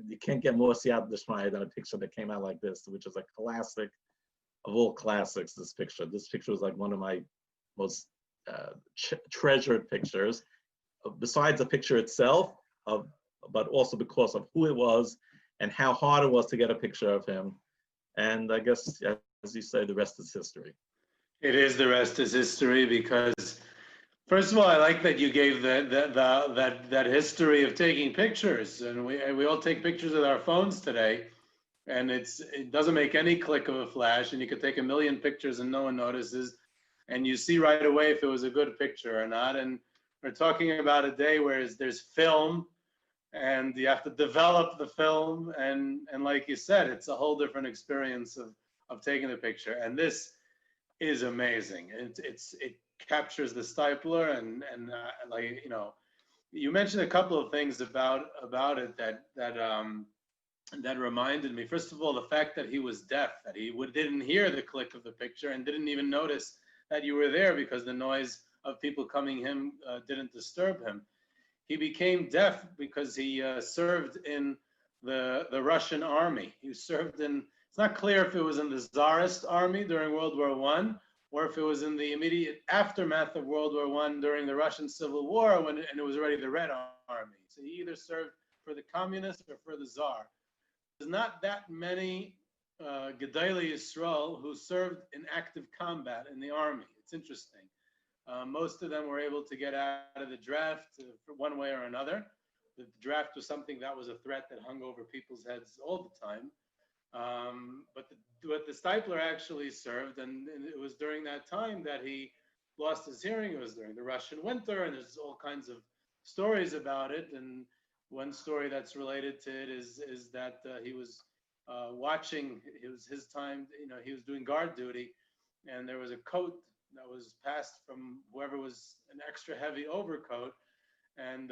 you can't get more siyata d'shmaya than a picture that came out like this, which is a classic of all classics, this picture. This picture was like one of my most treasured pictures, besides the picture itself, but also because of who it was and how hard it was to get a picture of him. And I guess, as you say, the rest is history. It is, the rest is history, because first of all, I like that you gave that history of taking pictures, and we all take pictures with our phones today, and it doesn't make any click of a flash, and you could take 1 million pictures and no one notices, and you see right away if it was a good picture or not. And we're talking about a day where there's film, and you have to develop the film, and like you said, it's a whole different experience of taking the picture. And this is amazing. It captures the stipler, and you mentioned a couple of things about it that reminded me. First of all, the fact that he was deaf, that he didn't hear the click of the picture and didn't even notice that you were there because the noise of people coming in didn't disturb him. He became deaf because he served in the Russian army. He served in, it's not clear if it was in the Tsarist army during World War I, or if it was in the immediate aftermath of World War I during the Russian Civil War, and it was already the Red Army. So he either served for the communists or for the Tsar. There's not that many Gedolei Yisrael who served in active combat in the army. It's interesting. Most of them were able to get out of the draft for one way or another. The draft was something that was a threat that hung over people's heads all the time. But the stipler actually served, and it was during that time that he lost his hearing. It was during the Russian winter, and there's all kinds of stories about it. And one story that's related to it is that he was watching. It was his time. He was doing guard duty, and there was a coat that was passed from whoever was an extra heavy overcoat, and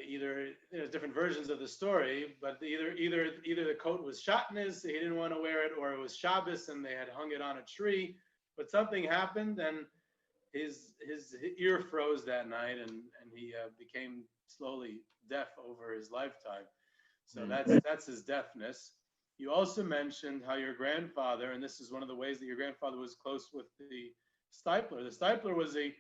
either there's different versions of the story, but either the coat was shatnez, he didn't want to wear it, or it was Shabbos and they had hung it on a tree, but something happened and his ear froze that night, and he became slowly deaf over his lifetime. So that's his deafness. You also mentioned how your grandfather, and this is one of the ways that your grandfather was close with the stipler. The stipler was a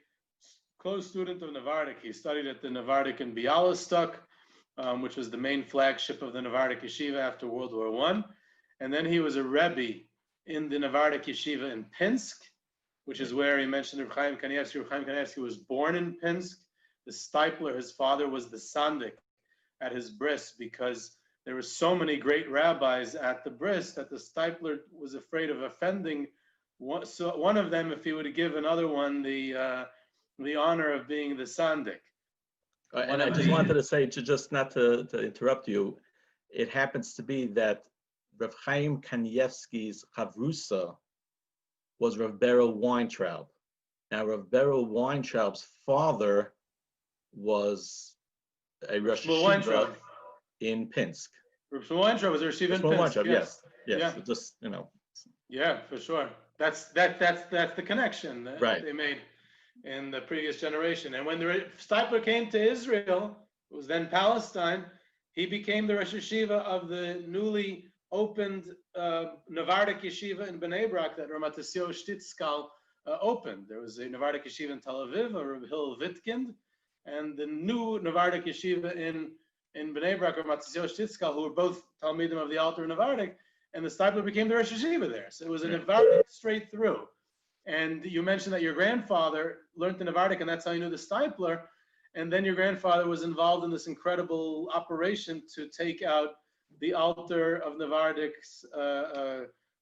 close student of Navardik. He studied at the Navardik in Bialystok, which was the main flagship of the Navardik Yeshiva after World War I. And then he was a Rebbe in the Navardik Yeshiva in Pinsk, which is where he mentioned Reb Chaim Kanievsky. Reb Chaim Kanievsky was born in Pinsk. The stipler, his father, was the sandik at his bris, because there were so many great rabbis at the bris that the stipler was afraid of offending one of them if he would give another one the honor of being the sandik. And I just wanted to say, just not to interrupt you, it happens to be that Rav Chaim Kanievsky's Chavrusa was Rav Beryl Weintraub. Now, Rav Beryl Weintraub's father was a Rosh Shmuel Yeshiva Weintraub. in Pinsk. Shmuel Weintraub was a Yeshiva in Shmuel Pinsk. Weintraub, yes. Yes. Yeah. So just, you know. Yeah, for sure. That's the connection that Right. they made in the previous generation. And when the Steipler came to Israel, it was then Palestine, he became the Rosh Yeshiva of the newly opened Navardic Yeshiva in Bnei Brak that Ramatasio Shtitzkal opened. There was a Navardic Yeshiva in Tel Aviv, a Reb Hillel Wittkind, and the new Navardic Yeshiva in Bnei Brak, Ramatasio Shtitzkal, who were both Talmidim of the Alter Navardic, and the Steipler became the Rosh Yeshiva there. So it was a Navardic straight through. And you mentioned that your grandfather learned the Navardic, and that's how you knew the Steipler. And then your grandfather was involved in this incredible operation to take out the Alter of Navardic's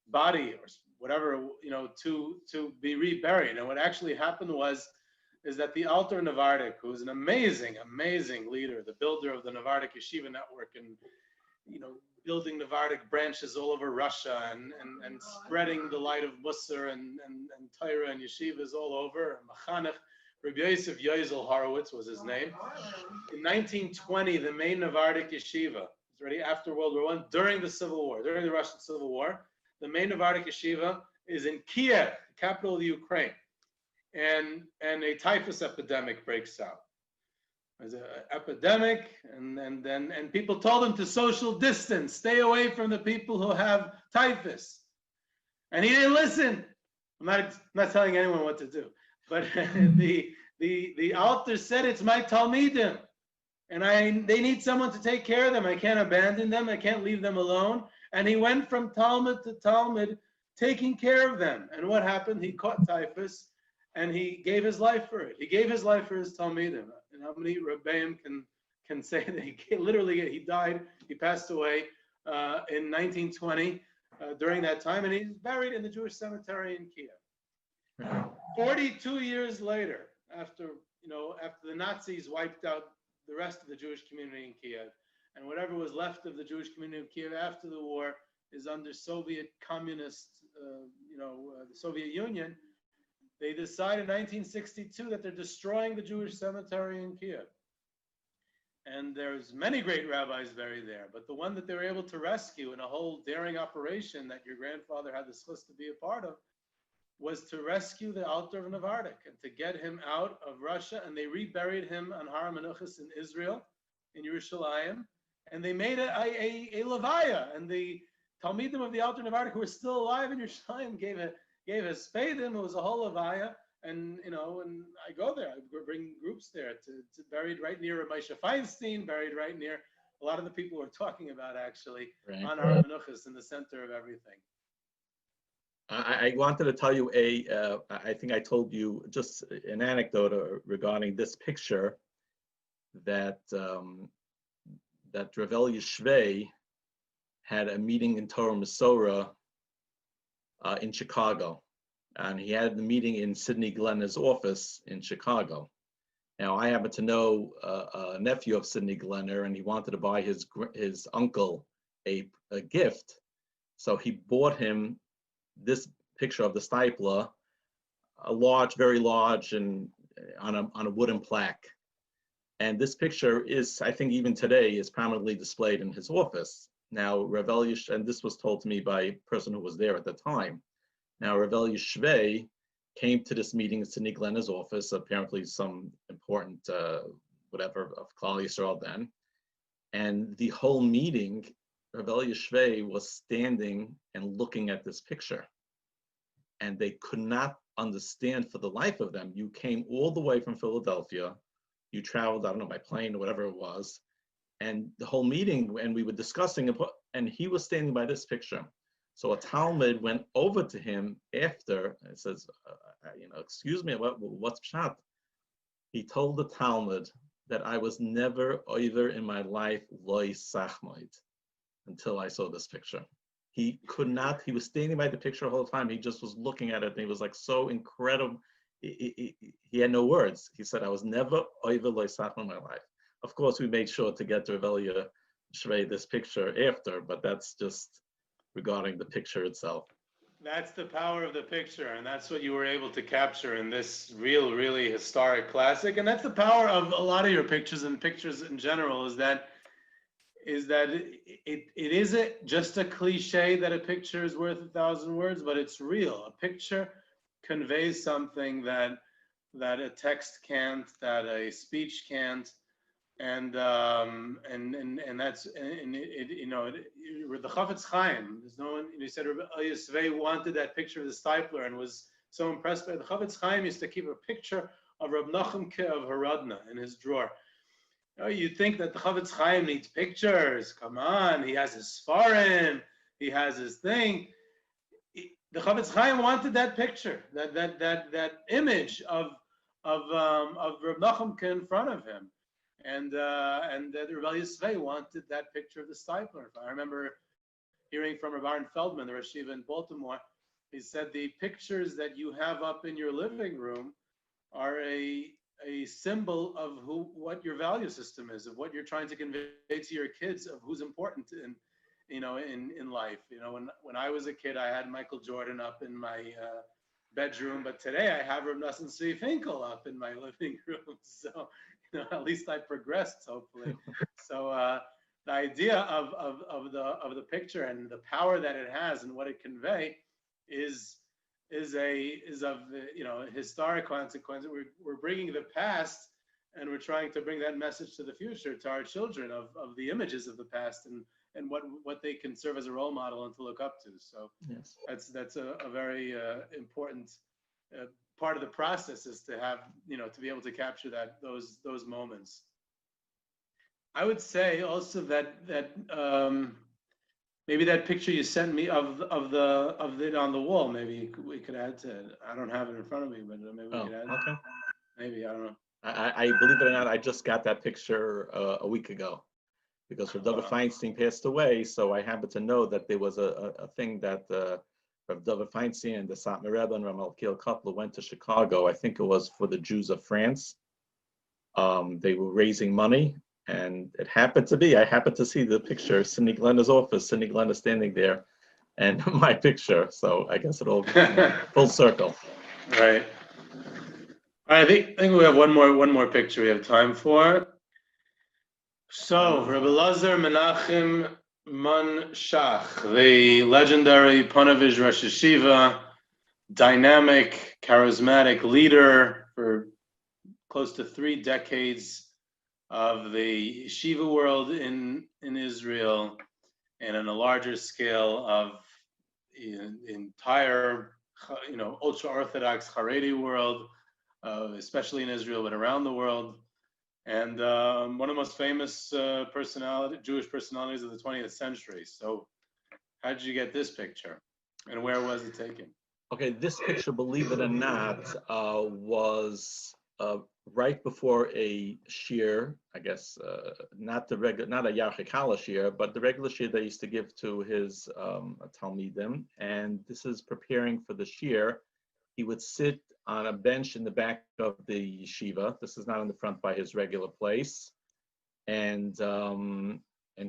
body or whatever, you know, to be reburied. And what actually happened is that the Alter Navardic, who was an amazing, amazing leader, the builder of the Navardic Yeshiva network, and you know, building Navardic branches all over Russia and spreading the light of Musar and Torah and yeshivas all over. Machanech, Rabbi Yosef Yozel Horowitz was his name. In 1920, the main Navardic yeshiva, it's already after World War I, during the Civil War, during the Russian Civil War, the main Navardic yeshiva is in Kiev, the capital of the Ukraine. And a typhus epidemic breaks out. There's an epidemic, and people told him to social distance, stay away from the people who have typhus. And he didn't listen. I'm not telling anyone what to do. But the Alter said, it's my Talmidim, and they need someone to take care of them. I can't abandon them. I can't leave them alone. And he went from Talmud to Talmud, taking care of them. And what happened? He caught typhus, and he gave his life for it. He gave his life for his Talmidim. And how many Rebbeim can say that he died, he passed away in 1920 during that time, and he's buried in the Jewish cemetery in Kiev. 42 years later, after the Nazis wiped out the rest of the Jewish community in Kiev, and whatever was left of the Jewish community of Kiev after the war is under Soviet communist, the Soviet Union, they decided in 1962 that they're destroying the Jewish cemetery in Kiev. And there's many great rabbis buried there, but the one that they were able to rescue in a whole daring operation that your grandfather had the schus to be a part of was to rescue the Alter of Navardic and to get him out of Russia. And they reburied him on Har HaMenuchos in Israel, in Yerushalayim, and they made a levaya. And the Talmidim of the Alter Navardic who were still alive in Yerushalayim gave a spadim. It was a whole levaya, and and I go there. I bring groups there to buried right near Moshe Feinstein, buried right near a lot of the people we're talking about actually on Har HaMenuchos in the center of everything. I wanted to tell you I think I told you just an anecdote regarding this picture that that Revel Yishvei had a meeting in Torah Masorah in Chicago, and he had the meeting in Sidney Glenner's office in Chicago. Now, I happen to know a nephew of Sidney Glenner, and he wanted to buy his uncle a gift, so he bought him this picture of the Steipler, a large, very large, and on a wooden plaque. And this picture is, I think, even today, is prominently displayed in his office. Now, Revel Yish, and this was told to me by a person who was there at the time. Now, Revel Yishvei came to this meeting in Sidney Glenner's office, apparently some important, whatever, of Klal Yisrael then. And the whole meeting, Revel Yishvei was standing and looking at this picture. And they could not understand for the life of them. You came all the way from Philadelphia. You traveled, I don't know, by plane or whatever it was. And the whole meeting, and we were discussing, and he was standing by this picture. So a Talmud went over to him after and says, excuse me, what's pshat? He told the Talmud that I was never either in my life loy sachmoid until I saw this picture. He could not, he was standing by the picture the whole time. He just was looking at it, and he was like so incredible. He had no words. He said, I was never either loy sachmoid in my life. Of course, we made sure to get to Revel Yishvei this picture after, but that's just regarding the picture itself. That's the power of the picture, and that's what you were able to capture in this really historic classic. And that's the power of a lot of your pictures and pictures in general, is that it isn't just a cliche that a picture is worth 1,000 words, but it's real. A picture conveys something that a text can't, that a speech can't. And that's, and it, you know, the Chafetz Chaim, there's no one, he said Rabbi Yisvei wanted that picture of the stipler and was so impressed by it. The Chafetz Chaim used to keep a picture of Reb Nachum of Haradna in his drawer. You know, you think that the Chafetz Chaim needs pictures. Come on, he has his Sfarim, he has his thing. The Chafetz Chaim wanted that picture, that image of Reb Nachum in front of him. And the Rebbe Yisvei wanted that picture of the stipler. I remember hearing from Rabbi Aaron Feldman, the Rosh Yeshiva in Baltimore. He said the pictures that you have up in your living room are a symbol of what your value system is, of what you're trying to convey to your kids, of who's important in life. You know, when I was a kid, I had Michael Jordan up in my bedroom, but today I have Reb Nosson Tzvi Finkel up in my living room. So, you know, at least I progressed, hopefully. So the idea of the picture and the power that it has and what it conveys is of a historic consequence. We're bringing the past and we're trying to bring that message to the future, to our children, of the images of the past and what they can serve as a role model and to look up to. So yes, that's a very important part of the process, is to have, to be able to capture those moments. I would say also that maybe that picture you sent me of it on the wall, maybe we could add to it. I don't have it in front of me, but maybe we could add okay. it. Maybe, I don't know. I believe it or not, I just got that picture a week ago, because Rav David Feinstein passed away. So I happened to know that there was a thing that Rav David Feinstein and the Satmar Rebbe and Rav Malkiel Kaplan went to Chicago. I think it was for the Jews of France. They were raising money, and it happened to be, I happened to see the picture, Sidney Glenna's office, Sidney Glenna standing there, and my picture. So I guess it all full circle. Right. I think we have one more picture we have time for. So, Rabbi Lazar Menachem Man Shach, the legendary Ponevezh Rosh Yeshiva, dynamic, charismatic leader for close to 3 decades of the yeshiva world in Israel, and on a larger scale of the entire, ultra-Orthodox Haredi world, especially in Israel, but around the world. And one of the most famous Jewish personalities of the 20th century. So how did you get this picture? And where was it taken? Okay, this picture, believe it or not, was right before a shir, I guess, not a Yarchei Kallah shir, but the regular shir they used to give to his Talmidim. And this is preparing for the shir. He would sit on a bench in the back of the yeshiva. This is not in the front by his regular place, and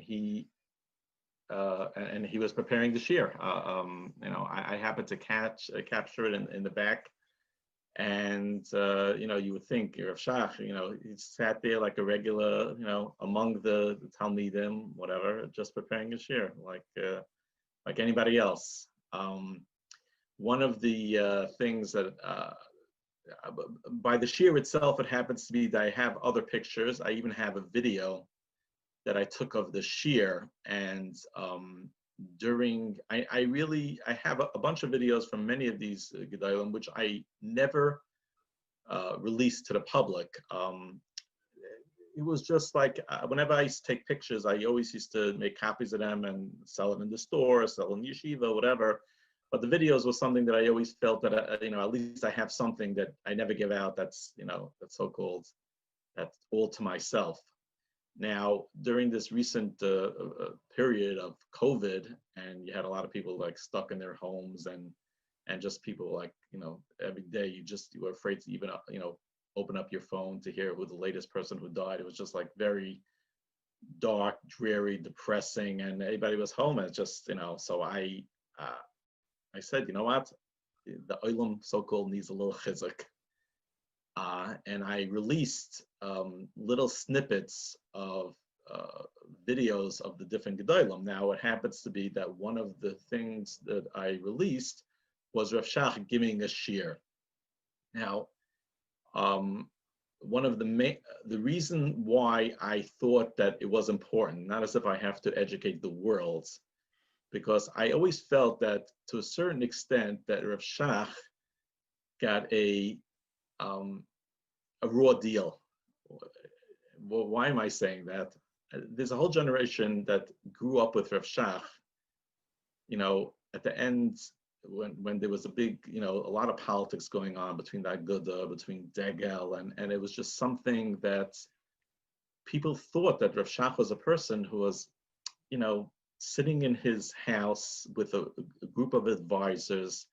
he was preparing the shir. I happened to capture it in the back, and you would think Rav Shach, he sat there like a regular, among the Talmidim, whatever, just preparing a shir, like anybody else. One of the things that, by the shir itself, it happens to be that I have other pictures. I even have a video that I took of the shir, and I have a bunch of videos from many of these gedolim, which I never released to the public. It was just like, whenever I used to take pictures, I always used to make copies of them and sell them in the store, sell them in yeshiva, whatever. But the videos was something that I always felt that, at least I have something that I never give out. That's so-called, that's all to myself. Now, during this recent period of COVID, and you had a lot of people like stuck in their homes, and just people like, every day you were afraid to even, open up your phone to hear who the latest person who died. It was just like very dark, dreary, depressing, and everybody was home. And it's just, so I said, you know what, the olam so-called needs a little chizuk. And I released little snippets of videos of the different gedolim. Now, it happens to be that one of the things that I released was Rav Shach giving a shir. Now, one of the reason why I thought that it was important, not as if I have to educate the world, because I always felt that to a certain extent that Rav Shach got a raw deal. Well, why am I saying that? There's a whole generation that grew up with Rav Shach. You know, at the end, when there was a big, you know, a lot of politics going on between the Aguda, between Degel, and it was just something that people thought that Rav Shach was a person who was, you know, sitting in his house with a group of advisors,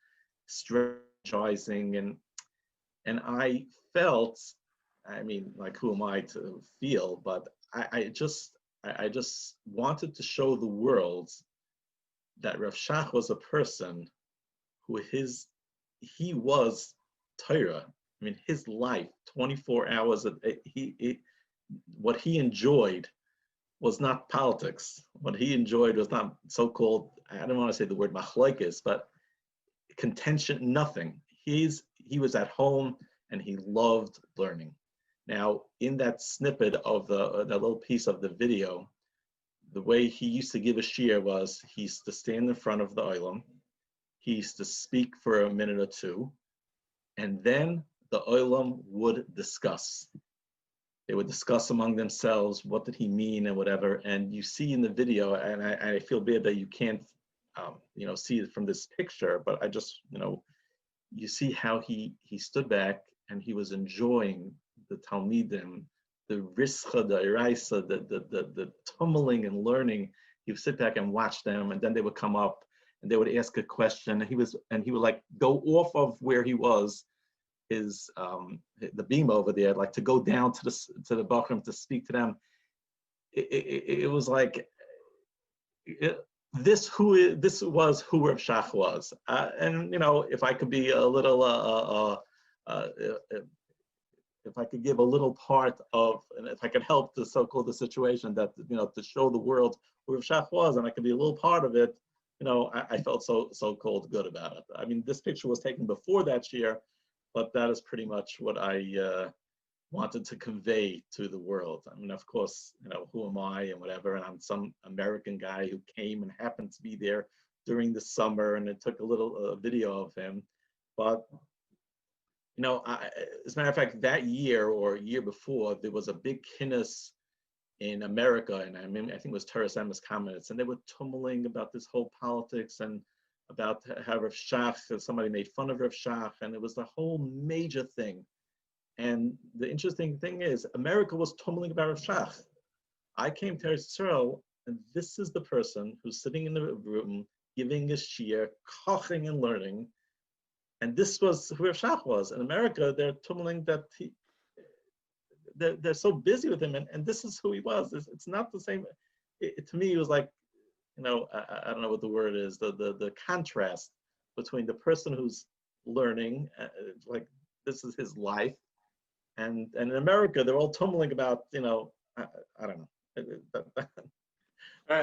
strategizing, and I felt, I mean, like, who am I to feel? But I just wanted to show the world that Rav Shach was a person who he was Torah. I mean, his life, 24 hours, what he enjoyed was not politics. What he enjoyed was not so-called, I don't want to say the word machlokes, but contention, nothing. He was at home and he loved learning. Now, in that snippet of that little piece of the video, the way he used to give a shir was he used to stand in front of the olam, he used to speak for a minute or two, and then the olam would discuss. They would discuss among themselves, what did he mean and whatever. And you see in the video, and I feel bad that you can't, you know, see it from this picture, but I just, you know, you see how he stood back and he was enjoying the Talmidim, the rischa, the iraisa, the tumbling and learning. He would sit back and watch them, and then they would come up and they would ask a question, and he would like go off of where he was, the beam over there, like to go down to the Bachram to speak to them. It was like this was who Rav Shach was, and you know, if I could be a little if I could give a little part of, and if I could help the so-called the situation that, you know, to show the world who Rav Shach was, and I could be a little part of it, you know, I felt so-called good about it. I mean, this picture was taken before that year, but that is pretty much what I wanted to convey to the world. I mean, of course, you know, who am I and whatever, and I'm some American guy who came and happened to be there during the summer, and it took a little video of him. But you know, as a matter of fact, that year or a year before, there was a big kinnis in America, and I mean, I think it was Torah Emes Comments, and they were tumbling about this whole politics and about how Rav Shach, somebody made fun of Rav Shach, and it was the whole major thing. And the interesting thing is, America was tumbling about Rav Shach. I came to Israel, and this is the person who's sitting in the room, giving a shir, koching and learning. And this was who Rav Shach was. In America, they're tumbling that they're so busy with him, and this is who he was. It's not the same. To me, it was like, you know, I don't know what the word is, the contrast between the person who's learning, like this is his life, and in America, they're all tumbling about, you know, I don't know. I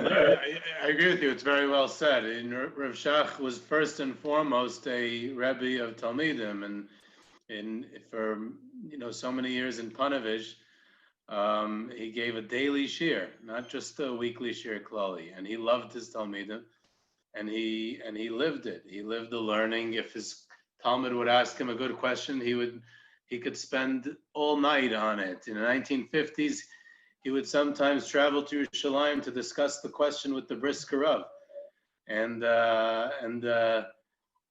agree with you. It's very well said. And Rav Shach was first and foremost a Rebbe of Talmidim, and for, you know, so many years in Panovich, he gave a daily shir, not just a weekly shir klali, and he loved his Talmidim, and he lived it. He lived the learning. If his Talmud would ask him a good question, he could spend all night on it. In the 1950s, he would sometimes travel to Yerushalayim to discuss the question with the Brisker Rav. And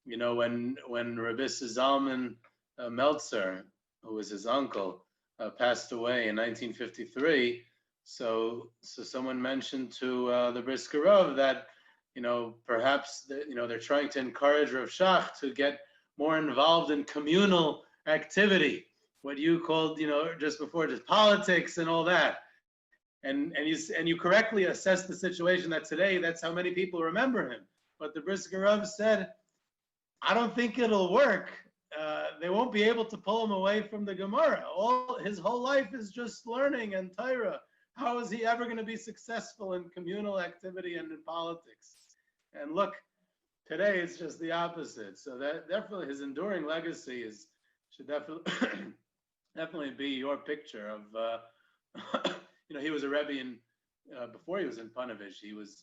you know, when Rabbi Zalman Meltzer, who was his uncle, passed away in 1953, so someone mentioned to the Brisker Rav that, you know, perhaps you know, they're trying to encourage Rav Shach to get more involved in communal activity, what you called, you know, just before, just politics and all that. And you correctly assessed the situation that today, that's how many people remember him. But the Brisker Rav said, I don't think it'll work. They won't be able to pull him away from the Gemara. His whole life is just learning and Torah. How is he ever going to be successful in communal activity and in politics? And look, today it's just the opposite. So that definitely his enduring legacy should definitely be your picture of. He was a Rebbe before he was in Panovich. He was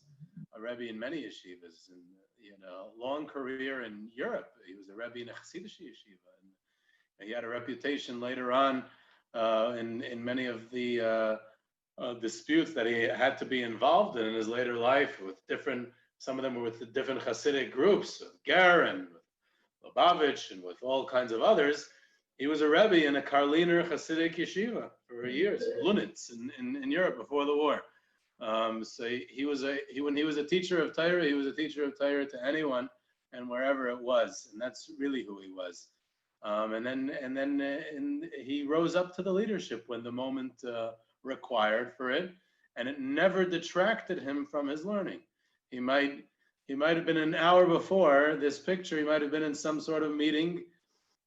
a Rebbe in many yeshivas, and long career in Europe. He was a Rebbe in a Hasidic yeshiva, and he had a reputation later on in many of the disputes that he had to be involved in his later life with different. Some of them were with the different Hasidic groups, with Ger and with Lubavitch and with all kinds of others. He was a Rebbe in a Karliner Hasidic yeshiva for years, Lunitz in Europe before the war. So when he was a teacher of Torah, he was a teacher of Torah to anyone and wherever it was, and that's really who he was. And then he rose up to the leadership when the moment required for it, and it never detracted him from his learning. He might have been an hour before this picture. He might have been in some sort of meeting,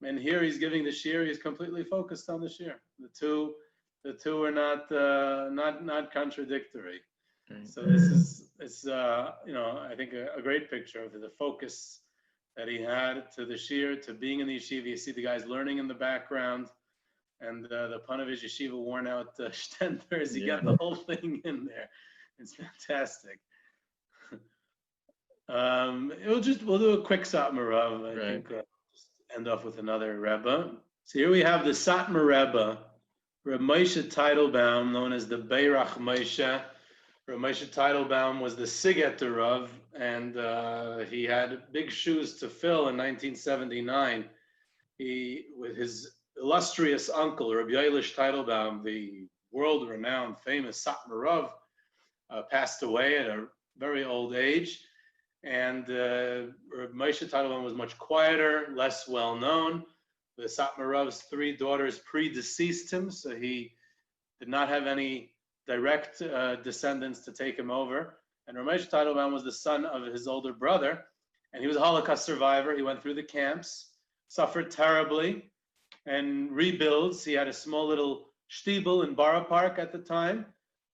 and here he's giving the shir. He's completely focused on the shir. The two are not contradictory. So it's I think a great picture of the focus that he had to the shir, to being in the yeshiva. You see the guys learning in the background, and the Panovich yeshiva worn out shtenders. You got the whole thing in there. It's fantastic. We'll do a quick Satmar Rav. I think just end off with another Rebbe. So here we have the Satmar Rebbe, Reb Moshe Teitelbaum, known as the Beirach Moshe. Reb Moshe Teitelbaum was the Sigeter Rav, and he had big shoes to fill in 1979. With his illustrious uncle, Reb Yoelish Teitelbaum, the world-renowned, famous Satmar Rav, passed away at a very old age. And Reb Moshe Teitelbaum was much quieter, less well-known. The Satmar Rav's 3 daughters predeceased him, so he did not have any direct descendants to take him over. And Reb Moshe Teitelbaum was the son of his older brother, and he was a Holocaust survivor. He went through the camps, suffered terribly, and rebuilds. He had a small little shtibel in Borough Park at the time,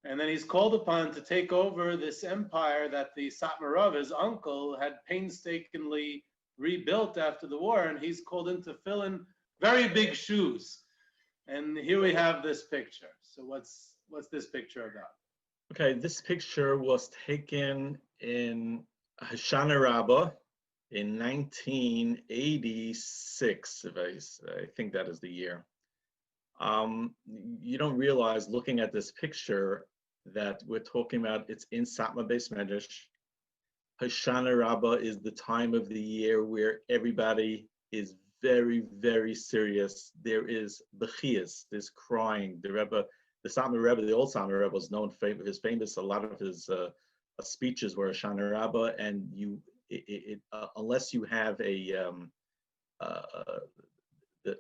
and then he's called upon to take over this empire that the Satmar Rav, his uncle, had painstakingly rebuilt after the war, and he's called in to fill in very big shoes. And here we have this picture. So what's this picture about? Okay, this picture was taken in Hoshana Rabbah in 1986, if I think that is the year. You don't realize, looking at this picture, that we're talking about it's in Satmar Beis Medrash. Hoshana Rabbah is the time of the year where everybody is very, very serious. There is bechiyas, there's crying. The Rebbe, the Satmar Rebbe, the old Satmar Rebbe, was known for his famous. A lot of his speeches were Hoshana Rabbah, and unless you have the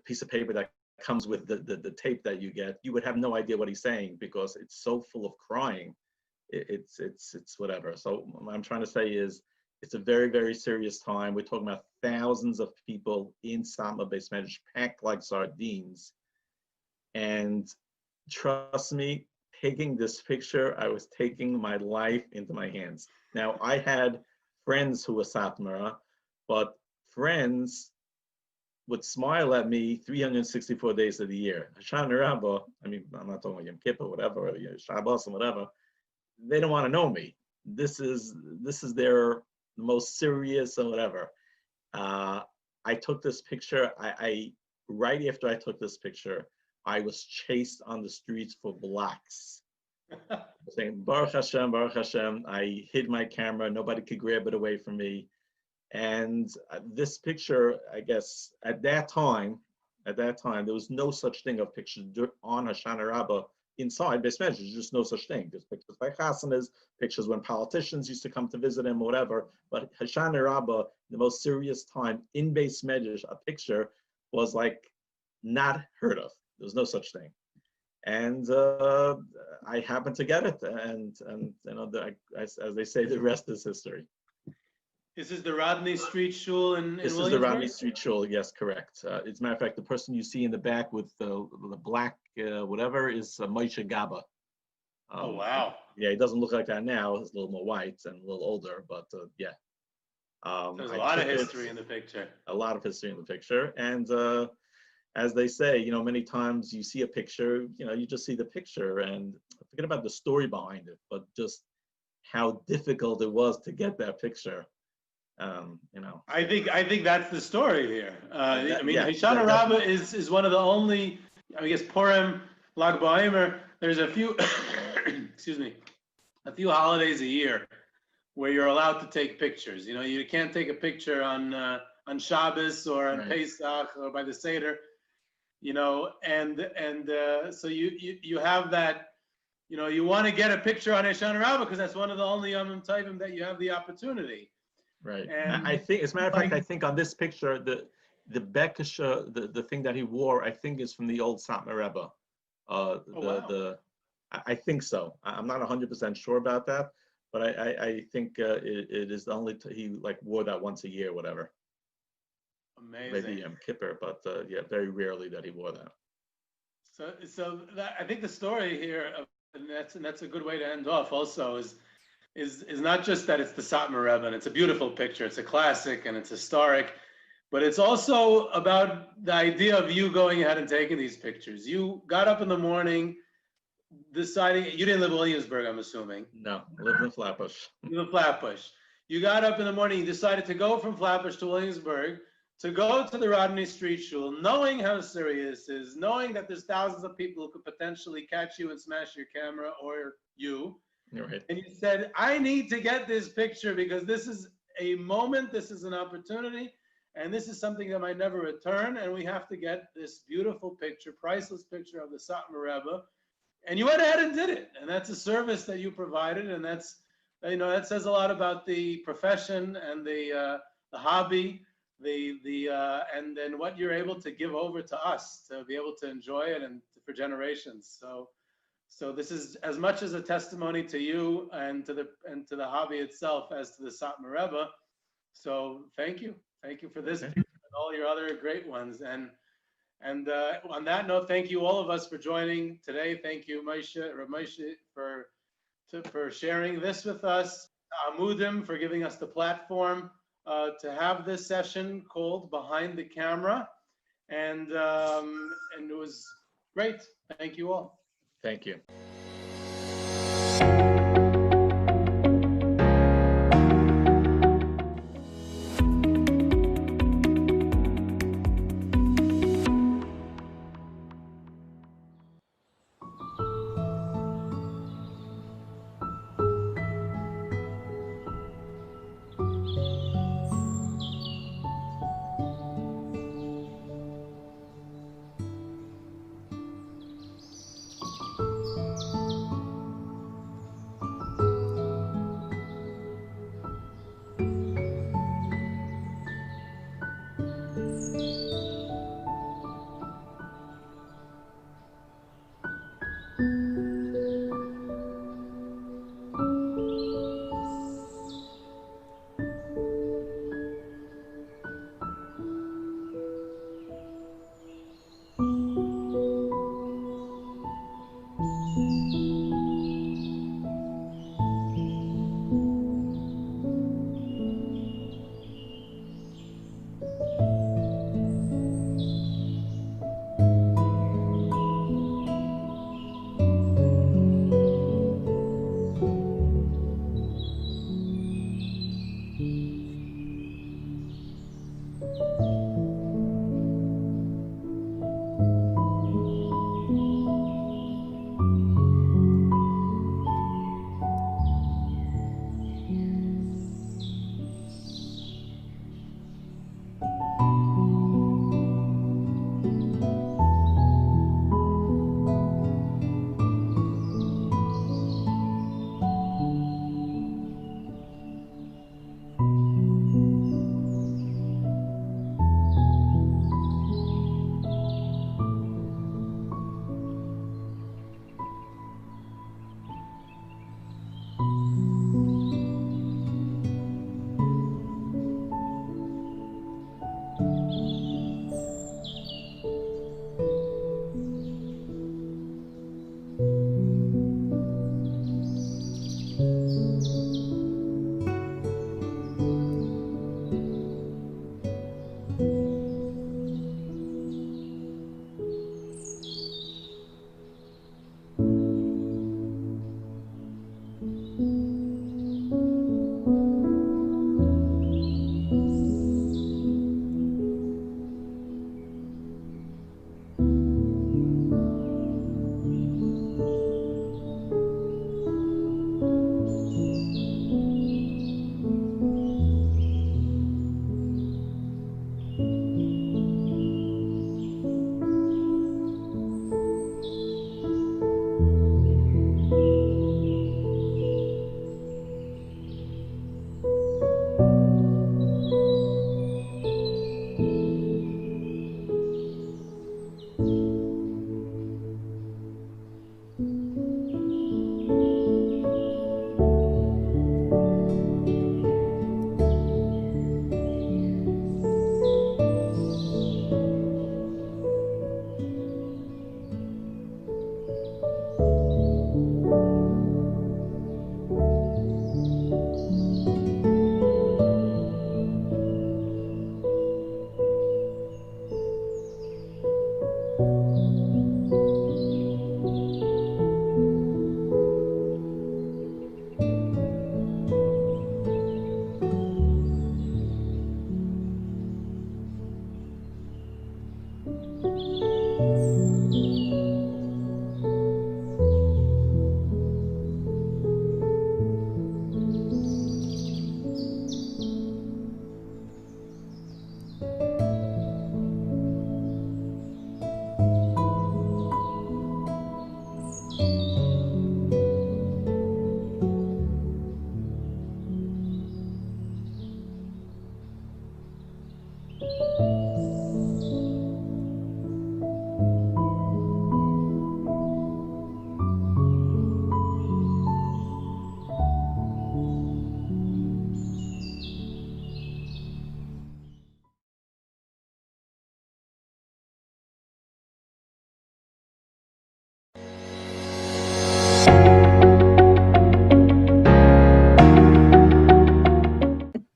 piece of paper that comes with the tape that you get, you would have no idea what he's saying because it's so full of crying. It's whatever. So what I'm trying to say is it's a very, very serious time. We're talking about thousands of people in Satmar Beis Medrash, packed like sardines. And trust me, taking this picture, I was taking my life into my hands. Now, I had friends who were Satmar, but friends would smile at me 364 days of the year. Hoshana Rabbah, I mean, I'm not talking about Yom Kippur, whatever, Shabbat, whatever. They don't want to know me. This is their most serious or whatever. I took this picture. I right after I took this picture, I was chased on the streets for blocks, saying Baruch Hashem, Baruch Hashem. I hid my camera. Nobody could grab it away from me. And this picture, I guess, at that time, there was no such thing of pictures on Hoshana Rabbah inside Beis Medrash. There's just no such thing. There's pictures by chasanas, pictures when politicians used to come to visit him, or whatever. But Hoshana Rabbah, the most serious time in Beis Medrash, a picture was like not heard of. There was no such thing. And I happened to get it, and as they say, the rest is history. This is the Rodney Street Shul in This is the Williamsburg? Rodney Street Shul. Yes, correct. As a matter of fact, the person you see in the back with the black whatever is Moshe Gaba. Oh, wow. Yeah, he doesn't look like that now. He's a little more white and a little older, but yeah. There's a I lot of took history in the picture. A lot of history in the picture. And as they say, you know, many times you see a picture, you know, you just see the picture and forget about the story behind it, but just how difficult it was to get that picture. You know, I think that's the story here. I mean, yeah, Hoshana Rabbah is one of the only, I guess, Purim, Lag BaOmer. There's a few, excuse me, a few holidays a year where you're allowed to take pictures. You know, you can't take a picture on Shabbos or on Pesach or by the Seder. You know, and so you have that. You know, you want to get a picture on Hoshana Rabbah because that's one of the only Yom Tovim that you have the opportunity. Right. And I think, as a matter of fact, I think on this picture, the Bekesh, the thing that he wore, I think is from the old Satmar Rebbe. I think so. I'm not 100% sure about that, but I think it is the only he like wore that once a year, whatever. Amazing. Maybe Yom Kippur, but yeah, very rarely that he wore that. So that, I think the story here, and that's a good way to end off. Also, is not just that it's the Satmar Rebbe and it's a beautiful picture, it's a classic and it's historic, but it's also about the idea of you going ahead and taking these pictures. You got up in the morning, deciding you didn't live in Williamsburg, I'm assuming. No, I lived in Flatbush. You live in Flatbush. You got up in the morning, you decided to go from Flatbush to Williamsburg, to go to the Rodney Street Shul, knowing how serious it is, knowing that there's thousands of people who could potentially catch you and smash your camera or you. You're right. And you said, I need to get this picture because this is a moment, this is an opportunity, and this is something that might never return, and we have to get this beautiful picture, priceless picture of the Satmar Rebbe. And you went ahead and did it, and that's a service that you provided, and that's, you know, that says a lot about the profession and the hobby, and then what you're able to give over to us to be able to enjoy it and for generations. So this is as much as a testimony to you and to the hobby itself as to the Satmar Rebbe. So thank you for this and all your other great ones. And on that note, thank you all of us for joining today. Thank you, Rav Moshe, for sharing this with us. Amudim for giving us the platform to have this session called Behind the Camera, and it was great. Thank you all. Thank you.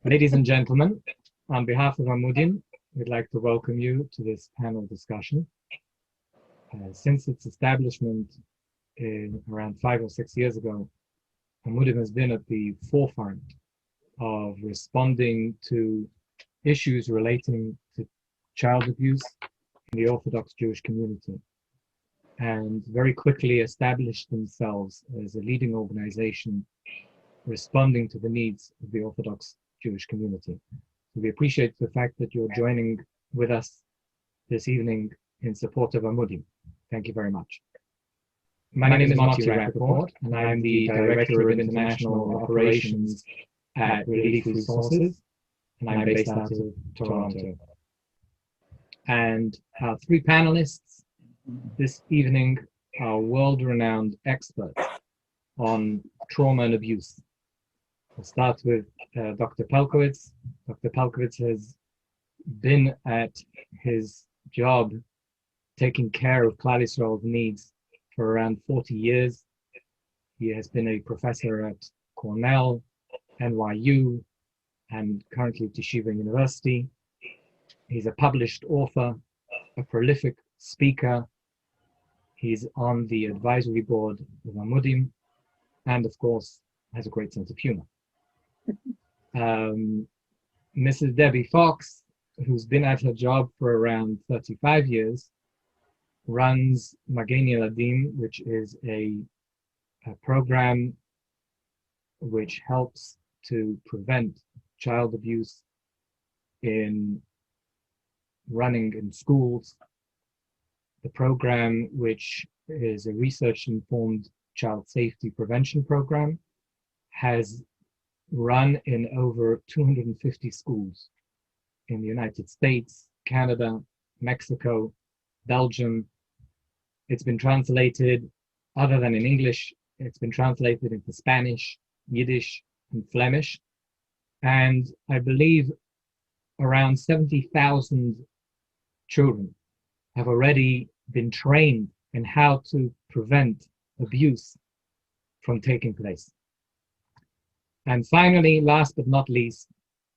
Ladies and gentlemen, on behalf of Amudim, we'd like to welcome you to this panel discussion. Since its establishment around 5 or 6 years ago, Amudim has been at the forefront of responding to issues relating to child abuse in the Orthodox Jewish community, and very quickly established themselves as a leading organization responding to the needs of the Orthodox Jewish community. So we appreciate the fact that you're joining with us this evening in support of Amudim. Thank you very much. My name is Marty Rappaport, and I am the Director of International Operations at Relief Resources, and I'm based out of Toronto. And our three panelists this evening are world-renowned experts on trauma and abuse. We'll start with Dr. Pelkowitz. Dr. Pelkowitz has been at his job taking care of Klal Yisrael's needs for around 40 years. He has been a professor at Cornell, NYU, and currently at Yeshiva University. He's a published author, a prolific speaker. He's on the advisory board of Amudim, and of course, has a great sense of humor. Mrs. Debbie Fox, who's been at her job for around 35 years, runs Magen Yeladim, which is a program which helps to prevent child abuse in running in schools. The program, which is a research-informed child safety prevention program, has run in over 250 schools in the United States, Canada, Mexico, Belgium. It's been translated, other than in English, it's been translated into Spanish, Yiddish, and Flemish. And I believe around 70,000 children have already been trained in how to prevent abuse from taking place. And finally, last but not least,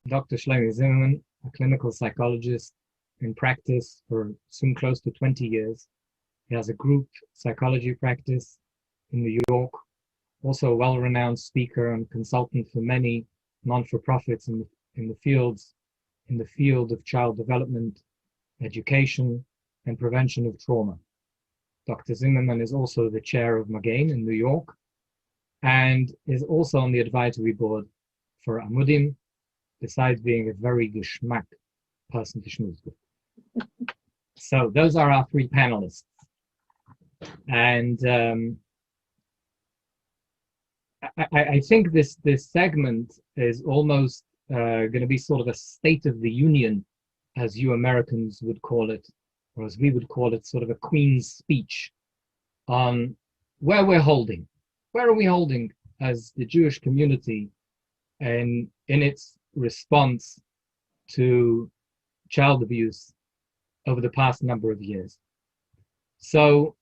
Dr. Shlomi Zimmerman, a clinical psychologist in practice for soon close to 20 years. He has a group psychology practice in New York, also a well-renowned speaker and consultant for many non-for-profits in the field of child development, education, and prevention of trauma. Dr. Zimmerman is also the chair of Magain in New York and is also on the advisory board for Amudim, besides being a very geschmack person to schmooze with. So those are our three panelists. And I think this segment is almost going to be sort of a State of the Union, as you Americans would call it, or as we would call it, sort of a Queen's speech on where we're holding. Where are we holding as the Jewish community in its response to child abuse over the past number of years? So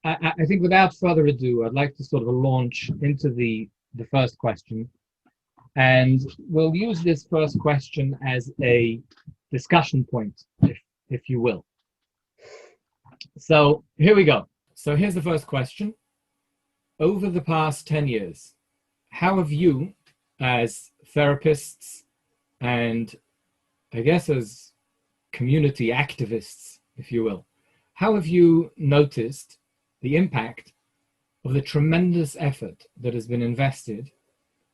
I think without further ado, I'd like to sort of launch into the first question. And we'll use this first question as a discussion point, if you will. So here we go. So here's the first question. Over the past 10 years, how have you, as therapists and I guess as community activists, if you will, how have you noticed the impact of the tremendous effort that has been invested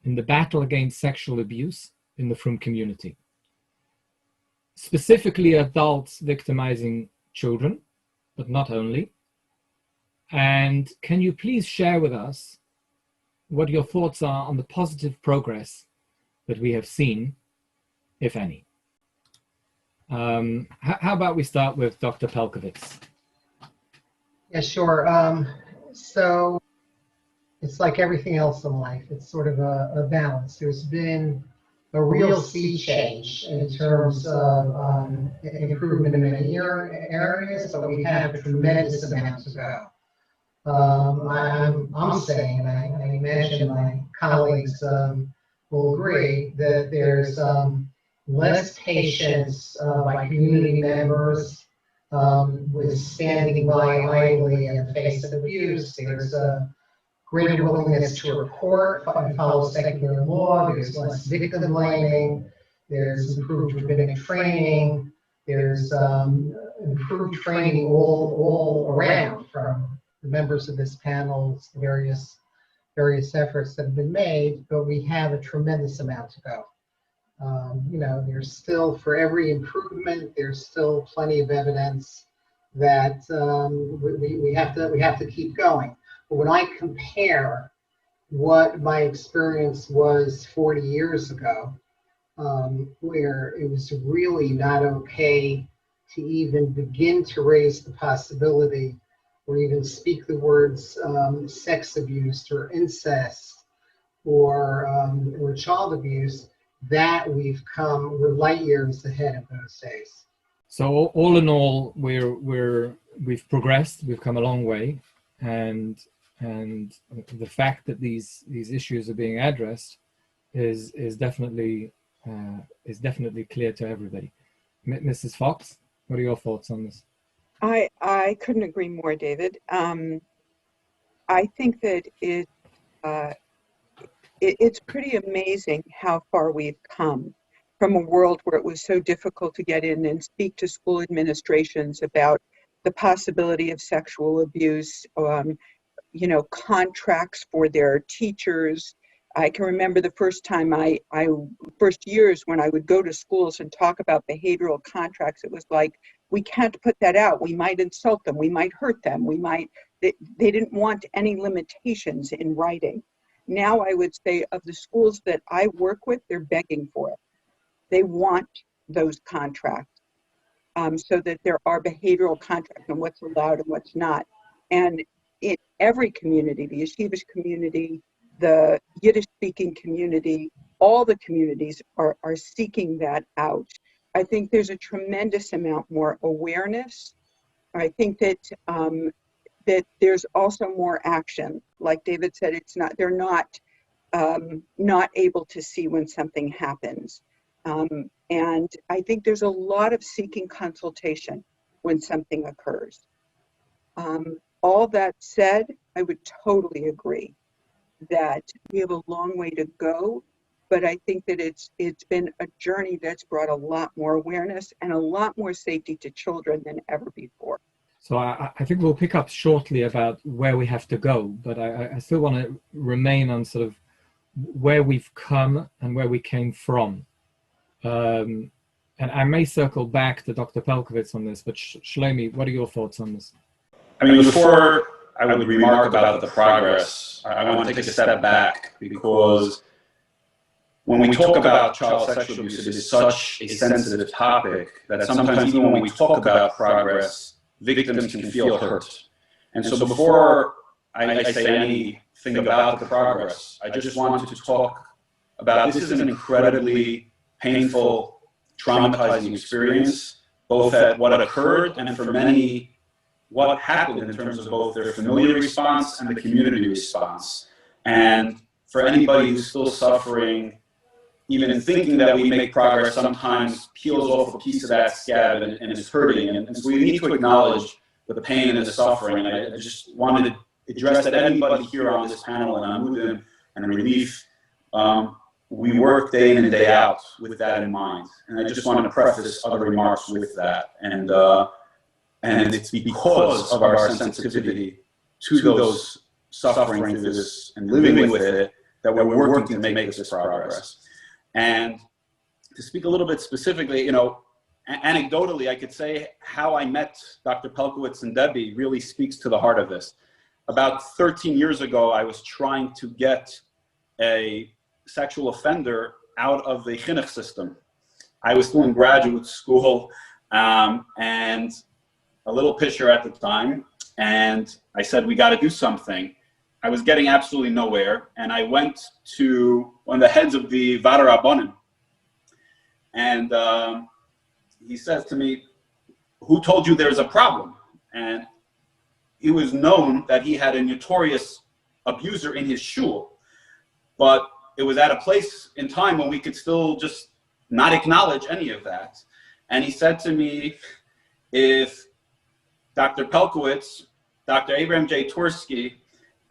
in the battle against sexual abuse in the frum community? Specifically adults victimizing children, but not only. And can you please share with us what your thoughts are on the positive progress that we have seen, if any? How about we start with Dr. Pelkovitz? Yeah, sure. So it's like everything else in life. It's sort of a balance. There's been a real sea change in terms of improvement in many areas, but we have a tremendous amount to go. I'm saying, and I imagine my colleagues will agree, that there's less patience by community members with standing by idly in the face of abuse. There's a greater willingness to report and follow secular law. There's less victim blaming. There's improved rabbinic training. There's improved training all around, from the members of this panel, various efforts that have been made, but we have a tremendous amount to go. There's still, for every improvement, there's still plenty of evidence that we have to keep going. But when I compare what my experience was 40 years ago, where it was really not okay to even begin to raise the possibility or even speak the words sex abuse or incest or child abuse, that we're light years ahead of those days. So all in all, we've progressed. We've come a long way, and the fact that these issues are being addressed is definitely clear to everybody. Mrs. Fox, what are your thoughts on this? I couldn't agree more, David. I think that it's pretty amazing how far we've come from a world where it was so difficult to get in and speak to school administrations about the possibility of sexual abuse, contracts for their teachers. I can remember the first time first years when I would go to schools and talk about behavioral contracts, it was like, we can't put that out. We might insult them. We might hurt them. They didn't want any limitations in writing. Now I would say of the schools that I work with, they're begging for it. They want those contracts so that there are behavioral contracts on what's allowed and what's not. And in every community, the yeshivish community, the Yiddish-speaking community, all the communities are seeking that out. I think there's a tremendous amount more awareness. I think that that there's also more action. Like David said, they're not able to see when something happens. And I think there's a lot of seeking consultation when something occurs. All that said, I would totally agree that we have a long way to go, but I think that it's been a journey that's brought a lot more awareness and a lot more safety to children than ever before. So I think we'll pick up shortly about where we have to go, but I still want to remain on sort of where we've come and where we came from. And I may circle back to Dr. Pelkowitz on this, but Shlomi, what are your thoughts on this? I mean, before I would remark about the progress, I want to take a step back, because when we talk about child sexual abuse, it is such a sensitive topic that sometimes even when we talk about progress, victims can feel hurt. And so before I say anything about the progress, I just wanted to talk about this is an incredibly painful, traumatizing experience, both at what occurred and for many, what happened in terms of both their familiar response and the community response. And for anybody who's still suffering, even thinking that we make progress sometimes peels off a piece of that scab and is hurting. And so we need to acknowledge the pain and the suffering. And I just wanted to address that anybody here on this panel in Amudim and Relief, we work day in and day out with that in mind. And I just wanted to preface other remarks with that. And it's because of our sensitivity to those suffering through this and living with it that we're working to make this progress. And to speak a little bit specifically, anecdotally, I could say how I met Dr. Pelkowitz and Debbie really speaks to the heart of this. About 13 years ago, I was trying to get a sexual offender out of the chinuch system. I was still in graduate school and a little pitcher at the time, and I said, we got to do something. I was getting absolutely nowhere, and I went to one of the heads of the Vada Rabbanim, and he says to me, who told you there's a problem? And it was known that he had a notorious abuser in his shul, but it was at a place in time when we could still just not acknowledge any of that. And he said to me, if Dr. Pelkowitz, Dr. Abraham J. Tursky,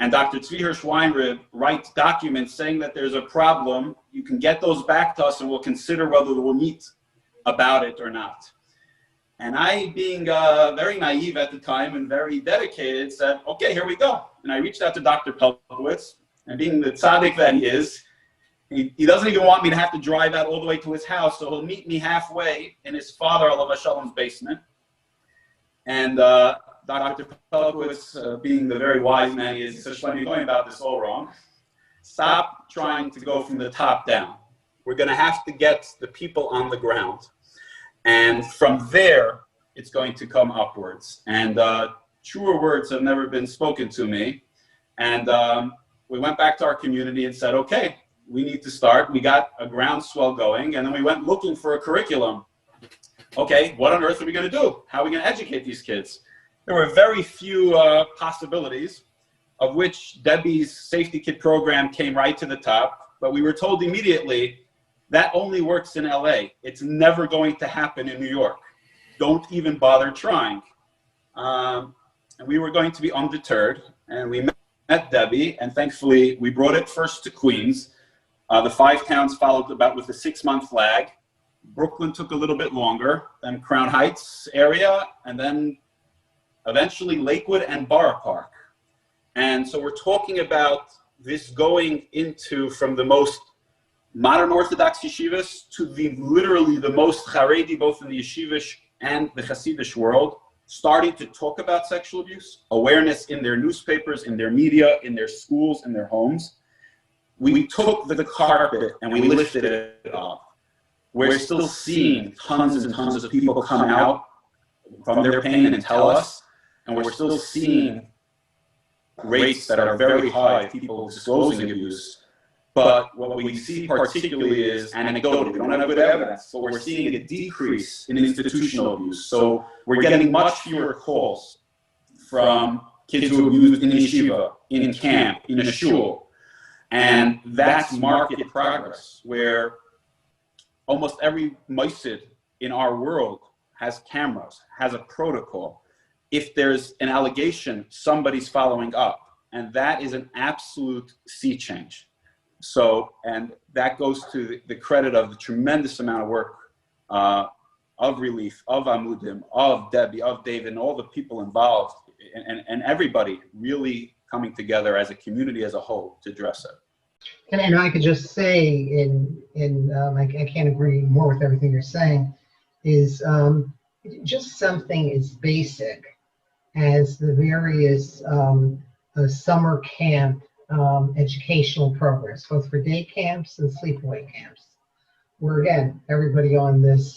and Dr. Tzvi Hirsch Weinrib write documents saying that there's a problem, you can get those back to us and we'll consider whether we'll meet about it or not. And I, being very naive at the time and very dedicated, said, okay, here we go. And I reached out to Dr. Pelkowitz, and being the tzaddik that he is, he doesn't even want me to have to drive out all the way to his house, so he'll meet me halfway in his father, Alav Shalom's basement. And Dr. Pelkowitz, being the very wise man he is, he said, Shlomi, you're going about this all wrong. Stop trying to go from the top down. We're going to have to get the people on the ground. And from there, it's going to come upwards. And truer words have never been spoken to me. And we went back to our community and said, okay, we need to start. We got a groundswell going, and then we went looking for a curriculum. Okay, what on earth are we going to do? How are we going to educate these kids? There were very few possibilities, of which Debbie's Safety Kit program came right to the top, but we were told immediately that only works in LA. It's never going to happen in New York. Don't even bother trying. And we were going to be undeterred, and we met Debbie, and thankfully we brought it first to Queens. The 5 towns followed about with a 6-month lag. Brooklyn took a little bit longer, then Crown Heights area, and then eventually Lakewood and Borough Park. And so we're talking about this going into from the most modern Orthodox yeshivas to literally the most Haredi, both in the yeshivish and the Hasidish world, starting to talk about sexual abuse, awareness in their newspapers, in their media, in their schools, in their homes. We took the carpet and we lifted it up. We're still seeing tons and tons of people come out from their pain and tell us, and we're still seeing rates that are very high of people disclosing abuse. But what we see particularly is anecdotal. We don't have good evidence, but we're seeing a decrease in institutional abuse. So we're getting much fewer calls from kids who are abused in yeshiva, in camp, in a shul. And that's market progress, where almost every masjid in our world has cameras, has a protocol. if there's an allegation, somebody's following up. And that is an absolute sea change. So, and that goes to the credit of the tremendous amount of work of Relief, of Amudim, of Debbie, of David, and all the people involved, and everybody really coming together as a community as a whole to address it. And I could just say, I can't agree more with everything you're saying, is just something as basic as the various summer camp educational programs, both for day camps and sleepaway camps, where again, everybody on this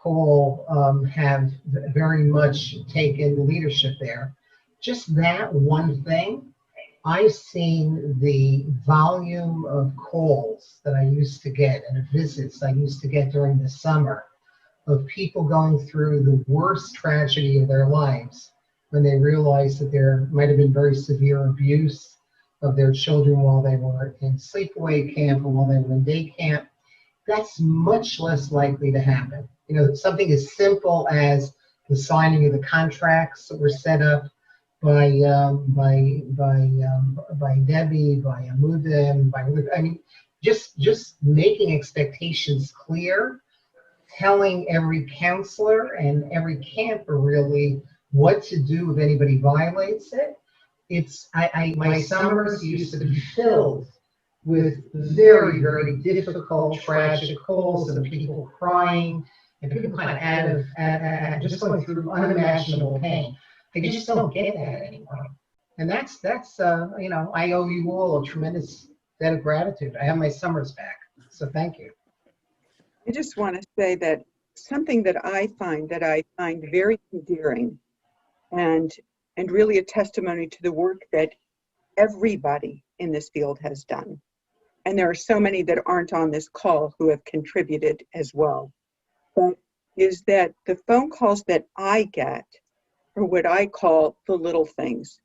call have very much taken the leadership there. Just that one thing, I've seen the volume of calls that I used to get and visits I used to get during the summer of people going through the worst tragedy of their lives when they realized that there might have been very severe abuse of their children while they were in sleepaway camp or while they were in day camp. That's much less likely to happen. You know, something as simple as the signing of the contracts that were set up by Debbie, by Amudim, I mean, just making expectations clear, telling every counselor and every camper really what to do if anybody violates it. It's my summers used to be filled with very, very difficult, tragic calls and people crying and people kind of out of just going through unimaginable pain. I just don't get that anymore. And that's you know, I owe you all a tremendous debt of gratitude. I have my summers back, so thank you. I just want to say that something that I find very endearing and really a testimony to the work that everybody in this field has done. And there are so many that aren't on this call who have contributed as well. But is that the phone calls that I get are what I call the little things.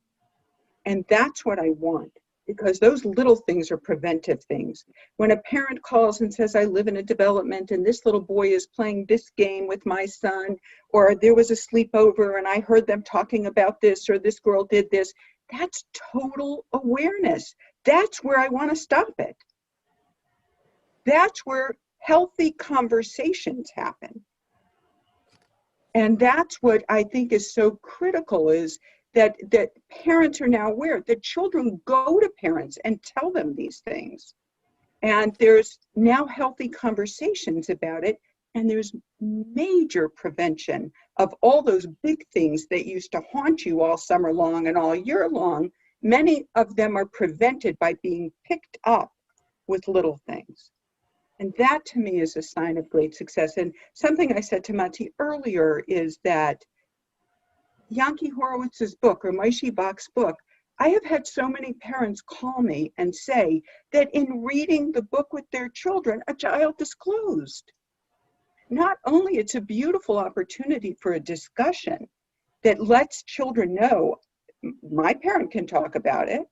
And that's what I want, because those little things are preventive things. When a parent calls and says, I live in a development and this little boy is playing this game with my son, or there was a sleepover and I heard them talking about this, or this girl did this, that's total awareness. That's where I want to stop it. That's where healthy conversations happen. And that's what I think is so critical, is that parents are now aware that children go to parents and tell them these things. And there's now healthy conversations about it. And there's major prevention of all those big things that used to haunt you all summer long and all year long. Many of them are prevented by being picked up with little things. And that to me is a sign of great success. And something I said to Mati earlier is that Yanki Horowitz's book, or Moshe Bach's book, I have had so many parents call me and say that in reading the book with their children, a child disclosed. Not only it's a beautiful opportunity for a discussion that lets children know, my parent can talk about it,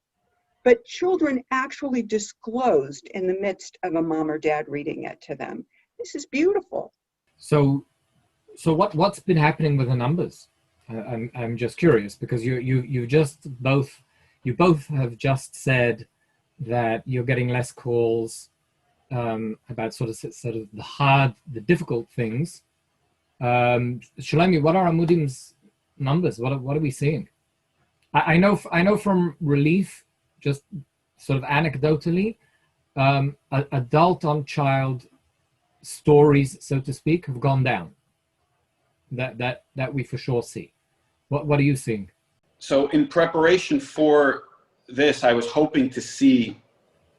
but children actually disclosed in the midst of a mom or dad reading it to them. This is beautiful. So what's been happening with the numbers? I'm just curious, because you both have just said that you're getting less calls about sort of the difficult things. Shlomi, what are Amudim's numbers? What are we seeing? I know from Relief, just sort of anecdotally, adult on child stories, so to speak, have gone down. That we for sure see. What are you seeing? So in preparation for this, I was hoping to see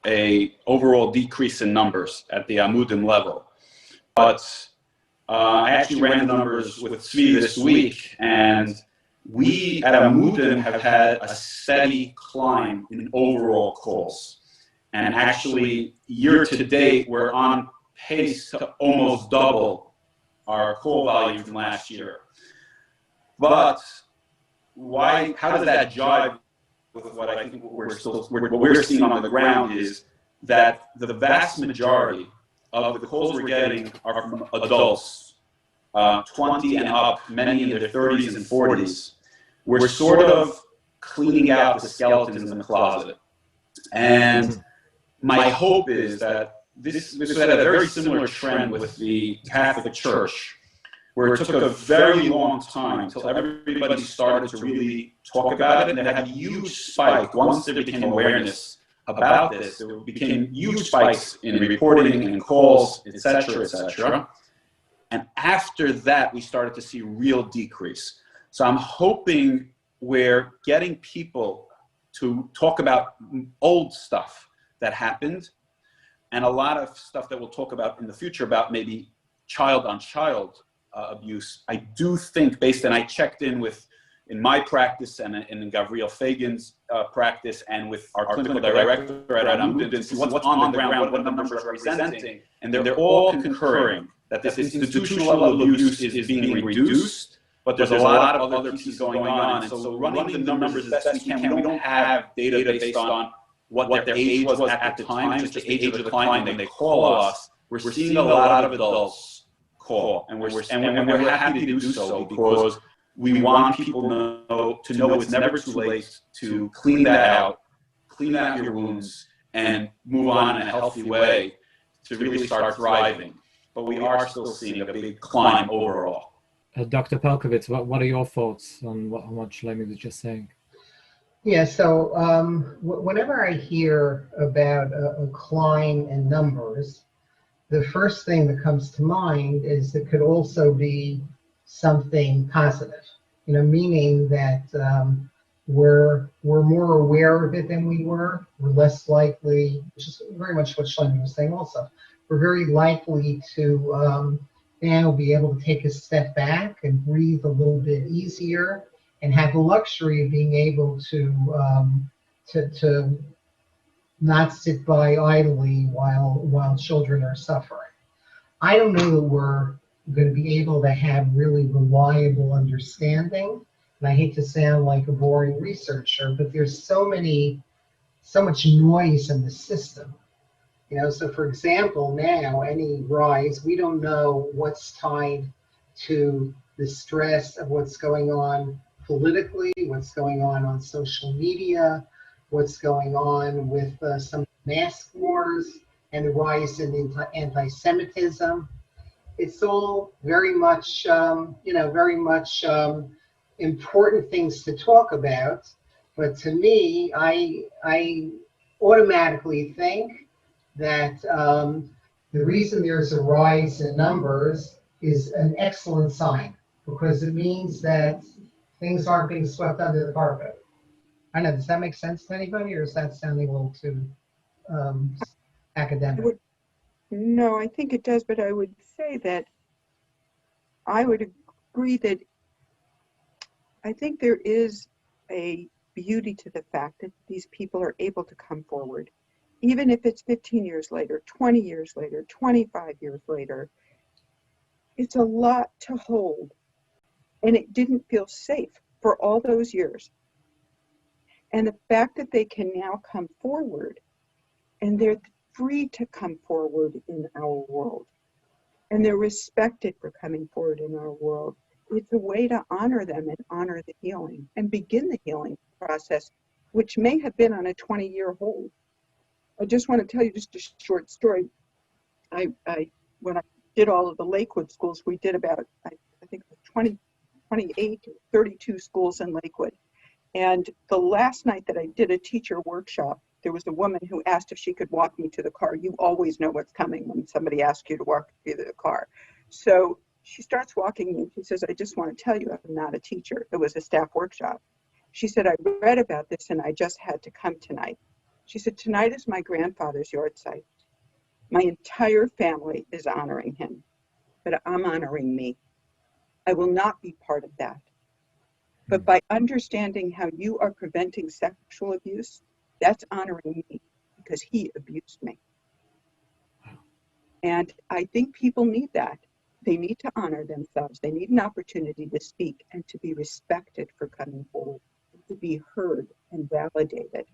a overall decrease in numbers at the Amudim level. But I actually ran the numbers with Tzvi this week, and we at Amudim have had a steady climb in overall calls. And actually, year to date, we're on pace to almost double our call volume from last year. But how does that jive with what I think what we're seeing on the ground is that the vast majority of the calls we're getting are from adults 20 and up, many in their 30s and 40s, we're sort of cleaning out the skeletons in the closet. And my hope is that this had a very similar trend with the Catholic Church, where it took a very long time until everybody started to really talk about it, and it had a huge spike once there became awareness about this. There became huge spikes in reporting and calls, et cetera, and after that, we started to see real decrease. So I'm hoping we're getting people to talk about old stuff that happened, and a lot of stuff that we'll talk about in the future about maybe child-on-child abuse. I do think, based on I checked in my practice and in Gabriel Fagan's practice and with our clinical director at Amudim to see what's on the ground, what the numbers are representing, and they're all concurring that this institutional level of abuse is being reduced, but there's a lot of other pieces going on. And so running the numbers as best we can, we don't have data based on what their age was at the time, just the age of the client when they call us. We're seeing a lot of adults call, and we're happy to do so because we want people to know it's never too late to clean out your wounds, and move on in a healthy way to really start thriving. But we are still seeing a big climb overall. Dr. Pelkovitz, what are your thoughts on what Shlomi was just saying? Yeah, so whenever I hear about a climb in numbers, the first thing that comes to mind is it could also be something positive, meaning that we're more aware of it than we were. We're less likely, which is very much what Shlomi was saying also, we're very likely to now be able to take a step back and breathe a little bit easier and have the luxury of being able to not sit by idly while children are suffering. I don't know that we're going to be able to have really reliable understanding. And I hate to sound like a boring researcher, but there's so much noise in the system. So for example, now any rise, we don't know what's tied to the stress of what's going on politically, what's going on social media, what's going on with some mask wars and the rise in anti-Semitism. It's all very much, important things to talk about. But to me, I automatically think that the reason there's a rise in numbers is an excellent sign, because it means that things aren't being swept under the carpet. I know, does that make sense to anybody, or is that sounding a little too academic? No, I think it does, but I would say that I would agree that I think there is a beauty to the fact that these people are able to come forward. Even if it's 15 years later, 20 years later, 25 years later, it's a lot to hold. And it didn't feel safe for all those years. And the fact that they can now come forward, and they're free to come forward in our world, and they're respected for coming forward in our world, it's a way to honor them and honor the healing and begin the healing process, which may have been on a 20-year hold. I just want to tell you just a short story. When I did all of the Lakewood schools, we did about, I think, 28 or 32 schools in Lakewood. And the last night that I did a teacher workshop, there was a woman who asked if she could walk me to the car. You always know what's coming when somebody asks you to walk you to the car. So she starts walking me. She says, I just want to tell you I'm not a teacher. It was a staff workshop. She said, I read about this and I just had to come tonight. She said, tonight is my grandfather's yard site. My entire family is honoring him, but I'm honoring me. I will not be part of that. But by understanding how you are preventing sexual abuse, that's honoring me because he abused me. And I think people need that. They need to honor themselves. They need an opportunity to speak and to be respected for coming forward, to be heard and validated.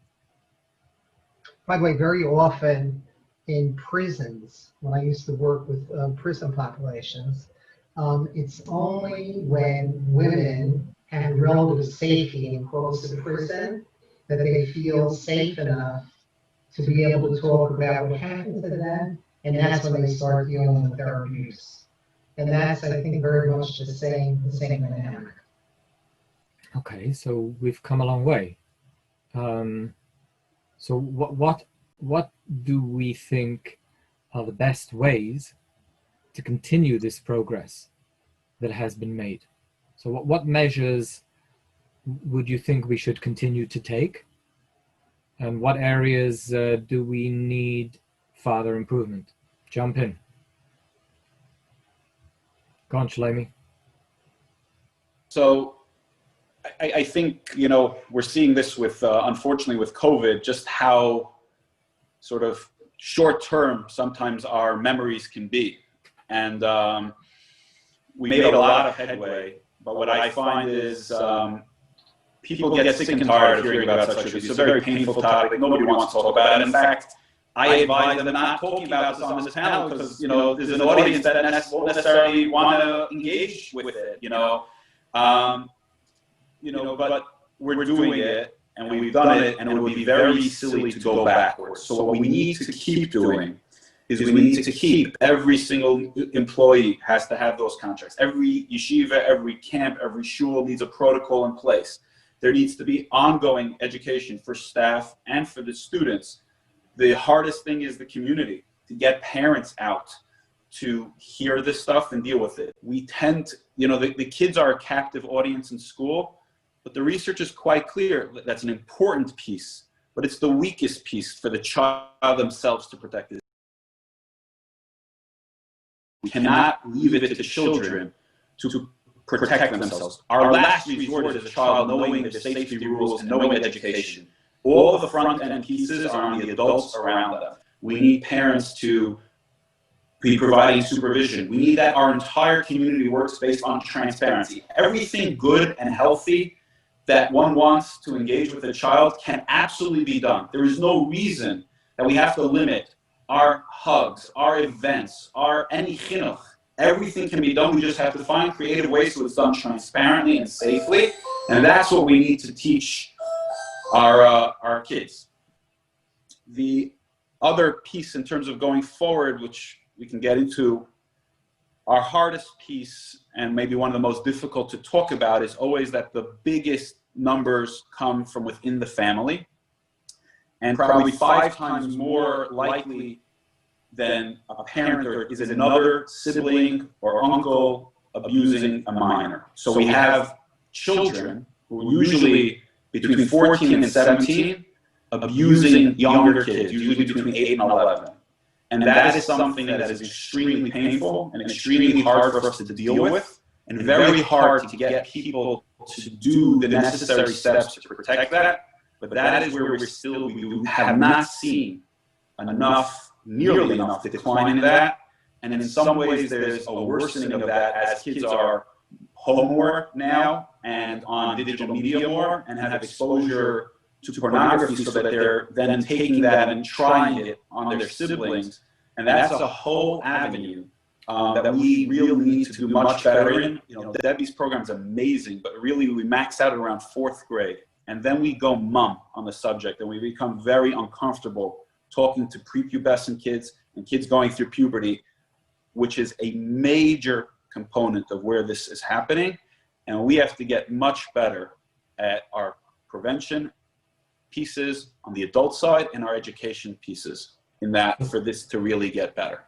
By the way, very often in prisons, when I used to work with prison populations, It's only when women have relative safety in quotes in prison that they feel safe enough to be able to talk about what happened to them, and that's when they start dealing with their abuse. And that's, I think, very much the same dynamic. Okay, so we've come a long way. So what do we think are the best ways to continue this progress that has been made? So what measures would you think we should continue to take? And what areas do we need further improvement? Jump in. Go on, Shlomi. So I think, you know, we're seeing this with, unfortunately, with COVID, just how sort of short-term sometimes our memories can be. And we made a lot of headway, but what I find is people get sick and tired of hearing about such abuse. It's a very painful topic. Nobody wants to talk about it. In fact, I advise them not talking about this on this panel because, you know, there's an audience that won't necessarily want to engage with it, you know. But we're doing it, and we've done it, and it would be very silly to go backwards. So what we need to keep doing is we need to keep every single employee has to have those contracts. Every yeshiva, every camp, every shul needs a protocol in place. There needs to be ongoing education for staff and for the students. The hardest thing is the community, to get parents out to hear this stuff and deal with it. We tend to, you know, the kids are a captive audience in school, but the research is quite clear that that's an important piece, but it's the weakest piece for the child themselves to protect it. We cannot leave it to children to protect themselves. Our last resort is a child knowing the safety rules and knowing education. All of the front end pieces are on the adults around them. We need parents to be providing supervision. We need that our entire community works based on transparency. Everything good and healthy that one wants to engage with a child can absolutely be done. There is no reason that we have to limit our hugs, our events, our any chinuch. Everything can be done. We just have to find creative ways so it's done transparently and safely. And that's what we need to teach our kids. The other piece in terms of going forward, which we can get into, our hardest piece and maybe one of the most difficult to talk about is always that the biggest numbers come from within the family, and probably 5 times more likely than a parent or is another sibling or uncle abusing a minor. So we have children who are usually between 14 and 17 abusing younger kids, usually between 8 and 11. And that is something that is extremely painful and extremely hard for us to deal with, and very hard to get people to do the necessary steps to protect that. But that is where we have not seen nearly enough decline in that. And in some ways, there's a worsening of that as kids are home more now and on digital media more and have exposure to pornography, so that they're then taking that and trying it on their siblings. And that's a whole avenue that we really need to do much better in. You know, Debbie's program is amazing, but really we max out around 4th grade. And then we go mum on the subject, and we become very uncomfortable talking to prepubescent kids and kids going through puberty, which is a major component of where this is happening. And we have to get much better at our prevention pieces on the adult side and our education pieces in that for this to really get better.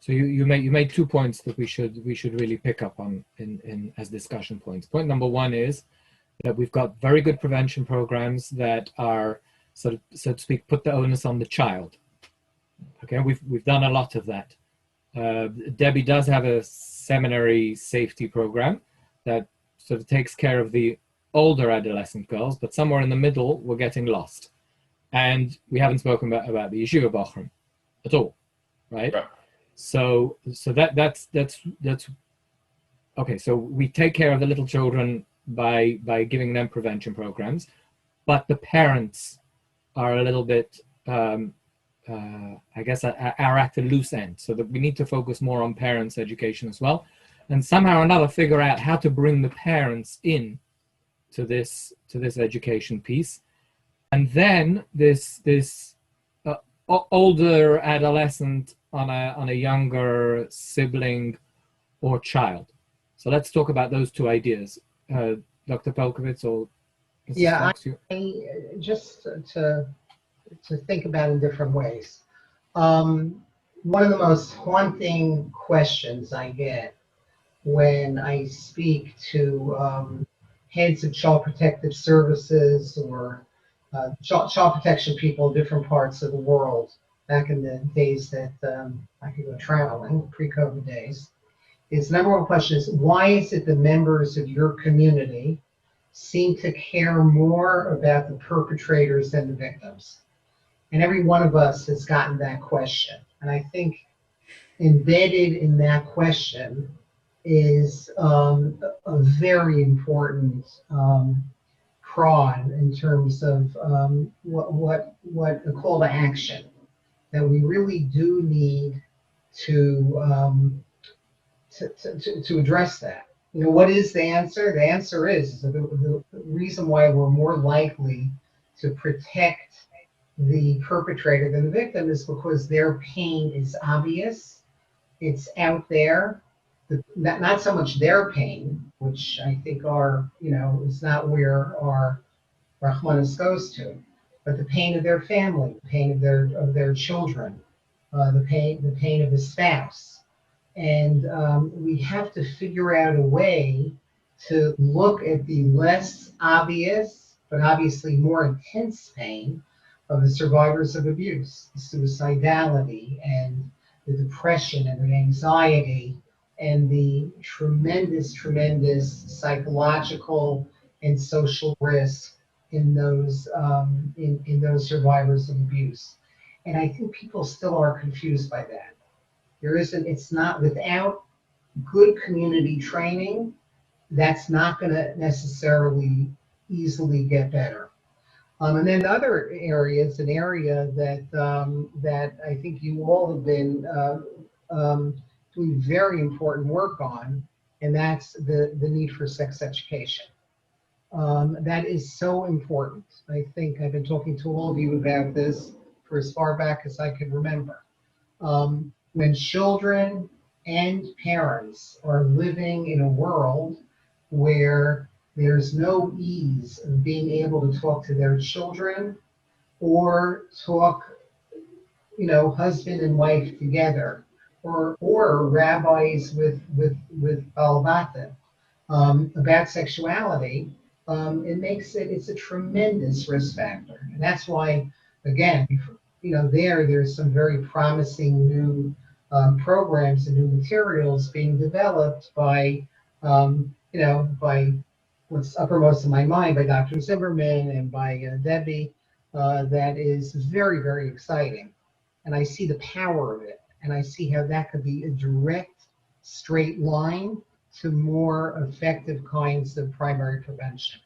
So you made 2 points that we should really pick up on in as discussion points. Point number one is that we've got very good prevention programs that are, so to speak, put the onus on the child. Okay, we've done a lot of that. Debbie does have a seminary safety program that sort of takes care of the older adolescent girls, but somewhere in the middle we're getting lost, and we haven't spoken about the yeshiva bochum at all, right? So that's okay. So we take care of the little children by giving them prevention programs, but the parents are a little bit, I guess, are at a loose end. So that we need to focus more on parents' education as well, and somehow or another figure out how to bring the parents in to this education piece, and then this older adolescent on a younger sibling or child. So let's talk about those two ideas. Dr. Pelkovitz or Mrs. Yeah, Fox, I just to think about in different ways. One of the most haunting questions I get when I speak to heads of child protective services or child protection people in different parts of the world, back in the days that I could go traveling, pre-COVID days, is number one question is, why is it the members of your community seem to care more about the perpetrators than the victims? And every one of us has gotten that question. And I think embedded in that question is a very important prod in terms of what a call to action that we really do need to address that. You know, what is the answer? The answer is the reason why we're more likely to protect the perpetrator than the victim is because their pain is obvious, it's out there. Not so much their pain, which I think is not where our Rahmanis goes to, but the pain of their family, the pain of their children, the pain of the spouse. And we have to figure out a way to look at the less obvious, but obviously more intense pain of the survivors of abuse, the suicidality and the depression and the anxiety and the tremendous psychological and social risk in those survivors of abuse. And I think people still are confused by that. It's not, without good community training, that's not going to necessarily easily get better. And then the other area is an area that I think you all have been doing very important work on, and that's the need for sex education. That is so important. I think I've been talking to all of you about this for as far back as I can remember. When children and parents are living in a world where there's no ease of being able to talk to their children or talk, husband and wife together, or rabbis with balbatim about sexuality, it's a tremendous risk factor. And that's why, again, there's some very promising new programs and new materials being developed by what's uppermost in my mind, by Dr. Zimmerman and by Debbie, that is very, very exciting. And I see the power of it, and I see how that could be a direct, straight line to more effective kinds of primary prevention.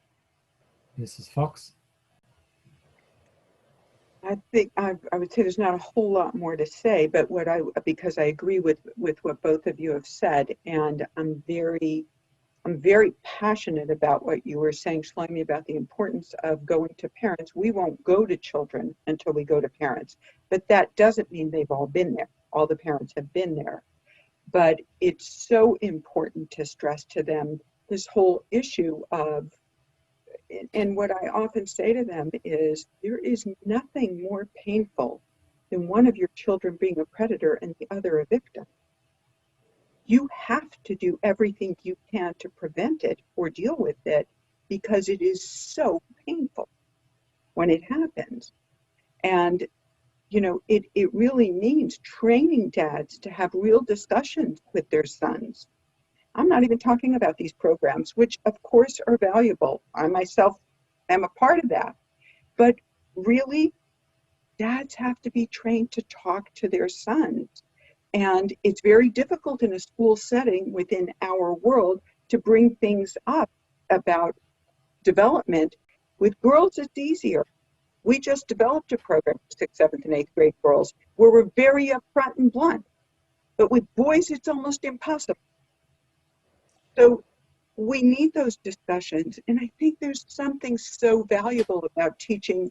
Mrs. Fox? I think I would say there's not a whole lot more to say, but because I agree with what both of you have said, and I'm very passionate about what you were saying, Shlomi, about the importance of going to parents. We won't go to children until we go to parents, but that doesn't mean they've all been there. All the parents have been there. But it's so important to stress to them this whole issue of, and what I often say to them is, there is nothing more painful than one of your children being a predator and the other a victim. you have to do everything you can to prevent it or deal with it, because it is so painful when it happens. And, you know, it really means training dads to have real discussions with their sons. I'm not even talking about these programs, which of course are valuable. I myself am a part of that. But really, dads have to be trained to talk to their sons. And it's very difficult in a school setting within our world to bring things up about development. With girls, it's easier. We just developed a program for 6th, 7th, and 8th grade girls where we're very upfront and blunt. But with boys, it's almost impossible. So we need those discussions. And I think there's something so valuable about teaching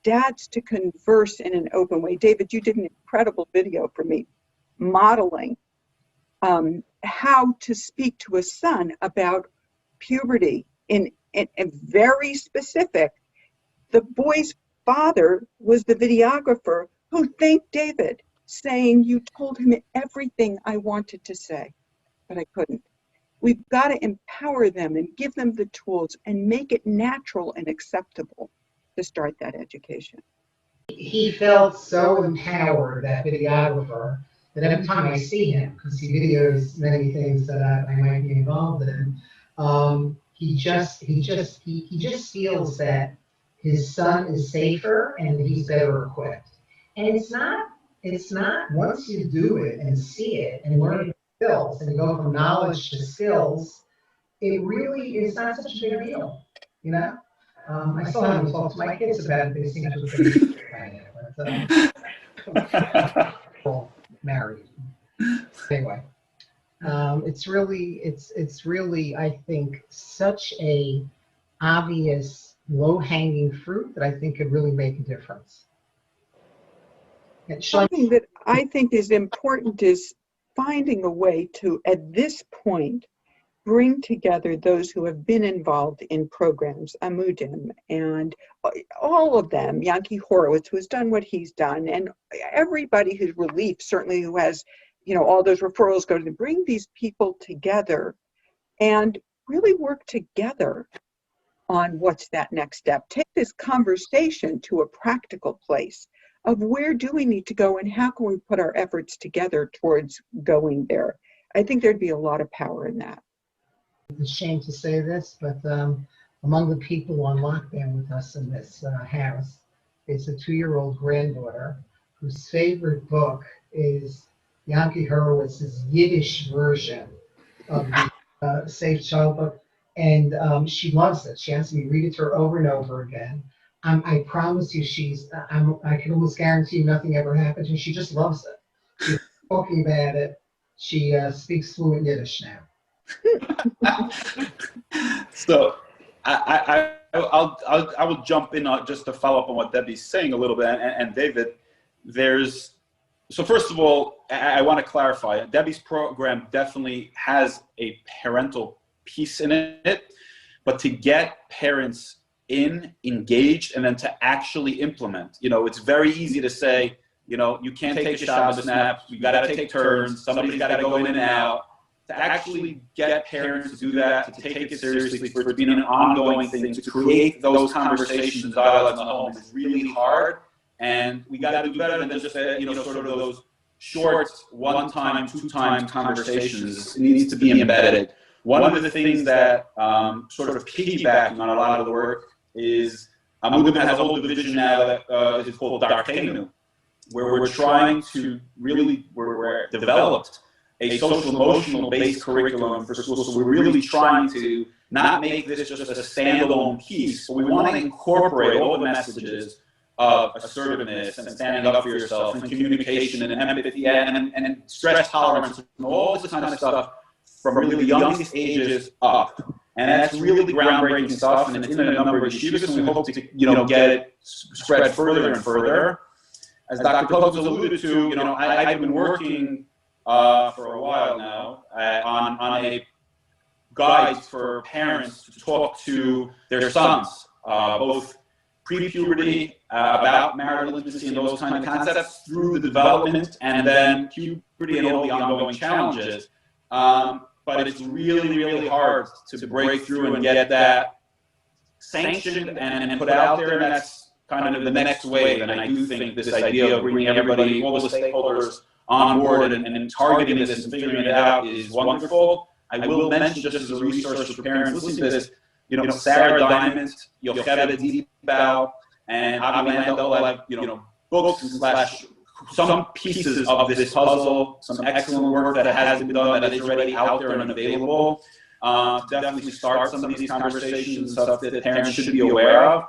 dads to converse in an open way. David, you did an incredible video for me modeling how to speak to a son about puberty in very specific. The boy's father was the videographer who thanked David, saying, "You told him everything I wanted to say, but I couldn't." We've got to empower them and give them the tools and make it natural and acceptable to start that education. He felt so empowered, that videographer, that every time I see him, because he videos many things that I might be involved in, he just feels that his son is safer and he's better equipped. And it's not once you do it and see it and learn skills and go from knowledge to skills, it really is not such a big deal, you know? I still haven't talked to my kids about it. They seem to have been married. Anyway, it's really, I think, such a obvious low-hanging fruit that I think could really make a difference. Something that I think is important is finding a way to, at this point, bring together those who have been involved in programs, Amudim, and all of them, Yankee Horowitz, who has done what he's done, and everybody who's relief, certainly who has, you know, all those referrals go to them. Bring these people together and really work together on what's that next step. Take this conversation to a practical place of where do we need to go and how can we put our efforts together towards going there. I think there'd be a lot of power in that. It's a shame to say this, but among the people on lockdown with us in this house is a 2-year-old granddaughter whose favorite book is Yankee Horowitz's Yiddish version of the Safe Child book, and she loves it. She has me read it to her over and over again. I promise you, I can almost guarantee you nothing ever happens, and she just loves it. She's talking about it. She speaks fluent Yiddish now. So I will jump in just to follow up on what Debbie's saying a little bit, and David, so first of all, I want to clarify, Debbie's program definitely has a parental piece in it, but to get parents engaged, and then to actually implement, you know, it's very easy to say, you know, you can't take a Shabbat nap, you got to take turns, somebody's got to go in and out. To actually get parents to do that, to take it seriously, for it to be an ongoing thing, to create those conversations and dialogues in the home is really hard. And we got to do better than just, you know, sort of those short, one-time, two-time conversations. It needs to be embedded. One of the things that sort of piggybacking on a lot of the work is Amudim has a whole division now that is called Darkenu, where we're trying to really, we're developed a social emotional based curriculum for schools. So we're really trying to not make this just a standalone piece, but we want to incorporate all the messages of assertiveness and standing up for yourself and communication and empathy and stress tolerance and all this kind of stuff from really the youngest ages up. And that's really groundbreaking stuff, and it's in a number of yeshivas, and we hope to, you know, get it spread further and further. As Dr. Pogos alluded to, you know, I've been working for a while now on a guide for parents to talk to their sons, both pre-puberty, about marital intimacy and those kind of concepts, through the development, and then puberty and all the ongoing challenges. but it's really, really hard to break through and get that sanctioned and put out there, and that's kind of the next wave. And I do think this idea of bringing everybody, all the stakeholders on board and targeting this and figuring it out is wonderful. I will mention, just as a resource for parents listening to this, Sarah Diamond, Yocheved Deepbow, and Avi Landau all have, books / some pieces of this puzzle, some excellent work that has been done, that is already out there and available. Definitely start some of these conversations and stuff that parents should be aware of.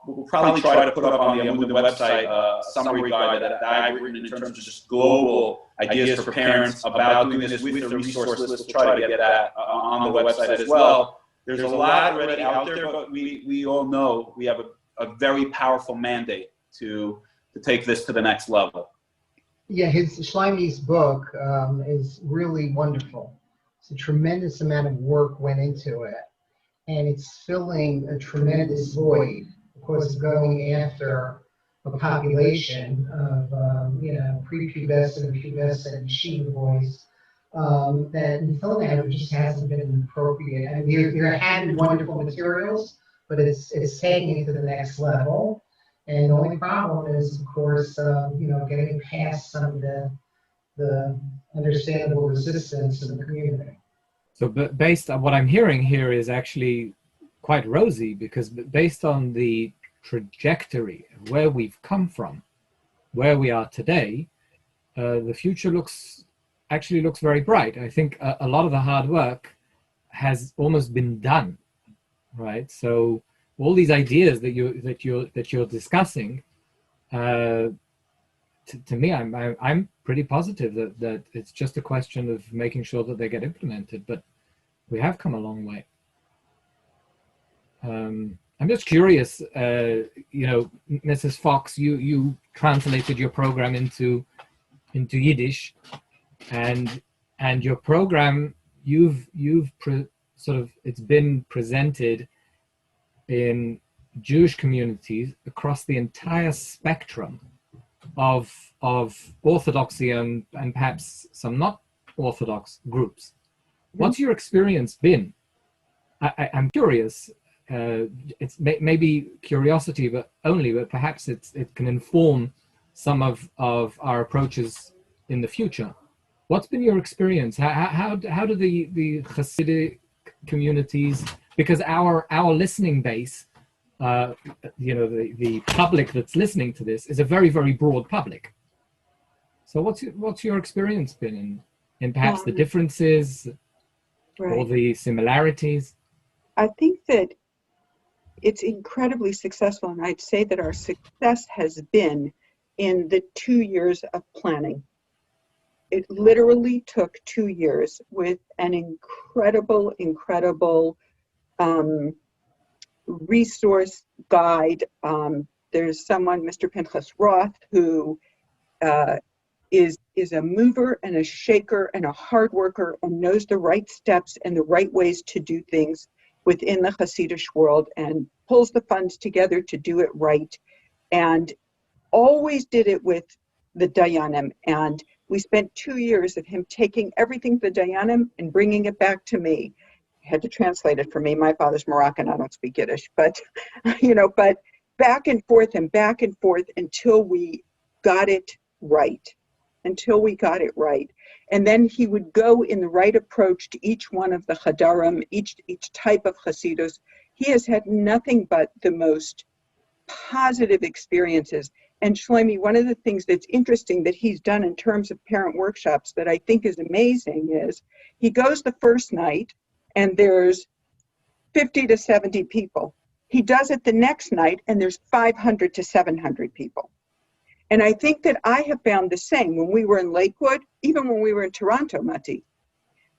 We'll probably try to put up on the Amudim website a summary guide that I've written in terms of just global ideas for parents about doing this with the resource list. We'll try to get that on the website as well. There's a lot already out there, but we all know we have a very powerful mandate to take this to the next level. Yeah, his Shlomi's book is really wonderful. It's a tremendous amount of work went into it, and it's filling a tremendous void, of course, going after a population of prepubescent and pubescent yeshiva boys that until now just hasn't been appropriate. I mean, there have been wonderful materials, but it's taking it to the next level. And the only problem is, of course, getting past some of the understandable resistance in the community. So based on what I'm hearing here is actually quite rosy, because based on the trajectory of where we've come from, where we are today, the future looks very bright. I think a lot of the hard work has almost been done, right? So all these ideas that you're discussing, to me, I'm pretty positive that it's just a question of making sure that they get implemented. But we have come a long way. I'm just curious, Mrs. Fox, you translated your program into Yiddish, and your program it's been presented in Jewish communities across the entire spectrum of Orthodoxy and perhaps some not Orthodox groups. What's your experience been? I'm curious. It's maybe curiosity, but perhaps it can inform some of our approaches in the future. What's been your experience? How do the Hasidic communities, because our listening base, the public that's listening to this is a very, very broad public. So what's your experience been in perhaps the differences or the similarities? I think that it's incredibly successful, and I'd say that our success has been in the 2 years of planning. It literally took 2 years with an incredible resource guide. There's someone, Mr. Pinchas Roth, who is a mover and a shaker and a hard worker and knows the right steps and the right ways to do things within the Hasidic world, and pulls the funds together to do it right, and always did it with the Dayanim. And we spent 2 years of him taking everything to the Dayanim and bringing it back to me. He had to translate it for me. My father's Moroccan, I don't speak Yiddish, but but back and forth until we got it right. And then he would go in the right approach to each one of the Chadarim, each type of Hasidus. He has had nothing but the most positive experiences. And Shlomi, one of the things that's interesting that he's done in terms of parent workshops that I think is amazing is he goes the first night and there's 50 to 70 people. He does it the next night and there's 500 to 700 people. And I think that I have found the same when we were in Lakewood, even when we were in Toronto, Mati.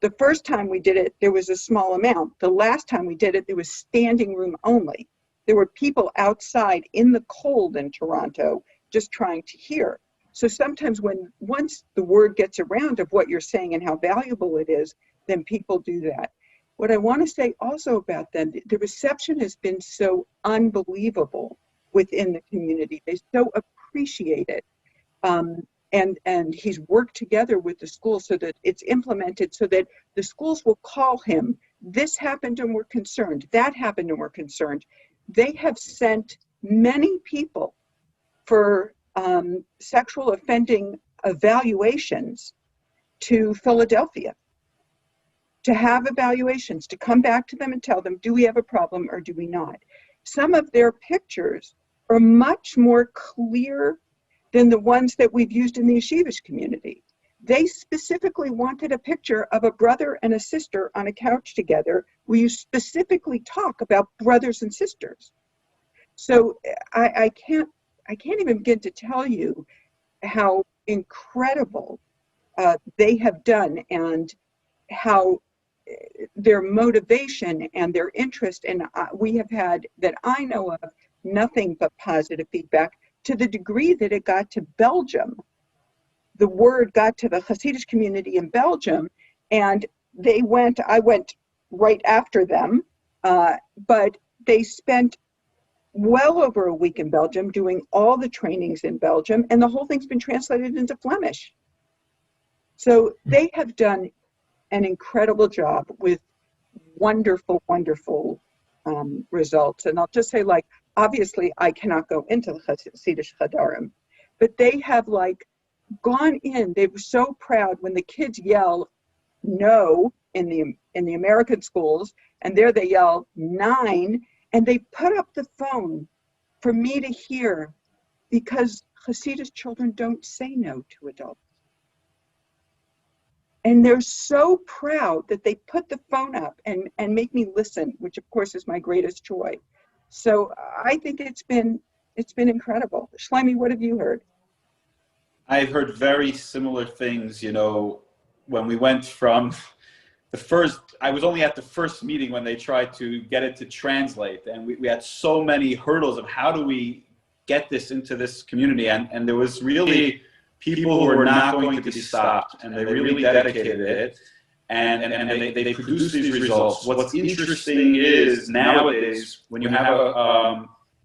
The first time we did it, there was a small amount. The last time we did it, there was standing room only. There were people outside in the cold in Toronto just trying to hear. So sometimes once the word gets around of what you're saying and how valuable it is, then people do that. What I want to say also about them, the reception has been so unbelievable within the community. They so appreciate it. and he's worked together with the schools so that it's implemented, so that the schools will call him, this happened and we're concerned, that happened and we're concerned. They have sent many people for sexual offending evaluations to Philadelphia, to have evaluations, to come back to them and tell them, do we have a problem or do we not? Some of their pictures are much more clear than the ones that we've used in the yeshivish community. They specifically wanted a picture of a brother and a sister on a couch together where you specifically talk about brothers and sisters. So I can't even begin to tell you how incredible they have done, and how their motivation and their interest, and we have had, that I know of, nothing but positive feedback, to the degree that it got to Belgium. The word got to the Hasidic community in Belgium, and I went right after them, but they spent well over a week in Belgium doing all the trainings in Belgium, and the whole thing's been translated into Flemish. So they have done an incredible job with wonderful, wonderful results. And I'll just say, like, obviously I cannot go into the Hasidic Chadarim, but they have like gone in, they were so proud when the kids yell no in the American schools, and there they yell 9, and they put up the phone for me to hear, because Hasidic children don't say no to adults. And they're so proud that they put the phone up and make me listen, which of course is my greatest joy. So I think it's been incredible. Shlomi, what have you heard? I've heard very similar things, you know, when we went from the first, I was only at the first meeting when they tried to get it to translate, and we had so many hurdles of how do we get this into this community, and there was really people who were not going to be stopped, and they really dedicated it, and they produced these results. What's interesting is nowadays, when you have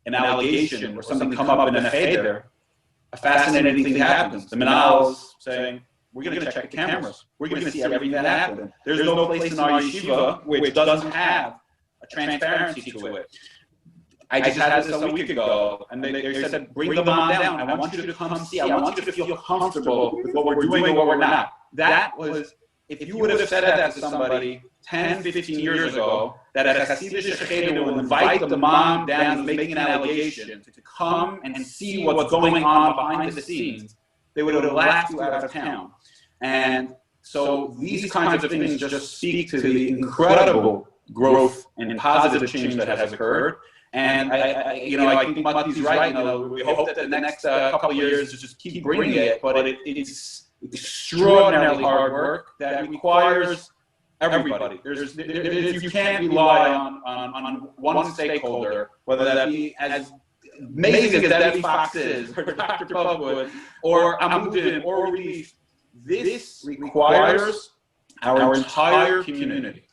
an allegation or something come up in a cheder, a fascinating thing happens. The Manal's saying, we're going to check the cameras. We're going to see everything that happened. There's no place in our yeshiva which doesn't have a transparency to it. I just had this a week ago, and they said, bring the mom down. I want you to come see. I want you to feel comfortable with what we're doing and what we're not. That was, if you would have said that to somebody 10, 15 years ago, that a Hasidic cheder will invite the mom down who's making an allegation to come and see what's going on behind the scenes, they would have laughed you out of town. And so these kinds of things just speak to the incredible growth and positive change that has occurred. And I think Mati's right. You know, we hope that the next couple of years just keep bringing it, but it's extraordinarily hard work that requires everybody. You can't rely on one stakeholder, whether that be as amazing as Debbie Fox is, or Dr. Pugwood, or Amudim, or Relief. This requires our entire community,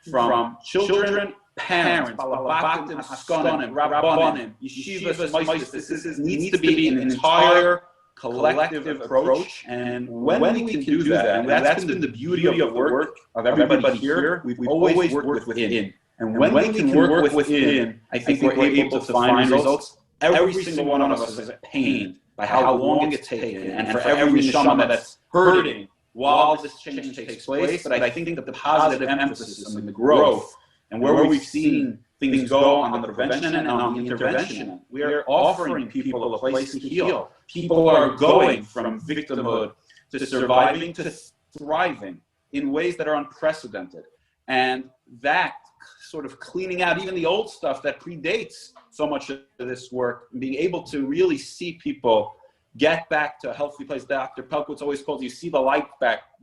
from children, parents, balabatim, askanim, rabbanim, yeshivas, maistas. This needs to be an entire collective approach, and when we can do that, and that's been the beauty of the work of everybody here, we've always worked within. And when we can work within, I think we're able to find results. Every single one of us is pained by how long it's taken, and for every neshama that's hurting while this change takes place. But I think that the positive emphasis on the growth, and where we've seen things go on the prevention and on the intervention, we are offering people a place to heal. People are going from victimhood to surviving to thriving in ways that are unprecedented. And that sort of cleaning out even the old stuff that predates so much of this work, and being able to really see people get back to a healthy place. Dr. Pelkowitz always calls, you see the light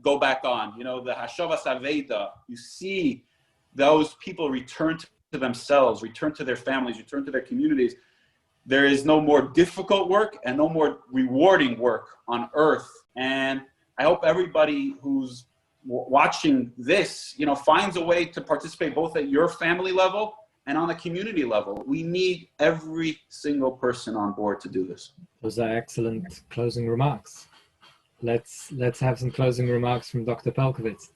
go back on. You know, the Hashavas Aveda, you see those people return to themselves, return to their families, return to their communities. There is no more difficult work and no more rewarding work on earth. And I hope everybody who's watching this, you know, finds a way to participate both at your family level and on the community level. We need every single person on board to do this. Those are excellent closing remarks. let's have some closing remarks from Dr. Pelkovitz.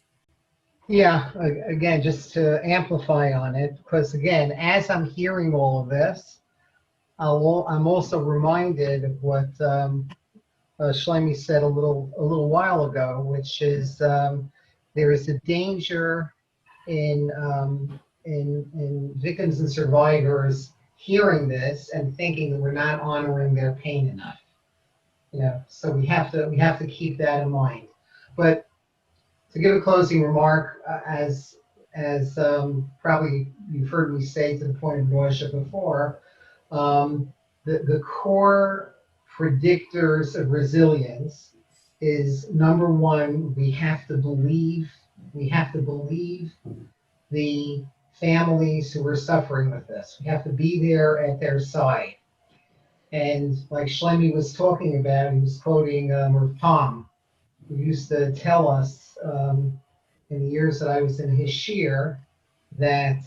Yeah, again, just to amplify on it, because again, as I'm hearing all of this, I'm also reminded of what Shlomi said a little while ago, which is there is a danger in victims and survivors hearing this and thinking that we're not honoring their pain enough. So we have to keep that in mind. But to give a closing remark, as probably you've heard me say to the point of nausea before, the core predictors of resilience is, number one, we have to believe the families who are suffering with this. We have to be there at their side. And like Shlomi was talking about, he was quoting Rav Pam, who used to tell us in the years that I was in his shiur that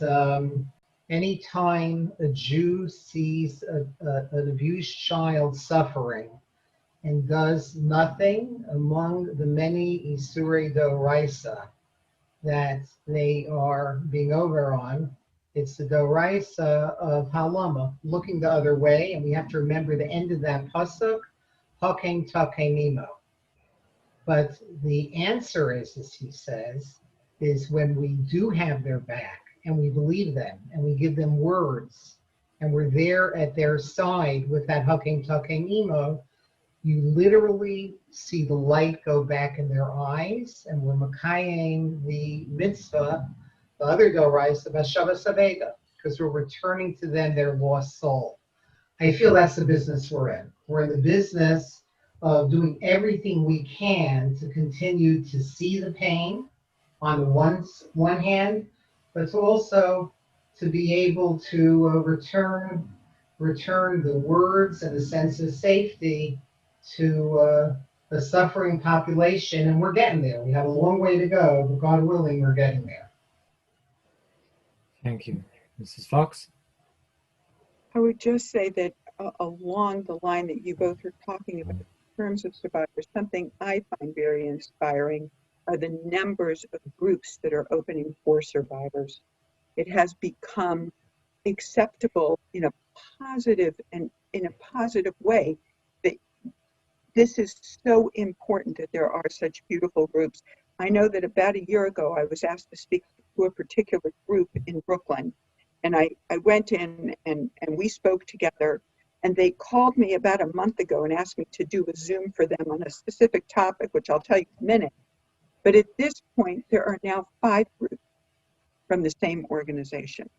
anytime a Jew sees an abused child suffering and does nothing among the many Isurei Doraisa that they are being over on, it's the Doraisa of Halama, looking the other way, and we have to remember the end of that pasuk, Hakein Takei Nimo. But the answer is, as he says, is when we do have their back and we believe them and we give them words and we're there at their side with that Hakein Takei Nimo, you literally see the light go back in their eyes, and we're makayim the mitzvah, the other doraisa, Shabbat Saveda, because we're returning to them their lost soul. I feel that's the business we're in. We're in the business of doing everything we can to continue to see the pain on the one hand, but to also to be able to return the words and the sense of safety to the suffering population, and we're getting there. We have a long way to go, but God willing, we're getting there. Thank you. Mrs. Fox? I would just say that along the line that you both are talking about, in terms of survivors, something I find very inspiring are the numbers of groups that are opening for survivors. It has become acceptable in a positive way that this is so important that there are such beautiful groups. I know that about a year ago, I was asked to speak to a particular group in Brooklyn. And I went in and we spoke together, and they called me about a month ago and asked me to do a Zoom for them on a specific topic, which I'll tell you in a minute. But at this point, there are now 5 groups from the same organization.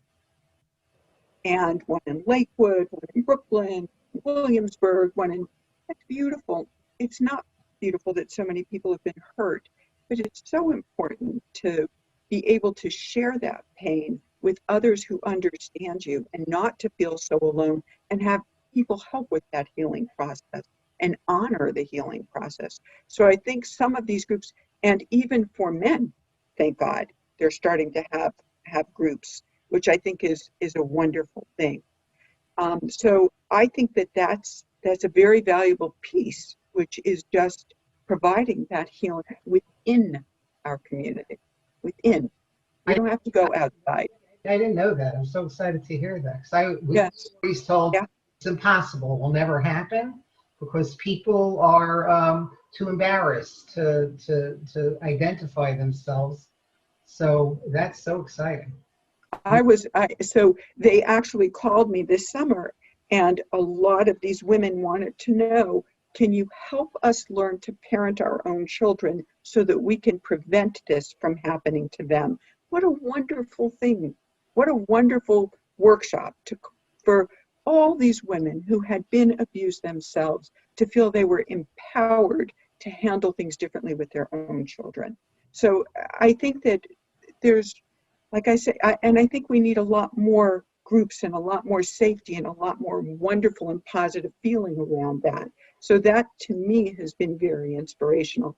And one in Lakewood, one in Brooklyn, Williamsburg, that's beautiful. It's not beautiful that so many people have been hurt, but it's so important to be able to share that pain with others who understand you and not to feel so alone, and have people help with that healing process and honor the healing process. So I think some of these groups, and even for men, thank God, they're starting to have groups, which I think is a wonderful thing. So I think that's a very valuable piece, which is just providing that healing within our community, within. We don't have to go outside. I didn't know that. I'm so excited to hear that, because I was always told it's impossible, it will never happen, because people are too embarrassed to identify themselves. So that's so exciting. So they actually called me this summer, and a lot of these women wanted to know, can you help us learn to parent our own children so that we can prevent this from happening to them? What a wonderful thing. What a wonderful workshop for all these women who had been abused themselves to feel they were empowered to handle things differently with their own children. So I think that there's, like I say, and I think we need a lot more groups and a lot more safety and a lot more wonderful and positive feeling around that. So that to me has been very inspirational.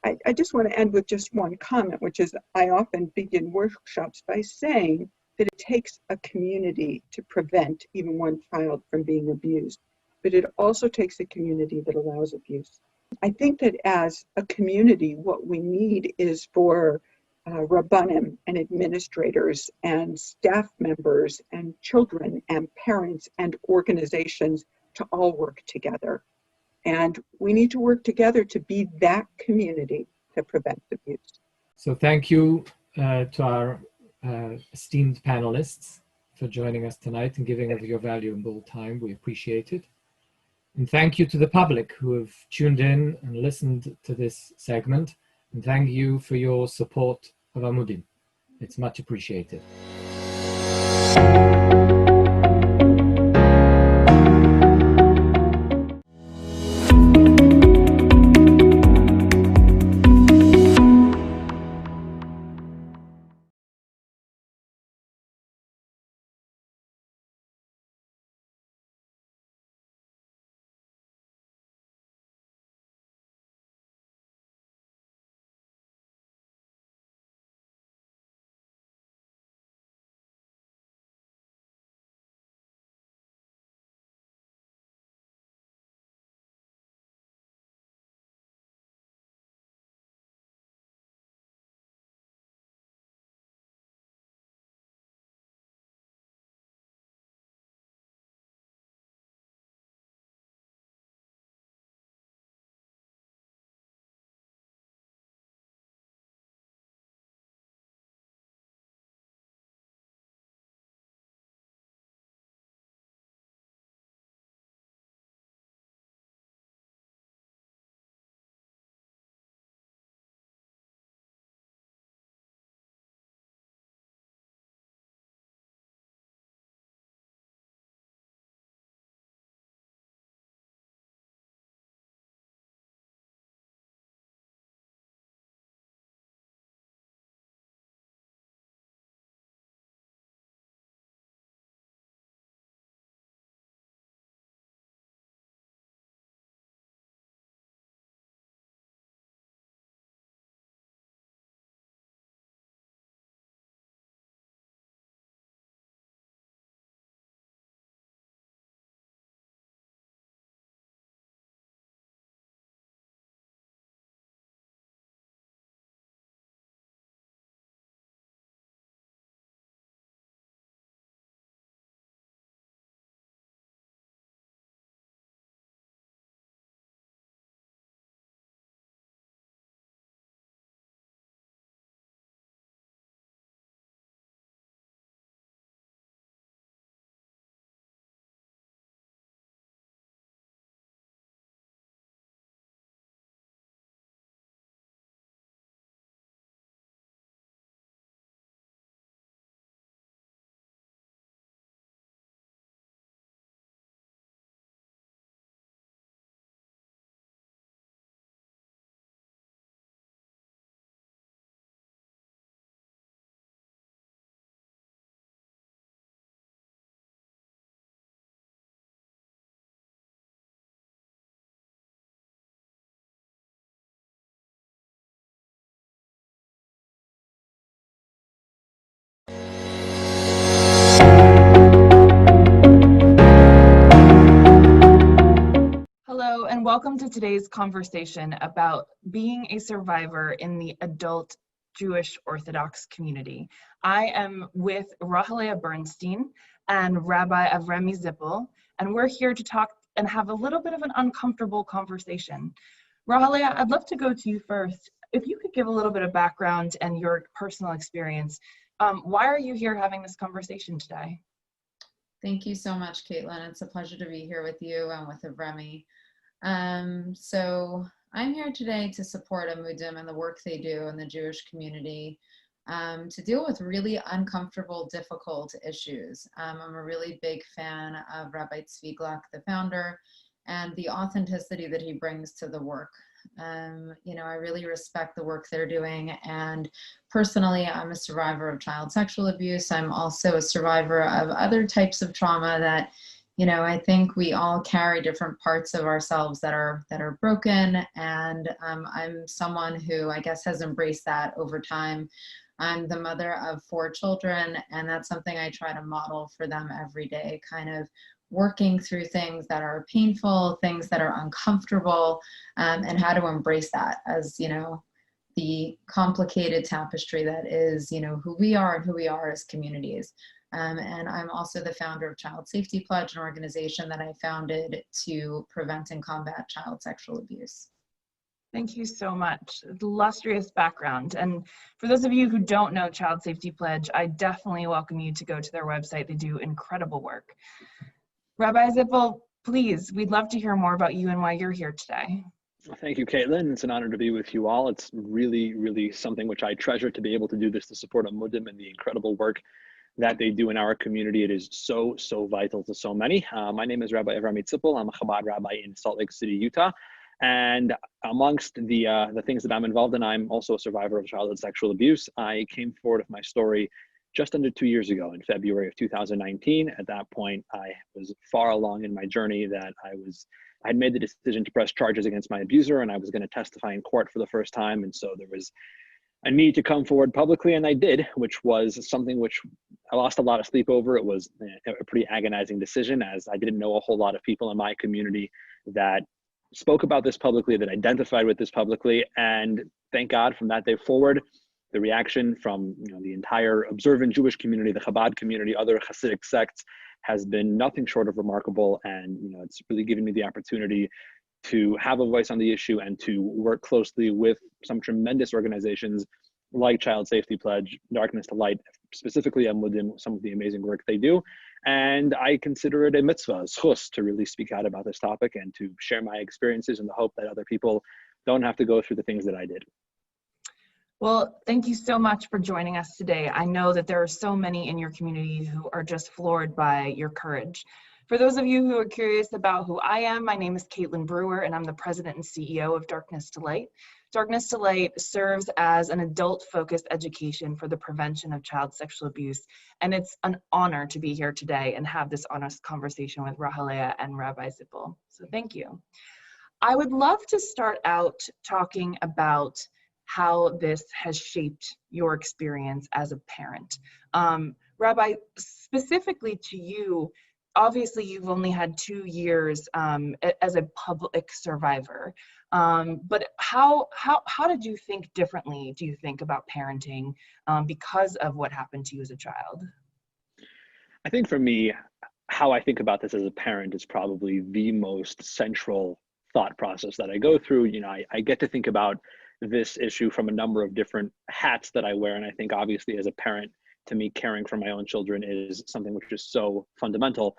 I just want to end with just one comment, which is I often begin workshops by saying that it takes a community to prevent even one child from being abused, but it also takes a community that allows abuse. I think that as a community, what we need is for rabbanim and administrators and staff members and children and parents and organizations to all work together. And we need to work together to be that community that prevents abuse. So thank you to our esteemed panelists for joining us tonight and giving of your valuable time. We appreciate it. And thank you to the public who have tuned in and listened to this segment. And thank you for your support of Amudim. It's much appreciated. Hello, and welcome to today's conversation about being a survivor in the adult Jewish Orthodox community. I am with Rahalea Bernstein and Rabbi Avremi Zippel, and we're here to talk and have a little bit of an uncomfortable conversation. Rahalea, I'd love to go to you first. If you could give a little bit of background and your personal experience, why are you here having this conversation today? Thank you so much, Caitlin. It's a pleasure to be here with you and with Avremi. So I'm here today to support Amudim and the work they do in the Jewish community to deal with really uncomfortable, difficult issues. I'm a really big fan of Rabbi Tzvi Gluck, the founder, and the authenticity that he brings to the work. You know, I really respect the work they're doing, and personally, I'm a survivor of child sexual abuse. I'm also a survivor of other types of trauma that, you know, I think we all carry different parts of ourselves that are broken, and I'm someone who I guess has embraced that over time. I'm the mother of 4 children, and that's something I try to model for them every day, kind of working through things that are painful, things that are uncomfortable, and how to embrace that as, the complicated tapestry that is, who we are and who we are as communities. And I'm also the founder of Child Safety Pledge, an organization that I founded to prevent and combat child sexual abuse. Thank you so much. Illustrious background. And for those of you who don't know Child Safety Pledge, I definitely welcome you to go to their website. They do incredible work. Rabbi Zippel, please, we'd love to hear more about you and why you're here today. Thank you, Caitlin. It's an honor to be with you all. It's really, really something which I treasure to be able to do this to support Amudim and the incredible work that they do in our community. It is so, so vital to so many. My name is Rabbi Avrami Zippel. I'm a Chabad rabbi in Salt Lake City, Utah. And amongst the things that I'm involved in, I'm also a survivor of childhood sexual abuse. I came forward with my story just under 2 years ago in February of 2019. At that point, I was far along in my journey that I had made the decision to press charges against my abuser, and I was going to testify in court for the first time. And so there was a need to come forward publicly, and I did, which was something which I lost a lot of sleep over. It was a pretty agonizing decision, as I didn't know a whole lot of people in my community that spoke about this publicly, that identified with this publicly. And thank God from that day forward, the reaction from the entire observant Jewish community, the Chabad community, other Hasidic sects, has been nothing short of remarkable. And it's really given me the opportunity to have a voice on the issue and to work closely with some tremendous organizations like Child Safety Pledge, Darkness to Light, specifically Amudim, some of the amazing work they do. And I consider it a mitzvah, a zchus, to really speak out about this topic and to share my experiences in the hope that other people don't have to go through the things that I did. Well, thank you so much for joining us today. I know that there are so many in your community who are just floored by your courage. For those of you who are curious about who I am, my name is Caitlin Brewer, and I'm the president and CEO of Darkness to Light. Darkness to Light serves as an adult-focused education for the prevention of child sexual abuse, and it's an honor to be here today and have this honest conversation with Rahalea and Rabbi Zippel. So thank you. I would love to start out talking about how this has shaped your experience as a parent. Rabbi, specifically to you, obviously you've only had 2 years as a public survivor, but how did you think differently, do you think, about parenting because of what happened to you as a child? I think for me, how I think about this as a parent is probably the most central thought process that I go through. I get to think about this issue from a number of different hats that I wear. And I think obviously as a parent, to me, caring for my own children is something which is so fundamental.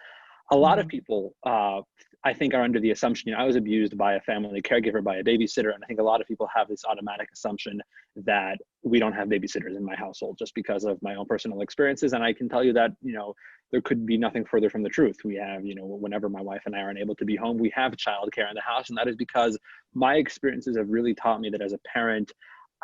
A lot of people, I think, are under the assumption, I was abused by a family caregiver, by a babysitter. And I think a lot of people have this automatic assumption that we don't have babysitters in my household just because of my own personal experiences. And I can tell you that, there could be nothing further from the truth. We have, whenever my wife and I are unable to be home, we have childcare in the house. And that is because my experiences have really taught me that as a parent,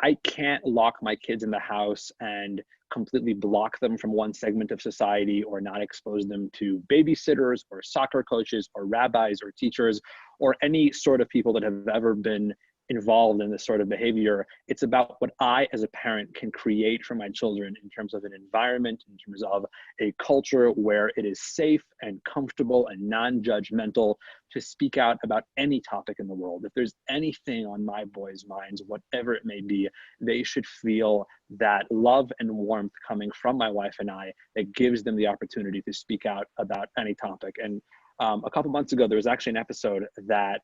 I can't lock my kids in the house and completely block them from one segment of society, or not expose them to babysitters or soccer coaches or rabbis or teachers or any sort of people that have ever been involved in this sort of behavior. It's about what I as a parent can create for my children in terms of an environment, in terms of a culture where it is safe and comfortable and non-judgmental to speak out about any topic in the world. If there's anything on my boys' minds, whatever it may be, they should feel that love and warmth coming from my wife and I that gives them the opportunity to speak out about any topic. And a couple months ago, there was actually an episode that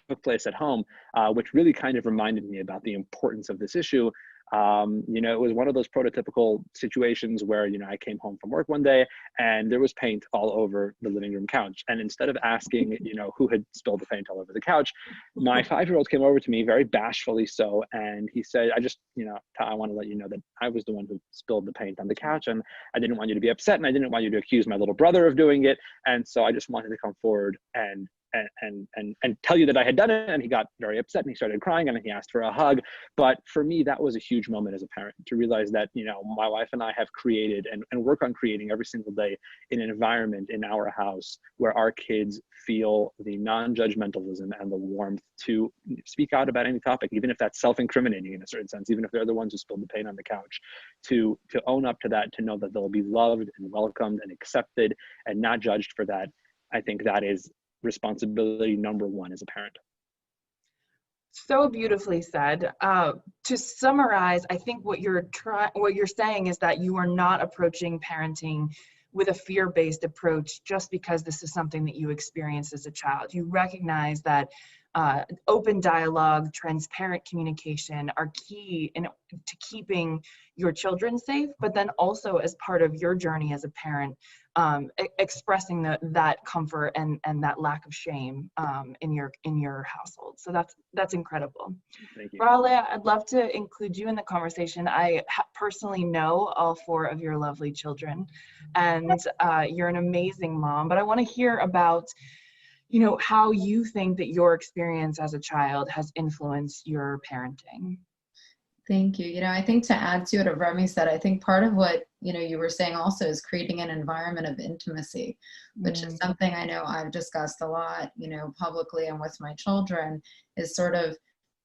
took place at home, which really kind of reminded me about the importance of this issue. It was one of those prototypical situations where, I came home from work one day and there was paint all over the living room couch. And instead of asking, who had spilled the paint all over the couch, my 5-year-old came over to me very bashfully so, and he said, I want to let you know that I was the one who spilled the paint on the couch, and I didn't want you to be upset, and I didn't want you to accuse my little brother of doing it. And so I just wanted to come forward and and tell you that I had done it. And he got very upset and he started crying and he asked for a hug. But for me, that was a huge moment as a parent to realize that, you know, my wife and I have created and work on creating every single day in an environment in our house where our kids feel the non-judgmentalism and the warmth to speak out about any topic, even if that's self-incriminating in a certain sense, even if they're the ones who spilled the paint on the couch, to own up to that, to know that they'll be loved and welcomed and accepted and not judged for that. I think that is responsibility number one as a parent. So beautifully said. To summarize, I think what you're saying is that you are not approaching parenting with a fear-based approach just because this is something that you experienced as a child. You recognize that open dialogue, transparent communication are key to keeping your children safe, but then also as part of your journey as a parent, expressing that comfort and that lack of shame in your household. So that's incredible. Thank you. Rahele, I'd love to include you in the conversation. I personally know all 4 of your lovely children, and you're an amazing mom, but I want to hear about, you know, how you think that your experience as a child has influenced your parenting. Thank you. You know, I think to add to what Remy said, I think part of what, you know, you were saying also is creating an environment of intimacy, which is something I know I've discussed a lot, you know, publicly and with my children, is sort of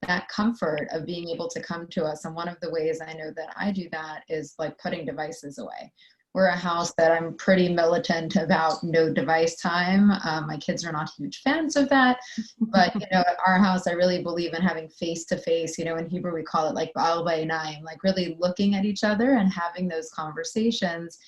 that comfort of being able to come to us. And one of the ways I know that I do that is like putting devices away. We're a house that I'm pretty militant about no device time. My kids are not huge fans of that, but you know, at our house, I really believe in having face-to-face, you know, in Hebrew, we call it like ba'al ba'inayim, like really looking at each other and having those conversations,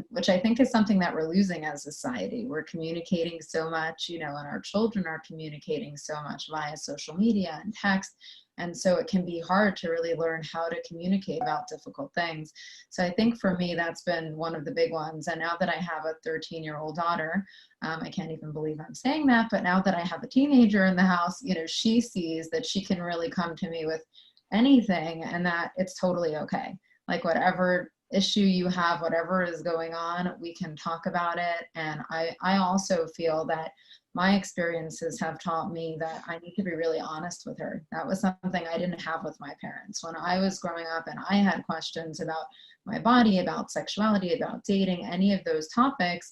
which I think is something that we're losing as a society. We're communicating so much, you know, and our children are communicating so much via social media and text. And so it can be hard to really learn how to communicate about difficult things. So I think for me, that's been one of the big ones. And now that I have a 13-year-old daughter, I can't even believe I'm saying that, but now that I have a teenager in the house, you know, she sees that she can really come to me with anything and that it's totally okay. Like whatever issue you have, whatever is going on, we can talk about it. And I also feel that my experiences have taught me that I need to be really honest with her. That was something I didn't have with my parents. When I was growing up and I had questions about my body, about sexuality, about dating, any of those topics,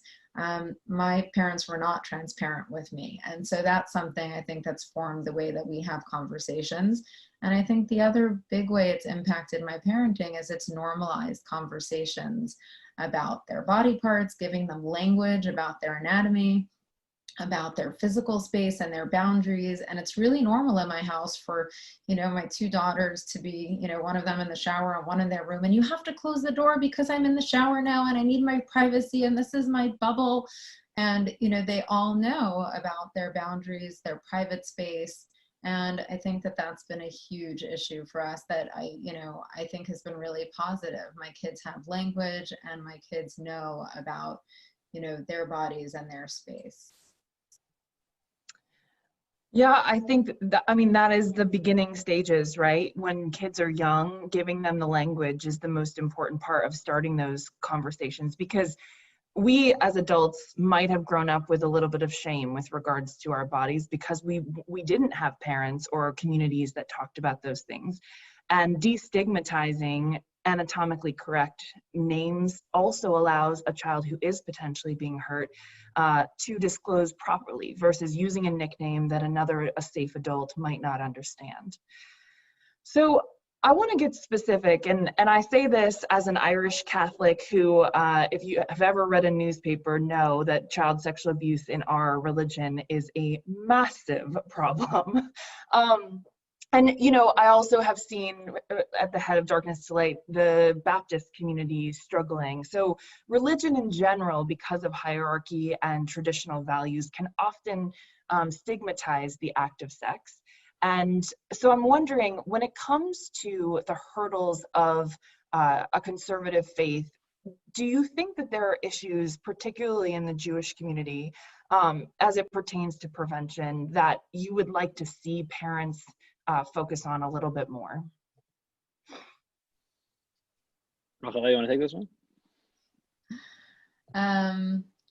my parents were not transparent with me. And so that's something I think that's formed the way that we have conversations. And I think the other big way it's impacted my parenting is it's normalized conversations about their body parts, giving them language about their anatomy, about their physical space and their boundaries. And it's really normal in my house for, you know, my 2 daughters to be, you know, one of them in the shower and one in their room. And you have to close the door because I'm in the shower now and I need my privacy and this is my bubble. And, you know, they all know about their boundaries, their private space. And I think that that's been a huge issue for us that I think has been really positive. My kids have language and my kids know about, you know, their bodies and their space. Yeah, I think that, I mean, that is the beginning stages, right? When kids are young, giving them the language is the most important part of starting those conversations, because we as adults might have grown up with a little bit of shame with regards to our bodies because we didn't have parents or communities that talked about those things. And destigmatizing anatomically correct names also allows a child who is potentially being hurt to disclose properly versus using a nickname that a safe adult might not understand. So I want to get specific, and I say this as an Irish Catholic who, if you have ever read a newspaper, know that child sexual abuse in our religion is a massive problem. And, you know, I also have seen at the head of Darkness to Light, the Baptist community struggling. So religion in general, because of hierarchy and traditional values, can often stigmatize the act of sex. And so I'm wondering, when it comes to the hurdles of a conservative faith, do you think that there are issues, particularly in the Jewish community, as it pertains to prevention, that you would like to see parents focus on a little bit more? Rahele, you want to take this one?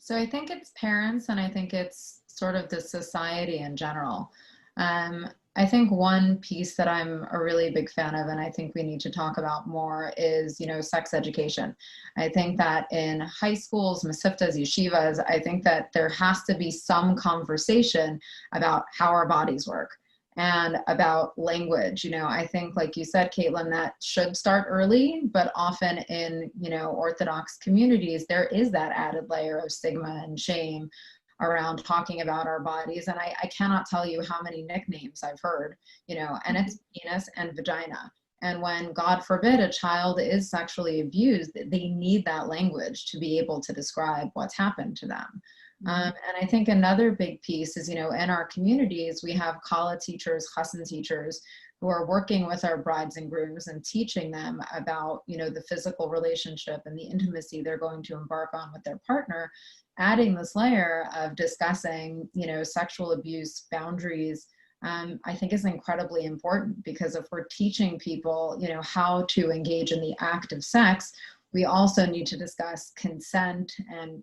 So I think it's parents, and I think it's sort of the society in general. I think one piece that I'm a really big fan of, and I think we need to talk about more, is, sex education. I think that in high schools, masiftas, yeshivas, I think that there has to be some conversation about how our bodies work and about language. I think, like you said, Caitlin, that should start early, but often in, Orthodox communities, there is that added layer of stigma and shame around talking about our bodies. And I cannot tell you how many nicknames I've heard, and it's penis and vagina. And when, God forbid, a child is sexually abused, they need that language to be able to describe what's happened to them. And I think another big piece is, in our communities, we have kala teachers, chassan teachers, who are working with our brides and grooms and teaching them about, the physical relationship and the intimacy they're going to embark on with their partner, adding this layer of discussing, sexual abuse, boundaries, I think is incredibly important, because if we're teaching people, how to engage in the act of sex, we also need to discuss consent and,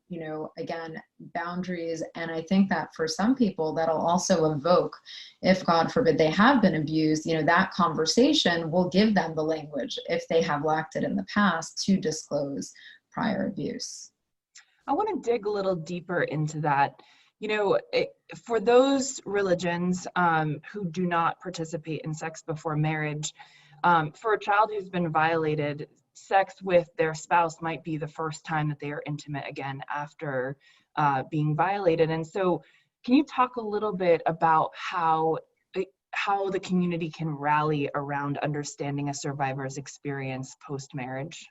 again, boundaries. And I think that for some people, that'll also evoke, if God forbid they have been abused, that conversation will give them the language, if they have lacked it in the past, to disclose prior abuse. I want to dig a little deeper into that. For those religions who do not participate in sex before marriage, for a child who's been violated, sex with their spouse might be the first time that they are intimate again after being violated. And so can you talk a little bit about how the community can rally around understanding a survivor's experience post-marriage?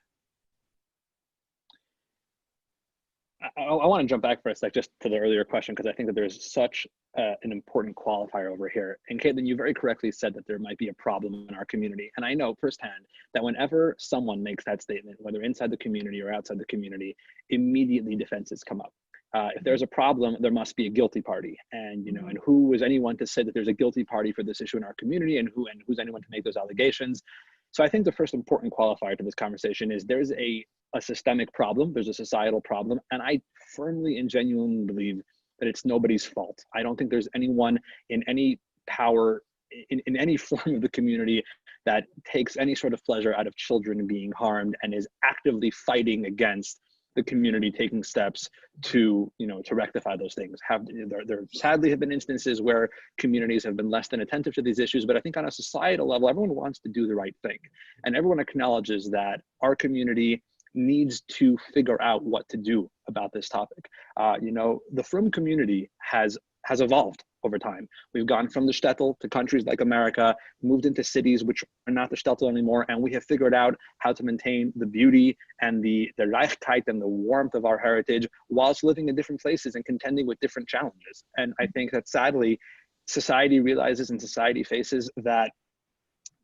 I want to jump back for a sec just to the earlier question, because I think that there's such an important qualifier over here. And Caitlin, you very correctly said that there might be a problem in our community. And I know firsthand that whenever someone makes that statement, whether inside the community or outside the community, immediately defenses come up. If there's a problem, there must be a guilty party. And, and who is anyone to say that there's a guilty party for this issue in our community, and who's anyone to make those allegations? So I think the first important qualifier to this conversation is there's a systemic problem, there's a societal problem, and I firmly and genuinely believe that it's nobody's fault. I don't think there's anyone in any power, in any form of the community, that takes any sort of pleasure out of children being harmed and is actively fighting against the community taking steps to rectify those things. There sadly have been instances where communities have been less than attentive to these issues, but I think on a societal level, everyone wants to do the right thing. And everyone acknowledges that our community needs to figure out what to do about this topic. The frum community has evolved over time. We've gone from the shtetl to countries like America, moved into cities which are not the shtetl anymore, and we have figured out how to maintain the beauty and the Reichkeit and the warmth of our heritage whilst living in different places and contending with different challenges. And I think that sadly, society realizes and society faces that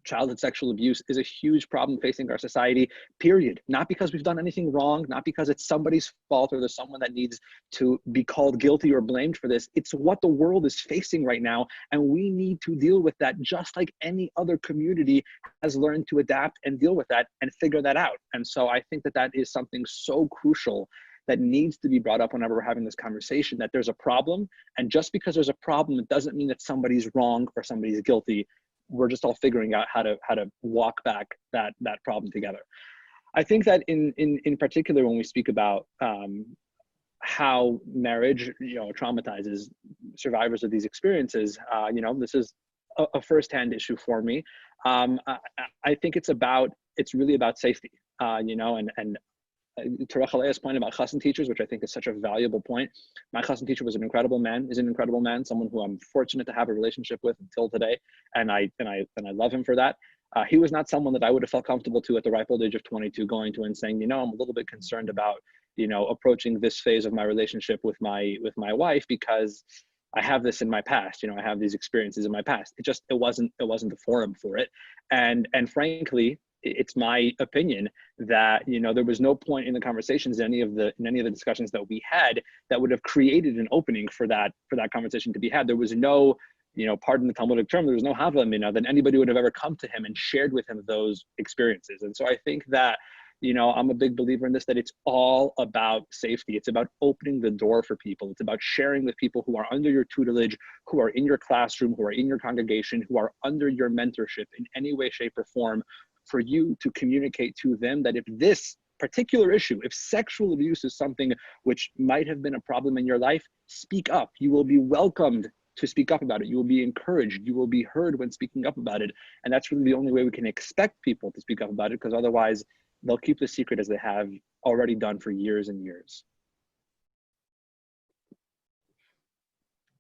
childhood sexual abuse is a huge problem facing our society, period. Not because we've done anything wrong, not because it's somebody's fault or there's someone that needs to be called guilty or blamed for this. It's what the world is facing right now, and we need to deal with that just like any other community has learned to adapt and deal with that and figure that out. And so I think that is something so crucial that needs to be brought up whenever we're having this conversation, that there's a problem, and just because there's a problem, it doesn't mean that somebody's wrong or somebody's guilty. We're just all figuring out how to walk back that problem together. I think that in particular, when we speak about how marriage traumatizes survivors of these experiences, this is a firsthand issue for me. I think it's really about safety, and to Rachelea's point about chassan teachers, which I think is such a valuable point. My chassan teacher is an incredible man, someone who I'm fortunate to have a relationship with until today, and I love him for that. He was not someone that I would have felt comfortable to at the ripe old age of 22 going to and saying, I'm a little bit concerned about, approaching this phase of my relationship with my wife because I have this in my past, I have these experiences in my past. It wasn't the forum for it. And frankly, it's my opinion that there was no point in the conversations in any of the discussions that we had that would have created an opening for that conversation to be had. There was no, pardon the Talmudic term, there was no hava mina that anybody would have ever come to him and shared with him those experiences. And so I think that I'm a big believer in this, that it's all about safety. It's about opening the door for people. It's about sharing with people who are under your tutelage, who are in your classroom, who are in your congregation, who are under your mentorship in any way, shape, or form, for you to communicate to them that if this particular issue, if sexual abuse is something which might have been a problem in your life, speak up. You will be welcomed to speak up about it. You will be encouraged. You will be heard when speaking up about it. And that's really the only way we can expect people to speak up about it, because otherwise they'll keep the secret as they have already done for years and years.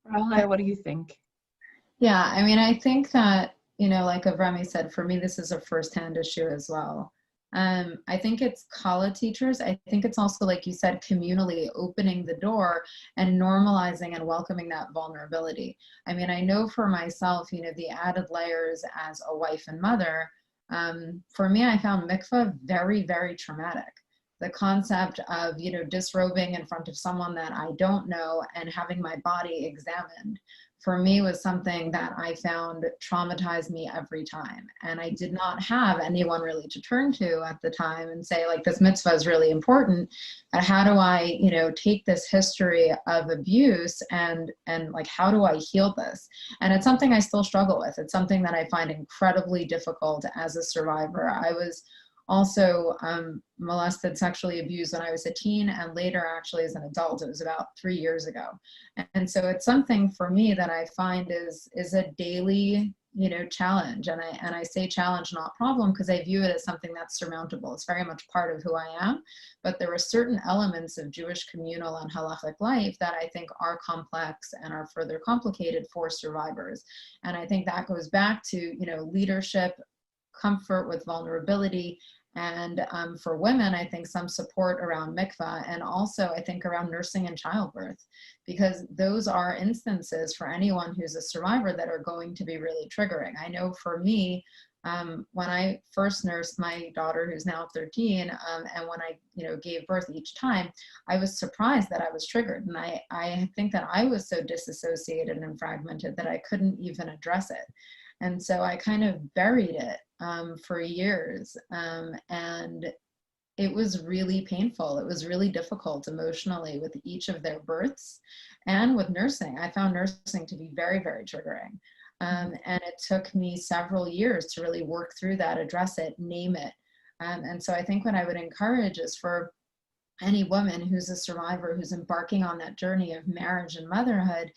Rahel, what do you think? Yeah, I mean, I think that, like Avrami said, for me, this is a firsthand issue as well. I think it's college teachers. I think it's also, like you said, communally opening the door and normalizing and welcoming that vulnerability. I mean, I know for myself, the added layers as a wife and mother, for me, I found mikvah very, very traumatic. The concept of, disrobing in front of someone that I don't know and having my body examined, for me was something that I found traumatized me every time. And I did not have anyone really to turn to at the time and say, like, this mitzvah is really important. How do I, take this history of abuse and like, how do I heal this? And it's something I still struggle with. It's something that I find incredibly difficult as a survivor. I was also molested, sexually abused when I was a teen, and later actually as an adult. It was about 3 years ago. And so it's something for me that I find is a daily, challenge. And I say challenge, not problem, because I view it as something that's surmountable. It's very much part of who I am. But there are certain elements of Jewish communal and halachic life that I think are complex and are further complicated for survivors. And I think that goes back to, leadership, comfort with vulnerability, and for women, I think some support around mikvah, and also I think around nursing and childbirth, because those are instances for anyone who's a survivor that are going to be really triggering. I know for me, when I first nursed my daughter, who's now 13, and when I gave birth each time, I was surprised that I was triggered. And I think that I was so disassociated and fragmented that I couldn't even address it. And so I kind of buried it for years. And it was really painful. It was really difficult emotionally with each of their births and with nursing. I found nursing to be very, very triggering. And it took me several years to really work through that, address it, name it. And so I think what I would encourage is for any woman who's a survivor, who's embarking on that journey of marriage and motherhood,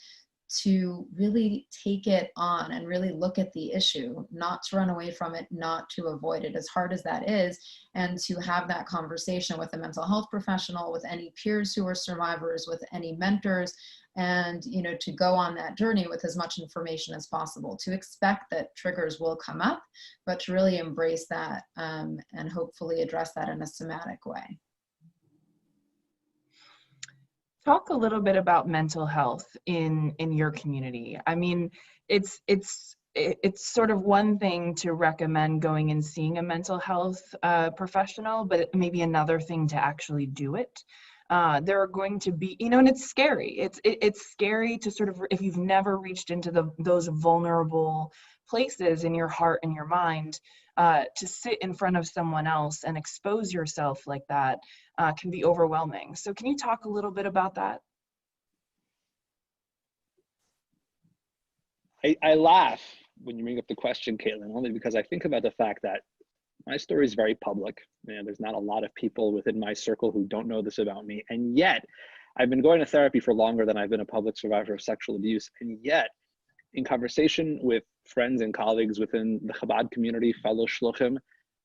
to really take it on and really look at the issue, not to run away from it, not to avoid it, as hard as that is, and to have that conversation with a mental health professional, with any peers who are survivors, with any mentors, and to go on that journey with as much information as possible, to expect that triggers will come up, but to really embrace that and hopefully address that in a somatic way. Talk a little bit about mental health in your community. I mean, it's sort of one thing to recommend going and seeing a mental health professional, but maybe another thing to actually do it. There are going to be, and it's scary. It's scary to sort of, if you've never reached into those vulnerable places in your heart and your mind, to sit in front of someone else and expose yourself like that can be overwhelming. So can you talk a little bit about that? I laugh when you bring up the question, Caitlin, only because I think about the fact that my story is very public. There's not a lot of people within my circle who don't know this about me. And yet, I've been going to therapy for longer than I've been a public survivor of sexual abuse. And yet, in conversation with friends and colleagues within the Chabad community, fellow shluchim,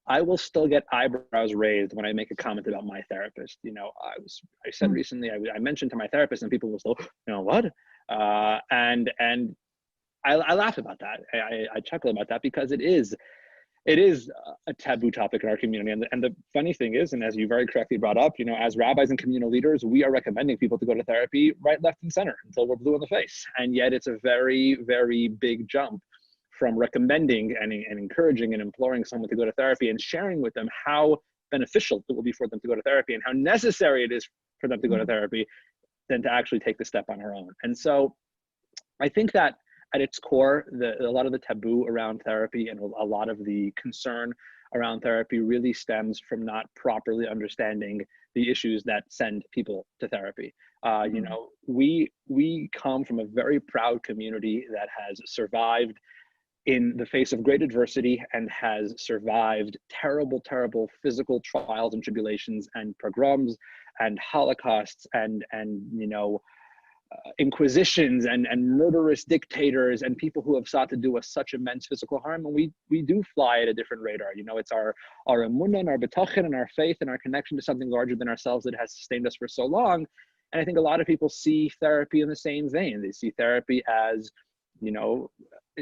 I will still get eyebrows raised when I make a comment about my therapist. I said recently, I mentioned to my therapist, and people will still, what? And I laugh about that. I chuckle about that because it is a taboo topic in our community. And the funny thing is, and as you very correctly brought up, as rabbis and communal leaders, we are recommending people to go to therapy right, left, and center until we're blue in the face. And yet it's a very, very big jump from recommending and encouraging and imploring someone to go to therapy and sharing with them how beneficial it will be for them to go to therapy and how necessary it is for them to go to therapy than to actually take the step on her own. And so I think that at its core, a lot of the taboo around therapy and a lot of the concern around therapy really stems from not properly understanding the issues that send people to therapy. You know, we come from a very proud community that has survived in the face of great adversity and has survived terrible, terrible physical trials and tribulations and pogroms and holocausts and you know, inquisitions and murderous dictators and people who have sought to do us such immense physical harm. And we do fly at a different radar. You know, it's our emunah and our betachin and our faith and our connection to something larger than ourselves that has sustained us for so long. And I think a lot of people see therapy in the same vein. They see therapy as, you know,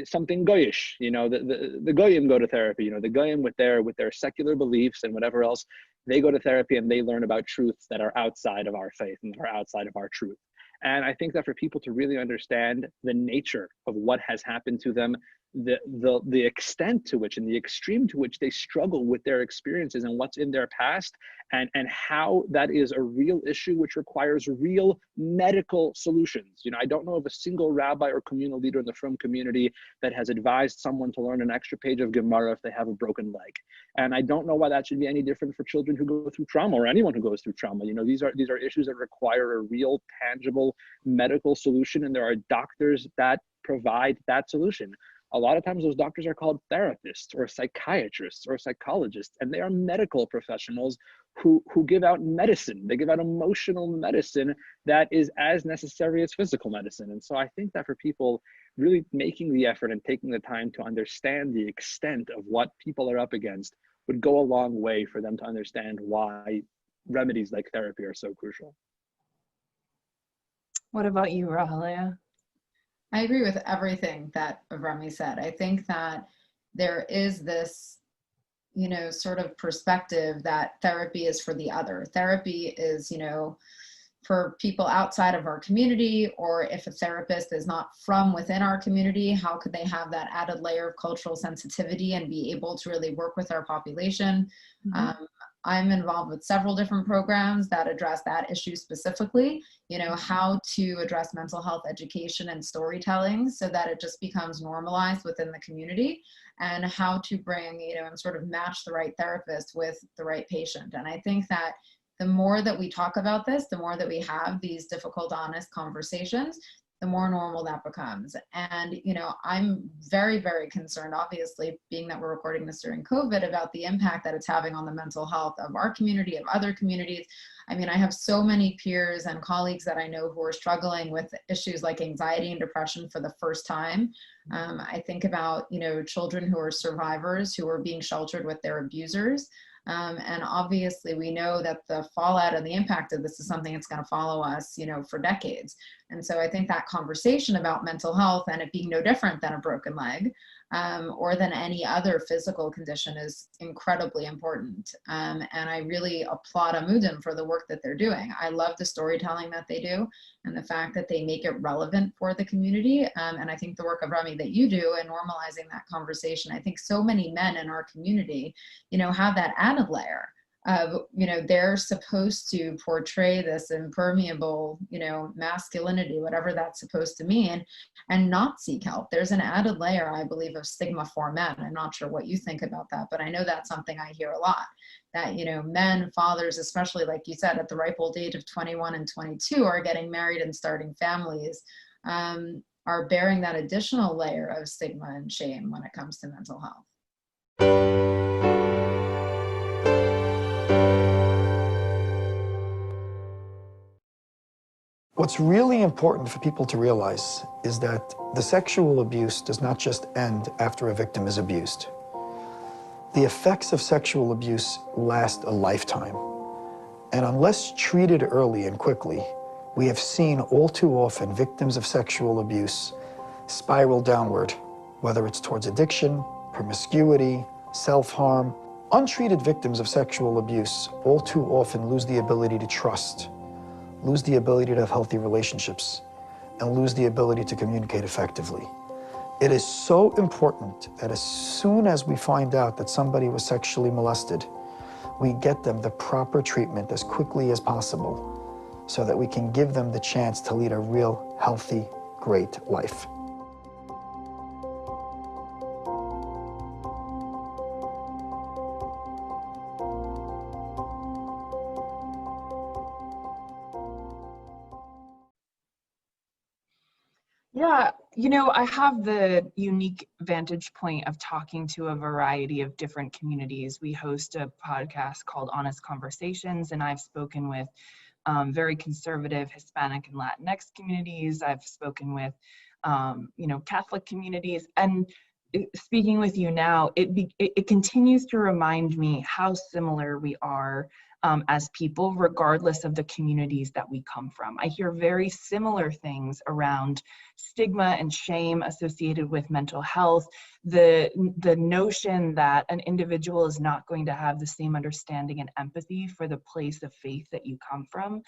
something goyish. You know, the goyim go to therapy. You know, the goyim with their secular beliefs and whatever else, they go to therapy and they learn about truths that are outside of our faith and are outside of our truth. And I think that for people to really understand the nature of what has happened to them, the extent to which and the extreme to which they struggle with their experiences and what's in their past, and how that is a real issue which requires real medical solutions. You know, I don't know of a single rabbi or communal leader in the frum community that has advised someone to learn an extra page of Gemara if they have a broken leg. And I don't know why that should be any different for children who go through trauma or anyone who goes through trauma. You know, these are issues that require a real, tangible medical solution, and there are doctors that provide that solution. A lot of times those doctors are called therapists or psychiatrists or psychologists, and they are medical professionals who give out medicine. They give out emotional medicine that is as necessary as physical medicine. And so I think that for people really making the effort and taking the time to understand the extent of what people are up against would go a long way for them to understand why remedies like therapy are so crucial. What about you, Rahalia? I agree with everything that Remy said. I think that there is this, you know, sort of perspective that therapy is for the other. Therapy is, you know, for people outside of our community, or if a therapist is not from within our community, how could they have that added layer of cultural sensitivity and be able to really work with our population? I'm involved with several different programs that address that issue specifically, you know, how to address mental health education and storytelling so that it just becomes normalized within the community, and how to bring, you know, and sort of match the right therapist with the right patient. And I think that the more that we talk about this, the more that we have these difficult, honest conversations, the more normal that becomes. And, you know, I'm very, very concerned, obviously, being that we're recording this during COVID, about the impact that it's having on the mental health of our community, of other communities. I mean, I have so many peers and colleagues that I know who are struggling with issues like anxiety and depression for the first time. I think about, you know, children who are survivors who are being sheltered with their abusers. And obviously we know that the fallout and the impact of this is something that's going to follow us, you know, for decades. And so I think that conversation about mental health and it being no different than a broken leg, or than any other physical condition, is incredibly important. And I really applaud Amudim for the work that they're doing. I love the storytelling that they do and the fact that they make it relevant for the community. And I think the work of Remy that you do in normalizing that conversation, I think so many men in our community, you know, have that added layer of, you know, they're supposed to portray this impermeable, you know, masculinity, whatever that's supposed to mean, and not seek help. There's an added layer, I believe, of stigma for men. I'm not sure what you think about that, but I know that's something I hear a lot, that, you know, men, fathers, especially like you said, at the ripe old age of 21 and 22 are getting married and starting families, are bearing that additional layer of stigma and shame when it comes to mental health. What's really important for people to realize is that the sexual abuse does not just end after a victim is abused. The effects of sexual abuse last a lifetime. And unless treated early and quickly, we have seen all too often victims of sexual abuse spiral downward, whether it's towards addiction, promiscuity, self-harm. Untreated victims of sexual abuse all too often lose the ability to trust, lose the ability to have healthy relationships, and lose the ability to communicate effectively. It is so important that as soon as we find out that somebody was sexually molested, we get them the proper treatment as quickly as possible so that we can give them the chance to lead a real, healthy, great life. Yeah, I have the unique vantage point of talking to a variety of different communities. We host a podcast called Honest Conversations, and I've spoken with very conservative Hispanic and Latinx communities. I've spoken with, Catholic communities. And speaking with you now, it continues to remind me how similar we are as people, regardless of the communities that we come from. I hear very similar things around stigma and shame associated with mental health, the notion that an individual is not going to have the same understanding and empathy for the place of faith that you come from.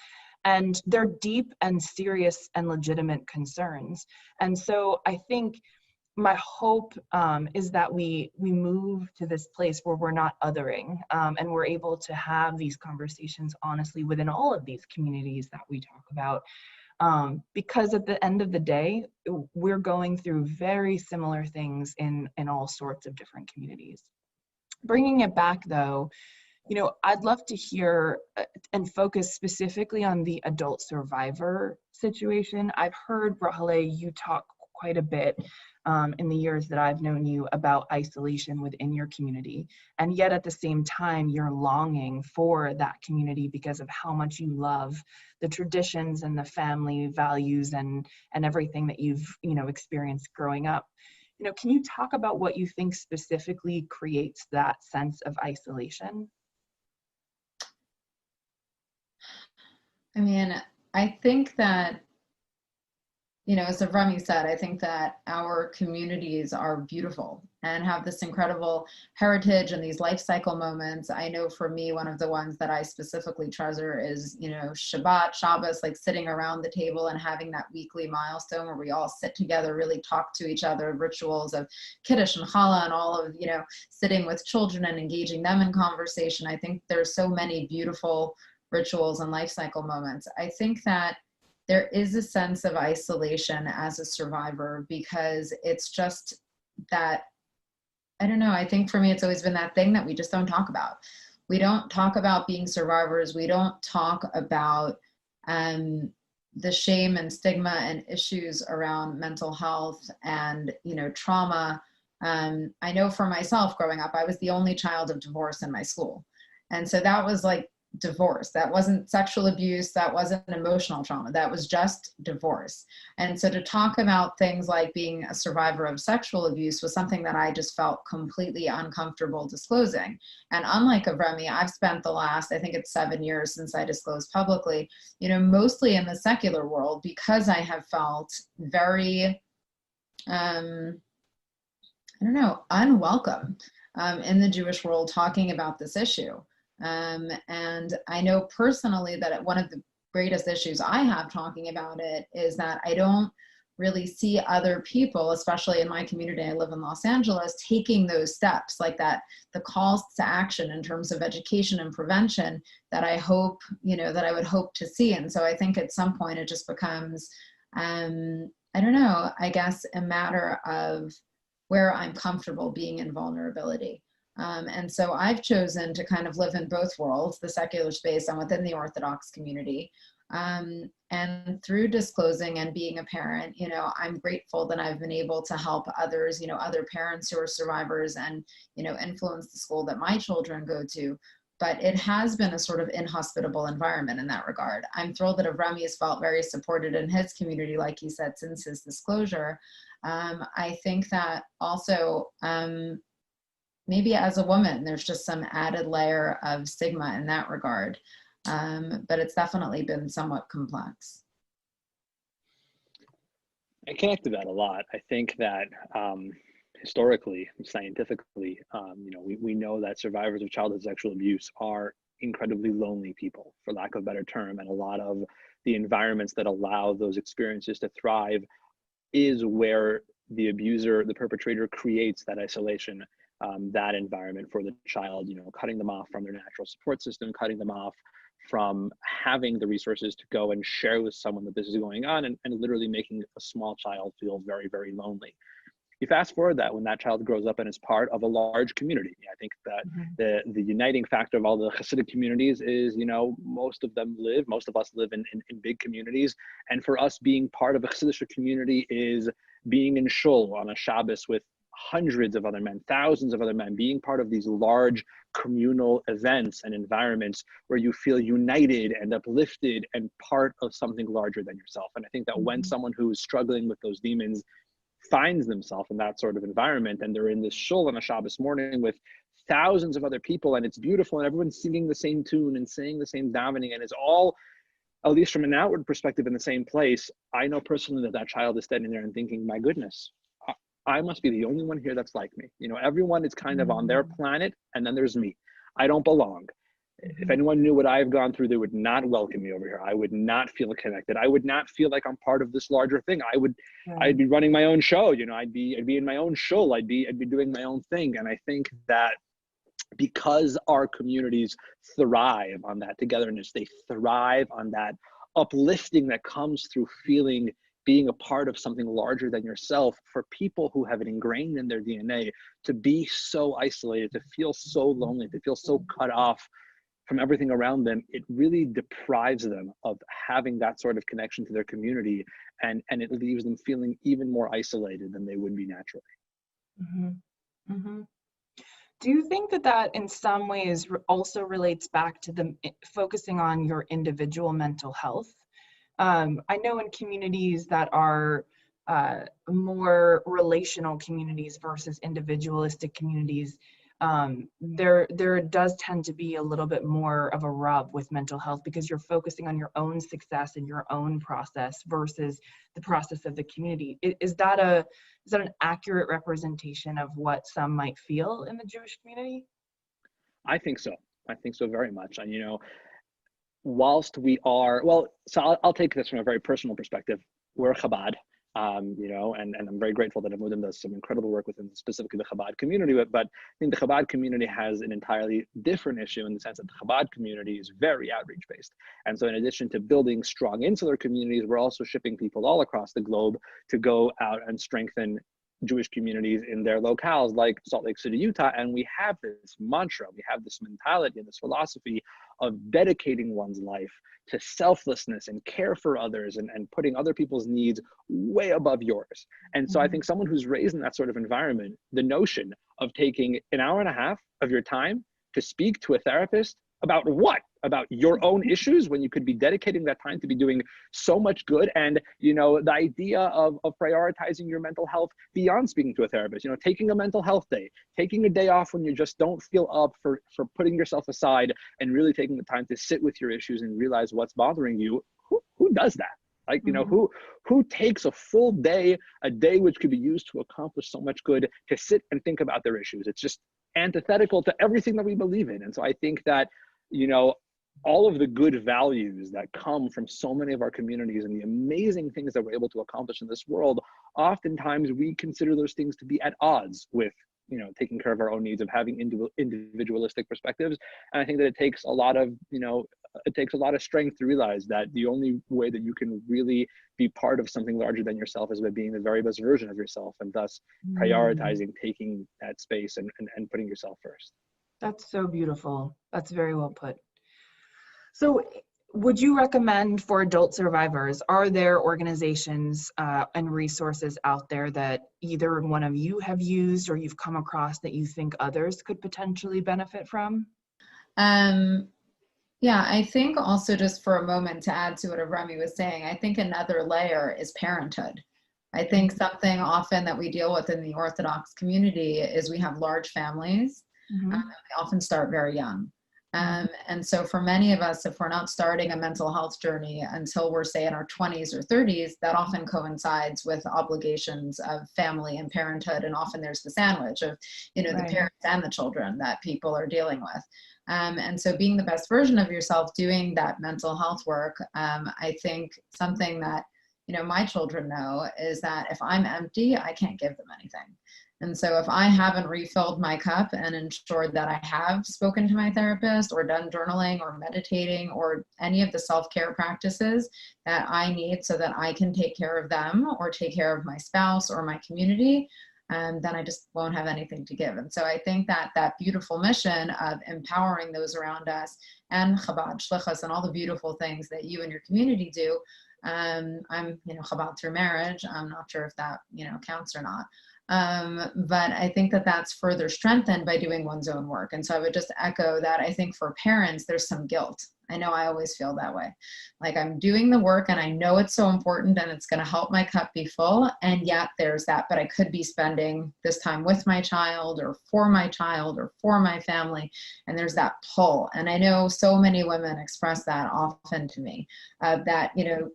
And they're deep and serious and legitimate concerns. And so I think my hope is that we move to this place where we're not othering, and we're able to have these conversations honestly within all of these communities that we talk about, because at the end of the day, we're going through very similar things in all sorts of different communities. Bringing it back though, I'd love to hear and focus specifically on the adult survivor situation. I've heard, Rahale, you talk quite a bit in the years that I've known you about isolation within your community. And yet at the same time, you're longing for that community because of how much you love the traditions and the family values and everything that you've, experienced growing up. Can you talk about what you think specifically creates that sense of isolation? I mean, I think that, as Remy said, I think that our communities are beautiful and have this incredible heritage and these life cycle moments. I know for me, one of the ones that I specifically treasure is, Shabbat, Shabbos, like sitting around the table and having that weekly milestone where we all sit together, really talk to each other, rituals of Kiddush and Challah and all of, sitting with children and engaging them in conversation. I think there's so many beautiful rituals and life cycle moments. I think that there is a sense of isolation as a survivor because it's just that, I don't know, I think for me, it's always been that thing that we just don't talk about. We don't talk about being survivors. We don't talk about the shame and stigma and issues around mental health and, trauma. I know for myself growing up, I was the only child of divorce in my school. And so that was like divorce. That wasn't sexual abuse. That wasn't emotional trauma. That was just divorce. And so to talk about things like being a survivor of sexual abuse was something that I just felt completely uncomfortable disclosing. And unlike Remy, I've spent the last, I think it's 7 years since I disclosed publicly, mostly in the secular world because I have felt very, unwelcome in the Jewish world talking about this issue. And I know personally that one of the greatest issues I have talking about it is that I don't really see other people, especially in my community, I live in Los Angeles, taking those steps like that, the calls to action in terms of education and prevention that I hope, that I would hope to see. And so I think at some point it just becomes, I guess a matter of where I'm comfortable being in vulnerability. And so I've chosen to kind of live in both worlds, the secular space and within the Orthodox community. And through disclosing and being a parent, I'm grateful that I've been able to help others, other parents who are survivors and, influence the school that my children go to. But it has been a sort of inhospitable environment in that regard. I'm thrilled that Remy has felt very supported in his community, like he said, since his disclosure. I think that also, maybe as a woman, there's just some added layer of stigma in that regard. But it's definitely been somewhat complex. I connect to that a lot. I think that historically, scientifically, we know that survivors of childhood sexual abuse are incredibly lonely people, for lack of a better term, and a lot of the environments that allow those experiences to thrive is where the abuser, the perpetrator, creates that isolation, that environment for the child, cutting them off from their natural support system, cutting them off from having the resources to go and share with someone that this is going on, and literally making a small child feel very, very lonely. You fast forward that when that child grows up and is part of a large community. I think that the uniting factor of all the Hasidic communities is, most of us live in big communities. And for us, being part of a Hasidic community is being in shul on a Shabbos with hundreds of other men, thousands of other men, being part of these large communal events and environments where you feel united and uplifted and part of something larger than yourself. And I think that when someone who is struggling with those demons finds themselves in that sort of environment, and they're in this shul on a Shabbos morning with thousands of other people, and it's beautiful, and everyone's singing the same tune and saying the same davening, and it's all, at least from an outward perspective, in the same place, I know personally that child is standing there and thinking, my goodness, I must be the only one here that's like me. Everyone is kind of on their planet, and then there's me. I don't belong. If anyone knew what I've gone through, they would not welcome me over here. I would not feel connected. I would not feel like I'm part of this larger thing. I'd be running my own show. I'd be in my own shul. I'd be doing my own thing. And I think that because our communities thrive on that togetherness, they thrive on that uplifting that comes through being a part of something larger than yourself. For people who have it ingrained in their DNA to be so isolated, to feel so lonely, to feel so cut off from everything around them, it really deprives them of having that sort of connection to their community, and it leaves them feeling even more isolated than they would be naturally. Do you think that in some ways also relates back to focusing on your individual mental health? I know in communities that are more relational communities versus individualistic communities, there does tend to be a little bit more of a rub with mental health, because you're focusing on your own success and your own process versus the process of the community. Is that an accurate representation of what some might feel in the Jewish community? I think so. I think so very much. And whilst we are, so I'll take this from a very personal perspective. We're Chabad, and I'm very grateful that Amudim does some incredible work within specifically the Chabad community, but I think the Chabad community has an entirely different issue in the sense that the Chabad community is very outreach based. And so in addition to building strong insular communities, we're also shipping people all across the globe to go out and strengthen Jewish communities in their locales like Salt Lake City, Utah. And we have this mantra, we have this mentality and this philosophy of dedicating one's life to selflessness and care for others and putting other people's needs way above yours. And so I think someone who's raised in that sort of environment, the notion of taking an hour and a half of your time to speak to a therapist about what? About your own issues, when you could be dedicating that time to be doing so much good. And, the idea of prioritizing your mental health beyond speaking to a therapist, taking a mental health day, taking a day off when you just don't feel up for putting yourself aside and really taking the time to sit with your issues and realize what's bothering you. Who does that? Like, who takes a full day, a day which could be used to accomplish so much good, to sit and think about their issues? It's just antithetical to everything that we believe in. And so I think that, all of the good values that come from so many of our communities and the amazing things that we're able to accomplish in this world, oftentimes we consider those things to be at odds with, taking care of our own needs, of having individualistic perspectives. And I think that it takes a lot of, strength to realize that the only way that you can really be part of something larger than yourself is by being the very best version of yourself, and thus prioritizing taking that space and putting yourself first. That's so beautiful. That's very well put. So would you recommend for adult survivors, are there organizations and resources out there that either one of you have used or you've come across that you think others could potentially benefit from? Yeah, I think also, just for a moment to add to what Remy was saying, I think another layer is parenthood. I think something often that we deal with in the Orthodox community is we have large families. They often start very young. And so for many of us, if we're not starting a mental health journey until we're, say, in our 20s or 30s, that often coincides with obligations of family and parenthood. And often there's the sandwich of, the parents and the children that people are dealing with. And so being the best version of yourself, doing that mental health work, I think something that, my children know is that if I'm empty, I can't give them anything. And so if I haven't refilled my cup and ensured that I have spoken to my therapist or done journaling or meditating or any of the self-care practices that I need so that I can take care of them or take care of my spouse or my community, then I just won't have anything to give. And so I think that that beautiful mission of empowering those around us, and Chabad, Shlichus, and all the beautiful things that you and your community do. I'm, Chabad through marriage. I'm not sure if that, counts or not. But I think that that's further strengthened by doing one's own work. And so I would just echo that. I think for parents, there's some guilt. I know I always feel that way. Like I'm doing the work and I know it's so important and it's going to help my cup be full. And yet there's that, but I could be spending this time with my child or for my family. And there's that pull. And I know so many women express that often to me, that,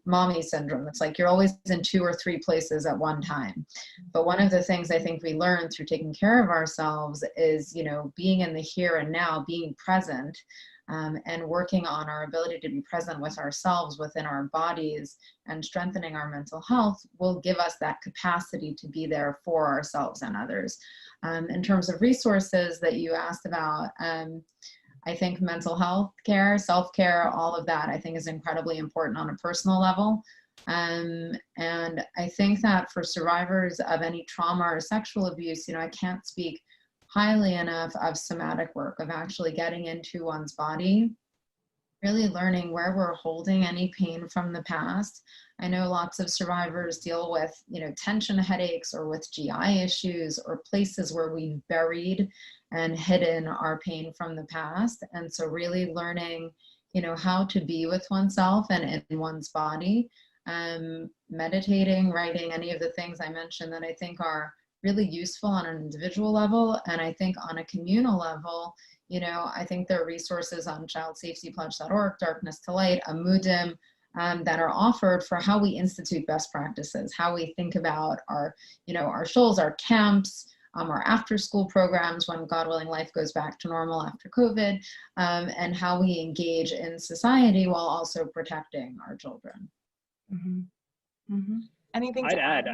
mommy syndrome. It's like you're always in 2 or 3 places at one time. But one of the things I think we learn through taking care of ourselves is, being in the here and now, being present. And working on our ability to be present with ourselves within our bodies and strengthening our mental health will give us that capacity to be there for ourselves and others. In terms of resources that you asked about, I think mental health care, self-care, all of that I think is incredibly important on a personal level. And I think that for survivors of any trauma or sexual abuse, I can't speak highly enough of somatic work, of actually getting into one's body, really learning where we're holding any pain from the past. I know lots of survivors deal with, tension headaches or with GI issues or places where we've buried and hidden our pain from the past. And so really learning, how to be with oneself and in one's body, meditating, writing, any of the things I mentioned that I think are really useful on an individual level. And I think on a communal level, I think there are resources on childsafetypledge.org, Darkness to Light, Amudim, that are offered for how we institute best practices, how we think about our, our shuls, our camps, our after school programs when, God willing, life goes back to normal after COVID, and how we engage in society while also protecting our children. Mm-hmm. Mm-hmm. Anything I'd add,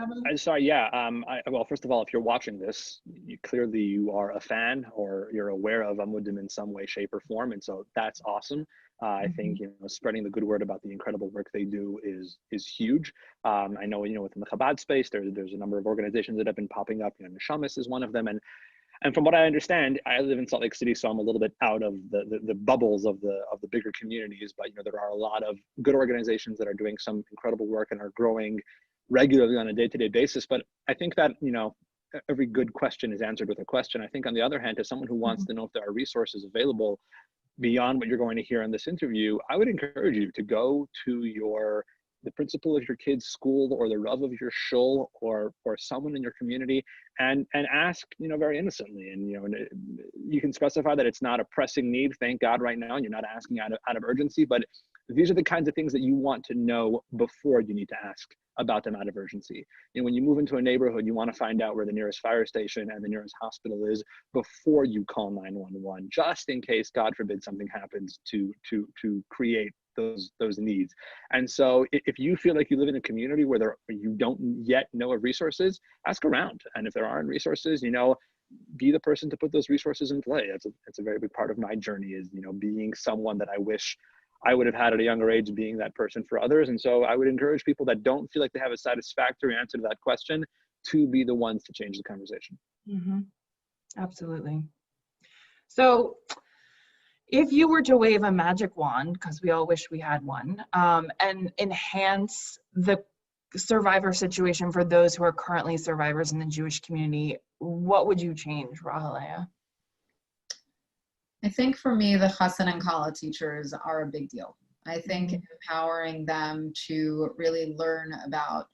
well, first of all, if you're watching this, clearly you are a fan or you're aware of Amudim in some way, shape, or form, and so that's awesome. I think spreading the good word about the incredible work they do is huge. I know within the Chabad space, there's a number of organizations that have been popping up. Neshamis is one of them, and from what I understand, I live in Salt Lake City, so I'm a little bit out of the bubbles of the bigger communities. But there are a lot of good organizations that are doing some incredible work and are growing regularly on a day-to-day basis. But I think that, every good question is answered with a question. I think on the other hand, as someone who wants to know if there are resources available beyond what you're going to hear in this interview, I would encourage you to go to the principal of your kid's school or the Rav of your shul or someone in your community and ask, very innocently. And, you can specify that it's not a pressing need, thank God, right now, and you're not asking out of urgency, but these are the kinds of things that you want to know before you need to ask about them out of urgency. When you move into a neighborhood, you want to find out where the nearest fire station and the nearest hospital is before you call 911, just in case, God forbid, something happens to create those needs. And so if you feel like you live in a community where you don't yet know of resources, ask around. And if there aren't resources, be the person to put those resources in play. That's a very big part of my journey is, being someone that I wish I would have had at a younger age, being that person for others. And so I would encourage people that don't feel like they have a satisfactory answer to that question to be the ones to change the conversation. Mm-hmm. Absolutely. So if you were to wave a magic wand, because we all wish we had one, and enhance the survivor situation for those who are currently survivors in the Jewish community, what would you change, Rahalea? I think for me, the chassan and kala teachers are a big deal. I think empowering them to really learn about,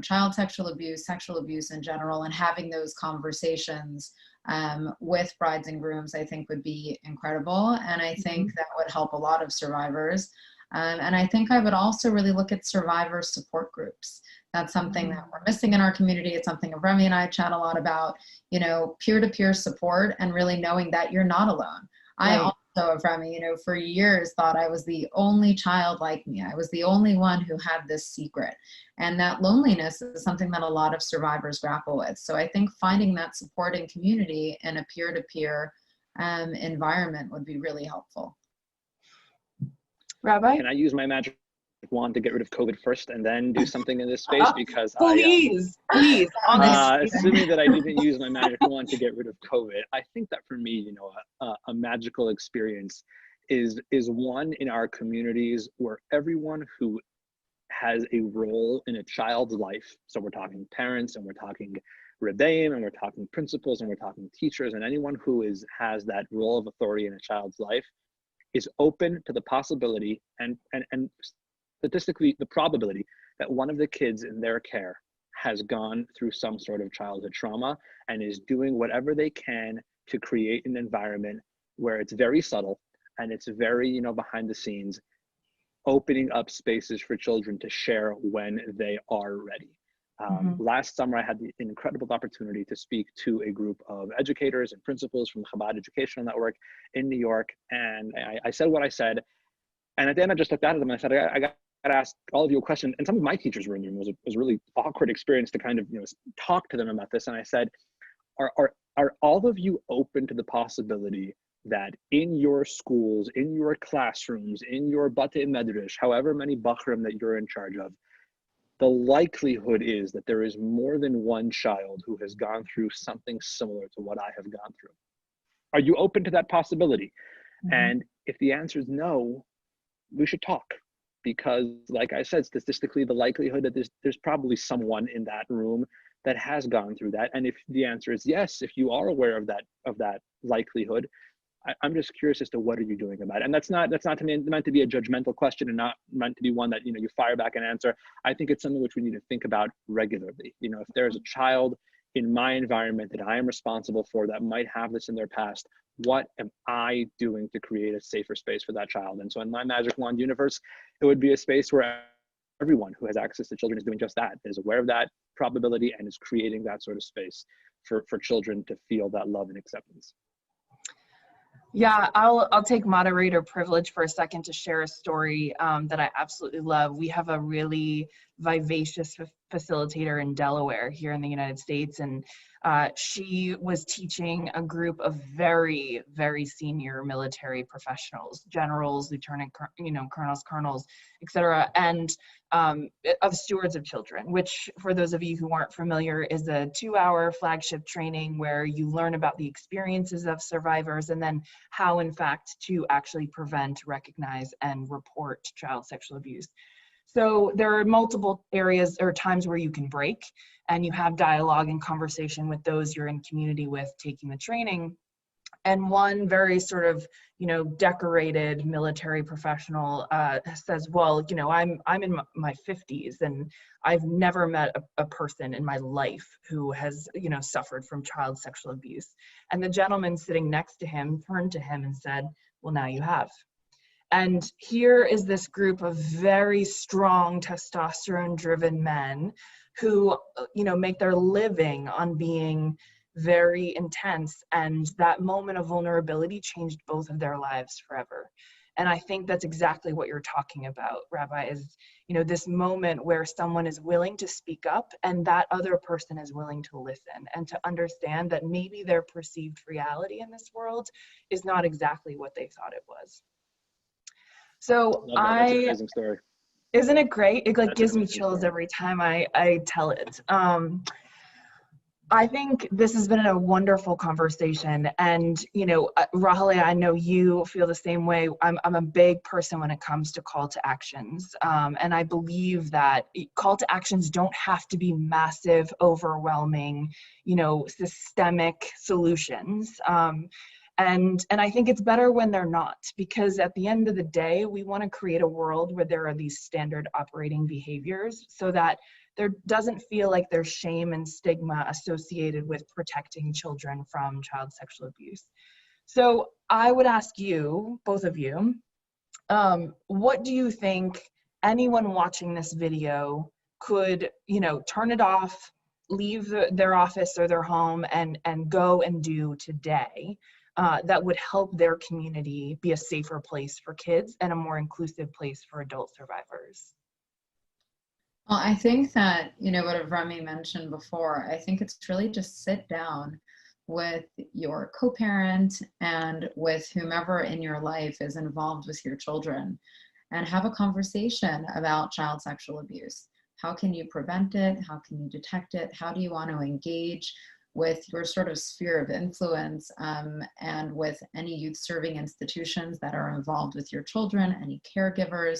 child sexual abuse in general, and having those conversations with brides and grooms, I think would be incredible. And I think that would help a lot of survivors. And I think I would also really look at survivor support groups. That's something that we're missing in our community. It's something Remy and I chat a lot about, peer-to-peer support and really knowing that you're not alone. Right. I also, Remy, for years thought I was the only child like me. I was the only one who had this secret. And that loneliness is something that a lot of survivors grapple with. So I think finding that supporting community in a peer-to-peer environment would be really helpful. Rabbi? Can I use my magic want to get rid of COVID first and then do something in this space because please, honestly. assuming that I didn't use my magic wand to get rid of COVID, I think that for me, you know, a magical experience is one in our communities where everyone who has a role in a child's life, so we're talking parents and we're talking rebbeim and we're talking principals and we're talking teachers and anyone who has that role of authority in a child's life, is open to the possibility and statistically the probability that one of the kids in their care has gone through some sort of childhood trauma and is doing whatever they can to create an environment where it's very subtle and it's very, you know, behind the scenes, opening up spaces for children to share when they are ready. Last summer, I had the incredible opportunity to speak to a group of educators and principals from the Chabad Educational Network in New York. And I said what I said. And at the end, I just looked at them and I said, I got to ask all of you a question. And some of my teachers were in the room. It was a really awkward experience to kind of, you know, talk to them about this. And I said, are all of you open to the possibility that in your schools, in your classrooms, in your Batei Medrash, however many Bachrim that you're in charge of, the likelihood is that there is more than one child who has gone through something similar to what I have gone through? Are you open to that possibility? And if the answer is no, we should talk, because like I said, statistically, the likelihood that there's probably someone in that room that has gone through that. And if the answer is yes, if you are aware of that likelihood, I'm just curious as to what are you doing about it? And that's not meant to be a judgmental question and not meant to be one that, you know, you fire back an answer. I think it's something which we need to think about regularly. You know, if there's a child in my environment that I am responsible for that might have this in their past, what am I doing to create a safer space for that child? And so in my magic wand universe, it would be a space where everyone who has access to children is doing just that, is aware of that probability and is creating that sort of space for children to feel that love and acceptance. Yeah, I'll take moderator privilege for a second to share a story that I absolutely love. We have a really vivacious facilitator in Delaware here in the United States, and she was teaching a group of very, very senior military professionals, generals, lieutenant, colonels, etc., and of stewards of children, which for those of you who aren't familiar is a 2-hour flagship training where you learn about the experiences of survivors and then how in fact to actually prevent, recognize, and report child sexual abuse. So there are multiple areas or times where you can break and you have dialogue and conversation with those you're in community with taking the training. And one very sort of, decorated military professional says, well, I'm in my 50s and I've never met a person in my life who has, suffered from child sexual abuse. And the gentleman sitting next to him turned to him and said, well, now you have. And here is this group of very strong testosterone-driven men who, make their living on being very intense, and that moment of vulnerability changed both of their lives forever. And I think that's exactly what you're talking about, Rabbi, is, this moment where someone is willing to speak up and that other person is willing to listen and to understand that maybe their perceived reality in this world is not exactly what they thought it was. So That's an amazing story. Isn't it great? It gives me chills every time I tell it. I think this has been a wonderful conversation, and Rahale, I know you feel the same way. I'm a big person when it comes to call to actions, and I believe that call to actions don't have to be massive, overwhelming, systemic solutions. And I think it's better when they're not, because at the end of the day, we want to create a world where there are these standard operating behaviors so that there doesn't feel like there's shame and stigma associated with protecting children from child sexual abuse. So I would ask you, both of you, what do you think anyone watching this video could, turn it off, leave their office or their home and go and do today that would help their community be a safer place for kids and a more inclusive place for adult survivors? Well, I think that, what Remy mentioned before, I think it's really just sit down with your co-parent and with whomever in your life is involved with your children and have a conversation about child sexual abuse. How can you prevent it? How can you detect it? How do you want to engage with your sort of sphere of influence and with any youth serving institutions that are involved with your children, any caregivers.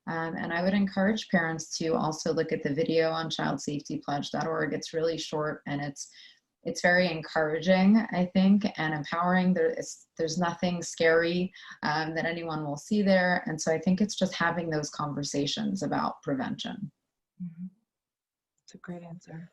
And I would encourage parents to also look at the video on childsafetypledge.org. It's really short and it's very encouraging, I think, and empowering. There's nothing scary that anyone will see there. And so I think it's just having those conversations about prevention. Mm-hmm. That's a great answer.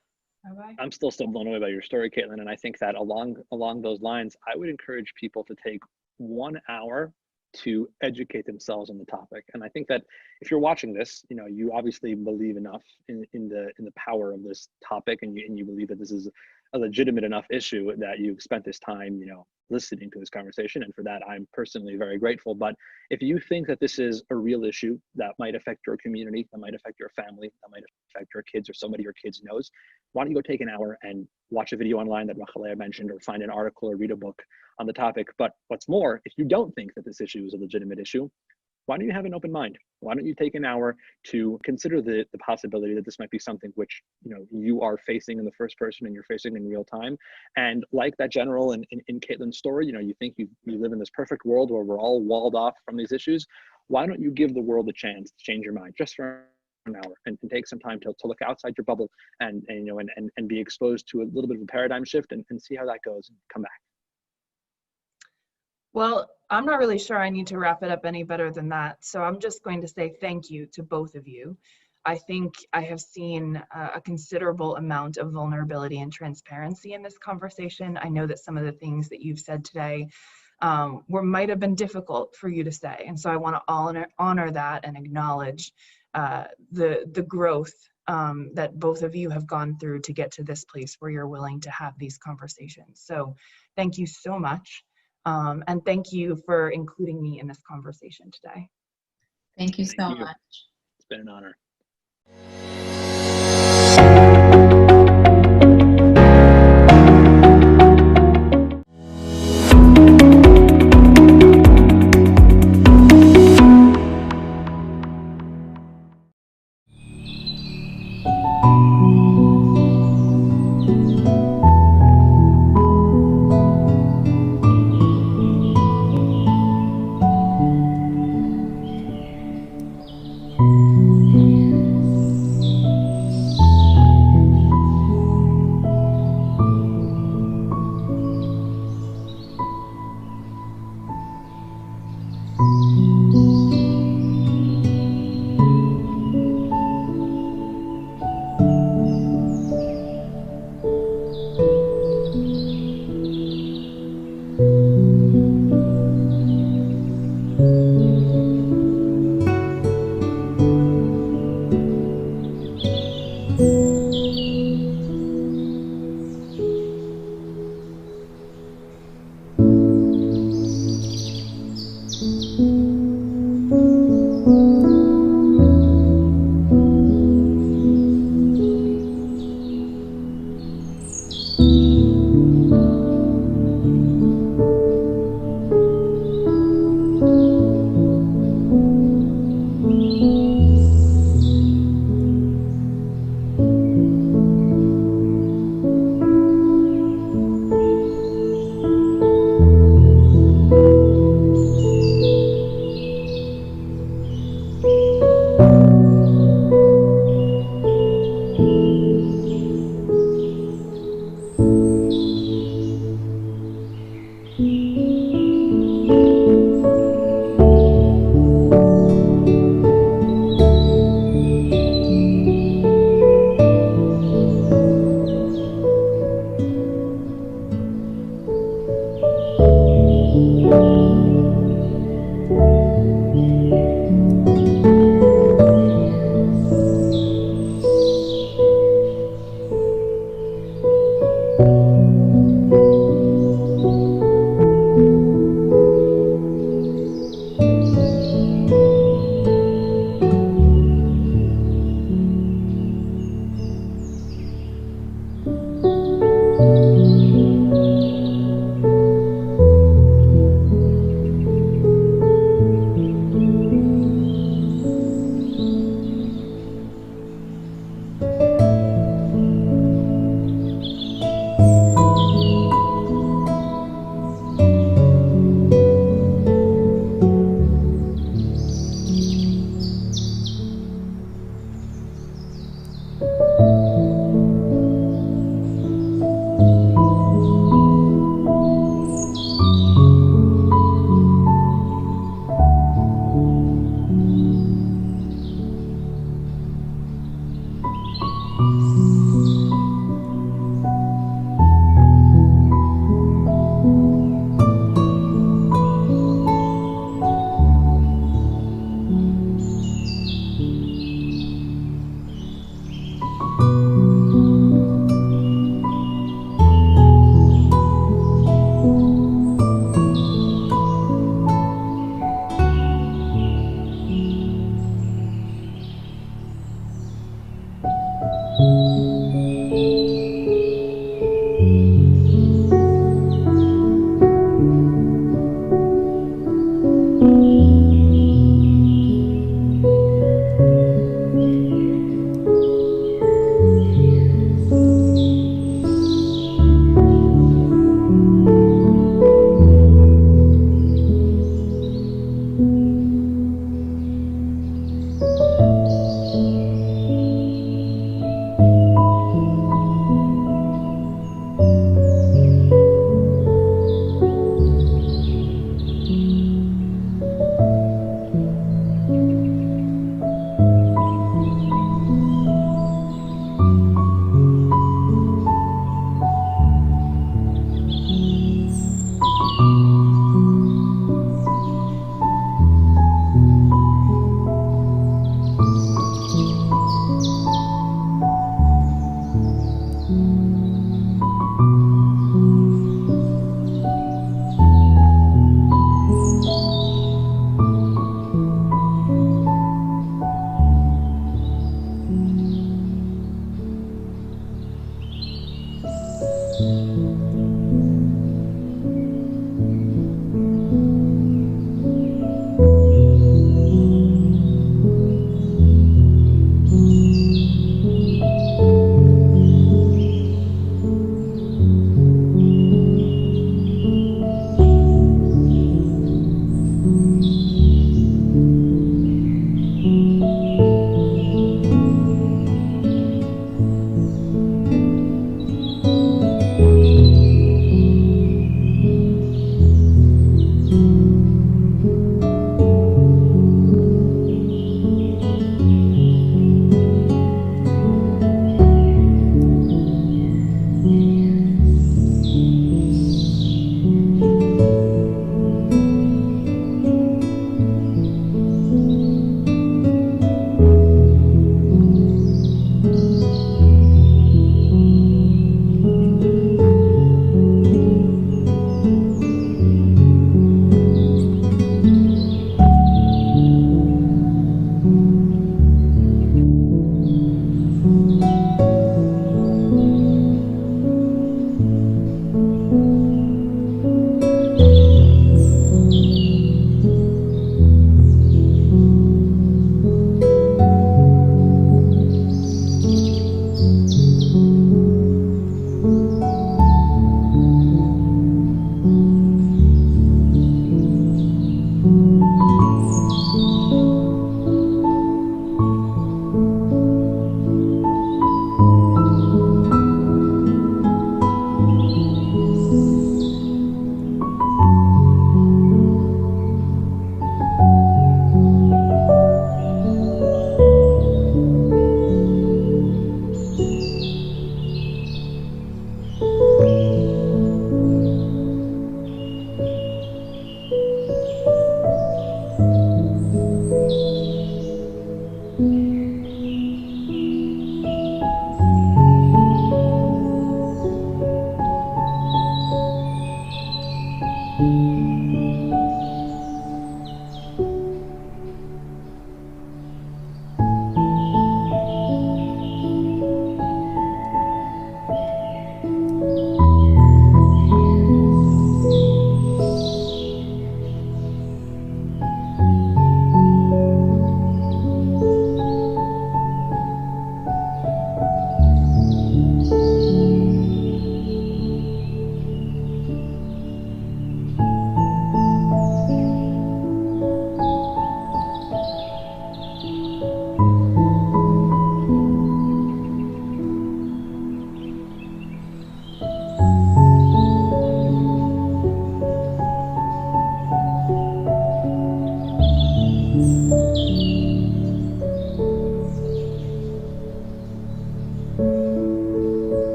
I'm still so blown away by your story, Caitlin, and I think that along those lines, I would encourage people to take 1 hour to educate themselves on the topic. And I think that if you're watching this, you obviously believe enough in the power of this topic, and you believe that this is a legitimate enough issue that you've spent this time, listening to this conversation. And for that, I'm personally very grateful. But if you think that this is a real issue that might affect your community, that might affect your family, that might affect your kids or somebody your kids knows, why don't you go take an hour and watch a video online that Rachalea mentioned, or find an article or read a book on the topic. But what's more, if you don't think that this issue is a legitimate issue, why don't you have an open mind? Why don't you take an hour to consider the possibility that this might be something which you are facing in the first person and you're facing in real time? And like that general in Caitlin's story, you think you live in this perfect world where we're all walled off from these issues. Why don't you give the world a chance to change your mind just for an hour and take some time to look outside your bubble and be exposed to a little bit of a paradigm shift and see how that goes and come back. Well, I'm not really sure I need to wrap it up any better than that. So I'm just going to say thank you to both of you. I think I have seen a considerable amount of vulnerability and transparency in this conversation. I know that some of the things that you've said today might have been difficult for you to say. And so I want to honor that and acknowledge the growth that both of you have gone through to get to this place where you're willing to have these conversations. So thank you so much. And thank you for including me in this conversation today. Thank you so much. It's been an honor.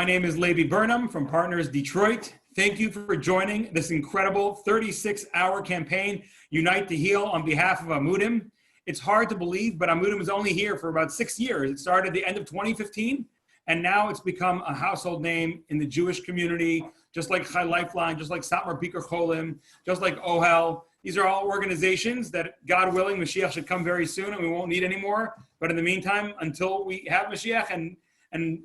My name is Levi Burnham from Partners Detroit. Thank you for joining this incredible 36-hour campaign, Unite to Heal, on behalf of Amudim. It's hard to believe, but Amudim is only here for about 6 years. It started at the end of 2015, and now it's become a household name in the Jewish community, just like Chai Lifeline, just like Satmar Bikur Cholim, just like Ohel. These are all organizations that, God willing, Mashiach should come very soon and we won't need anymore. But in the meantime, until we have Mashiach and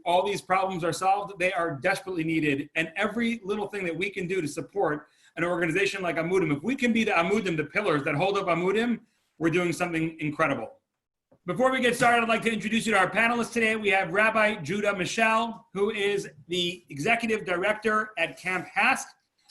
all these problems are solved, they are desperately needed. And every little thing that we can do to support an organization like Amudim, if we can be the Amudim, the pillars that hold up Amudim, we're doing something incredible. Before we get started, I'd like to introduce you to our panelists today. We have Rabbi Judah Michel, who is the executive director at Camp HASC,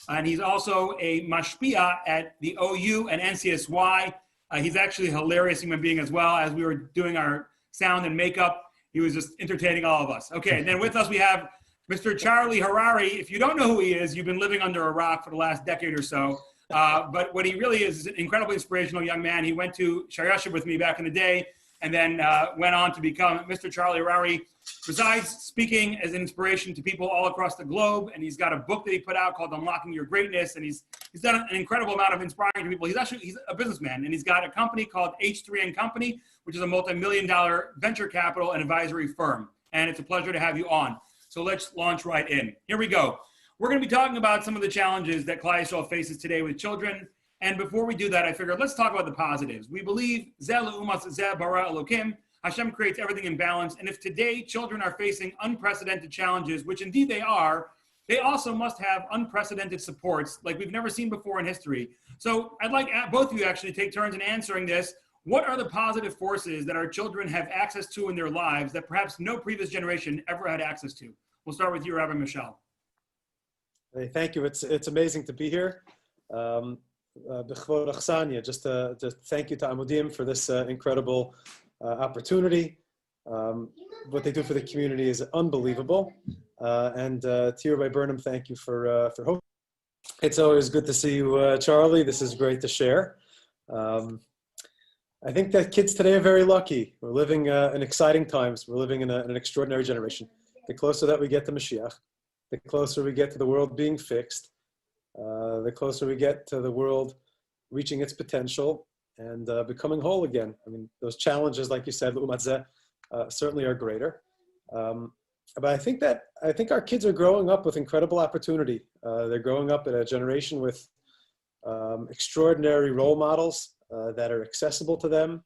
and he's also a mashpia at the OU and NCSY. He's actually a hilarious human being as well. As we were doing our sound and makeup, he was just entertaining all of us. Okay, and then with us we have Mr. Charlie Harari. If you don't know who he is, you've been living under a rock for the last decade or so. But what he really is an incredibly inspirational young man. He went to Shayashiv with me back in the day, and then went on to become Mr. Charlie Harari. Resides speaking as an inspiration to people all across the globe, and he's got a book that he put out called Unlocking Your Greatness, and he's done an incredible amount of inspiring to people. He's a businessman, and he's got a company called H3N Company, which is a multi-million-dollar venture capital and advisory firm. And it's a pleasure to have you on. So let's launch right in. Here we go. We're going to be talking about some of the challenges that Klal Yisrael faces today with children. And before we do that, I figured let's talk about the positives. We believe Zeh Le'umas Zeh Bara Elokim. Hashem creates everything in balance. And if today children are facing unprecedented challenges, which indeed they are, they also must have unprecedented supports like we've never seen before in history. So I'd like both of you actually to take turns in answering this. What are the positive forces that our children have access to in their lives that perhaps no previous generation ever had access to? We'll start with you, Rabbi Michel. Hey, thank you. It's amazing to be here. Just to thank you to Amudim for this incredible opportunity. What they do for the community is unbelievable. And to you, Rabbi Burnham, thank you for hosting. It's always good to see you, Charlie. This is great to share. I think that kids today are very lucky. We're living in exciting times. We're living in an extraordinary generation. The closer that we get to Mashiach, the closer we get to the world being fixed, the closer we get to the world reaching its potential and becoming whole again. I mean, those challenges, like you said, certainly are greater. But I think our kids are growing up with incredible opportunity. They're growing up in a generation with extraordinary role models that are accessible to them.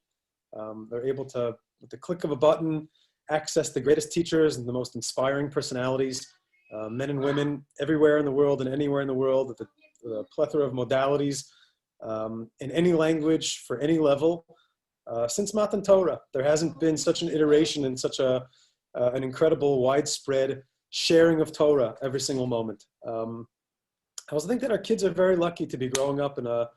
They're able to, with the click of a button, access the greatest teachers and the most inspiring personalities, men and women everywhere in the world and anywhere in the world, the plethora of modalities, in any language, for any level. Since Matan Torah, there hasn't been such an iteration and such an incredible widespread sharing of Torah every single moment. I also think that our kids are very lucky to be growing up in a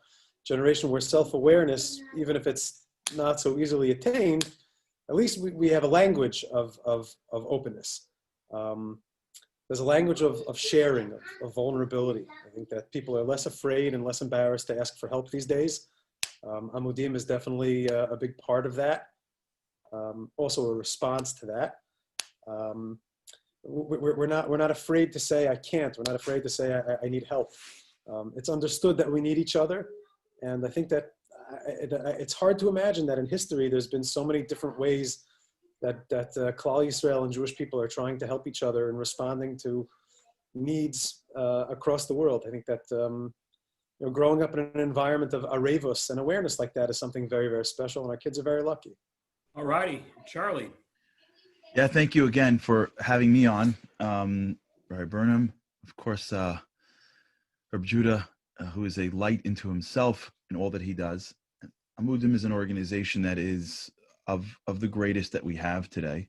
generation where self-awareness, even if it's not so easily attained, at least we have a language of openness. There's a language of sharing, of vulnerability. I think that people are less afraid and less embarrassed to ask for help these days. Amudim is definitely a big part of that. Also a response to that. We're not afraid to say I can't. We're not afraid to say I need help. It's understood that we need each other. And I think that it's hard to imagine that in history there's been so many different ways that Klal Yisrael and Jewish people are trying to help each other in responding to needs across the world. I think that growing up in an environment of arevos and awareness like that is something very, very special, and our kids are very lucky. All righty, Charlie. Yeah, thank you again for having me on. Rabbi Burnham, of course, Rabbi Judah, who is a light into himself in all that he does. Amudim is an organization that is of the greatest that we have today,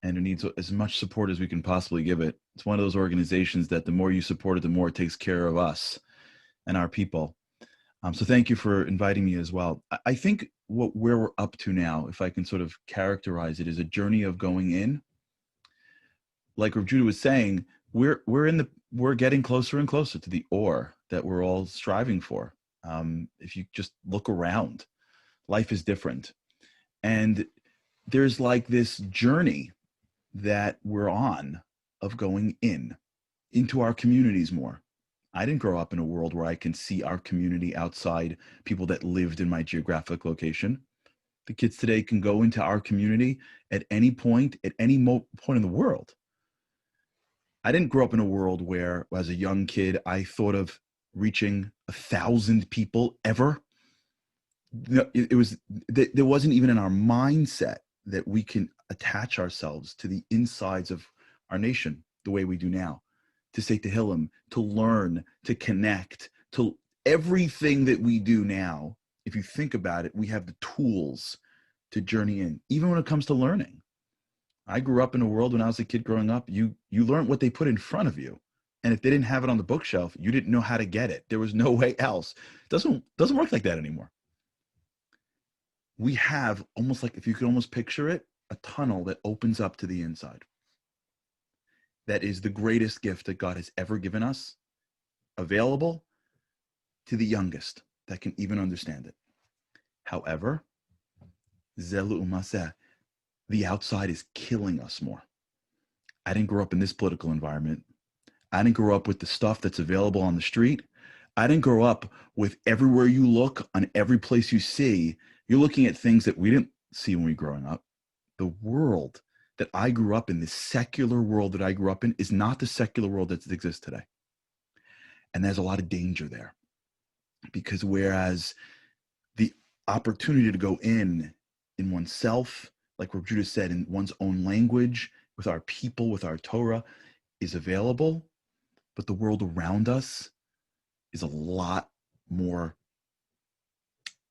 and it needs as much support as we can possibly give it. It's one of those organizations that the more you support it, the more it takes care of us and our people. So thank you for inviting me as well. I think where we're up to now, if I can sort of characterize it, is a journey of going in. Like Rav Judah was saying, we're getting closer and closer to the or that we're all striving for. If you just look around, life is different. And there's like this journey that we're on of going into our communities more. I didn't grow up in a world where I can see our community outside people that lived in my geographic location. The kids today can go into our community at any point, at any point in the world. I didn't grow up in a world where, as a young kid, I thought of reaching 1,000 people ever. There wasn't even in our mindset that we can attach ourselves to the insides of our nation the way we do now, to say Tehillim, to learn, to connect, to everything that we do now. If you think about it, we have the tools to journey in, even when it comes to learning. I grew up in a world when I was a kid growing up, you learned what they put in front of you. And if they didn't have it on the bookshelf, you didn't know how to get it. There was no way else. Doesn't work like that anymore. We have almost like, if you could almost picture it, a tunnel that opens up to the inside. That is the greatest gift that God has ever given us, available to the youngest that can even understand it. However, the outside is killing us more. I didn't grow up in this political environment. I didn't grow up with the stuff that's available on the street. I didn't grow up with everywhere you look, on every place you see, you're looking at things that we didn't see when we were growing up. The world that I grew up in, the secular world that I grew up in, is not the secular world that exists today. And there's a lot of danger there. Because whereas the opportunity to go in oneself, like what Judah said, in one's own language, with our people, with our Torah, is available, but the world around us is a lot more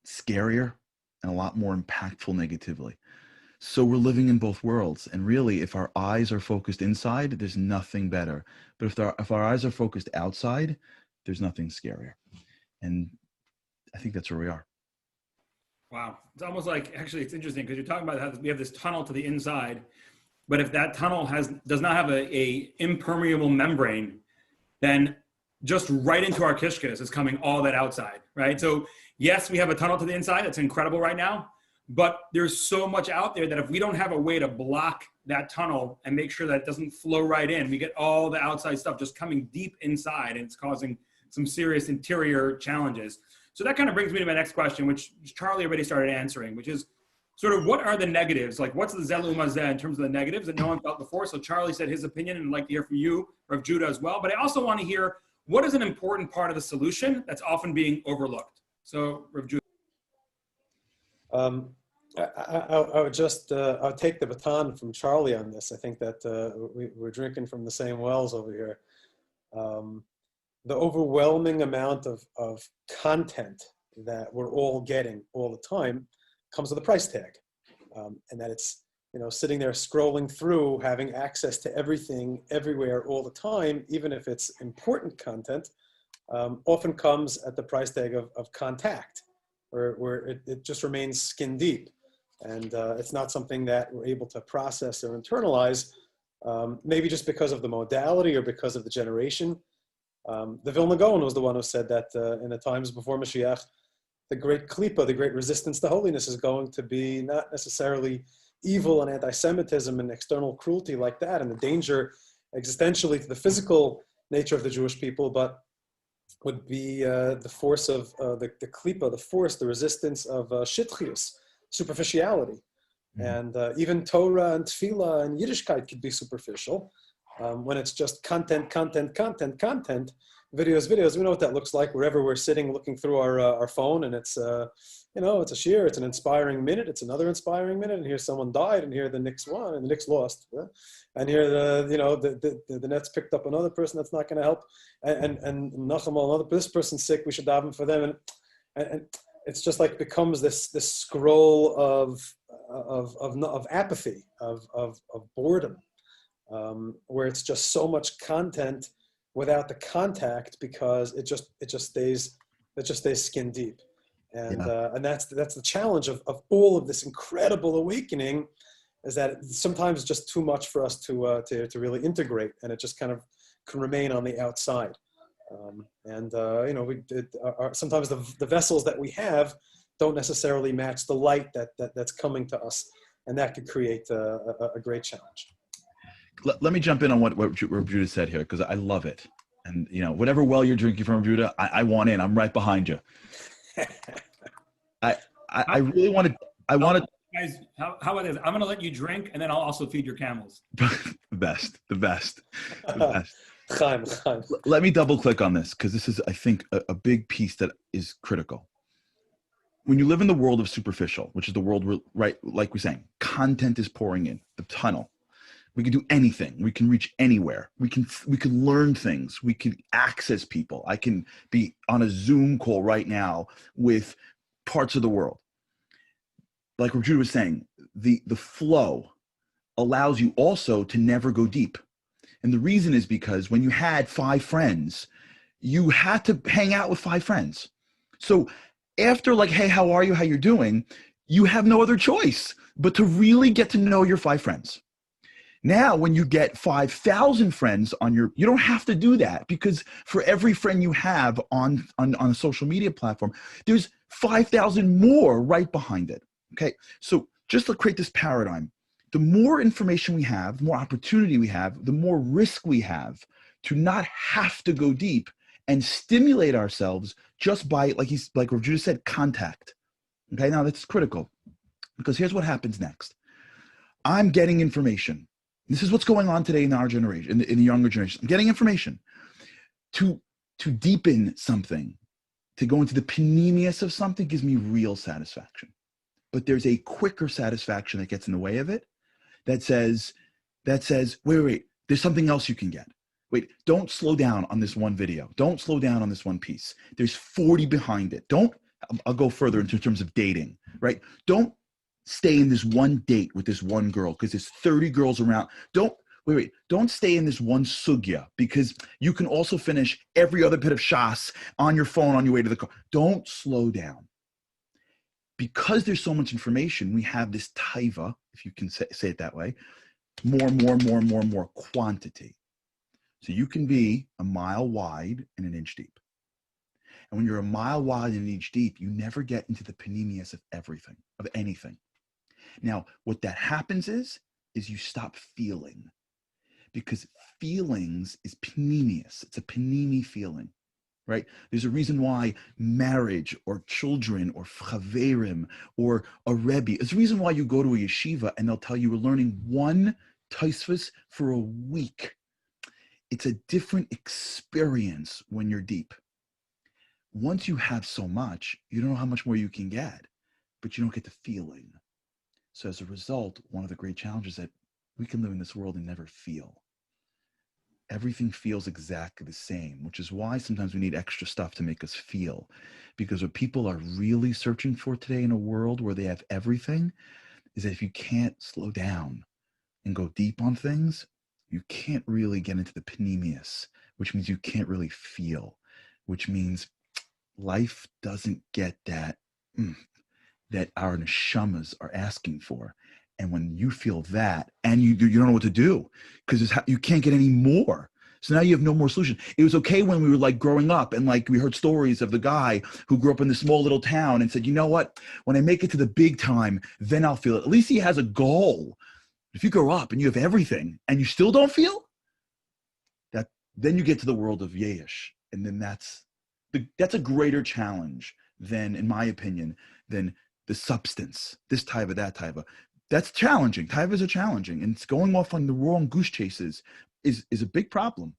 scarier and a lot more impactful negatively. So we're living in both worlds. And really, if our eyes are focused inside, there's nothing better. But if our eyes are focused outside, there's nothing scarier. And I think that's where we are. Wow. It's almost like, actually, it's interesting because you're talking about how we have this tunnel to the inside, but if that tunnel does not have a impermeable membrane, then just right into our kishkas is coming all that outside, right? So yes, we have a tunnel to the inside. That's incredible right now, but there's so much out there that if we don't have a way to block that tunnel and make sure that it doesn't flow right in, we get all the outside stuff just coming deep inside, and it's causing some serious interior challenges. So that kind of brings me to my next question, which Charlie already started answering, which is sort of what are the negatives? Like, what's the zelu mazeh in terms of the negatives that no one felt before? So Charlie said his opinion, and I'd like to hear from you, or of Judah as well. But I also want to hear what is an important part of the solution that's often being overlooked. So, Rav Judah. I would just, I'll take the baton from Charlie on this. I think that we're drinking from the same wells over here. The overwhelming amount of content that we're all getting all the time comes with a price tag. And that it's, sitting there scrolling through, having access to everything, everywhere, all the time, even if it's important content, often comes at the price tag of contact, where it just remains skin deep. And it's not something that we're able to process or internalize, maybe just because of the modality or because of the generation. The Vilna Gaon was the one who said that in the times before Mashiach, the great klipa, the great resistance to holiness, is going to be not necessarily evil and anti-Semitism and external cruelty like that, and the danger existentially to the physical nature of the Jewish people, but would be the force of the klipa, the force, the resistance of shitchius, superficiality. And even Torah and Tefillah and Yiddishkeit could be superficial. When it's just content, videos, we know what that looks like wherever we're sitting looking through our phone, and it's, it's a shear, it's an inspiring minute, it's another inspiring minute, and here someone died, and here the Knicks won, and the Knicks lost. Yeah? And here, the Nets picked up another person that's not going to help, and Nachum, this person's sick, we should daven for them. And it's just like becomes this scroll of apathy, of boredom. Where it's just so much content without the contact, because it just stays skin deep, and that's the challenge of all of this incredible awakening, is that it's sometimes just too much for us to really integrate, and it just kind of can remain on the outside, sometimes the vessels that we have don't necessarily match the light that's coming to us, and that could create a great challenge. let me jump in on what Judah said here, because I love it. And, you know, whatever well you're drinking from, Judah, I want in. I'm right behind you. I really want to. Guys, how about this? I'm going to let you drink, and then I'll also feed your camels. the best. Let me double click on this, because this is, I think, a big piece that is critical. When you live in the world of superficial, which is the world, right, like we're saying, content is pouring in, the tunnel. We can do anything. We can reach anywhere. We can learn things. We can access people. I can be on a Zoom call right now with parts of the world. Like what Judah was saying, the flow allows you also to never go deep. And the reason is because when you had 5 friends, you had to hang out with 5 friends. So after, like, hey, how are you? How you're doing? You have no other choice but to really get to know your 5 friends. Now, when you get 5,000 friends you don't have to do that, because for every friend you have on a social media platform, there's 5,000 more right behind it. Okay. So just to create this paradigm, the more information we have, the more opportunity we have, the more risk we have to not have to go deep and stimulate ourselves just by, like Judah said, contact. Okay. Now that's critical, because here's what happens next. I'm getting information. This is what's going on today in our generation, in the younger generation. I'm getting information to deepen something, to go into the panemius of something gives me real satisfaction. But there's a quicker satisfaction that gets in the way of it that says, wait, there's something else you can get. Wait, don't slow down on this one video. Don't slow down on this one piece. There's 40 behind it. I'll go further into terms of dating, right? Don't stay in this one date with this one girl because there's 30 girls around. Don't stay in this one sugya, because you can also finish every other bit of shas on your phone on your way to the car. Don't slow down. Because there's so much information, we have this taiva, if you can say it that way, more quantity. So you can be a mile wide and an inch deep. And when you're a mile wide and an inch deep, you never get into the panemius of everything, of anything. Now, what that happens is you stop feeling, because feelings is panemius. It's a panemi feeling, right? There's a reason why marriage or children or chaverim or a rebbe, there's a reason why you go to a yeshiva and they'll tell you we're learning one tosfos for a week. It's a different experience when you're deep. Once you have so much, you don't know how much more you can get, but you don't get the feeling. So as a result, one of the great challenges that we can live in this world and never feel. Everything feels exactly the same, which is why sometimes we need extra stuff to make us feel. Because what people are really searching for today in a world where they have everything is that if you can't slow down and go deep on things, you can't really get into the panemius, which means you can't really feel, which means life doesn't get that our neshamas are asking for. And when you feel that, and you don't know what to do, because you can't get any more. So now you have no more solution. It was okay when we were like growing up and like we heard stories of the guy who grew up in this small little town and said, you know what, when I make it to the big time, then I'll feel it. At least he has a goal. If you grow up and you have everything and you still don't feel that, then you get to the world of yesh. And then that's a greater challenge than, in my opinion, than the substance, this taiva, that taiva. That's challenging. Taivas are challenging, and it's going off on the wrong goose chases is a big problem.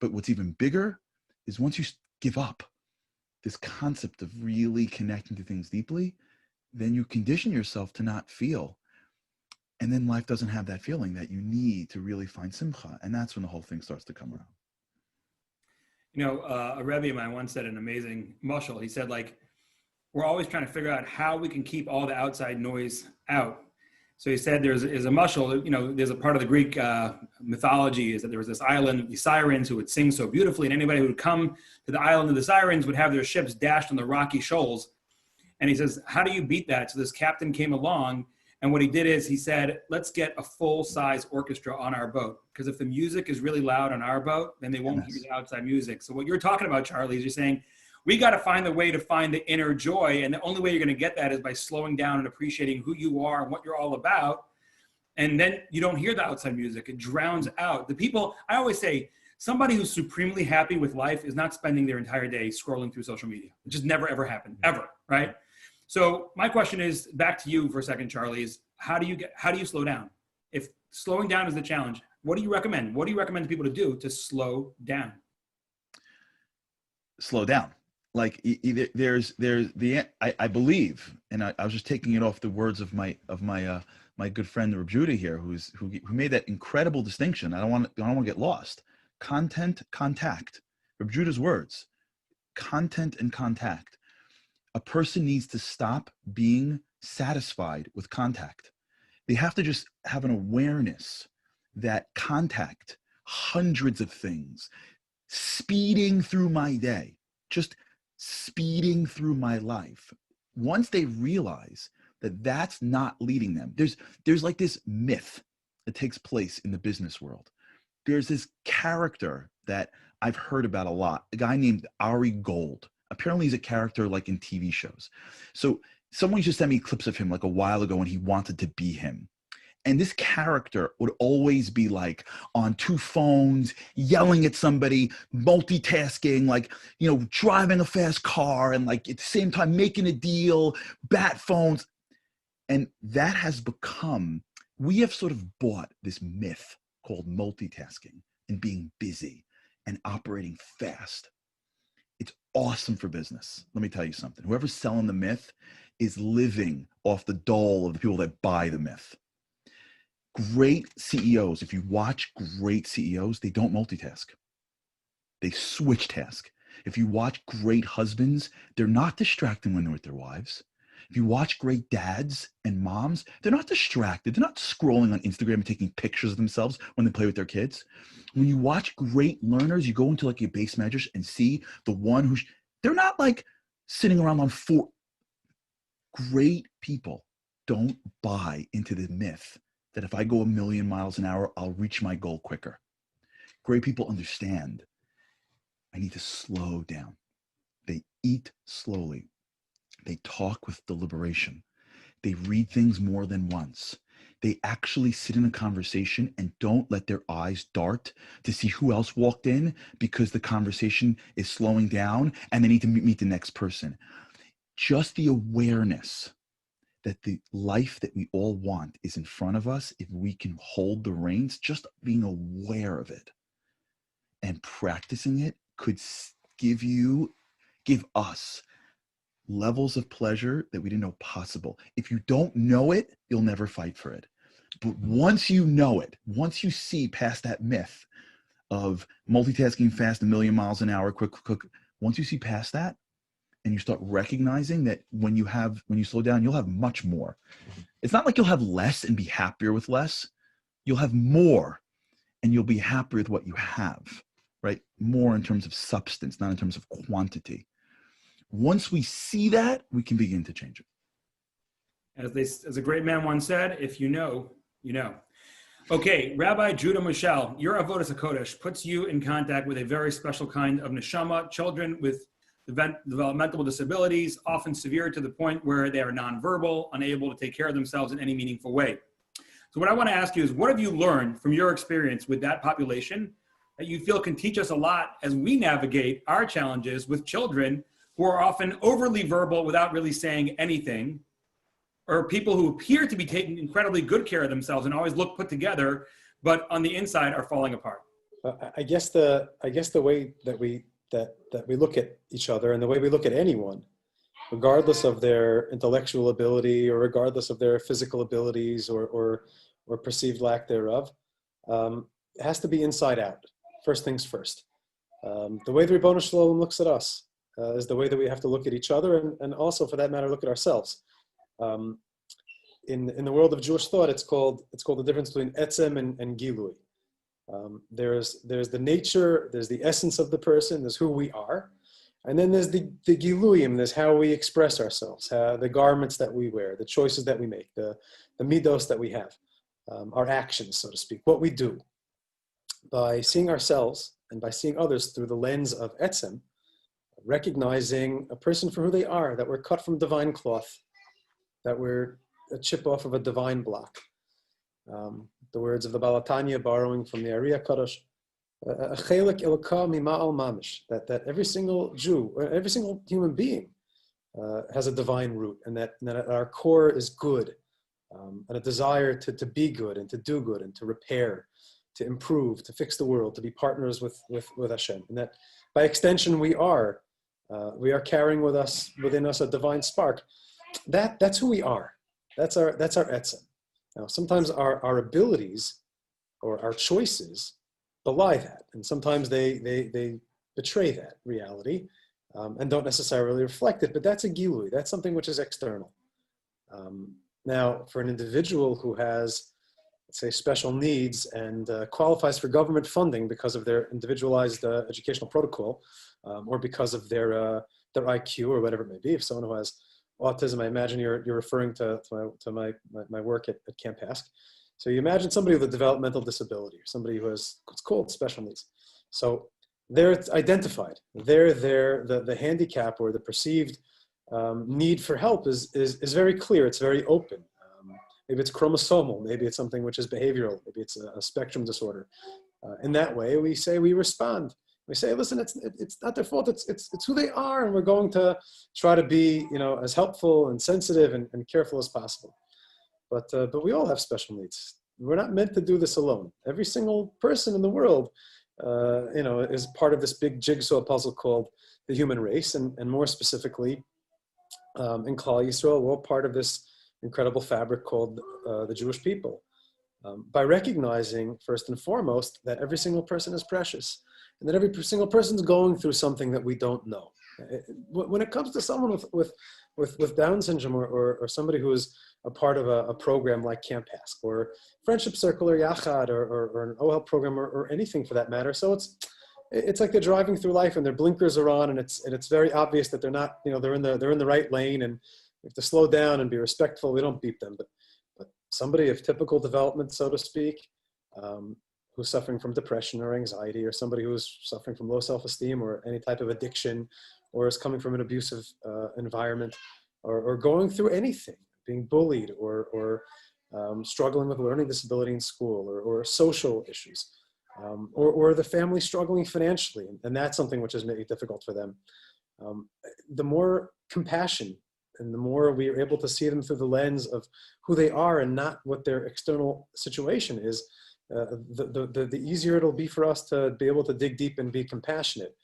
But what's even bigger is once you give up this concept of really connecting to things deeply, then you condition yourself to not feel. And then life doesn't have that feeling that you need to really find simcha. And that's when the whole thing starts to come around. You know, a Rebbe of mine once said an amazing mashal. He said, like, we're always trying to figure out how we can keep all the outside noise out. So he said there's a mashal, you know, there's a part of the Greek mythology is that there was this island of the sirens who would sing so beautifully, and anybody who would come to the island of the sirens would have their ships dashed on the rocky shoals. And he says, how do you beat that? So this captain came along, and what he did is he said, let's get a full-size orchestra on our boat, because if the music is really loud on our boat, then they won't hear the outside music. So what you're talking about, Charlie, is you're saying, we got to find the way to find the inner joy. And the only way you're going to get that is by slowing down and appreciating who you are and what you're all about. And then you don't hear the outside music. It drowns out. The people, I always say, somebody who's supremely happy with life is not spending their entire day scrolling through social media. It just never, ever happened, ever, right? So my question is, back to you for a second, Charlie, is how do you slow down? If slowing down is the challenge, what do you recommend? What do you recommend to people to do to slow down? Slow down. Like I believe, and I was just taking it off the words of my good friend Reb Judah here, who made that incredible distinction. I don't want to get lost. Content, contact. Reb Judah's words. Content and contact. A person needs to stop being satisfied with contact. They have to just have an awareness that contact, hundreds of things, speeding through my day, just speeding through my life. Once they realize that that's not leading them, there's like this myth that takes place in the business world. There's this character that I've heard about a lot, a guy named Ari Gold. Apparently he's a character like in TV shows. So someone just sent me clips of him like a while ago when he wanted to be him. And this character would always be like on two phones, yelling at somebody, multitasking, like, driving a fast car and like at the same time making a deal, bat phones. And that has become, we have sort of bought this myth called multitasking and being busy and operating fast. It's awesome for business. Let me tell you something. Whoever's selling the myth is living off the dole of the people that buy the myth. Great CEOs, if you watch great CEOs, they don't multitask. They switch task. If you watch great husbands, they're not distracting when they're with their wives. If you watch great dads and moms, they're not distracted. They're not scrolling on Instagram and taking pictures of themselves when they play with their kids. When you watch great learners, you go into like your base managers and see the one they're not like sitting around on four. Great people don't buy into the myth that if I go 1,000,000 miles an hour, I'll reach my goal quicker. Great people understand I need to slow down. They eat slowly. They talk with deliberation. They read things more than once. They actually sit in a conversation and don't let their eyes dart to see who else walked in because the conversation is slowing down and they need to meet the next person. Just the awareness that the life that we all want is in front of us, if we can hold the reins, just being aware of it and practicing it could give us levels of pleasure that we didn't know possible. If you don't know it, you'll never fight for it. But once you know it, once you see past that myth of multitasking fast, 1,000,000 miles an hour, quick, once you see past that, and you start recognizing that when you slow down, you'll have much more. It's not like you'll have less and be happier with less. You'll have more and you'll be happier with what you have, right? More in terms of substance, not in terms of quantity. Once we see that, we can begin to change it. As a great man once said, if you know, you know. Okay, Rabbi Judah Michel, your Avodas HaKodesh puts you in contact with a very special kind of neshama, children with developmental disabilities, often severe to the point where they are nonverbal, unable to take care of themselves in any meaningful way. So what I want to ask you is, what have you learned from your experience with that population that you feel can teach us a lot as we navigate our challenges with children who are often overly verbal without really saying anything, or people who appear to be taking incredibly good care of themselves and always look put together, but on the inside are falling apart? I guess the way that we look at each other and the way we look at anyone, regardless of their intellectual ability or regardless of their physical abilities or perceived lack thereof, it has to be inside out. First things first. The way the Ribono Shel Olam looks at us is the way that we have to look at each other and also, for that matter, look at ourselves. In the world of Jewish thought, it's called the difference between etzem and gilui. There's the nature, there's the essence of the person, there's who we are, and then there's the giluyim, there's how we express ourselves, the garments that we wear, the choices that we make, the midos that we have, our actions, so to speak, what we do. By seeing ourselves and by seeing others through the lens of etzem, recognizing a person for who they are, that we're cut from divine cloth, that we're a chip off of a divine block. The words of the Balatanya borrowing from the Ariya Kadosh, that every single Jew, or every single human being has a divine root, and that at our core is good, and a desire to be good and to do good and to repair, to improve, to fix the world, to be partners with Hashem, and that by extension we are carrying within us a divine spark. That's who we are. That's our etzem. Now, sometimes our abilities or our choices belie that, and sometimes they betray that reality and don't necessarily reflect it. But that's a gilui. That's something which is external. Now, for an individual who has, let's say, special needs and qualifies for government funding because of their individualized educational protocol, or because of their IQ or whatever it may be, if someone who has autism, I imagine you're referring to my work at Camp Hask. So you imagine somebody with a developmental disability, or somebody who has what's called special needs. So they're identified. The handicap or the perceived need for help is very clear. It's very open. Maybe it's chromosomal. Maybe it's something which is behavioral. Maybe it's a spectrum disorder. In that way, we respond. We say, listen, it's not their fault. It's who they are, and we're going to try to be, as helpful and sensitive and careful as possible. But we all have special needs. We're not meant to do this alone. Every single person in the world, is part of this big jigsaw puzzle called the human race, and more specifically, in Klal Yisrael, we're all part of this incredible fabric called the Jewish people. By recognizing, first and foremost, that every single person is precious, and that every single person's going through something that we don't know. When it comes to someone with Down syndrome, or somebody who is a part of a program like Camp Hask, or Friendship Circle, or Yachad, or an OHEL program, or anything for that matter. So it's like they're driving through life and their blinkers are on, and it's very obvious that they're not, they're in the right lane, and we have to slow down and be respectful. We don't beat them, but somebody of typical development, so to speak, who's suffering from depression or anxiety, or somebody who's suffering from low self-esteem or any type of addiction, or is coming from an abusive environment, or going through anything, being bullied, or struggling with learning disability in school, or social issues, or the family struggling financially, and that's something which is maybe difficult for them. The more compassion, and the more we are able to see them through the lens of who they are and not what their external situation is, the easier it'll be for us to be able to dig deep and be compassionate.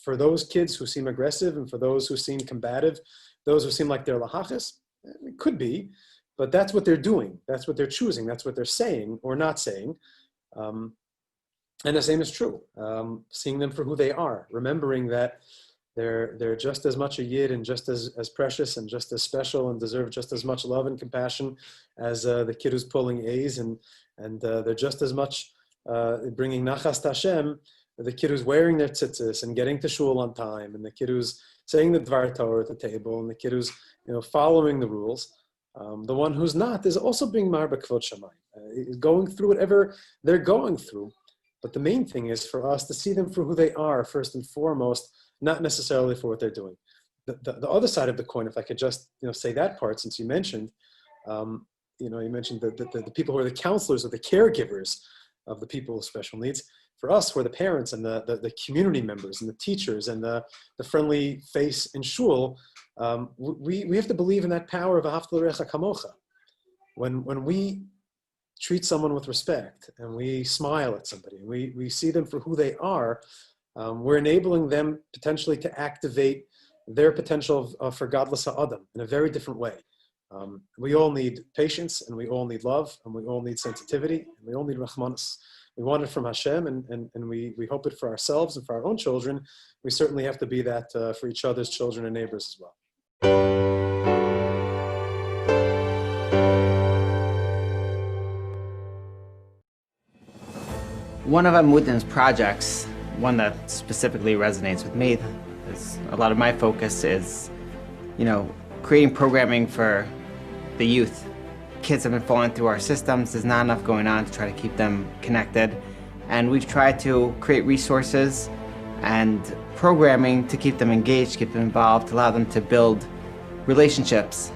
For those kids who seem aggressive, and for those who seem combative, those who seem like they're lahachis, it could be, but that's what they're doing. That's what they're choosing. That's what they're saying or not saying. And the same is true. Seeing them for who they are, remembering that they're just as much a yid, and just as precious, and just as special, and deserve just as much love and compassion as the kid who's pulling A's, and they're just as much bringing nachas to Hashem, the kid who's wearing their tzitzis and getting to shul on time, and the kid who's saying the Dvar Torah at the table, and the kid who's following the rules. The one who's not is also being mar b'kvod shamayim, going through whatever they're going through. But the main thing is for us to see them for who they are, first and foremost, not necessarily for what they're doing. The other side of the coin, if I could just say that part, since you mentioned, you mentioned the people who are the counselors or the caregivers of the people with special needs. For us, we're the parents and the community members and the teachers and the friendly face in shul. We have to believe in that power of Ahavta l'recha kamocha. When we treat someone with respect, and we smile at somebody, and we see them for who they are, we're enabling them potentially to activate their potential for godless ha'adam in a very different way. We all need patience, and we all need love, and we all need sensitivity, and we all need rachmanis. We want it from Hashem, and we hope it for ourselves and for our own children. We certainly have to be that for each other's children and neighbors as well. One of Amudim's projects, one that specifically resonates with me, is a lot of my focus is, creating programming for the youth. Kids have been falling through our systems. There's not enough going on to try to keep them connected. And we've tried to create resources and programming to keep them engaged, keep them involved, to allow them to build relationships,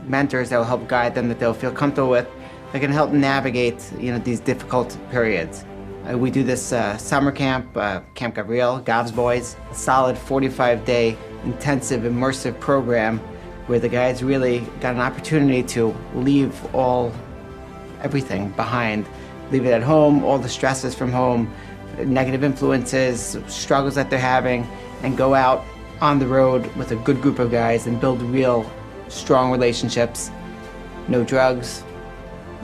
mentors that will help guide them, that they'll feel comfortable with, that can help navigate, these difficult periods. We do this summer camp, Camp Gabriel, Gav's Boys, a solid 45-day intensive immersive program where the guys really got an opportunity to leave everything behind. Leave it at home, all the stresses from home, negative influences, struggles that they're having, and go out on the road with a good group of guys and build real, strong relationships. No drugs,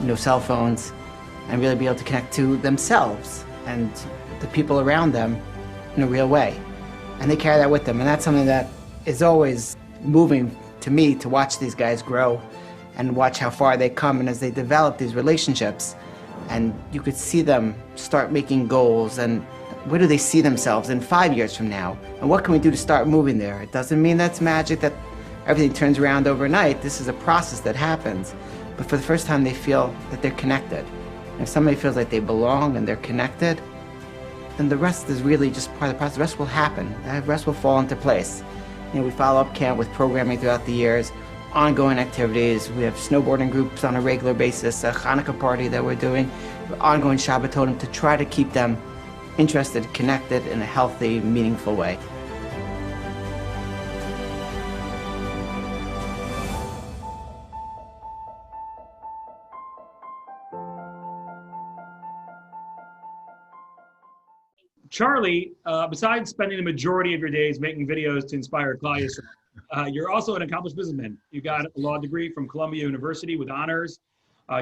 no cell phones, and really be able to connect to themselves and the people around them in a real way. And they carry that with them, and that's something that is always moving to me, to watch these guys grow and watch how far they come, and as they develop these relationships, and you could see them start making goals, and where do they see themselves in 5 years from now, and what can we do to start moving there? It doesn't mean that's magic, that everything turns around overnight. This is a process that happens, but for the first time they feel that they're connected. And if somebody feels like they belong and they're connected, then the rest is really just part of the process. The rest will happen. The rest will fall into place. We follow up camp with programming throughout the years, ongoing activities. We have snowboarding groups on a regular basis, a Hanukkah party that we're doing, ongoing Shabbat to try to keep them interested, connected in a healthy, meaningful way. Charlie, besides spending the majority of your days making videos to inspire Klal Yisrael, you're also an accomplished businessman. You got a law degree from Columbia University with honors.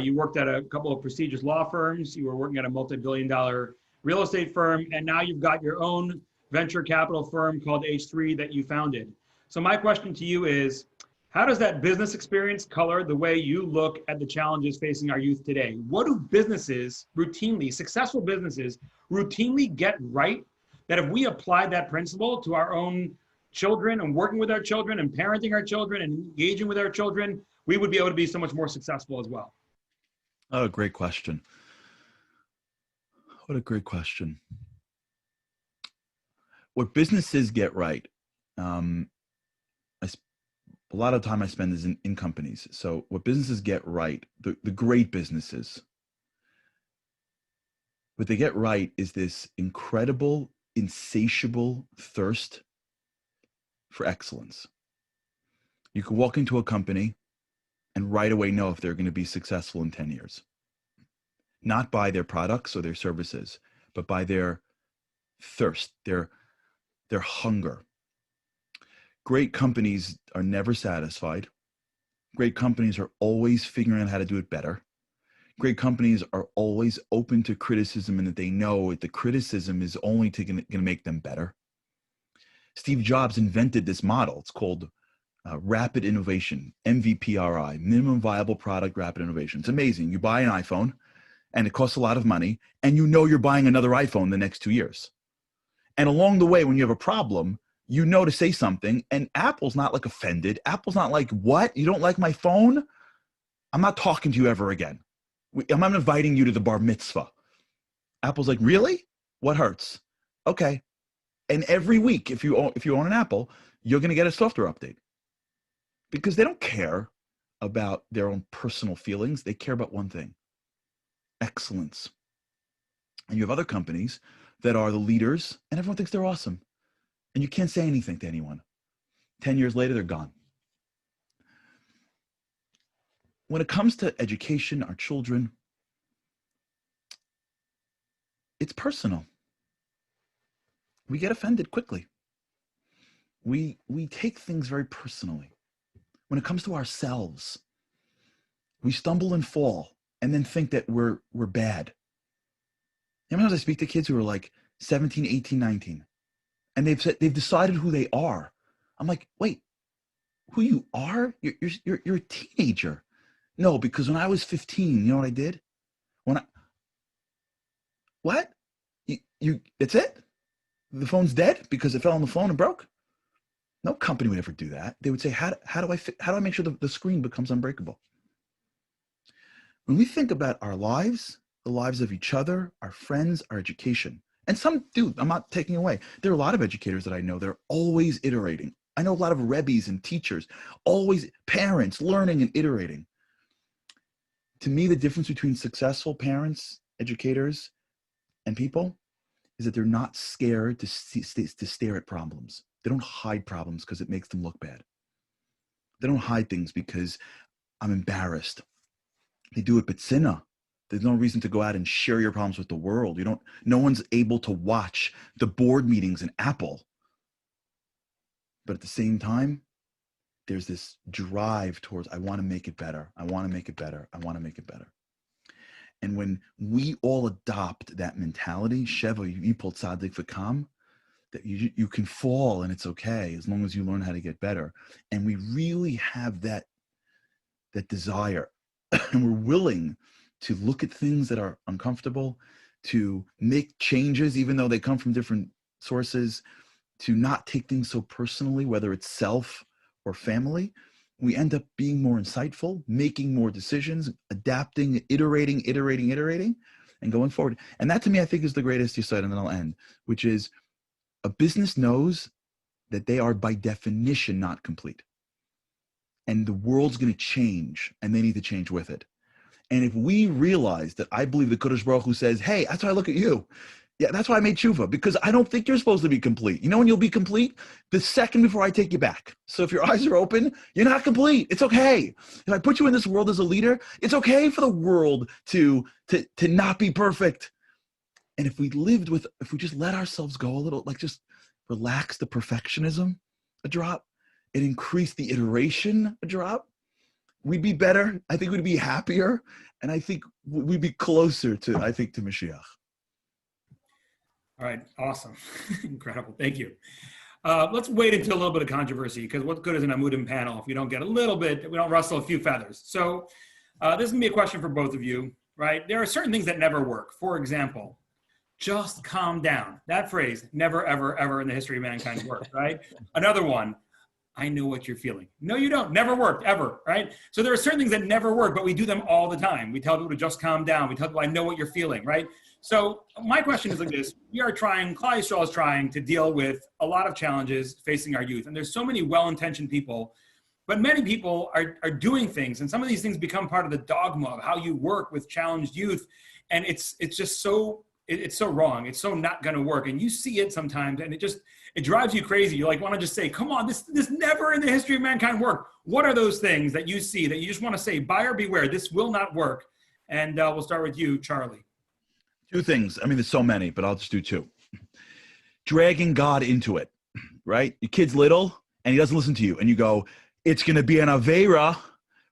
You worked at a couple of prestigious law firms. You were working at a multi-billion-dollar real estate firm, and now you've got your own venture capital firm called H3 that you founded. So my question to you is, how does that business experience color the way you look at the challenges facing our youth today? What do businesses routinely, successful businesses, routinely get right that if we applied that principle to our own children and working with our children and parenting our children and engaging with our children, we would be able to be so much more successful as well? Oh, great question. What a great question. What businesses get right, a lot of time I spend is in companies. So what businesses get right, the great businesses, what they get right is this incredible, insatiable thirst for excellence. You can walk into a company and right away know if they're going to be successful in 10 years. Not by their products or their services, but by their thirst, their hunger. Great companies are never satisfied. Great companies are always figuring out how to do it better. Great companies are always open to criticism, and that they know that the criticism is only going to make them better. Steve Jobs invented this model. It's called rapid innovation, MVPRI, minimum viable product rapid innovation. It's amazing. You buy an iPhone and it costs a lot of money, and you know you're buying another iPhone the next 2 years. And along the way, when you have a problem, you know to say something, and Apple's not like offended. Apple's not like, what? You don't like my phone? I'm not talking to you ever again. I'm not inviting you to the bar mitzvah. Apple's like, really? What hurts? Okay. And every week, if you own an Apple, you're going to get a software update. Because they don't care about their own personal feelings. They care about one thing: excellence. And you have other companies that are the leaders, and everyone thinks they're awesome. And you can't say anything to anyone. 10 years later, they're gone. When it comes to education, our children, it's personal. We get offended quickly. We take things very personally. When it comes to ourselves, we stumble and fall and then think that we're bad. Sometimes I speak to kids who are like 17, 18, 19. And they've decided who they are. I'm like, wait, who you are? You're a teenager. No, because when I was 15, you know what I did? What? That's it? The phone's dead because it fell on the phone and broke? No company would ever do that. They would say, how do I make sure the screen becomes unbreakable? When we think about our lives, the lives of each other, our friends, our education, and some do, I'm not taking away. There are a lot of educators that I know that are always iterating. I know a lot of rebbes and teachers, always parents learning and iterating. to me, the difference between successful parents, educators, and people is that they're not scared to stare at problems. They don't hide problems because it makes them look bad. They don't hide things because I'm embarrassed. They do it b'tzina. There's no reason to go out and share your problems with the world. No one's able to watch the board meetings in Apple. But at the same time, there's this drive towards, I want to make it better. I want to make it better. I want to make it better. And when we all adopt that mentality, Sheva yipol tzaddik v'kam, that you can fall and it's okay as long as you learn how to get better. And we really have that desire and we're willing to look at things that are uncomfortable, to make changes even though they come from different sources, to not take things so personally, whether it's self or family. We end up being more insightful, making more decisions, adapting, iterating, and going forward. And that to me, I think is the greatest yesod, and then I'll end, which is a business knows that they are by definition not complete. And the world's going to change, and they need to change with it. And if we realize that I believe the Kodesh Baruch Hu says, hey, that's why I look at you. Yeah, that's why I made tshuva, because I don't think you're supposed to be complete. You know when you'll be complete? The second before I take you back. So if your eyes are open, you're not complete. It's okay. If I put you in this world as a leader, it's okay for the world to not be perfect. And if we just let ourselves go a little, like just relax the perfectionism a drop, and increase the iteration a drop, we'd be better. I think we'd be happier. And I think we'd be closer to Mashiach. All right, awesome. Incredible, thank you. Let's wait until a little bit of controversy, because what good is an Amudim panel if we don't get we don't rustle a few feathers. So this is gonna be a question for both of you, right? There are certain things that never work. For example, just calm down. That phrase, never, ever, ever in the history of mankind worked, right? Another one, I know what you're feeling. No, you don't. Never worked, ever, right? So there are certain things that never work, but we do them all the time. We tell people to just calm down. We tell people, I know what you're feeling, right? So my question is like this. Klal Yisrael is trying to deal with a lot of challenges facing our youth. And there's so many well-intentioned people, but many people are doing things. And some of these things become part of the dogma of how you work with challenged youth. And it's just so, it's so wrong. It's so not going to work. And you see it sometimes, and it drives you crazy. You like want to just say, come on, this never in the history of mankind worked. What are those things that you see that you just want to say, buyer beware, this will not work? And we'll start with you, Charlie. Two things. I mean, there's so many, but I'll just do two. Dragging God into it, right? Your kid's little and he doesn't listen to you. And you go, it's going to be an Aveira.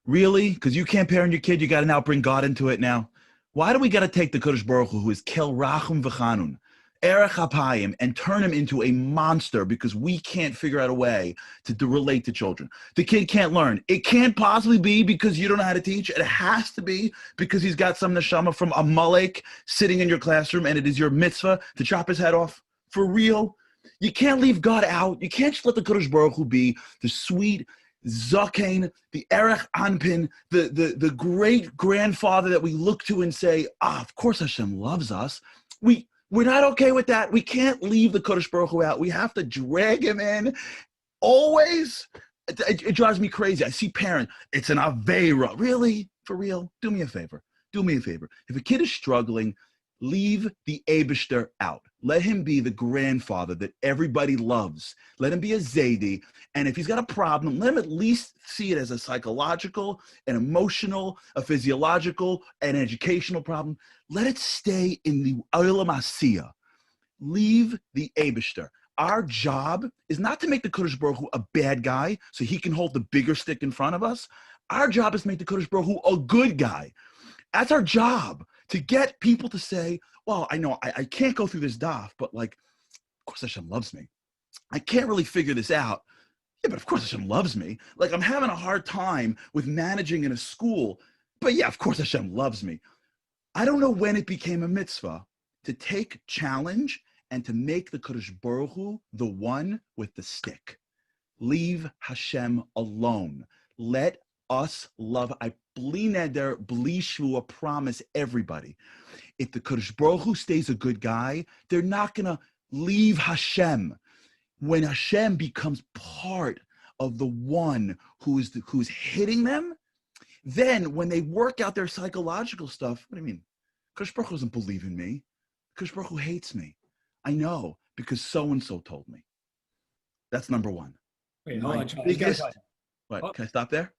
Really? Because you can't parent your kid. You got to now bring God into it now. Why do we got to take the Kodesh Baruch Hu, who is Kel Rachum V'Chanun, Erech HaPayim, and turn him into a monster because we can't figure out a way to relate to children? The kid can't learn. It can't possibly be because you don't know how to teach. It has to be because he's got some neshama from Amalek sitting in your classroom, and it is your mitzvah to chop his head off. For real? You can't leave God out. You can't just let the Kodesh Baruch Hu be the sweet Zaken, the Erech Anpin, the great grandfather that we look to and say, of course Hashem loves us. We're not okay with that. We can't leave the Kodesh Baruch Hu out. We have to drag him in always. It drives me crazy. I see parents, it's an Aveira. Really? For real? Do me a favor. Do me a favor. If a kid is struggling, leave the Eibishter out. Let him be the grandfather that everybody loves. Let him be a Zaidi. And if he's got a problem, let him at least see it as a psychological, an emotional, a physiological, an educational problem. Let it stay in the Olam Asiyah. Leave the Eibishter. Our job is not to make the Kodesh Baruch Hu a bad guy so he can hold the bigger stick in front of us. Our job is to make the Kodesh Baruch Hu a good guy. That's our job, to get people to say, well, I know I can't go through this daf, but like, of course Hashem loves me. I can't really figure this out. Yeah, but of course Hashem loves me. Like, I'm having a hard time with managing in a school, but yeah, of course Hashem loves me. I don't know when it became a mitzvah to take challenge and to make the Kodesh Baruch Hu the one with the stick. Leave Hashem alone. Let us love. I bli neder, bli shvua, promise everybody. If the Kodesh Baruch Hu stays a good guy, they're not going to leave Hashem. When Hashem becomes part of the one who's hitting them, Then when they work out their psychological stuff, what do you mean? Kadosh Baruch Hu doesn't believe in me. Kadosh Baruch Hu hates me. I know because so-and-so told me. That's number one. Wait, hold My on, Charles. biggest, what, Oh. Can I stop there?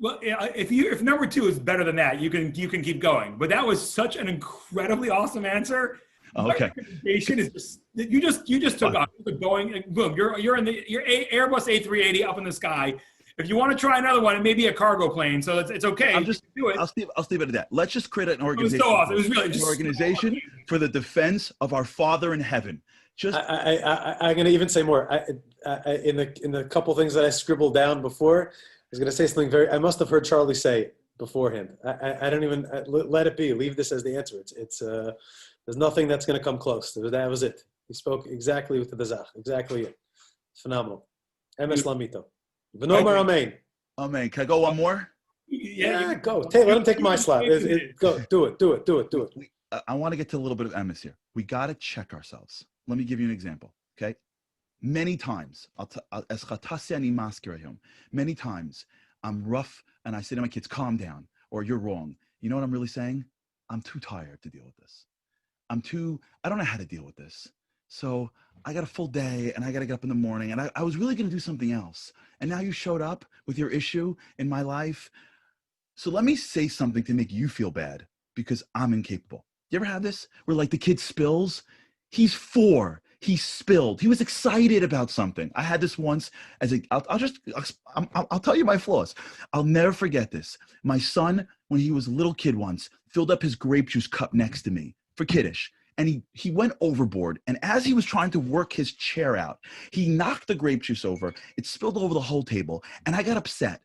Well, if number two is better than that, you can keep going. But that was such an incredibly awesome answer. Okay. My recommendation is just you just took off. You're going, boom. You're in your Airbus A380 up in the sky. If you want to try another one, it may be a cargo plane, so it's okay. I'm just do it. I'll leave it at that. Let's just create an organization. It was so awesome. It was really an just organization for the defense of our Father in heaven. Just I'm going to even say more. In the couple things that I scribbled down before, I was going to say something I must have heard Charlie say beforehand. I don't even let it be. Leave this as the answer. It's there's nothing that's going to come close. That was it. He spoke exactly with the Zach. Exactly it. Phenomenal. Emes Lamito. V'nomar Amen. Amen. Can I go one more? Yeah, go. Let him take my slot. Go. Do it. I want to get to a little bit of Emes here. We got to check ourselves. Let me give you an example. Okay. Many times, many times I'm rough and I say to my kids, calm down, or you're wrong. You know what I'm really saying? I'm too tired to deal with this. I don't know how to deal with this. So I got a full day and I got to get up in the morning and I was really going to do something else. And now you showed up with your issue in my life. So let me say something to make you feel bad because I'm incapable. You ever have this where like the kid spills? He's 4. He spilled. He was excited about something. I had this once I'll tell you my flaws. I'll never forget this. My son, when he was a little kid once, filled up his grape juice cup next to me for Kiddush. And he went overboard. And as he was trying to work his chair out, he knocked the grape juice over. It spilled over the whole table. And I got upset.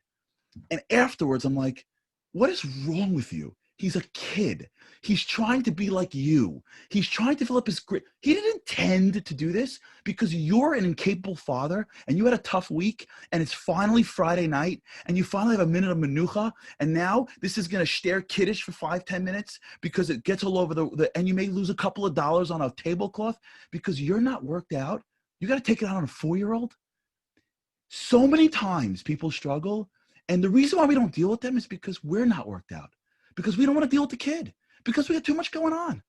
And afterwards, I'm like, what is wrong with you? He's a kid. He's trying to be like you. He's trying to fill up his grip. He didn't intend to do this because you're an incapable father and you had a tough week and it's finally Friday night and you finally have a minute of menucha and now this is going to stare kiddish for 5-10 minutes because it gets all over and you may lose a couple of dollars on a tablecloth because you're not worked out. You got to take it out on a 4-year-old. So many times people struggle and the reason why we don't deal with them is because we're not worked out. Because we don't want to deal with the kid, because we have too much going on,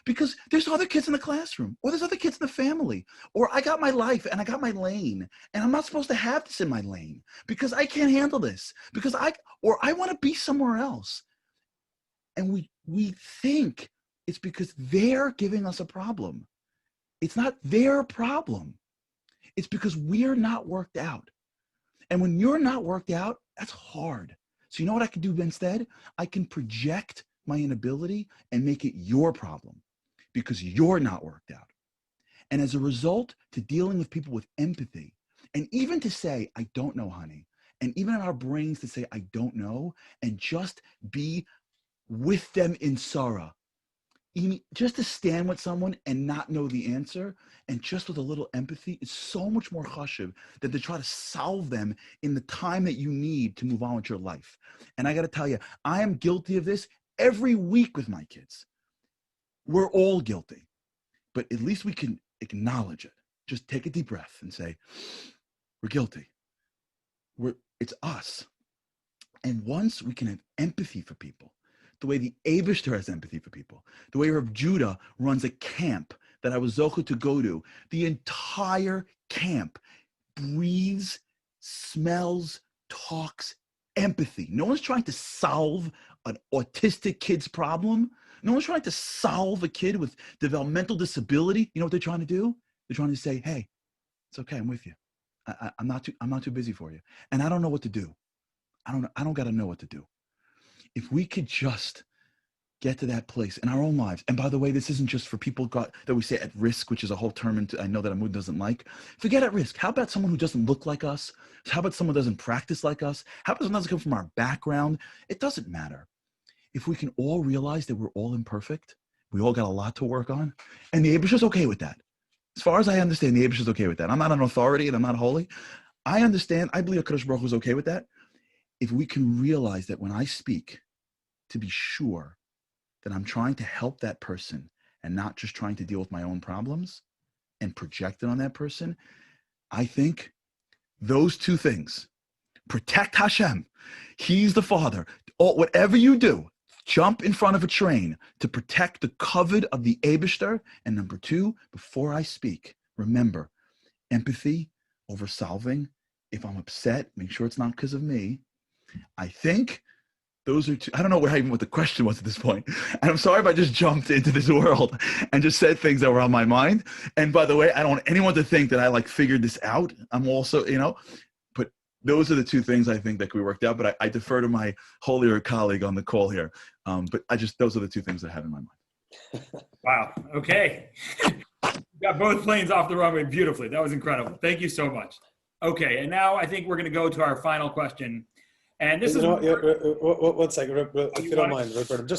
because there's other kids in the classroom, or there's other kids in the family, or I got my life and I got my lane, and I'm not supposed to have this in my lane because I can't handle this, because I want to be somewhere else. And we think it's because they're giving us a problem. It's not their problem. It's because we're not worked out. And when you're not worked out, that's hard. So you know what I can do instead? I can project my inability and make it your problem because you're not worked out. And as a result, to dealing with people with empathy, and even to say, I don't know, honey, and even in our brains to say, I don't know, and just be with them in sorrow. Just to stand with someone and not know the answer, and just with a little empathy, is so much more chashuv than to try to solve them in the time that you need to move on with your life. And I got to tell you, I am guilty of this every week with my kids. We're all guilty, but at least we can acknowledge it. Just take a deep breath and say, we're guilty. It's us. And once we can have empathy for people, the way the Eibishter has empathy for people, the way Rav Judah runs a camp that I was zocheh to go to, the entire camp breathes, smells, talks, empathy. No one's trying to solve an autistic kid's problem. No one's trying to solve a kid with developmental disability. You know what they're trying to do? They're trying to say, hey, it's okay, I'm with you. I'm not too busy for you. And I don't know what to do. I don't got to know what to do. If we could just get to that place in our own lives, and by the way, this isn't just for people that we say at risk, which is a whole term and I know that Amudim doesn't like. Forget at risk. How about someone who doesn't look like us? How about someone who doesn't practice like us? How about someone who doesn't come from our background? It doesn't matter. If we can all realize that we're all imperfect, we all got a lot to work on, and the Eibishter is okay with that. As far as I understand, the Eibishter is okay with that. I'm not an authority and I'm not holy. I understand. I believe Kadosh Baruch Hu is okay with that. If we can realize that when I speak, to be sure that I'm trying to help that person and not just trying to deal with my own problems and project it on that person, I think those two things, protect Hashem, He's the Father, whatever you do, jump in front of a train to protect the kavod of the Eibishter. And number two, before I speak, remember, empathy over solving. If I'm upset, make sure it's not because of me. I think those are two. I don't know what the question was at this point. And I'm sorry if I just jumped into this world and just said things that were on my mind. And by the way, I don't want anyone to think that I like figured this out. I'm also, but those are the two things I think that we worked out. But I defer to my holier colleague on the call here. But those are the two things I have in my mind. Wow. Okay. Got both planes off the runway beautifully. That was incredible. Thank you so much. Okay. And now I think we're going to go to our final question. And this is one second, if you don't mind, Roberto.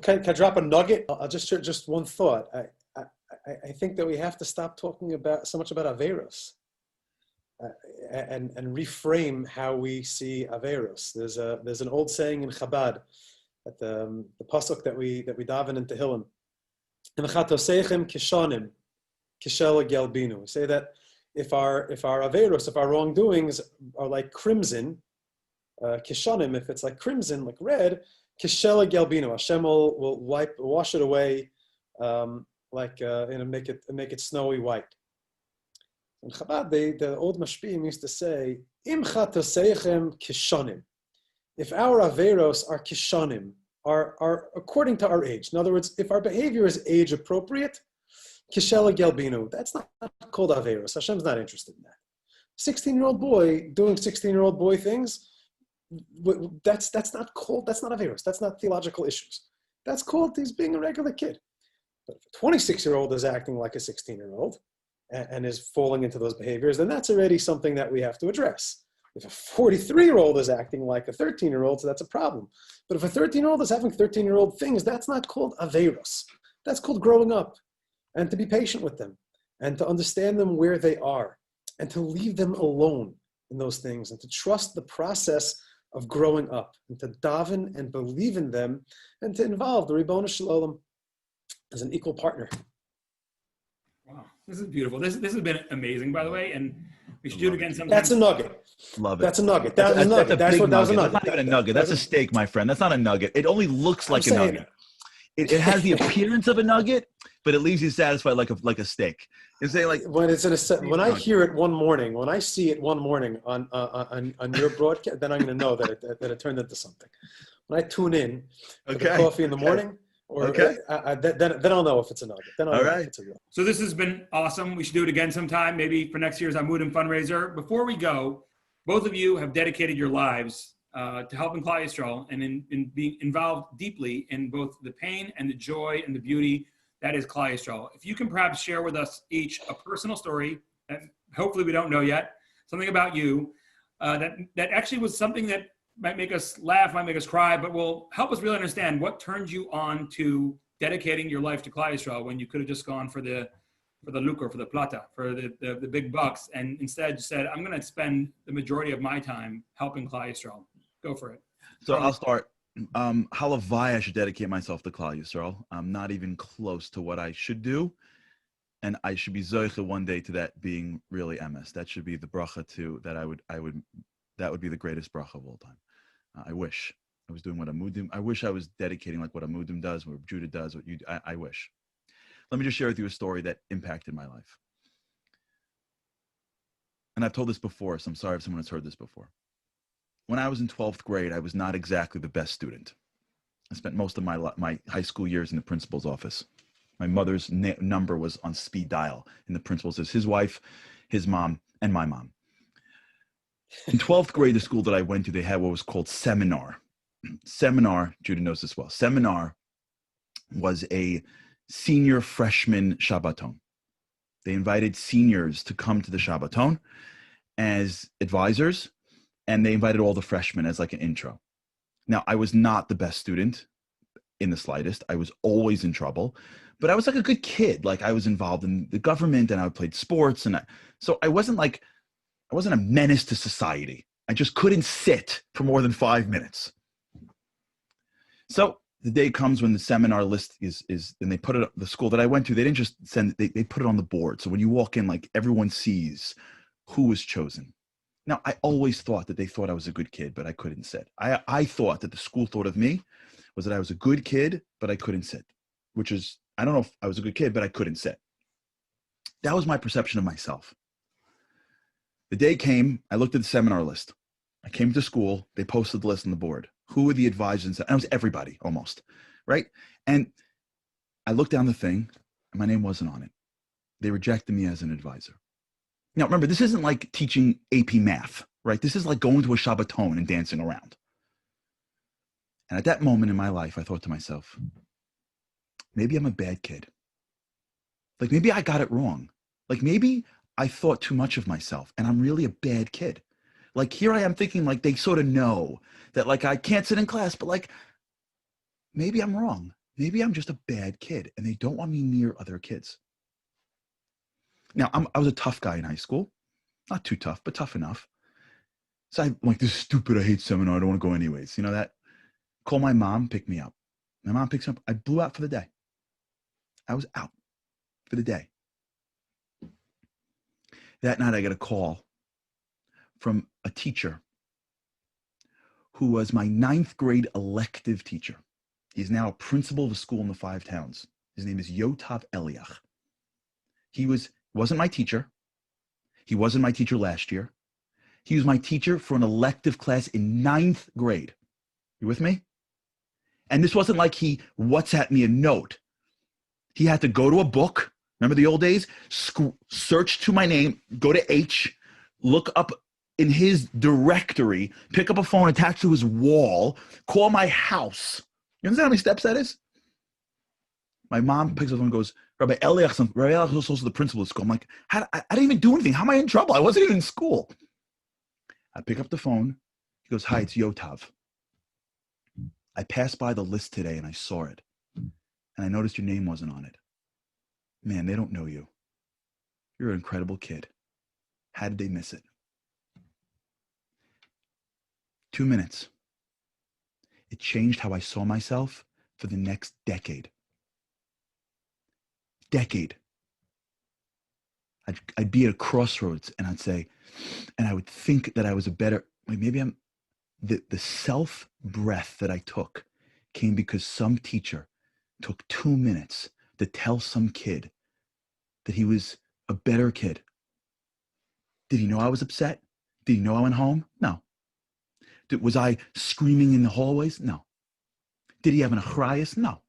Can I drop a nugget? I'll just share just one thought. I think that we have to stop talking so much about Averos and reframe how we see Averos. There's an old saying in Chabad at the pasuk that we daven in Tehillim. We say that if our Averos, if our wrongdoings are like crimson, kishanim, if it's like crimson, like red, kishela gelbino, Hashem will wash it away, make it snowy white. In Chabad, the old mashpiyim used to say, im chatoseichem kishanim. If our averos are kishanim, are according to our age. In other words, if our behavior is age appropriate, kishela gelbino, that's not called averos. Hashem's not interested in that. 16-year-old boy doing 16-year-old boy things, that's not Averos. That's not theological issues. That's called he's being a regular kid. But if a 26-year-old is acting like a 16-year-old and is falling into those behaviors, then that's already something that we have to address. If a 43-year-old is acting like a 13-year-old, so that's a problem. But if a 13-year-old is having 13-year-old things, that's not called Averos. That's called growing up, and to be patient with them and to understand them where they are and to leave them alone in those things and to trust the process of growing up and to daven and believe in them and to involve the Ribono Shel Olam as an equal partner. Wow, this is beautiful. This has been amazing, by the way, and we should do it again sometime. That's a nugget. Love it. That's a nugget. That's a nugget. That's a nugget. That's not even a nugget. That's a steak, my friend. That's not a nugget. It only looks like a nugget. It has the appearance of a nugget, but it leaves you satisfied like a steak. It's saying like when I hear it one morning, when I see it one morning on your broadcast, then I'm going to know that it turned into something. When I tune in for the coffee in the morning, then I'll know if it's a nugget. Then I'll know if it's a real. So this has been awesome. We should do it again sometime, maybe for next year's Amudim fundraiser. Before we go, both of you have dedicated your lives to helping Klal Yisrael and in being involved deeply in both the pain and the joy and the beauty that is Klal Yisrael. If you can perhaps share with us each a personal story that hopefully we don't know yet, something about you that actually was something that might make us laugh, might make us cry, but will help us really understand what turned you on to dedicating your life to Klal Yisrael when you could have just gone for the lucre, for the plata, for the big bucks, and instead said, I'm going to spend the majority of my time helping Klal Yisrael. Go for it. So I'll start. Halavai, I should dedicate myself to Klal Yisrael. I'm not even close to what I should do. And I should be zoiche one day to that being really emes. That should be the bracha too, that would be the greatest bracha of all time. I wish I was doing what Amudim, I wish I was dedicating like what Amudim does, what Judah does, what you do. I wish. Let me just share with you a story that impacted my life. And I've told this before, so I'm sorry if someone has heard this before. When I was in 12th grade, I was not exactly the best student. I spent most of my high school years in the principal's office. My mother's number was on speed dial in the principal's. His wife, his mom, and my mom. In 12th grade, the school that I went to, they had what was called seminar. Seminar, Judah knows this well. Seminar was a senior freshman Shabbaton. They invited seniors to come to the Shabbaton as advisors, and they invited all the freshmen as like an intro. Now, I was not the best student in the slightest. I was always in trouble, but I was like a good kid. Like I was involved in the government and I played sports. So I wasn't a menace to society. I just couldn't sit for more than 5 minutes. So the day comes when the seminar list is and they put it, the school that I went to, they didn't just send it, they put it on the board. So when you walk in, like everyone sees who was chosen. Now, I always thought that they thought I was a good kid, but I couldn't sit. I thought that the school thought of me was that I was a good kid, but I couldn't sit, which is, I don't know if I was a good kid, but I couldn't sit. That was my perception of myself. The day came, I looked at the seminar list. I came to school, they posted the list on the board. Who were the advisors? And it was everybody, almost, right? And I looked down the thing, and my name wasn't on it. They rejected me as an advisor. Now, remember, this isn't like teaching AP math, right? This is like going to a Shabbaton and dancing around. And at that moment in my life, I thought to myself, maybe I'm a bad kid. Like, maybe I got it wrong. Like, maybe I thought too much of myself, and I'm really a bad kid. Like, here I am thinking, like, they sort of know that, like, I can't sit in class, but, like, maybe I'm wrong. Maybe I'm just a bad kid, and they don't want me near other kids. Now, I was a tough guy in high school. Not too tough, but tough enough. So I'm like, this is stupid. I hate seminar. I don't want to go anyways. You know that? Call my mom, pick me up. My mom picks me up. I blew out for the day. I was out for the day. That night, I got a call from a teacher who was my 9th grade elective teacher. He's now a principal of a school in the 5 towns. His name is Yotav Eliach. He wasn't my teacher. He wasn't my teacher last year. He was my teacher for an elective class in 9th grade. You with me? And this wasn't like he WhatsApped me a note. He had to go to a book. Remember the old days? Search to my name, go to H, look up in his directory, pick up a phone attached to his wall, call my house. You understand how many steps that is? My mom picks up the phone and goes, Rabbi Eliach is also the principal of school. I'm like, I didn't even do anything. How am I in trouble? I wasn't even in school. I pick up the phone. He goes, hi, it's Yotav. I passed by the list today and I saw it. And I noticed your name wasn't on it. Man, they don't know you. You're an incredible kid. How did they miss it? 2 minutes. It changed how I saw myself for the next decade. I'd be at a crossroads and I'd say, and I would think that I was a better, like maybe I'm, the self-breath that I took came because some teacher took 2 minutes to tell some kid that he was a better kid. Did he know I was upset? Did he know I went home? No. Was I screaming in the hallways? No. Did he have an achrayus? No.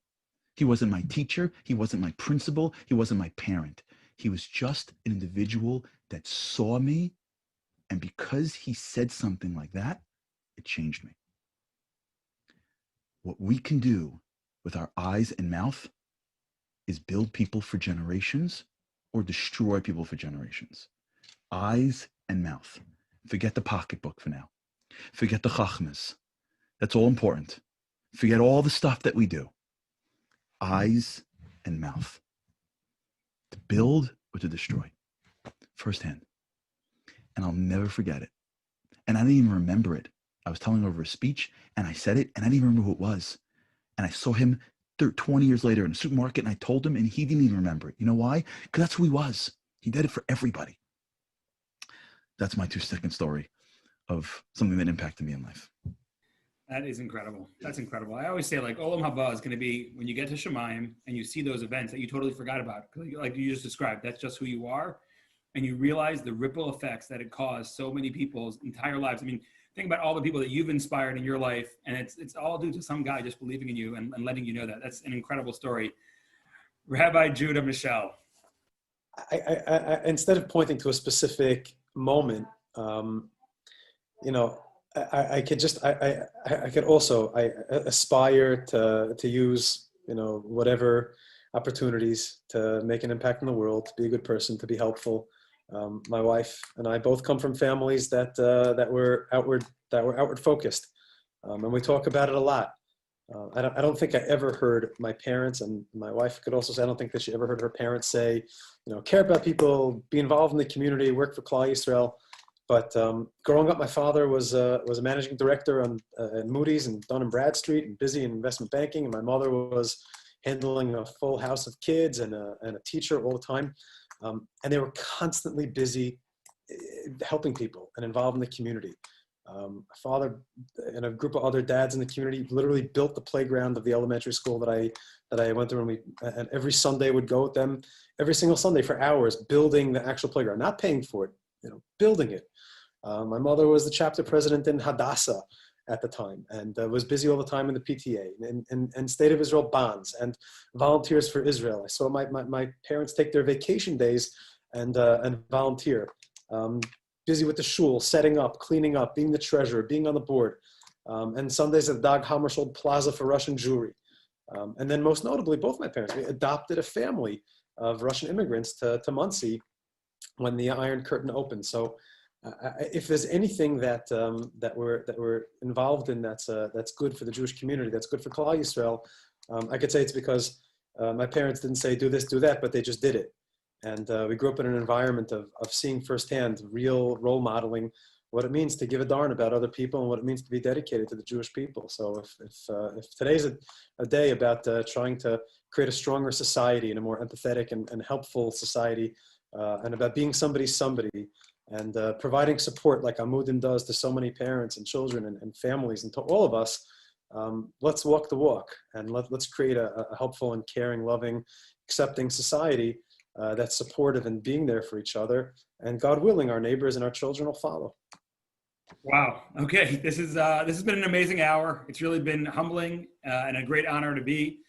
He wasn't my teacher. He wasn't my principal. He wasn't my parent. He was just an individual that saw me. And because he said something like that, it changed me. What we can do with our eyes and mouth is build people for generations or destroy people for generations. Eyes and mouth. Forget the pocketbook for now. Forget the chachmas. That's all important. Forget all the stuff that we do. Eyes and mouth. To build or to destroy. Firsthand. And I'll never forget it. And I didn't even remember it. I was telling over a speech and I said it and I didn't even remember who it was. And I saw him 20 years later in a supermarket and I told him and he didn't even remember it. You know why? Because that's who he was. He did it for everybody. That's my 2-second story of something that impacted me in life. That is incredible. That's incredible. I always say, like, Olam Haba is going to be when you get to Shemayim and you see those events that you totally forgot about, like you just described. That's just who you are, and you realize the ripple effects that it caused so many people's entire lives. I mean, think about all the people that you've inspired in your life, and it's all due to some guy just believing in you and letting you know that. That's an incredible story. Rabbi Judah Michel. I instead of pointing to a specific moment, I could also aspire to use, whatever opportunities to make an impact in the world, to be a good person, to be helpful. My wife and I both come from families that were outward focused, and we talk about it a lot. I don't think I ever heard my parents, and my wife could also say, I don't think that she ever heard her parents say, care about people, be involved in the community, work for Klal Yisrael. But growing up, my father was a managing director at Moody's and Dun & Bradstreet and busy in investment banking. And my mother was handling a full house of kids and a teacher all the time. And they were constantly busy helping people and involved in the community. My father and a group of other dads in the community literally built the playground of the elementary school that I went through, and every Sunday would go with them every single Sunday for hours building the actual playground, not paying for it, building it. My mother was the chapter president in Hadassah at the time, and was busy all the time in the PTA and State of Israel bonds and Volunteers for Israel. I saw my parents take their vacation days and volunteer. Busy with the shul, setting up, cleaning up, being the treasurer, being on the board, and Sundays at the Dag Hammarskjöld Plaza for Russian Jewry. And then most notably, both my parents, we adopted a family of Russian immigrants to Muncie when the Iron Curtain opened. So if there's anything that we're involved in that's good for the Jewish community, that's good for Klal Yisrael, I could say it's because my parents didn't say do this, do that, but they just did it. And we grew up in an environment of seeing firsthand, real role modeling, what it means to give a darn about other people and what it means to be dedicated to the Jewish people. So if today's a day about trying to create a stronger society and a more empathetic and helpful society, and about being somebody's somebody, and providing support like Amudim does to so many parents and children and families and to all of us, let's walk the walk and let's create a helpful and caring, loving, accepting society that's supportive and being there for each other. And God willing, our neighbors and our children will follow. Wow. Okay. This has been an amazing hour. It's really been humbling and a great honor to be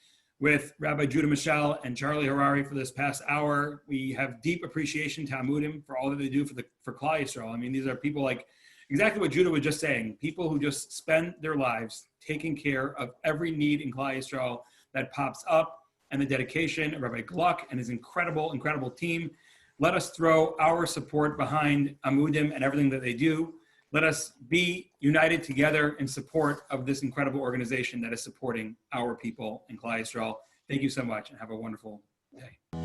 with Rabbi Judah Michel and Charlie Harari for this past hour. We have deep appreciation to Amudim for all that they do for Klal Yisrael. I mean, these are people like exactly what Judah was just saying, people who just spend their lives taking care of every need in Klal Yisrael that pops up, and the dedication of Rabbi Gluck and his incredible, incredible team. Let us throw our support behind Amudim and everything that they do. Let us be united together in support of this incredible organization that is supporting our people in Klal Yisrael. Thank you so much and have a wonderful day.